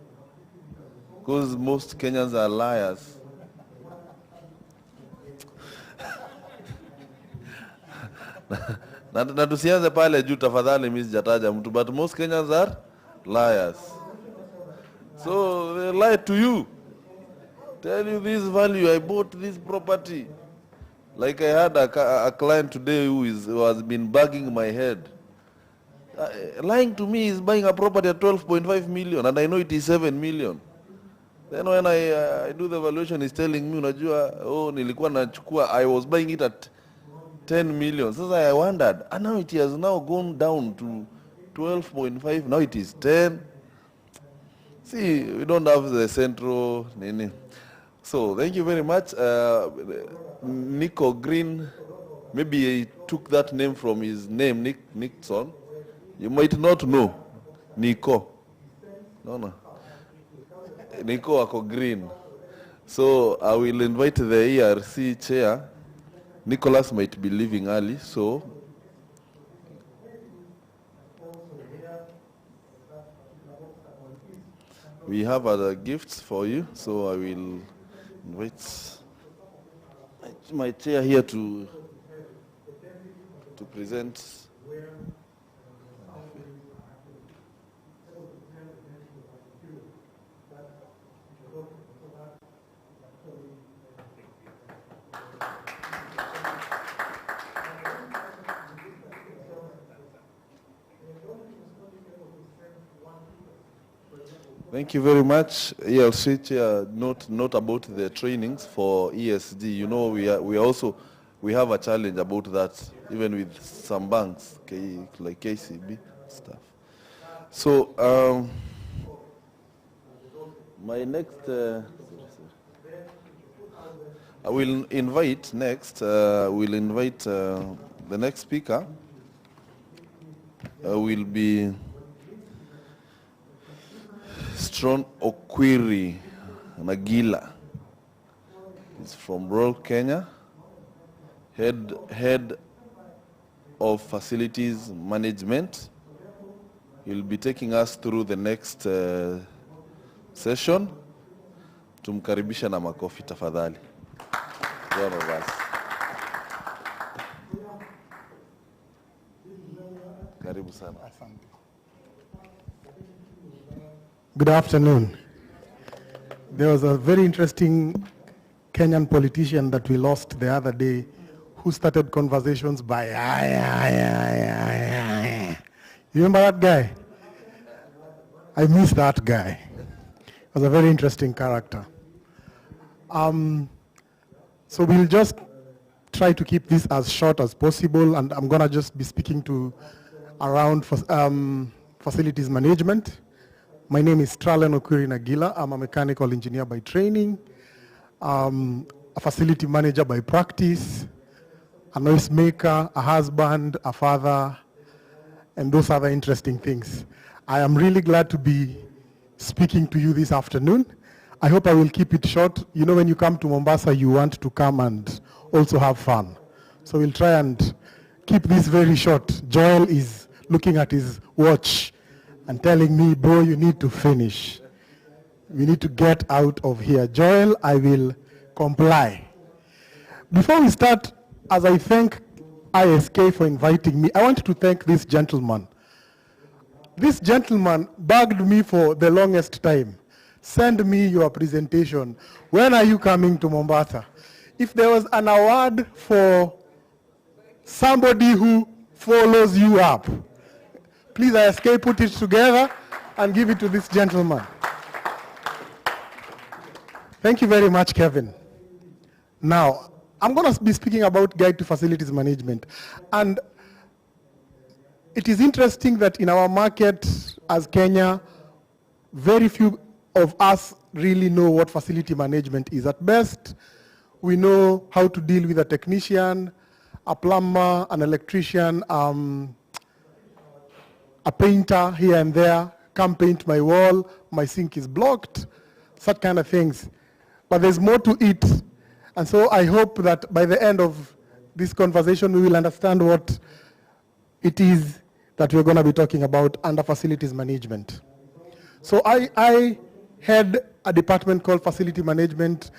because most Kenyans are liars. Na tusianze pale juu tafadhali, mimi sijataja mtu, but most Kenyans are liars. So they lie to you. Tell you this value, I bought this property. Like I had a client today who has been bugging my head. Lying to me is buying a property at 12.5 million and I know it is 7 million. Then when I do the valuation, he's telling me, unajua, nilikuwa nachukua, I was buying it at 10 million. So I wondered, and now it has now gone down to 12.5, now it is 10. See, we don't have the central nini. So thank you very much. Nico Green, maybe he took that name from his name, Nixon. You might not know Nico. No. Nico ako Green. So I will invite the ERC chair. Nicholas might be leaving early, so we have other gifts for you. So I will invite my chair here to present. Thank you very much. ELC chair, note about the trainings for ESG. You know, we have a challenge about that, even with some banks, like KCB stuff. So my next, I will invite next. The next speaker. Will be Strong Okwiri Nagila. He's from rural Kenya, head of facilities management. He'll be taking us through the next session. Tumkaribisha na makofi tafadhali. One of us. Karibu sana. Good afternoon. There was a very interesting Kenyan politician that we lost the other day who started conversations by You remember that guy? I miss that guy. He was a very interesting character. So we'll just try to keep this as short as possible, and I'm gonna just be speaking to around facilities management. My name is Stralen Okwiri Nagila. I'm a mechanical engineer by training, a facility manager by practice, a noise maker, a husband, a father, and those other interesting things. I am really glad to be speaking to you this afternoon. I hope I will keep it short. You know, when you come to Mombasa, you want to come and also have fun. So we'll try and keep this very short. Joel is looking at his watch and telling me, bro, you need to finish. We need to get out of here. Joel, I will comply. Before we start, as I thank ISK for inviting me, I want to thank this gentleman. This gentleman bugged me for the longest time. Send me your presentation. When are you coming to Mombasa? If there was an award for somebody who follows you up, please, ISK, put it together and give it to this gentleman. Thank you very much, Kevin. Now, I'm going to be speaking about Guide to Facilities Management. And it is interesting that in our market as Kenya, very few of us really know what facility management is. At best, we know how to deal with a technician, a plumber, an electrician, a painter here and there, come paint my wall, my sink is blocked, such kind of things. But there's more to it. And so I hope that by the end of this conversation, we will understand what it is that we're going to be talking about under facilities management. So I head a department called Facility Management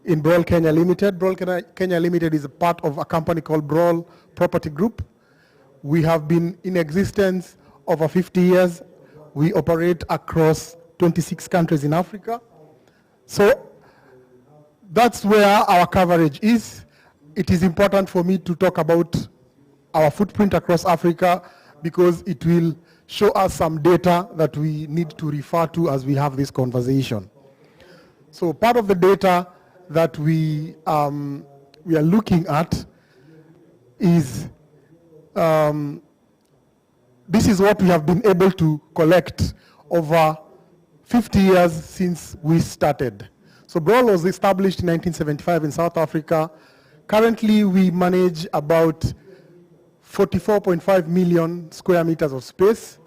in Brawl Kenya Limited. Brawl Kenya Limited is a part of a company called Brawl Property Group. We have been in existence over 50 years. We operate across 26 countries in Africa. So that's where our coverage is. It is important for me to talk about our footprint across Africa because it will show us some data that we need to refer to as we have this conversation. So part of the data that we are looking at is this is what we have been able to collect over 50 years since we started. So BROL was established in 1975 in South Africa. Currently, we manage about 44.5 million square meters of space.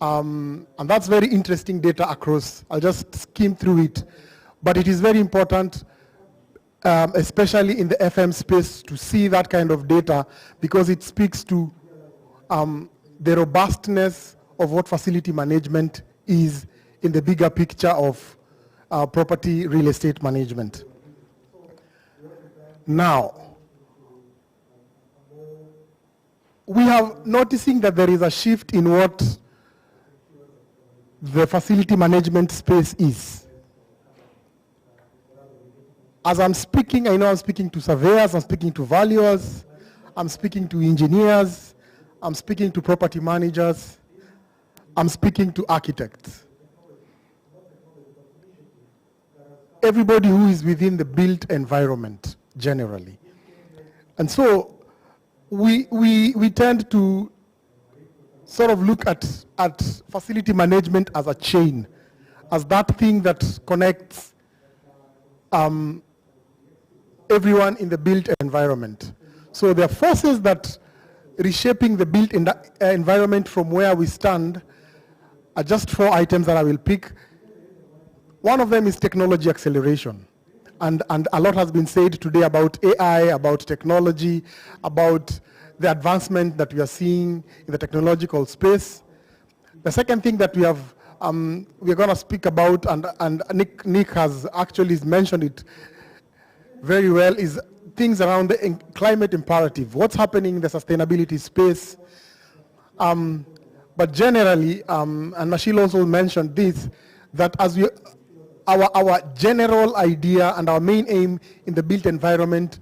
And that's very interesting data across. I'll just skim through it. But it is very important, especially in the FM space, to see that kind of data because it speaks to the robustness of what facility management is in the bigger picture of property real estate management. Now, we are noticing that there is a shift in what the facility management space is. As I'm speaking, I know I'm speaking to surveyors, I'm speaking to valuers, I'm speaking to engineers, I'm speaking to property managers, I'm speaking to architects. Everybody who is within the built environment, generally. And so we tend to sort of look at facility management as a chain, as that thing that connects everyone in the built environment. So there are forces that reshaping the built environment from where we stand are just 4 items that I will pick. One of them is technology acceleration. And a lot has been said today about AI, about technology, about the advancement that we are seeing in the technological space. The second thing that we're going to speak about, and Nick has actually mentioned it very well, is things around the climate imperative. What's happening in the sustainability space? But generally, and Mashil also mentioned this, that as our general idea and our main aim in the built environment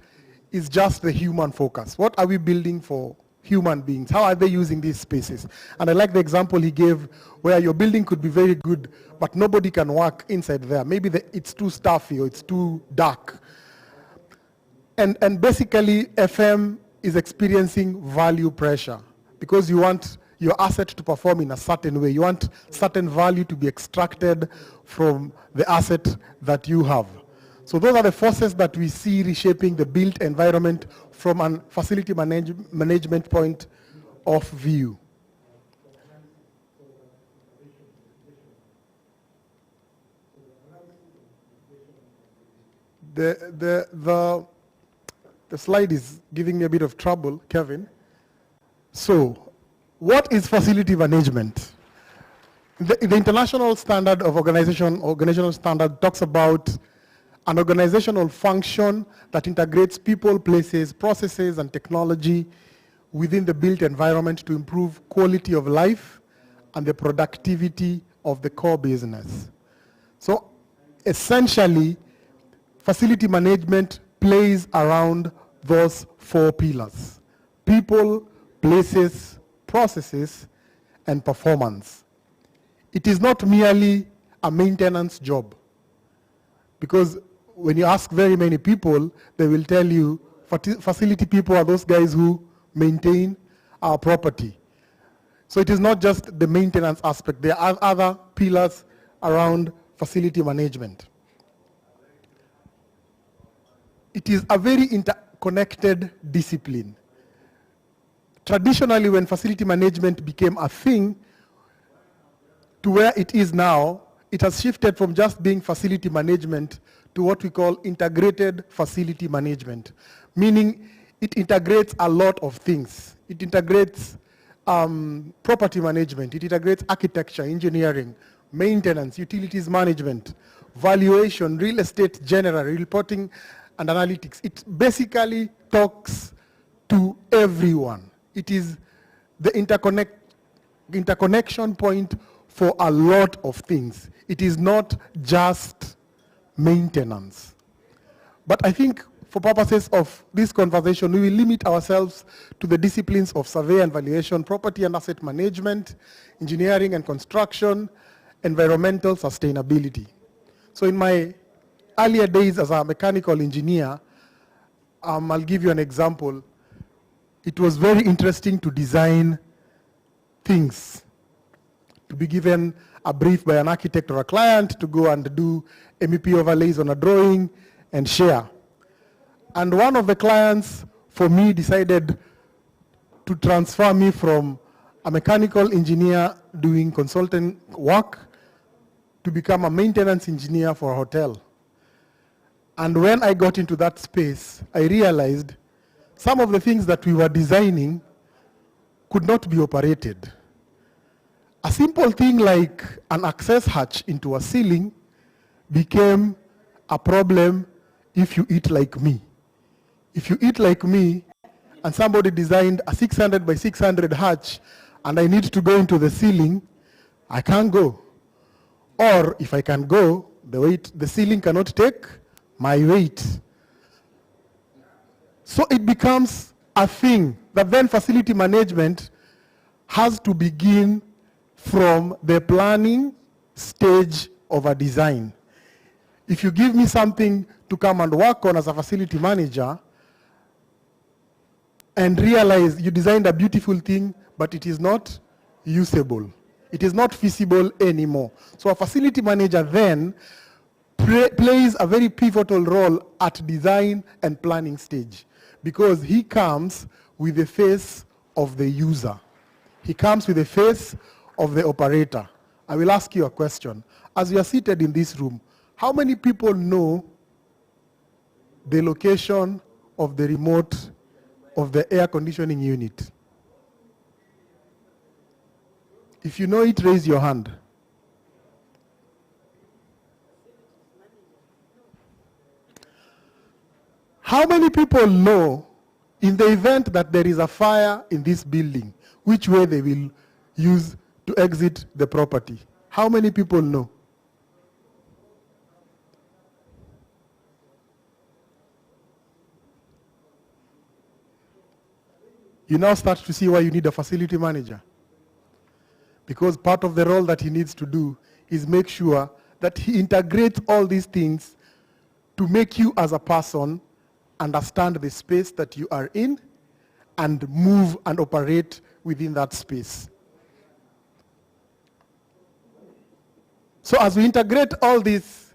is just the human focus. What are we building for human beings? How are they using these spaces? And I like the example he gave where your building could be very good, but nobody can work inside there. Maybe it's too stuffy or it's too dark. And basically, FM is experiencing value pressure because you want your asset to perform in a certain way. You want certain value to be extracted from the asset that you have. So those are the forces that we see reshaping the built environment from a facility management point of view. The slide is giving me a bit of trouble, Kevin. So, what is facility management? The international standard of organizational standard talks about an organizational function that integrates people, places, processes, and technology within the built environment to improve quality of life and the productivity of the core business. So, essentially, facility management plays around those 4 pillars: people, places, processes, and performance. It is not merely a maintenance job, because when you ask very many people, they will tell you facility people are those guys who maintain our property. So it is not just the maintenance aspect. There are other pillars around facility management. It is a very interconnected discipline. Traditionally, when facility management became a thing to where it is now, it has shifted from just being facility management to what we call integrated facility management, meaning it integrates a lot of things. It integrates property management, it integrates architecture, engineering, maintenance, utilities management, valuation, real estate general, reporting, and analytics. It basically talks to everyone. It is the interconnection point for a lot of things. It is not just maintenance. But I think for purposes of this conversation, we will limit ourselves to the disciplines of survey and valuation, property and asset management, engineering and construction, environmental sustainability. So in my earlier days as a mechanical engineer, I'll give you an example. It was very interesting to design things, to be given a brief by an architect or a client to go and do MEP overlays on a drawing and share. And one of the clients for me decided to transfer me from a mechanical engineer doing consultant work to become a maintenance engineer for a hotel. And when I got into that space, I realized some of the things that we were designing could not be operated. A simple thing like an access hatch into a ceiling became a problem if you eat like me. If you eat like me and somebody designed a 600 by 600 hatch and I need to go into the ceiling, I can't go. Or if I can go, the ceiling cannot take my weight. So it becomes a thing that then facility management has to begin from the planning stage of a design. If you give me something to come and work on as a facility manager and realize you designed a beautiful thing, but it is not usable, it is not feasible anymore. So a facility manager then plays a very pivotal role at design and planning stage, because he comes with the face of the user. He comes with the face of the operator. I will ask you a question. As you are seated in this room, how many people know the location of the remote of the air conditioning unit? If you know it, raise your hand. How many people know, in the event that there is a fire in this building, which way they will use to exit the property? How many people know? You now start to see why you need a facility manager. Because part of the role that he needs to do is make sure that he integrates all these things to make you as a person understand the space that you are in and move and operate within that space. So as we integrate all this,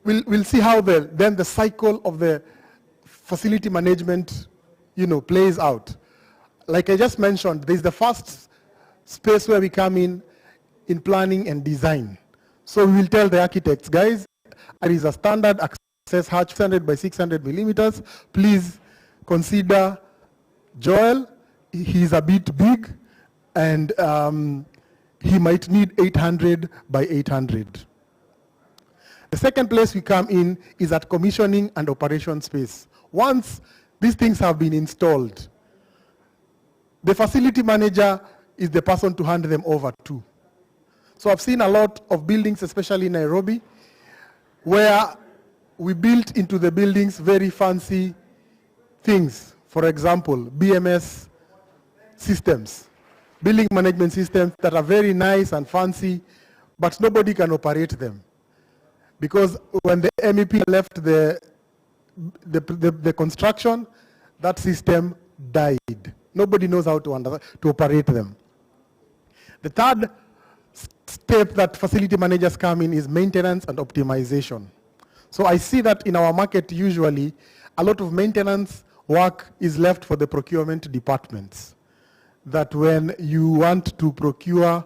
we'll see how then the cycle of the facility management plays out. Like I just mentioned, there's the first space where we come in planning and design. So we will tell the architects, guys, there is a standard access hatch 600 by 600 millimeters. Please consider Joel. He's a bit big, and he might need 800 by 800. The second place we come in is at commissioning and operation space. Once these things have been installed, the facility manager is the person to hand them over to. So I've seen a lot of buildings, especially in Nairobi, where we built into the buildings very fancy things. For example, BMS systems, building management systems that are very nice and fancy, but nobody can operate them. Because when the MEP left the construction, that system died. Nobody knows how to operate them. The third step that facility managers come in is maintenance and optimization. So I see that in our market, usually, a lot of maintenance work is left for the procurement departments. That when you want to procure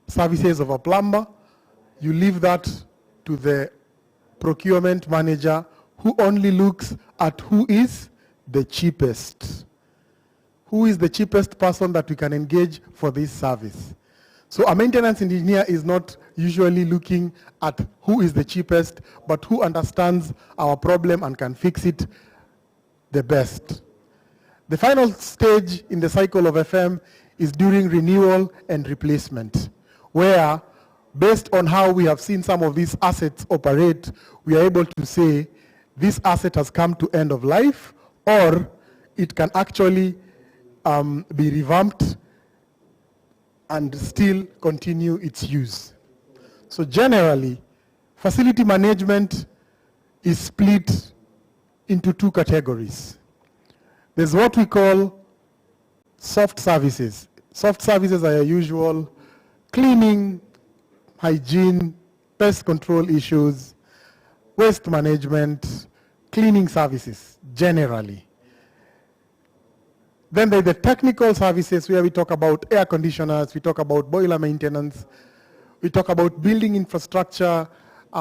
services of a plumber, you leave that to the procurement manager, who only looks at who is the cheapest. Who is the cheapest person that we can engage for this service? So a maintenance engineer is not usually looking at who is the cheapest, but who understands our problem and can fix it the best. The final stage in the cycle of FM is during renewal and replacement, where based on how we have seen some of these assets operate, we are able to say this asset has come to end of life, or it can actually be revamped and still continue its use. So generally, facility management is split into two categories. There's what we call soft services. Soft services are your usual cleaning, hygiene, pest control issues, waste management, cleaning services, generally. Then there's the technical services where we talk about air conditioners, we talk about boiler maintenance, we talk about building infrastructure,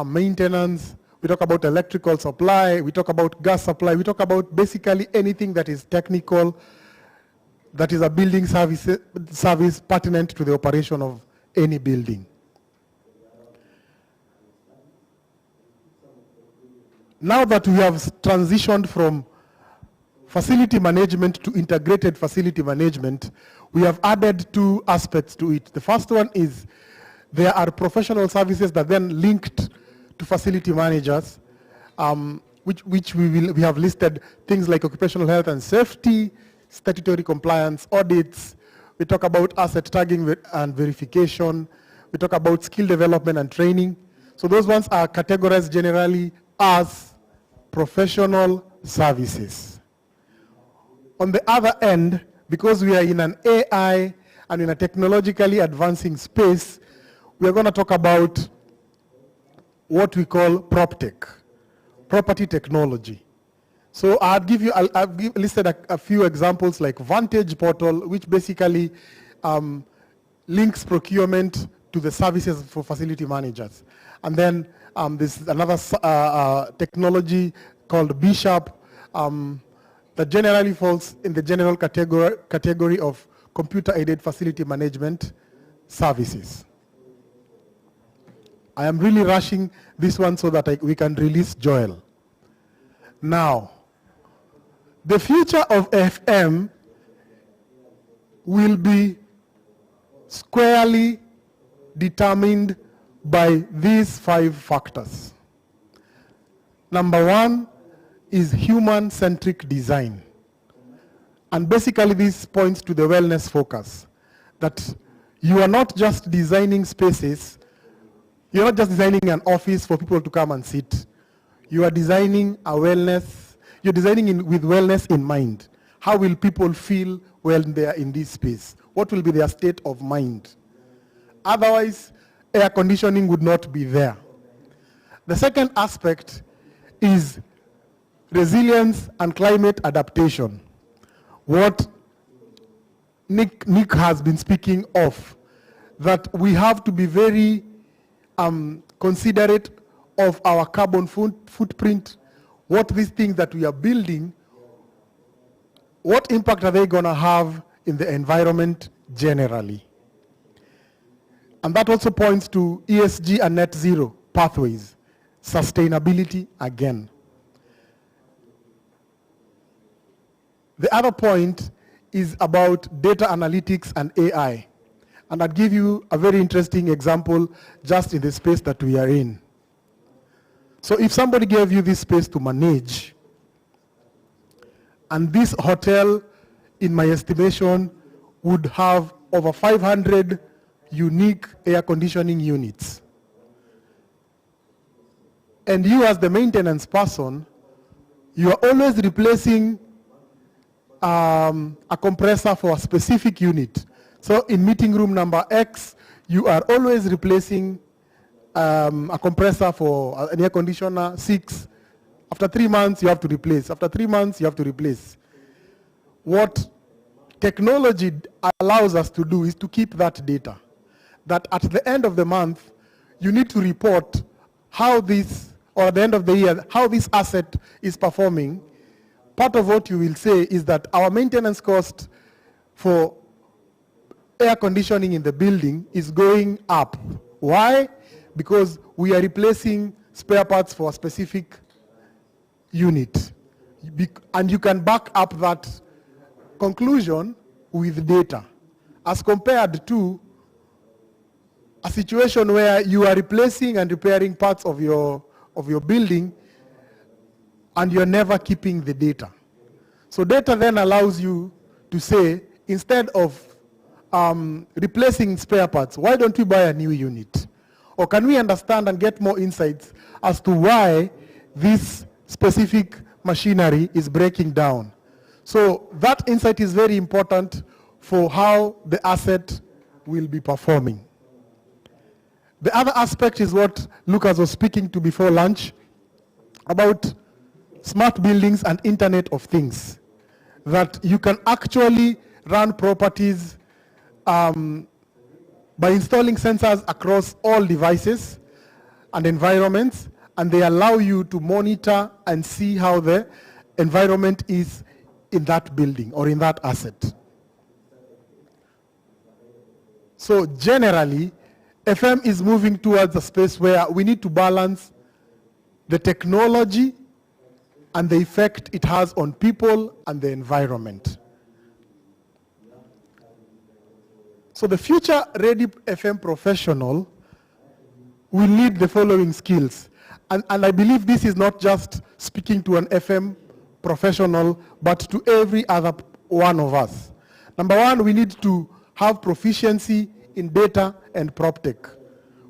maintenance, we talk about electrical supply, we talk about gas supply, we talk about basically anything that is technical, that is a building service pertinent to the operation of any building. Now that we have transitioned from facility management to integrated facility management, we have added two aspects to it. The first one is there are professional services that then linked to facility managers, which we have listed things like occupational health and safety, statutory compliance, audits. We talk about asset tagging and verification. We talk about skill development and training. So those ones are categorized generally as professional services. On the other end, because we are in an AI and in a technologically advancing space, we are going to talk about what we call PropTech, property technology. So I've listed a few examples like Vantage Portal, which basically links procurement to the services for facility managers. And then there's another technology called B-Sharp that generally falls in the general category of computer-aided facility management services. I am really rushing this one so that we can release Joel. Now, the future of FM will be squarely determined by these 5 factors. Number 1 is human-centric design. And basically this points to the wellness focus, that you are not just designing spaces, you're not just designing an office for people to come and sit. You are designing a wellness, you're designing with wellness in mind. How will people feel when they are in this space? What will be their state of mind? Otherwise, air conditioning would not be there. The second aspect is resilience and climate adaptation. What Nick has been speaking of, that we have to be very considerate of our carbon footprint, what these things that we are building, what impact are they going to have in the environment generally. And that also points to ESG and net zero pathways, sustainability again. The other point is about data analytics and AI. And I'll give you a very interesting example just in the space that we are in. So if somebody gave you this space to manage, and this hotel, in my estimation, would have over 500 unique air conditioning units. And you as the maintenance person, you are always replacing a compressor for a specific unit. So in meeting room number X, you are always replacing a compressor for an air conditioner 6. After 3 months, you have to replace. After 3 months, you have to replace. What technology allows us to do is to keep that data. That at the end of the month, you need to report how this, or at the end of the year, how this asset is performing. Part of what you will say is that our maintenance cost for air conditioning in the building is going up. Why? Because we are replacing spare parts for a specific unit. And you can back up that conclusion with data, as compared to a situation where you are replacing and repairing parts of your building and you're never keeping the data. So data then allows you to say, instead of replacing spare parts, why don't we buy a new unit? Or can we understand and get more insights as to why this specific machinery is breaking down? So that insight is very important for how the asset will be performing. The other aspect is what Lucas was speaking to before lunch about smart buildings and Internet of Things, that you can actually run properties by installing sensors across all devices and environments, and they allow you to monitor and see how the environment is in that building or in that asset. So generally, FM is moving towards a space where we need to balance the technology and the effect it has on people and the environment. So the future-ready FM professional will need the following skills. And I believe this is not just speaking to an FM professional, but to every other one of us. Number one, we need to have proficiency in data and PropTech.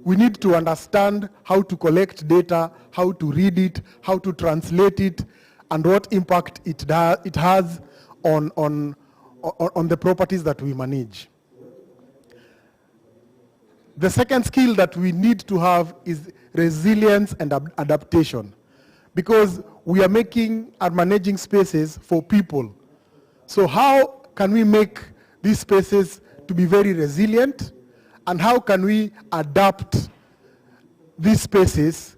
We need to understand how to collect data, how to read it, how to translate it, and what impact it has on the properties that we manage. The second skill that we need to have is resilience and adaptation, because we are making and managing spaces for people. So how can we make these spaces to be very resilient, and how can we adapt these spaces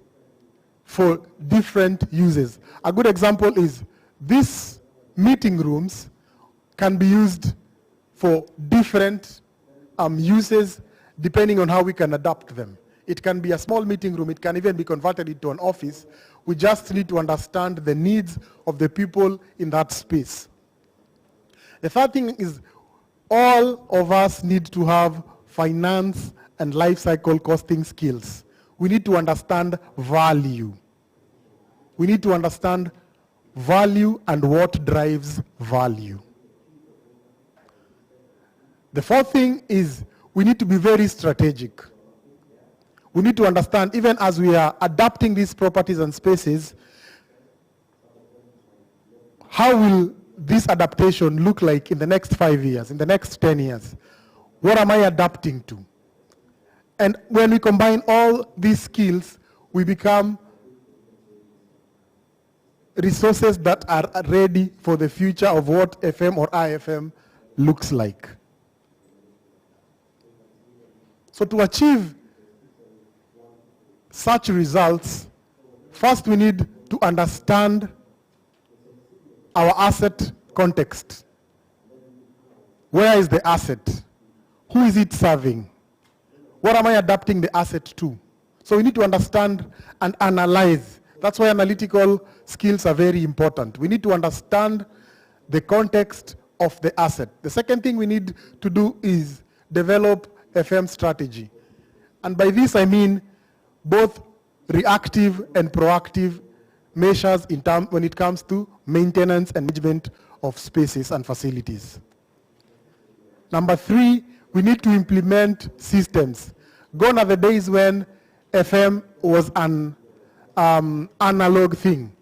for different uses? A good example is these meeting rooms can be used for different uses depending on how we can adapt them. It can be a small meeting room, it can even be converted into an office. We just need to understand the needs of the people in that space. The third thing is all of us need to have finance and life cycle costing skills. We need to understand value. We need to understand value and what drives value. The fourth thing is we need to be very strategic. We need to understand, even as we are adapting these properties and spaces, how will this adaptation look like in the next 5 years, in the next 10 years? What am I adapting to? And when we combine all these skills, we become resources that are ready for the future of what FM or IFM looks like. So to achieve such results, first we need to understand our asset context. Where is the asset? Who is it serving? What am I adapting the asset to? So we need to understand and analyze. That's why analytical skills are very important. We need to understand the context of the asset. The second thing we need to do is develop FM strategy. And by this I mean both reactive and proactive measures when it comes to maintenance and management of spaces and facilities. Number three, we need to implement systems. Gone are the days when FM was an analog thing.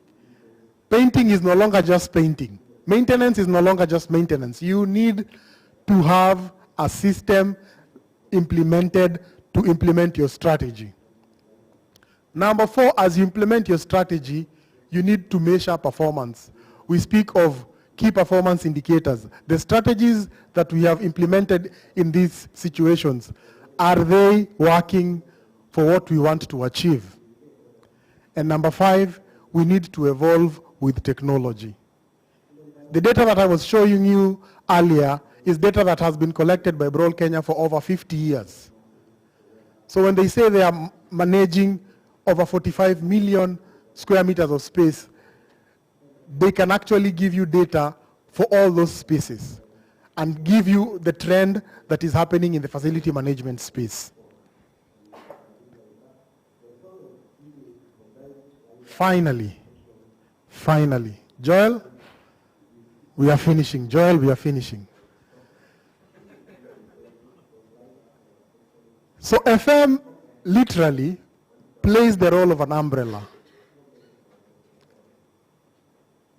Painting is no longer just painting. Maintenance is no longer just maintenance. You need to have a system implemented to implement your strategy. Number four, as you implement your strategy, you need to measure performance. We speak of key performance indicators. The strategies that we have implemented in these situations, are they working for what we want to achieve? And number five, we need to evolve with technology. The data that I was showing you earlier is data that has been collected by Brawl Kenya for over 50 years. So when they say they are managing over 45 million square meters of space, they can actually give you data for all those spaces. and give you the trend that is happening in the facility management space. Finally, Joel, we are finishing. Joel, we are finishing. So FM literally plays the role of an umbrella.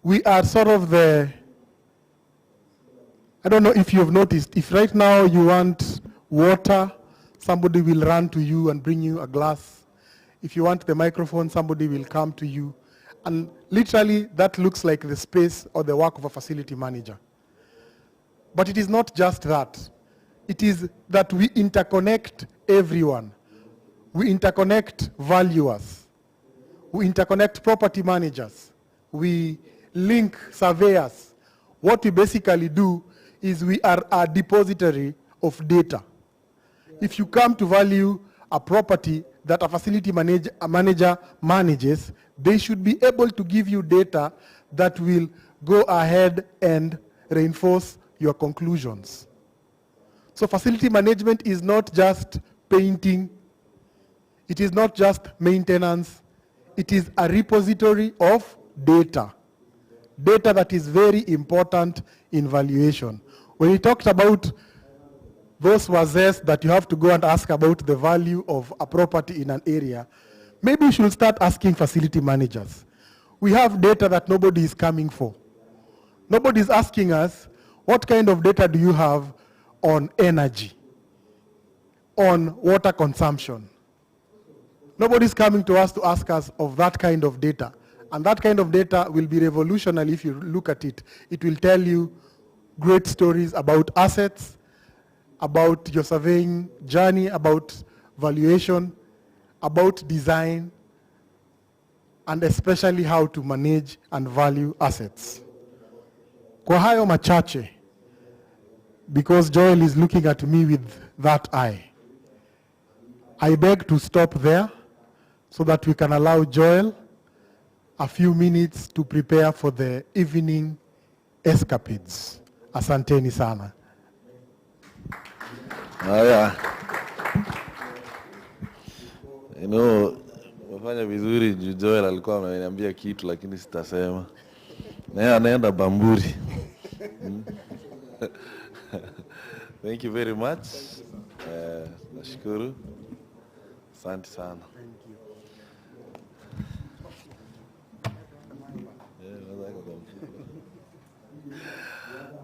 We are sort of the, I don't know if you've noticed, if right now you want water, somebody will run to you and bring you a glass. If you want the microphone, somebody will come to you. And literally, that looks like the space or the work of a facility manager. But it is not just that. It is that we interconnect everyone. We interconnect valuers. We interconnect property managers. We link surveyors. What we basically do is we are a depository of data. If you come to value a property that a facility manager manages, they should be able to give you data that will go ahead and reinforce your conclusions. So facility management is not just painting, it is not just maintenance, it is a repository of data. Data that is very important in valuation. When we talked about those wazes that you have to go and ask about the value of a property in an area, maybe we should start asking facility managers. We have data that nobody is coming for. Nobody is asking us, what kind of data do you have on energy, on water consumption? Nobody is coming to us to ask us of that kind of data. And that kind of data will be revolutionary if you look at it. It will tell you great stories about assets, about your surveying journey, about valuation, about design, and especially how to manage and value assets. Kwa hayo machache, because Joel is looking at me with that eye, I beg to stop there so that we can allow Joel a few minutes to prepare for the evening escapades. Asanteni sana. Haya. You know, wafanya vizuri. Joel alikuwa ananiambia kitu lakini sitasema. Naye anaenda Bamburi. Thank you very much. Nashukuru. Asante sana.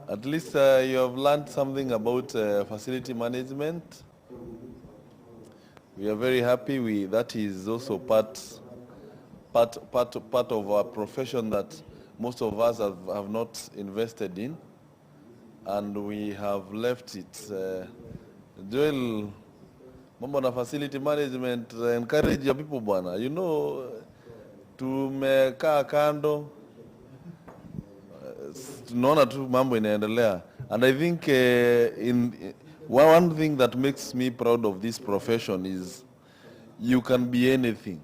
At least you have learned something about facility management. We are very happy. That is also part of our profession that most of us have not invested in, and we have left it. Joel, mambo na facility management, encourage your people bwana. You know, tumekaa kando, tunaona tu mambo inaendelea. And I think one thing that makes me proud of this profession is you can be anything.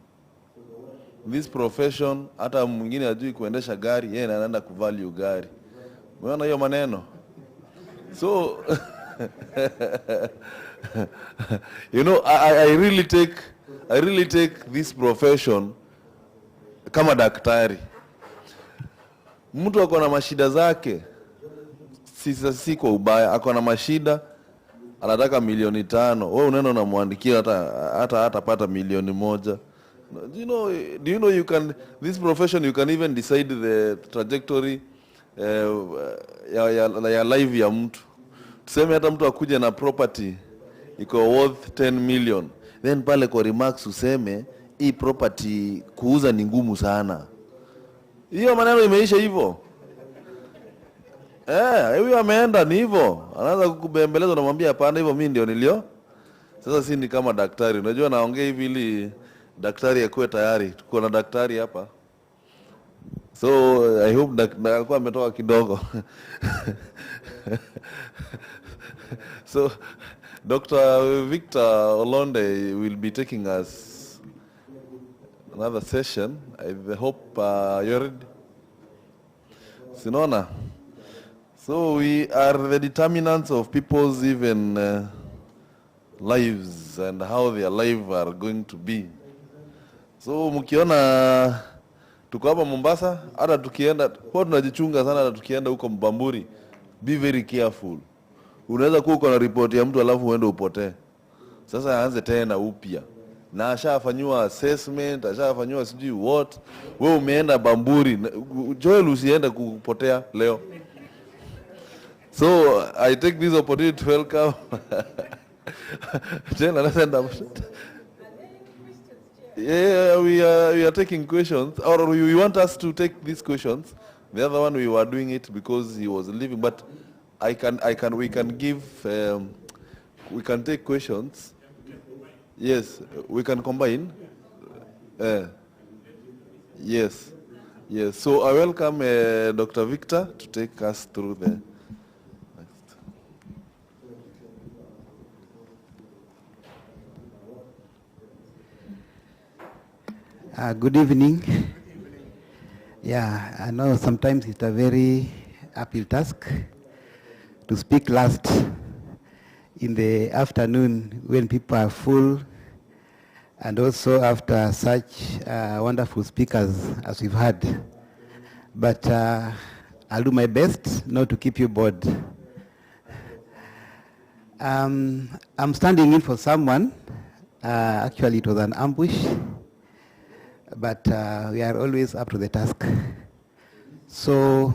This profession, hata mwingine ajui kuendesha gari, yeye anaenda kuvalue gari. Umeona hiyo maneno? So, you know, I really take this profession kama daktari. Mtu ako na mashida zake, si kwa ubaya, ako na mashida, anataka 5,000,000. Wewe unaenda unamwandikia hata pata 1,000,000. Do you know you can, this profession you can even decide the trajectory ya life ya mtu. Tuseme hata mtu akuje na property iko worth 10 million, then pale kwa remarks useme hii property kuuza ni ngumu sana. Hiyo maneno imeisha hivyo. Huyo ameenda ni hivyo. Anaanza kukubembeleza, unamwambia hapana, hivyo mimi ndio nilio. Sasa si ni kama daktari. Unajua naongea hivi ili daktari akuwe tayari. Tuko na daktari hapa. So I hope alikuwa ametoka kidogo. So Dr. Victor Olonde will be taking us another session. I hope you're ready. Sinona. So we are the determinants of people's even lives and how their lives are going to be. So mkiona tuko hapa Mombasa, hata tukienda, kwa tunajichunga sana hata tukienda huko Mbamburi, be very careful. Unaweza kuwa uko na report ya mtu alafu uende upotee. Sasa aanze tena upya. Na ashafanywa assessment, ashafanywa sijui what. Wewe umeenda Bamburi, Joel usiende kupotea leo. So I take this opportunity to welcome Yeah, we are taking questions, or you want us to take these questions. The other one we were doing it because he was leaving, but we can take questions. Yes, we can combine. Yes. So I welcome Dr. Victor to take us through the next. Good evening. Yeah, I know sometimes it's a very uphill task to speak last in the afternoon when people are full, and also after such wonderful speakers as we've had. But I'll do my best not to keep you bored. I'm standing in for someone. Actually, it was an ambush, but we are always up to the task. So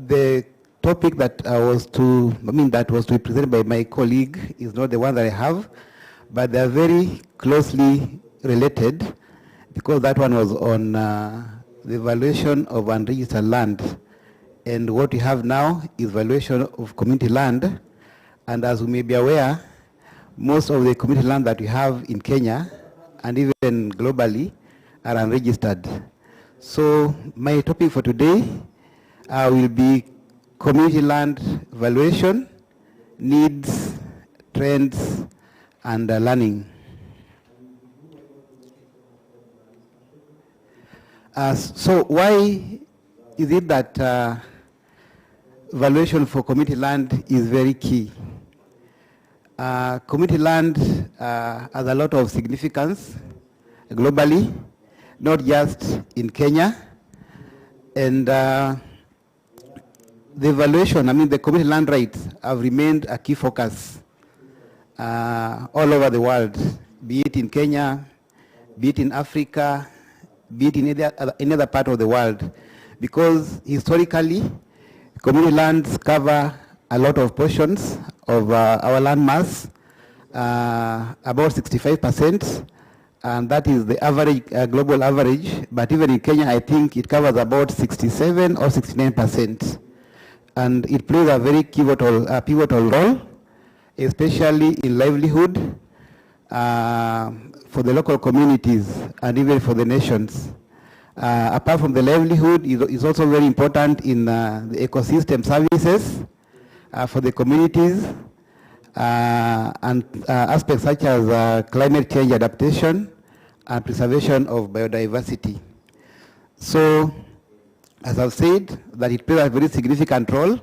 the topic that was to be presented by my colleague is not the one that I have, but they are very closely related, because that one was on the valuation of unregistered land, and what we have now is valuation of community land. And as we may be aware, most of the community land that we have in Kenya and even globally are unregistered. So my topic for today will be community land valuation, needs, trends, and learning. So why is it that valuation for community land is very key? Community land has a lot of significance globally, not just in Kenya. And the valuation, the community land rights have remained a key focus all over the world, be it in Kenya, be it in Africa, be it in any other part of the world. Because historically, community lands cover a lot of portions of our land mass, about 65%, and that is the average, global average. But even in Kenya, I think it covers about 67 or 69%. And it plays a very pivotal role, especially in livelihood for the local communities and even for the nations. Apart from the livelihood, is also very important in the ecosystem services for the communities and aspects such as climate change adaptation and preservation of biodiversity. So, as I've said, that it plays a very significant role.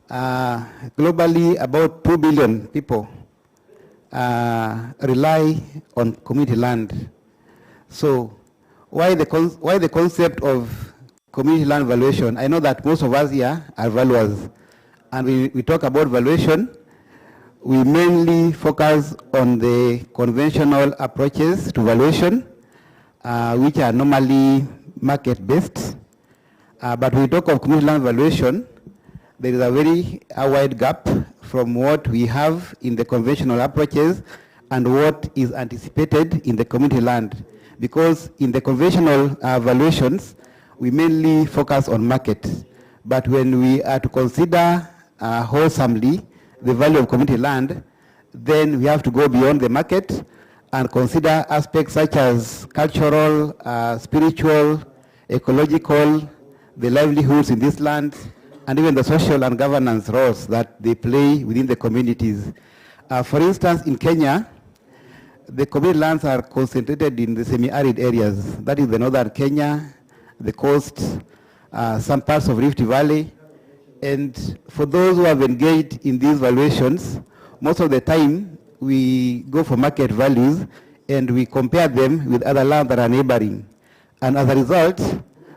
Globally, about 2 billion people rely on community land. So, why the concept of community land valuation? I know that most of us here are valuers, and we talk about valuation. We mainly focus on the conventional approaches to valuation, which are normally market-based. But when we talk of community land valuation, there is a very wide gap from what we have in the conventional approaches and what is anticipated in the community land. Because in the conventional valuations, we mainly focus on market. But when we are to consider wholesomely the value of community land, then we have to go beyond the market and consider aspects such as cultural, spiritual, ecological, the livelihoods in this land, and even the social and governance roles that they play within the communities. For instance, in Kenya, the community lands are concentrated in the semi-arid areas. That is the northern Kenya, the coast, some parts of Rift Valley, And for those who have engaged in these valuations, most of the time we go for market values and we compare them with other lands that are neighboring. And as a result,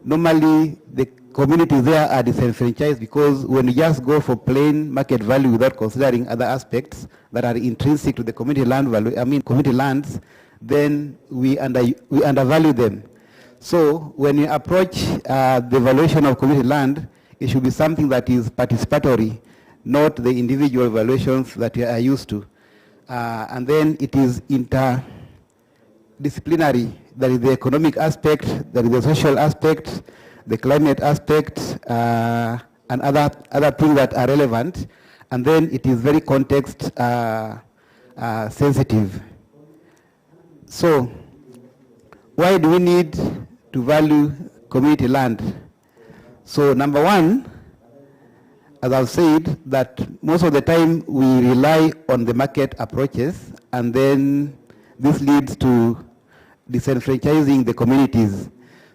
normally the communities there are disenfranchised, because when you just go for plain market value without considering other aspects that are intrinsic to the community land value, community lands, then we undervalue them. So when you approach the valuation of community land, it should be something that is participatory, not the individual valuations that we are used to. And then it is interdisciplinary. There is the economic aspect, there is the social aspect, the climate aspect, and other things that are relevant. And then it is very context sensitive. So why do we need to value community land? So number one, as I've said, that most of the time we rely on the market approaches, and then this leads to disenfranchising the communities.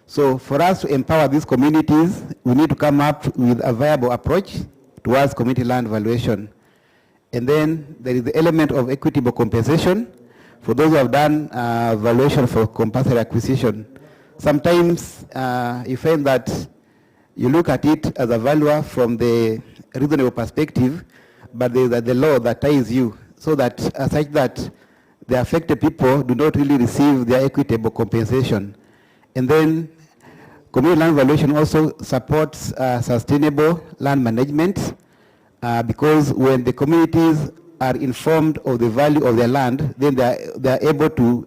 So for us to empower these communities, we need to come up with a viable approach towards community land valuation. And then there is the element of equitable compensation for those who have done valuation for compulsory acquisition. Sometimes you find that you look at it as a valuer from the reasonable perspective, but there is the law that ties you, so that such that the affected people do not really receive their equitable compensation. And then community land valuation also supports sustainable land management, because when the communities are informed of the value of their land, then they are able to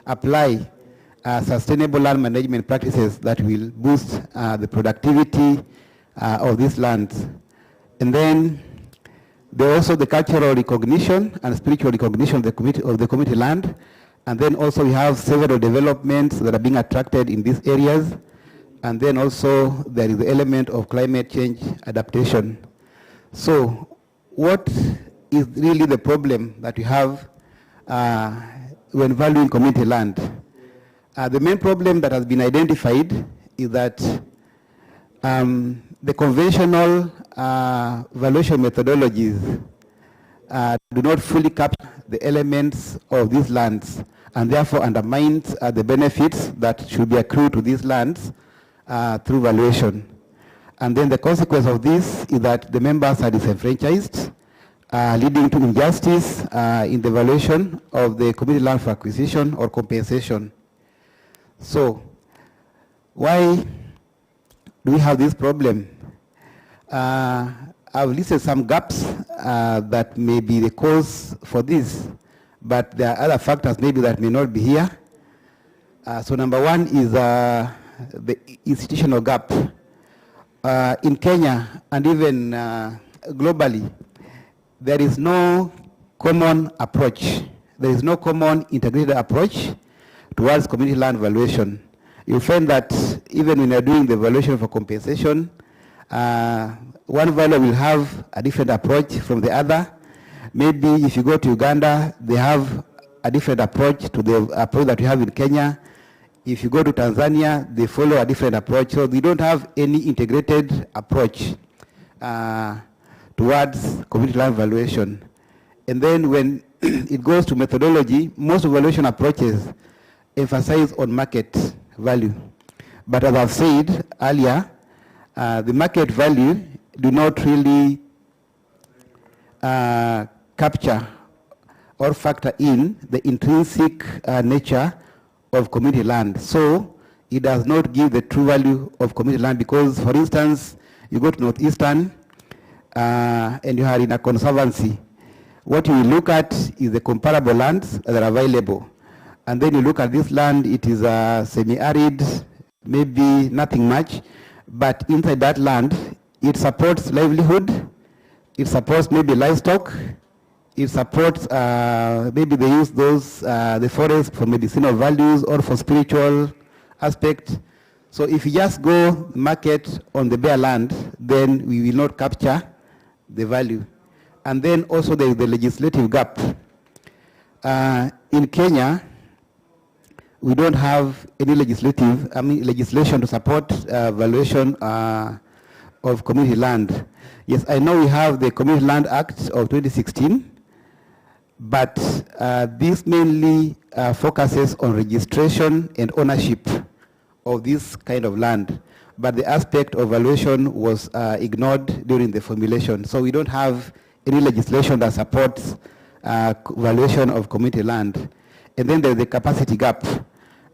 apply sustainable land management practices that will boost the productivity of these lands. And then there also the cultural recognition and spiritual recognition of the community land. And then also we have several developments that are being attracted in these areas. And then also there is the element of climate change adaptation. So what is really the problem that we have when valuing community land? The main problem that has been identified is that the conventional valuation methodologies do not fully capture the elements of these lands, and therefore undermines the benefits that should be accrued to these lands through valuation. And then the consequence of this is that the members are disenfranchised, leading to injustice in the valuation of the community land for acquisition or compensation. So why do we have this problem? I've listed some gaps that may be the cause for this, but there are other factors maybe that may not be here. So number one is the institutional gap. In Kenya and even globally, there is no common approach. There is no common integrated approach towards community land valuation. You find that even when you're doing the valuation for compensation, one valuer will have a different approach from the other. Maybe if you go to Uganda, they have a different approach to the approach that we have in Kenya. If you go to Tanzania, they follow a different approach. So we don't have any integrated approach towards community land valuation. And then when it goes to methodology, most valuation approaches emphasize on market value. But as I've said earlier, the market value do not really capture or factor in the intrinsic nature of community land. So it does not give the true value of community land, because, for instance, you go to Northeastern and you are in a conservancy. What you will look at is the comparable lands that are available. And then you look at this land, it is semi-arid, maybe nothing much, but inside that land, it supports livelihood, it supports maybe livestock, it supports, maybe they use those, the forest for medicinal values or for spiritual aspect. So if you just go market on the bare land, then we will not capture the value. And then also there is the legislative gap. In Kenya, we don't have any legislation to support valuation of community land. Yes, I know we have the Community Land Act of 2016, but this mainly focuses on registration and ownership of this kind of land. But the aspect of valuation was ignored during the formulation. So we don't have any legislation that supports valuation of community land. And then there's the capacity gap,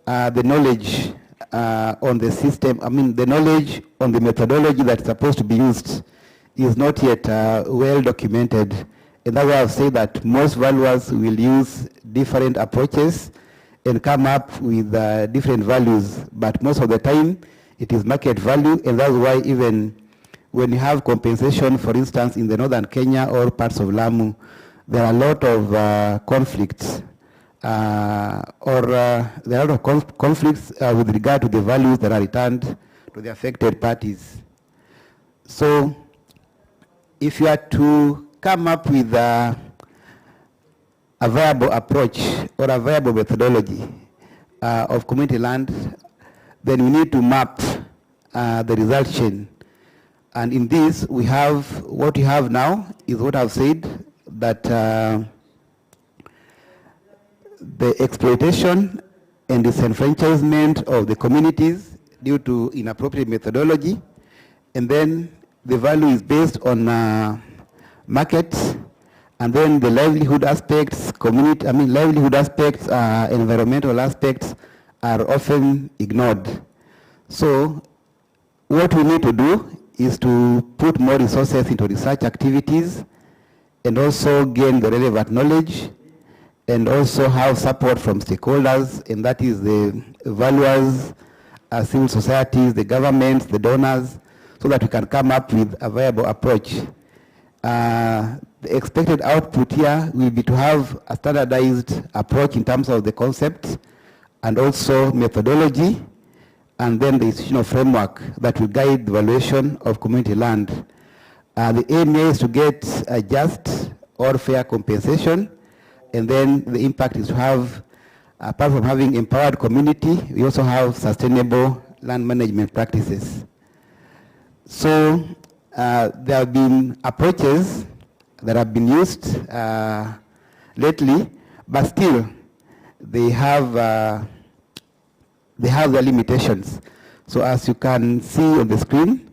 the knowledge on the system, the knowledge on the methodology that's supposed to be used is not yet well documented. And that's why I've said that most valuers will use different approaches and come up with different values. But most of the time, it is market value, and that's why even when you have compensation, for instance, in the northern Kenya or parts of Lamu, there are a lot of conflicts, there are a lot of conflicts with regard to the values that are returned to the affected parties. So, if you are to come up with a viable approach or a viable methodology of community land, then we need to map the result chain. And in this, we have, what we have now is what I've said, that the exploitation and disenfranchisement of the communities due to inappropriate methodology, and then the value is based on markets, and then the livelihood aspects, livelihood aspects, environmental aspects are often ignored. So what we need to do is to put more resources into research activities and also gain the relevant knowledge and also have support from stakeholders, and that is the valuers, civil societies, the governments, the donors, so that we can come up with a viable approach. The expected output here will be to have a standardized approach in terms of the concept and also methodology, and then the institutional framework that will guide the valuation of community land. The aim is to get a just or fair compensation, and then the impact is to have, apart from having empowered community, we also have sustainable land management practices. So there have been approaches that have been used lately, but still they have their limitations. So as you can see on the screen,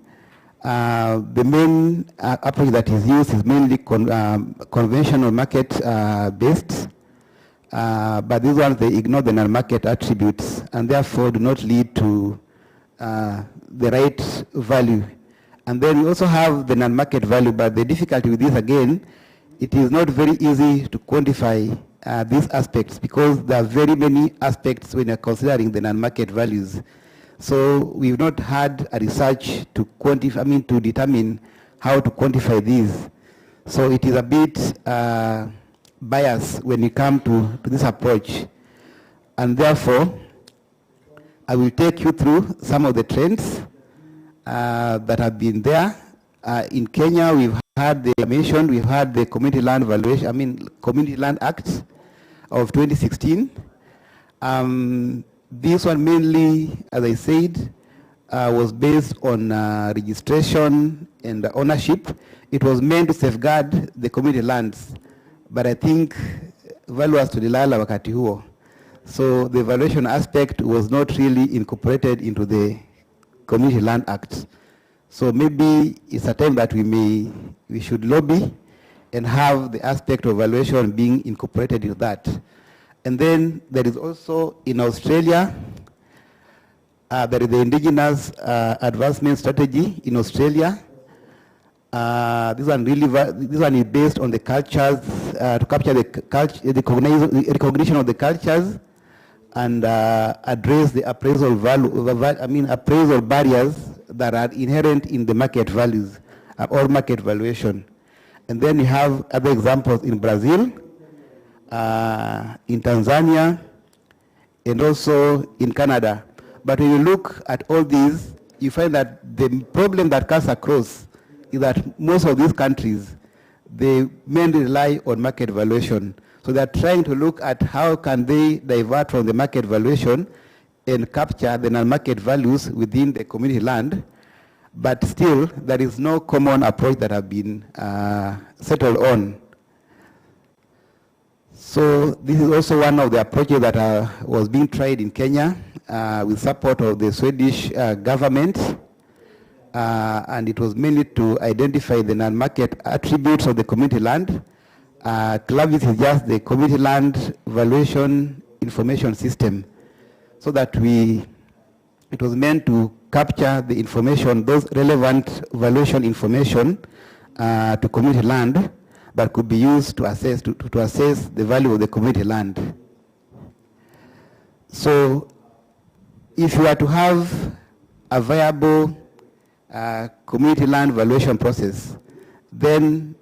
the main approach that is used is mainly conventional market based, but these ones, they ignore the non-market attributes and therefore do not lead to the right value. And then we also have the non-market value, but the difficulty with this again, it is not very easy to quantify these aspects because there are very many aspects when you're considering the non-market values. So we've not had a research to quantify, to determine how to quantify these. So it is a bit biased when you come to this approach. And therefore, I will take you through some of the trends that have been there. In Kenya, we've had we've had the Community Land Valuation, Community Land Act of 2016. This one mainly, as I said, was based on registration and ownership. It was meant to safeguard the community lands, but I think valuers tulilala wakati huo. So the valuation aspect was not really incorporated into the Community Land Act. So maybe it's a time that we should lobby and have the aspect of valuation being incorporated into that. And then there is also in Australia, there is the Indigenous Advancement Strategy in Australia. This one is based on the cultures, to capture the recognition of the cultures and address the appraisal appraisal barriers that are inherent in the market values or market valuation. And then you have other examples in Brazil, in Tanzania, and also in Canada. But when you look at all these, you find that the problem that cuts across is that most of these countries, they mainly rely on market valuation. So they're trying to look at how can they divert from the market valuation and capture the non-market values within the community land. but still there is no common approach that have been settled on. So this is also one of the approaches that was being tried in Kenya with support of the Swedish government, and it was mainly to identify the non-market attributes of the community land. CLAVIS is just the community land valuation information system, so that it was meant to capture the information, those relevant valuation information to community land that could be used to assess the value of the community land. So if you are to have a viable community land valuation process, then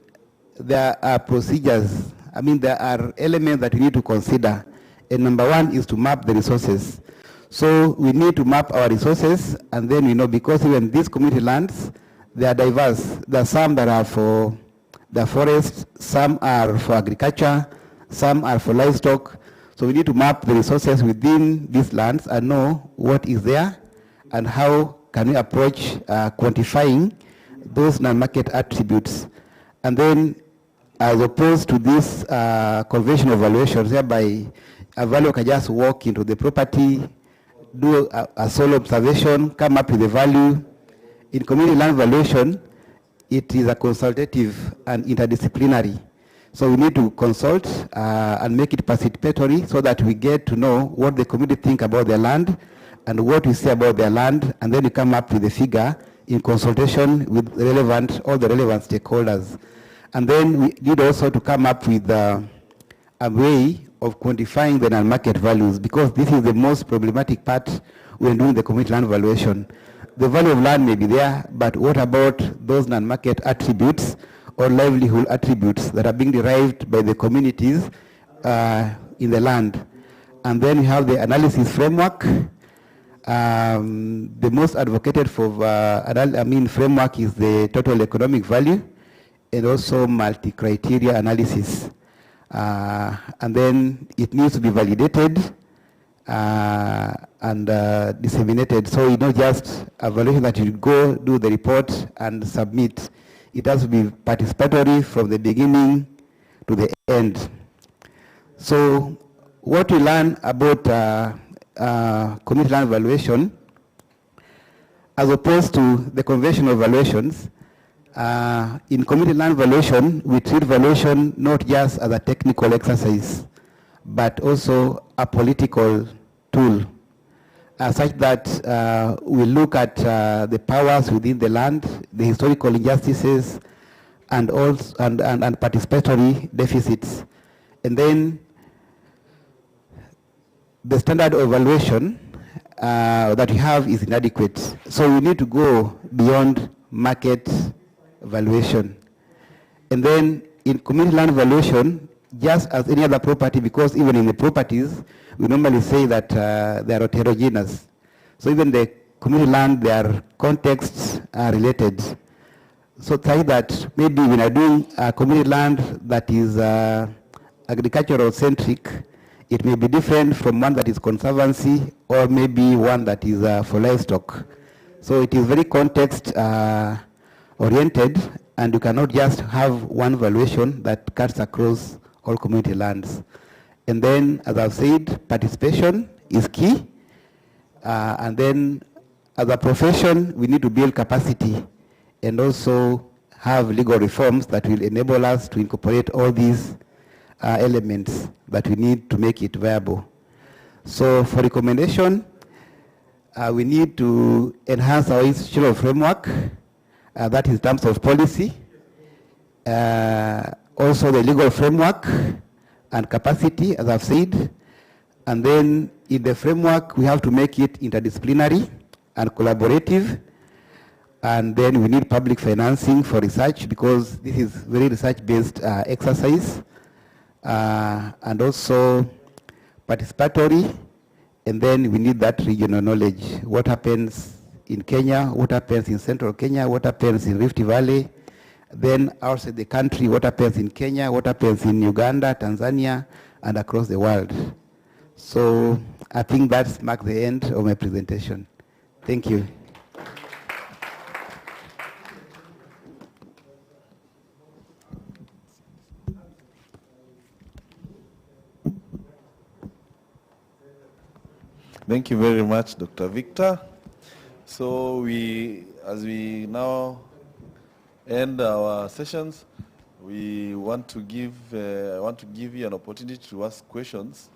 there are procedures, there are elements that we need to consider. And number one is to map the resources. So we need to map our resources, and then we know, because even these community lands, they are diverse. There are some that are for the forest, some are for agriculture, some are for livestock. So we need to map the resources within these lands and know what is there and how can we approach quantifying those non-market attributes. And then, as opposed to this conventional valuations, whereby a valuer can just walk into the property, do a solo observation, come up with a value. In community land valuation, it is a consultative and interdisciplinary. So we need to consult and make it participatory so that we get to know what the community think about their land and what we say about their land, and then we come up with a figure in consultation with all the relevant stakeholders. And then we need also to come up with a way of quantifying the non-market values, because this is the most problematic part when doing the community land valuation. The value of land may be there, but what about those non-market attributes or livelihood attributes that are being derived by the communities in the land? And then we have the analysis framework. The most advocated for framework is the total economic value, and also multi-criteria analysis. And then it needs to be validated and disseminated. So it's not just a valuation that you go do the report and submit. It has to be participatory from the beginning to the end. So what we learn about community land valuation, as opposed to the conventional valuations, in community land valuation, we treat valuation not just as a technical exercise, but also a political tool, such that we look at the powers within the land, the historical injustices, and also and participatory deficits. And then the standard of evaluation that we have is inadequate. So we need to go beyond market valuation. And then in community land valuation, just as any other property, because even in the properties, we normally say that they are heterogeneous. So even the community land, their contexts are related. So try that maybe when you're doing a community land that is agricultural centric, it may be different from one that is conservancy, or maybe one that is for livestock. So it is very context oriented, and you cannot just have one valuation that cuts across all community lands. And then, as I've said, participation is key. And then, as a profession, we need to build capacity and also have legal reforms that will enable us to incorporate all these elements that we need to make it viable. So for recommendation, we need to enhance our institutional framework, that is in terms of policy, also the legal framework and capacity, as I've said. And then in the framework, we have to make it interdisciplinary and collaborative. And then we need public financing for research, because this is very research-based exercise. And also participatory. And then we need that regional knowledge. What happens in Kenya, what happens in central Kenya, what happens in Rift Valley, then outside the country, what happens in Kenya, what happens in Uganda, Tanzania, and across the world. So I think that marks the end of my presentation. Thank you. Thank you very much, Dr. Victor. So as we now end our sessions, we want to give you an opportunity to ask questions.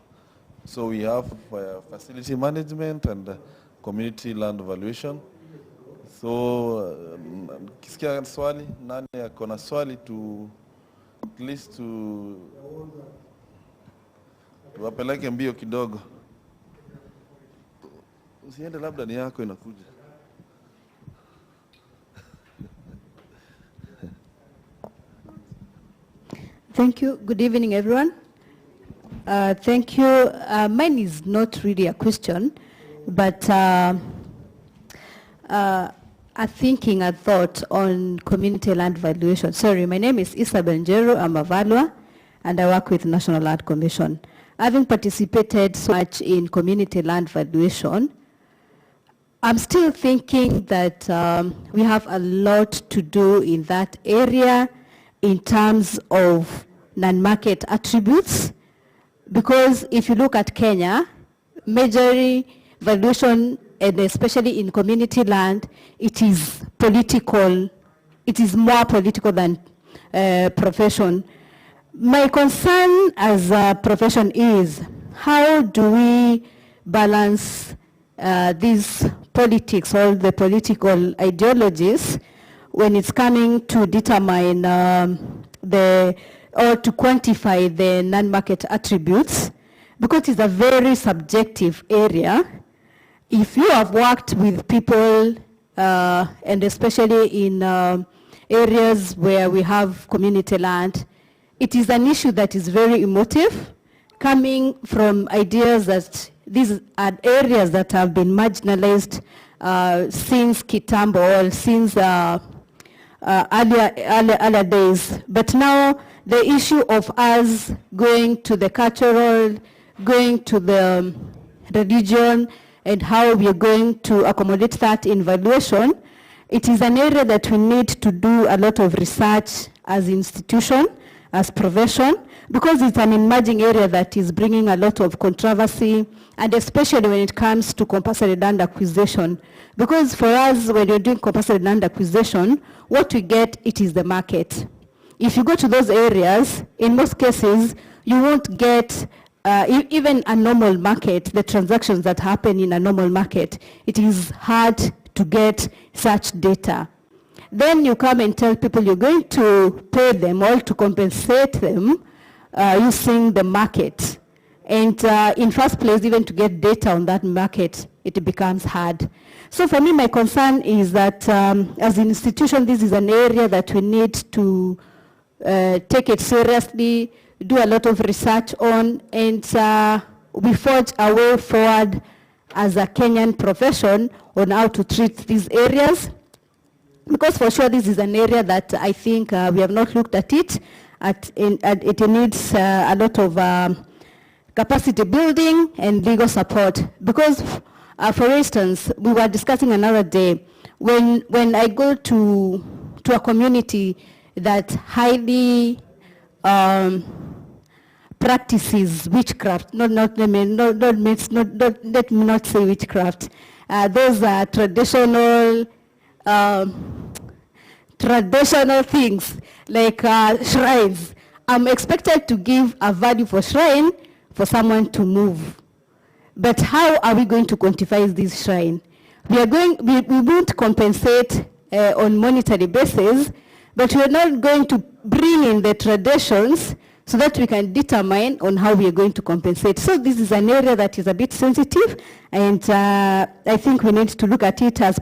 So we have facility management and community land valuation. So kisikia swali, nani akona swali to at least tuwapeleke mbio kidogo. Usiende labda ni yako inakuja. Thank you. Good evening, everyone. Thank you. Mine is not really a question, but a thought on community land valuation. Sorry, my name is Isabel Njero. I'm a valuer, and I work with National Land Commission. Having participated so much in community land valuation, I'm still thinking that we have a lot to do in that area in terms of non-market attributes, because if you look at Kenya, major valuation, and especially in community land, it is political. It is more political than profession. My concern as a profession is, how do we balance these politics, all the political ideologies, when it's coming to determine or to quantify the non-market attributes, because it's a very subjective area. If you have worked with people, and especially in areas where we have community land, it is an issue that is very emotive, coming from ideas that these are areas that have been marginalized since Kitambo, or since earlier days. But now the issue of us going to the cultural, going to the religion, and how we are going to accommodate that in valuation, it is an area that we need to do a lot of research as institution, as profession, because it's an emerging area that is bringing a lot of controversy, and especially when it comes to compulsory land acquisition. Because for us, when you're doing compulsory land acquisition, what we get, it is the market. If you go to those areas, in most cases, you won't get even a normal market, the transactions that happen in a normal market. It is hard to get such data. Then you come and tell people you're going to pay them or to compensate them using the market. And in first place, even to get data on that market, it becomes hard. So for me, my concern is that as an institution, this is an area that we need to take it seriously, do a lot of research on, and we forge a way forward as a Kenyan profession on how to treat these areas. Because for sure, this is an area that I think we have not looked at it. It needs a lot of capacity building and legal support. Because, for instance, we were discussing another day, when I go to a community that highly practices witchcraft, let me not say witchcraft. Those are traditional things like shrines. I'm expected to give a value for shrine for someone to move. But how are we going to quantify this shrine? We won't compensate on monetary basis, but we are not going to bring in the traditions so that we can determine on how we are going to compensate. So this is an area that is a bit sensitive, and I think we need to look at it as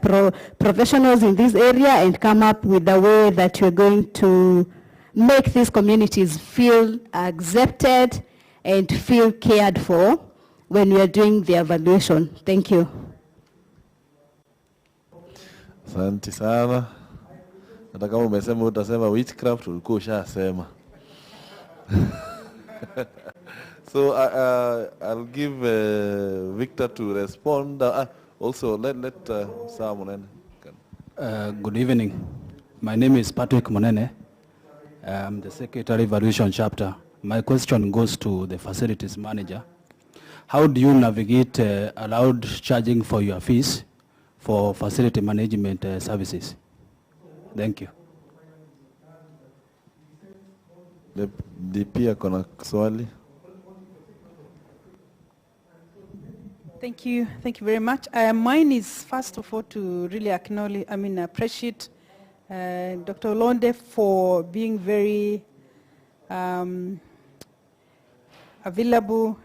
professionals in this area and come up with a way that we're going to make these communities feel accepted and feel cared for when we are doing the evaluation. Thank you. Asante sana. Hata kama umesema utasema witchcraft, ulikuwa ushasema. So I'll give Victor to respond. Also, let Sam. Good evening. My name is Patrick Monene. I'm the Secretary Evaluation Chapter. My question goes to the facilities manager. how do you navigate allowed charging for your fees for facility management services? Thank you. DP akona swali. Thank you very much. Mine is first of all to really acknowledge, appreciate Dr. Olonde for being very available.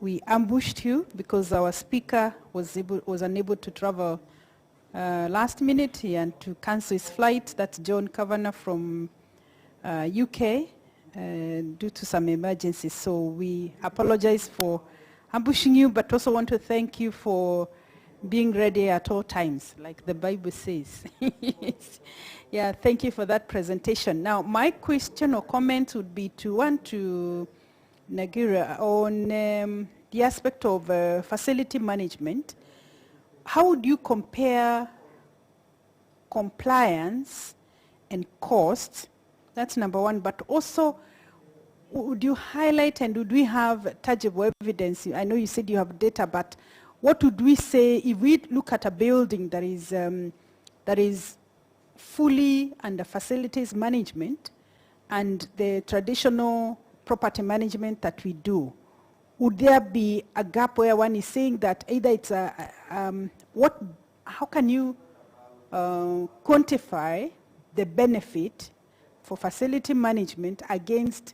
We ambushed you because our speaker was unable to travel last minute and to cancel his flight. That's John Kavanagh from UK due to some emergencies. So we apologize for ambushing you, but also want to thank you for being ready at all times, like the Bible says. Yeah, thank you for that presentation. Now, my question or comment would be to Nagira on the aspect of facility management. How would you compare compliance and costs? That's number one, but also would you highlight and would we have tangible evidence? I know you said you have data, but what would we say if we look at a building that is fully under facilities management and the traditional property management that we do? Would there be a gap where one is saying that either it's how can you quantify the benefit for facility management against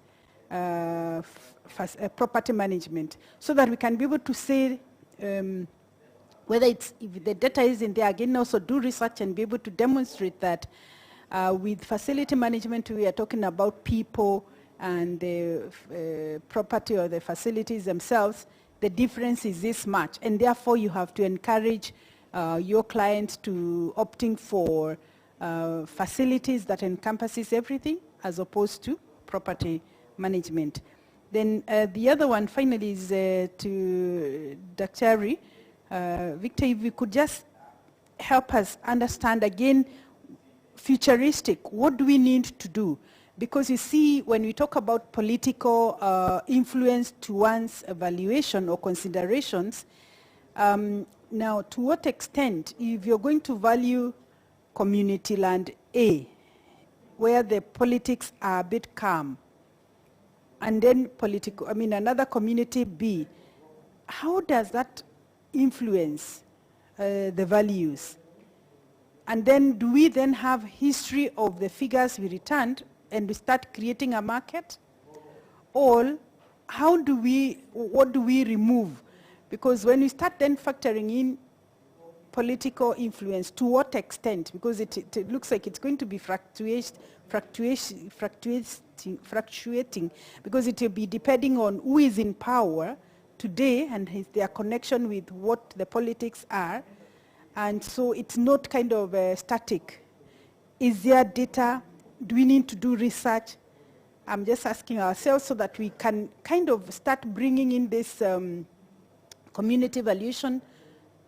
property management, so that we can be able to say whether if the data is in there, again also do research and be able to demonstrate that with facility management we are talking about people and the property or the facilities themselves, the difference is this much, and therefore you have to encourage your clients to opting for facilities that encompasses everything as opposed to property management. Then the other one finally is to Dr. Victor, if you could just help us understand again, futuristic, what do we need to do? Because you see, when we talk about political influence to one's evaluation or considerations, now to what extent, if you're going to value community land A, where the politics are a bit calm, and then another community B, how does that influence the values? And then do we then have history of the figures we returned and we start creating a market? Or what do we remove? Because when we start then factoring in political influence, to what extent? Because it looks like it's going to be fluctuating, because it will be depending on who is in power today and their connection with what the politics are. And so it's not kind of static. Is there data? Do we need to do research? I'm just asking ourselves so that we can kind of start bringing in this community evaluation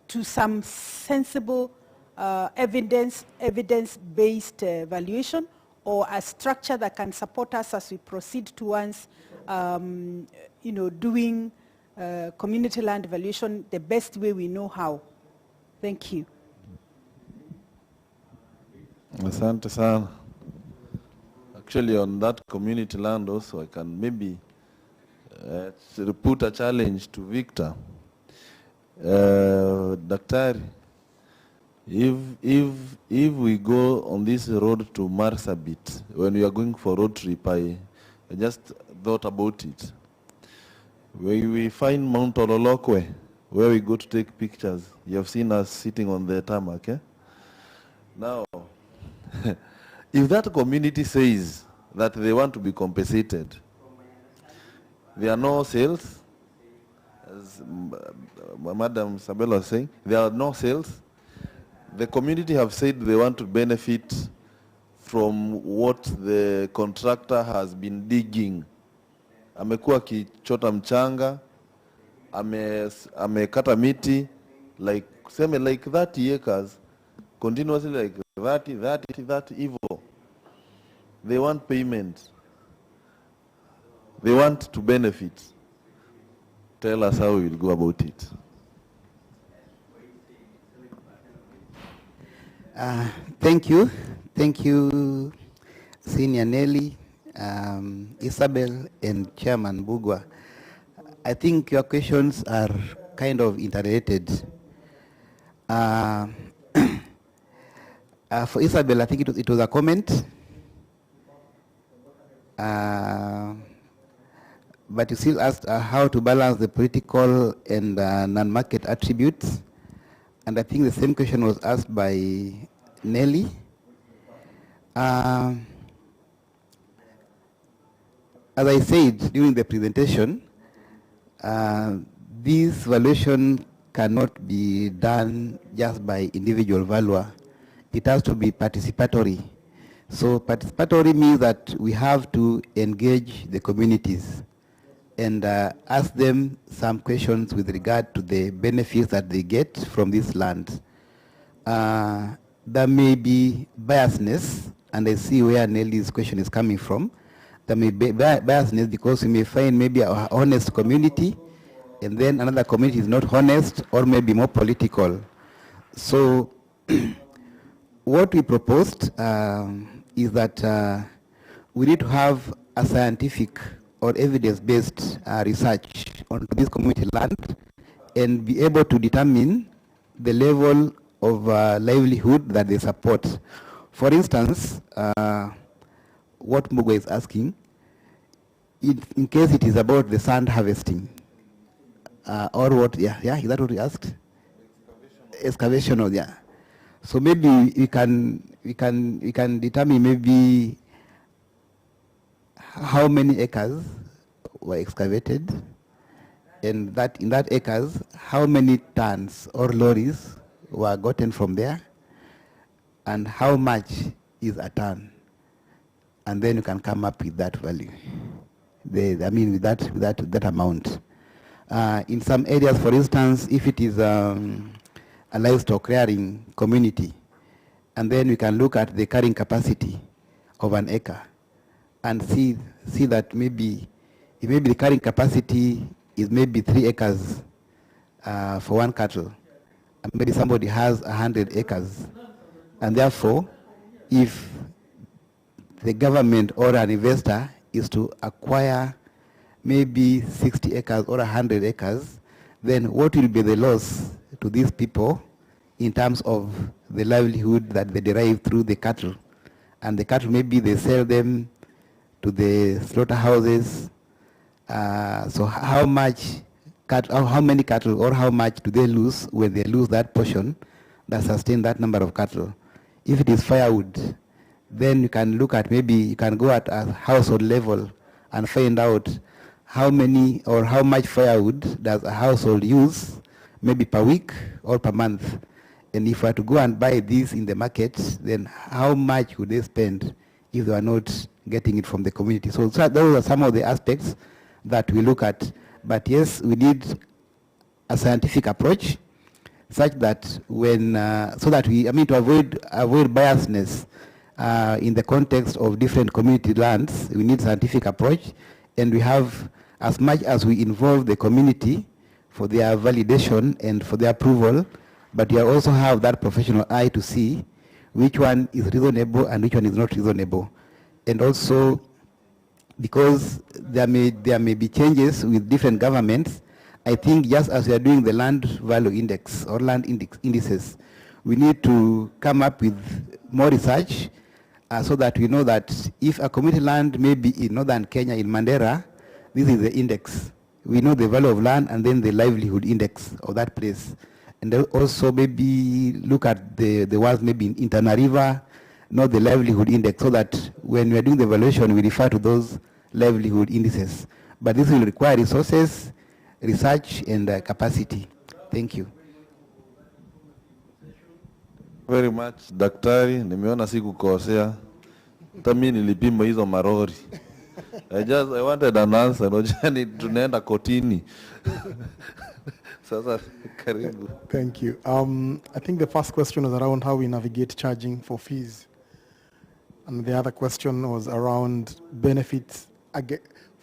to some sensible evidence-based valuation, or a structure that can support us as we proceed towards doing community land valuation the best way we know how. Thank you. Asante sana. Actually, on that community land also, I can maybe put a challenge to Victor. Daktari, if we go on this road to Marsabit, when we are going for road trip, I just thought about it. When we find Mount Ololokwe, where we go to take pictures, you have seen us sitting on the tarmac, eh? Now, if that community says that they want to be compensated, there are no sales, as Madam Sabella was saying, there are no sales. The community have said they want to benefit from what the contractor has been digging. Amekuwa kichota mchanga, amekata miti, like 30 acres, continuously like 30 evil. They want payment. They want to benefit. tell us how we will go about it. Thank you. Thank you, Senior Nelly, Isabel, and Chairman Bugwa. I think your questions are kind of interrelated. For Isabel, I think it was a comment. But you still asked how to balance the political and non-market attributes. And I think the same question was asked by Nelly. As I said during the presentation, this valuation cannot be done just by individual valuer. It has to be participatory. So participatory means that we have to engage the communities and ask them some questions with regard to the benefits that they get from this land. There may be biasness, and I see where Nelly's question is coming from. There may be biasness because we may find maybe an honest community, and then another community is not honest or maybe more political. So what we proposed is that we need to have a scientific or evidence-based research on this community land and be able to determine the level of livelihood that they support. For instance, what Mugwa is asking, in case it is about the sand harvesting, or what, is that what he asked? Excavation, or yeah. So maybe we can determine maybe how many acres were excavated, and that in that acres, how many tons or lorries were gotten from there, and how much is a ton, and then you can come up with that value. With that amount. In some areas, for instance, if it is a livestock rearing community, and then we can look at the carrying capacity of an acre and see that maybe the carrying capacity is maybe 3 acres for one cattle, and maybe somebody has 100 acres, and therefore, if the government or an investor is to acquire maybe 60 acres or 100 acres, then what will be the loss to these people in terms of the livelihood that they derive through the cattle? And the cattle, maybe they sell them to the slaughterhouses. So how many cattle or how much do they lose when they lose that portion that sustain that number of cattle? If it is firewood, then you can look at, maybe you can go at a household level and find out how many or how much firewood does a household use, maybe per week or per month. And if I were to go and buy this in the market, then how much would they spend if they are not getting it from the community? So those are some of the aspects that we look at. But yes, we need a scientific approach such that to avoid biasness in the context of different community lands, we need scientific approach, and we have, as much as we involve the community for their validation and for their approval, but we also have that professional eye to see which one is reasonable and which one is not reasonable. And also, because there may be changes with different governments, I think just as we are doing the land value index or land indices, we need to come up with more research so that we know that if a community land may be in northern Kenya, in Mandera, this is the index. We know the value of land and then the livelihood index of that place. And then also maybe look at the ones maybe in Tana River, know the livelihood index, so that when we are doing the evaluation, we refer to those livelihood indices. But this will require resources, research, and capacity. Thank you. Very much, Daktari, nimeona sikukosea. Hata mimi nilipima hizo marori. I wanted an answer, nojani tunaenda kotini. Sasa karibu. Thank you. I think the first question was around how we navigate charging for fees. And the other question was around benefits,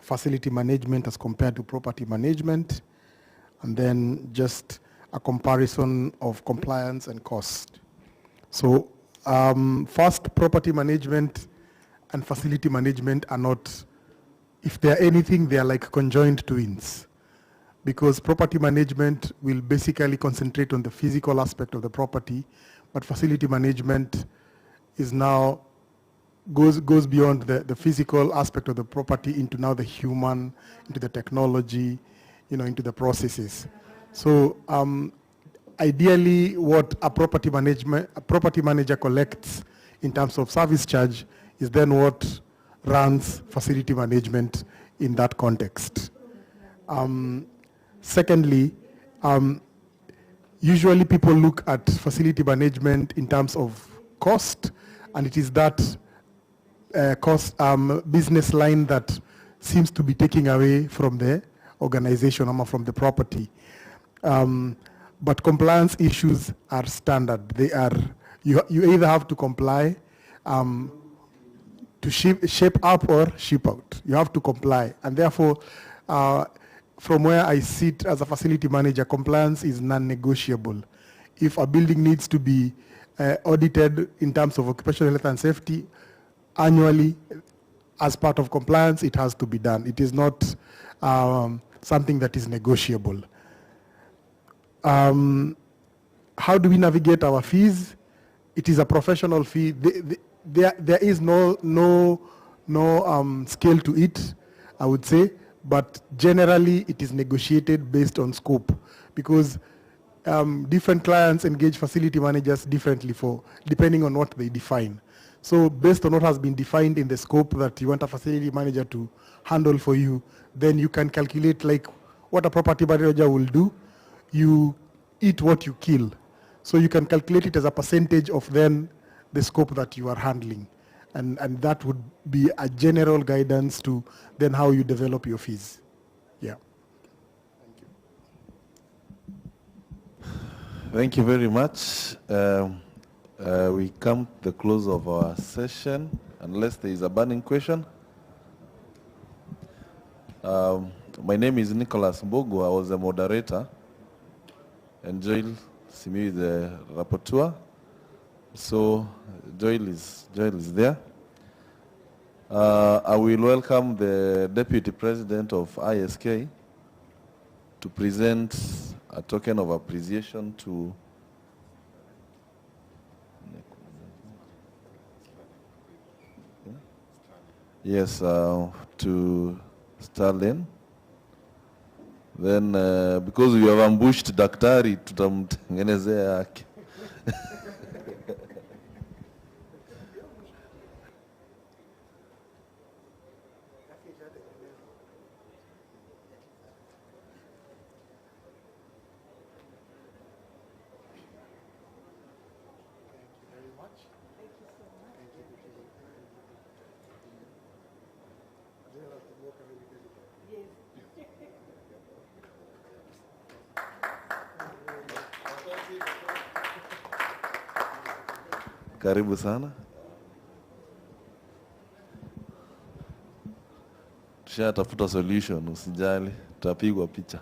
facility management as compared to property management. and then just a comparison of compliance and cost. So first, property management and facility management are not, if they're anything, they're like conjoined twins. Because property management will basically concentrate on the physical aspect of the property, but facility management is now goes beyond the physical aspect of the property into now the human, into the technology, into the processes. So ideally, what a property manager collects in terms of service charge is then what runs facility management in that context. Secondly, usually people look at facility management in terms of cost, and it is that cost business line that seems to be taking away from the organization or from the property. But compliance issues are standard. They are, you either have to comply to shape up or ship out. You have to comply, and therefore, from where I sit as a facility manager, compliance is non-negotiable. If a building needs to be audited in terms of occupational health and safety annually as part of compliance, it has to be done. It is not something that is negotiable. How do we navigate our fees? It is a professional fee. There is no scale to it, I would say, but generally it is negotiated based on scope, because different clients engage facility managers differently depending on what they define. So based on what has been defined in the scope that you want a facility manager to handle for you, then you can calculate like what a property manager will do. You eat what you kill. So you can calculate it as a percentage of then the scope that you are handling. And that would be a general guidance to then how you develop your fees. Yeah. Thank you very much. We come to the close of our session, unless there is a burning question. My name is Nicholas Mbogo. I was the moderator, and Joel Simi is the rapporteur. So Joel is there. I will welcome the Deputy President of ISK to present a token of appreciation to to Stalin. Then because we have ambushed daktari, tutamtengenezea yake. Karibu sana. Tushatafuta solution, usijali, tutapigwa picha.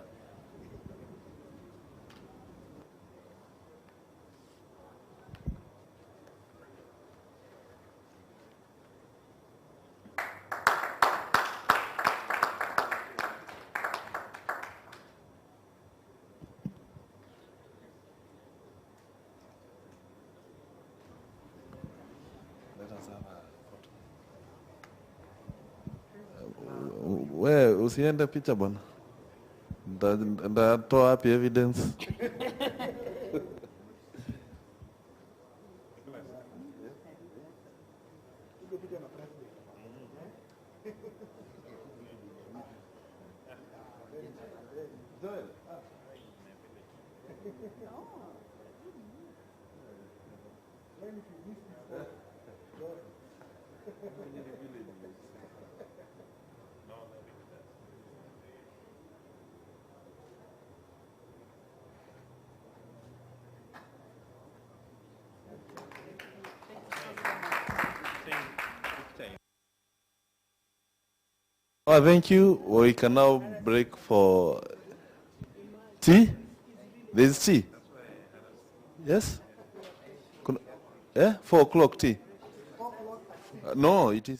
We usiende picha bwana. Ndatoa wapi evidence? Oh, thank you. We can now break for Tea? There's tea? Yes? 4 o'clock tea? No, it is.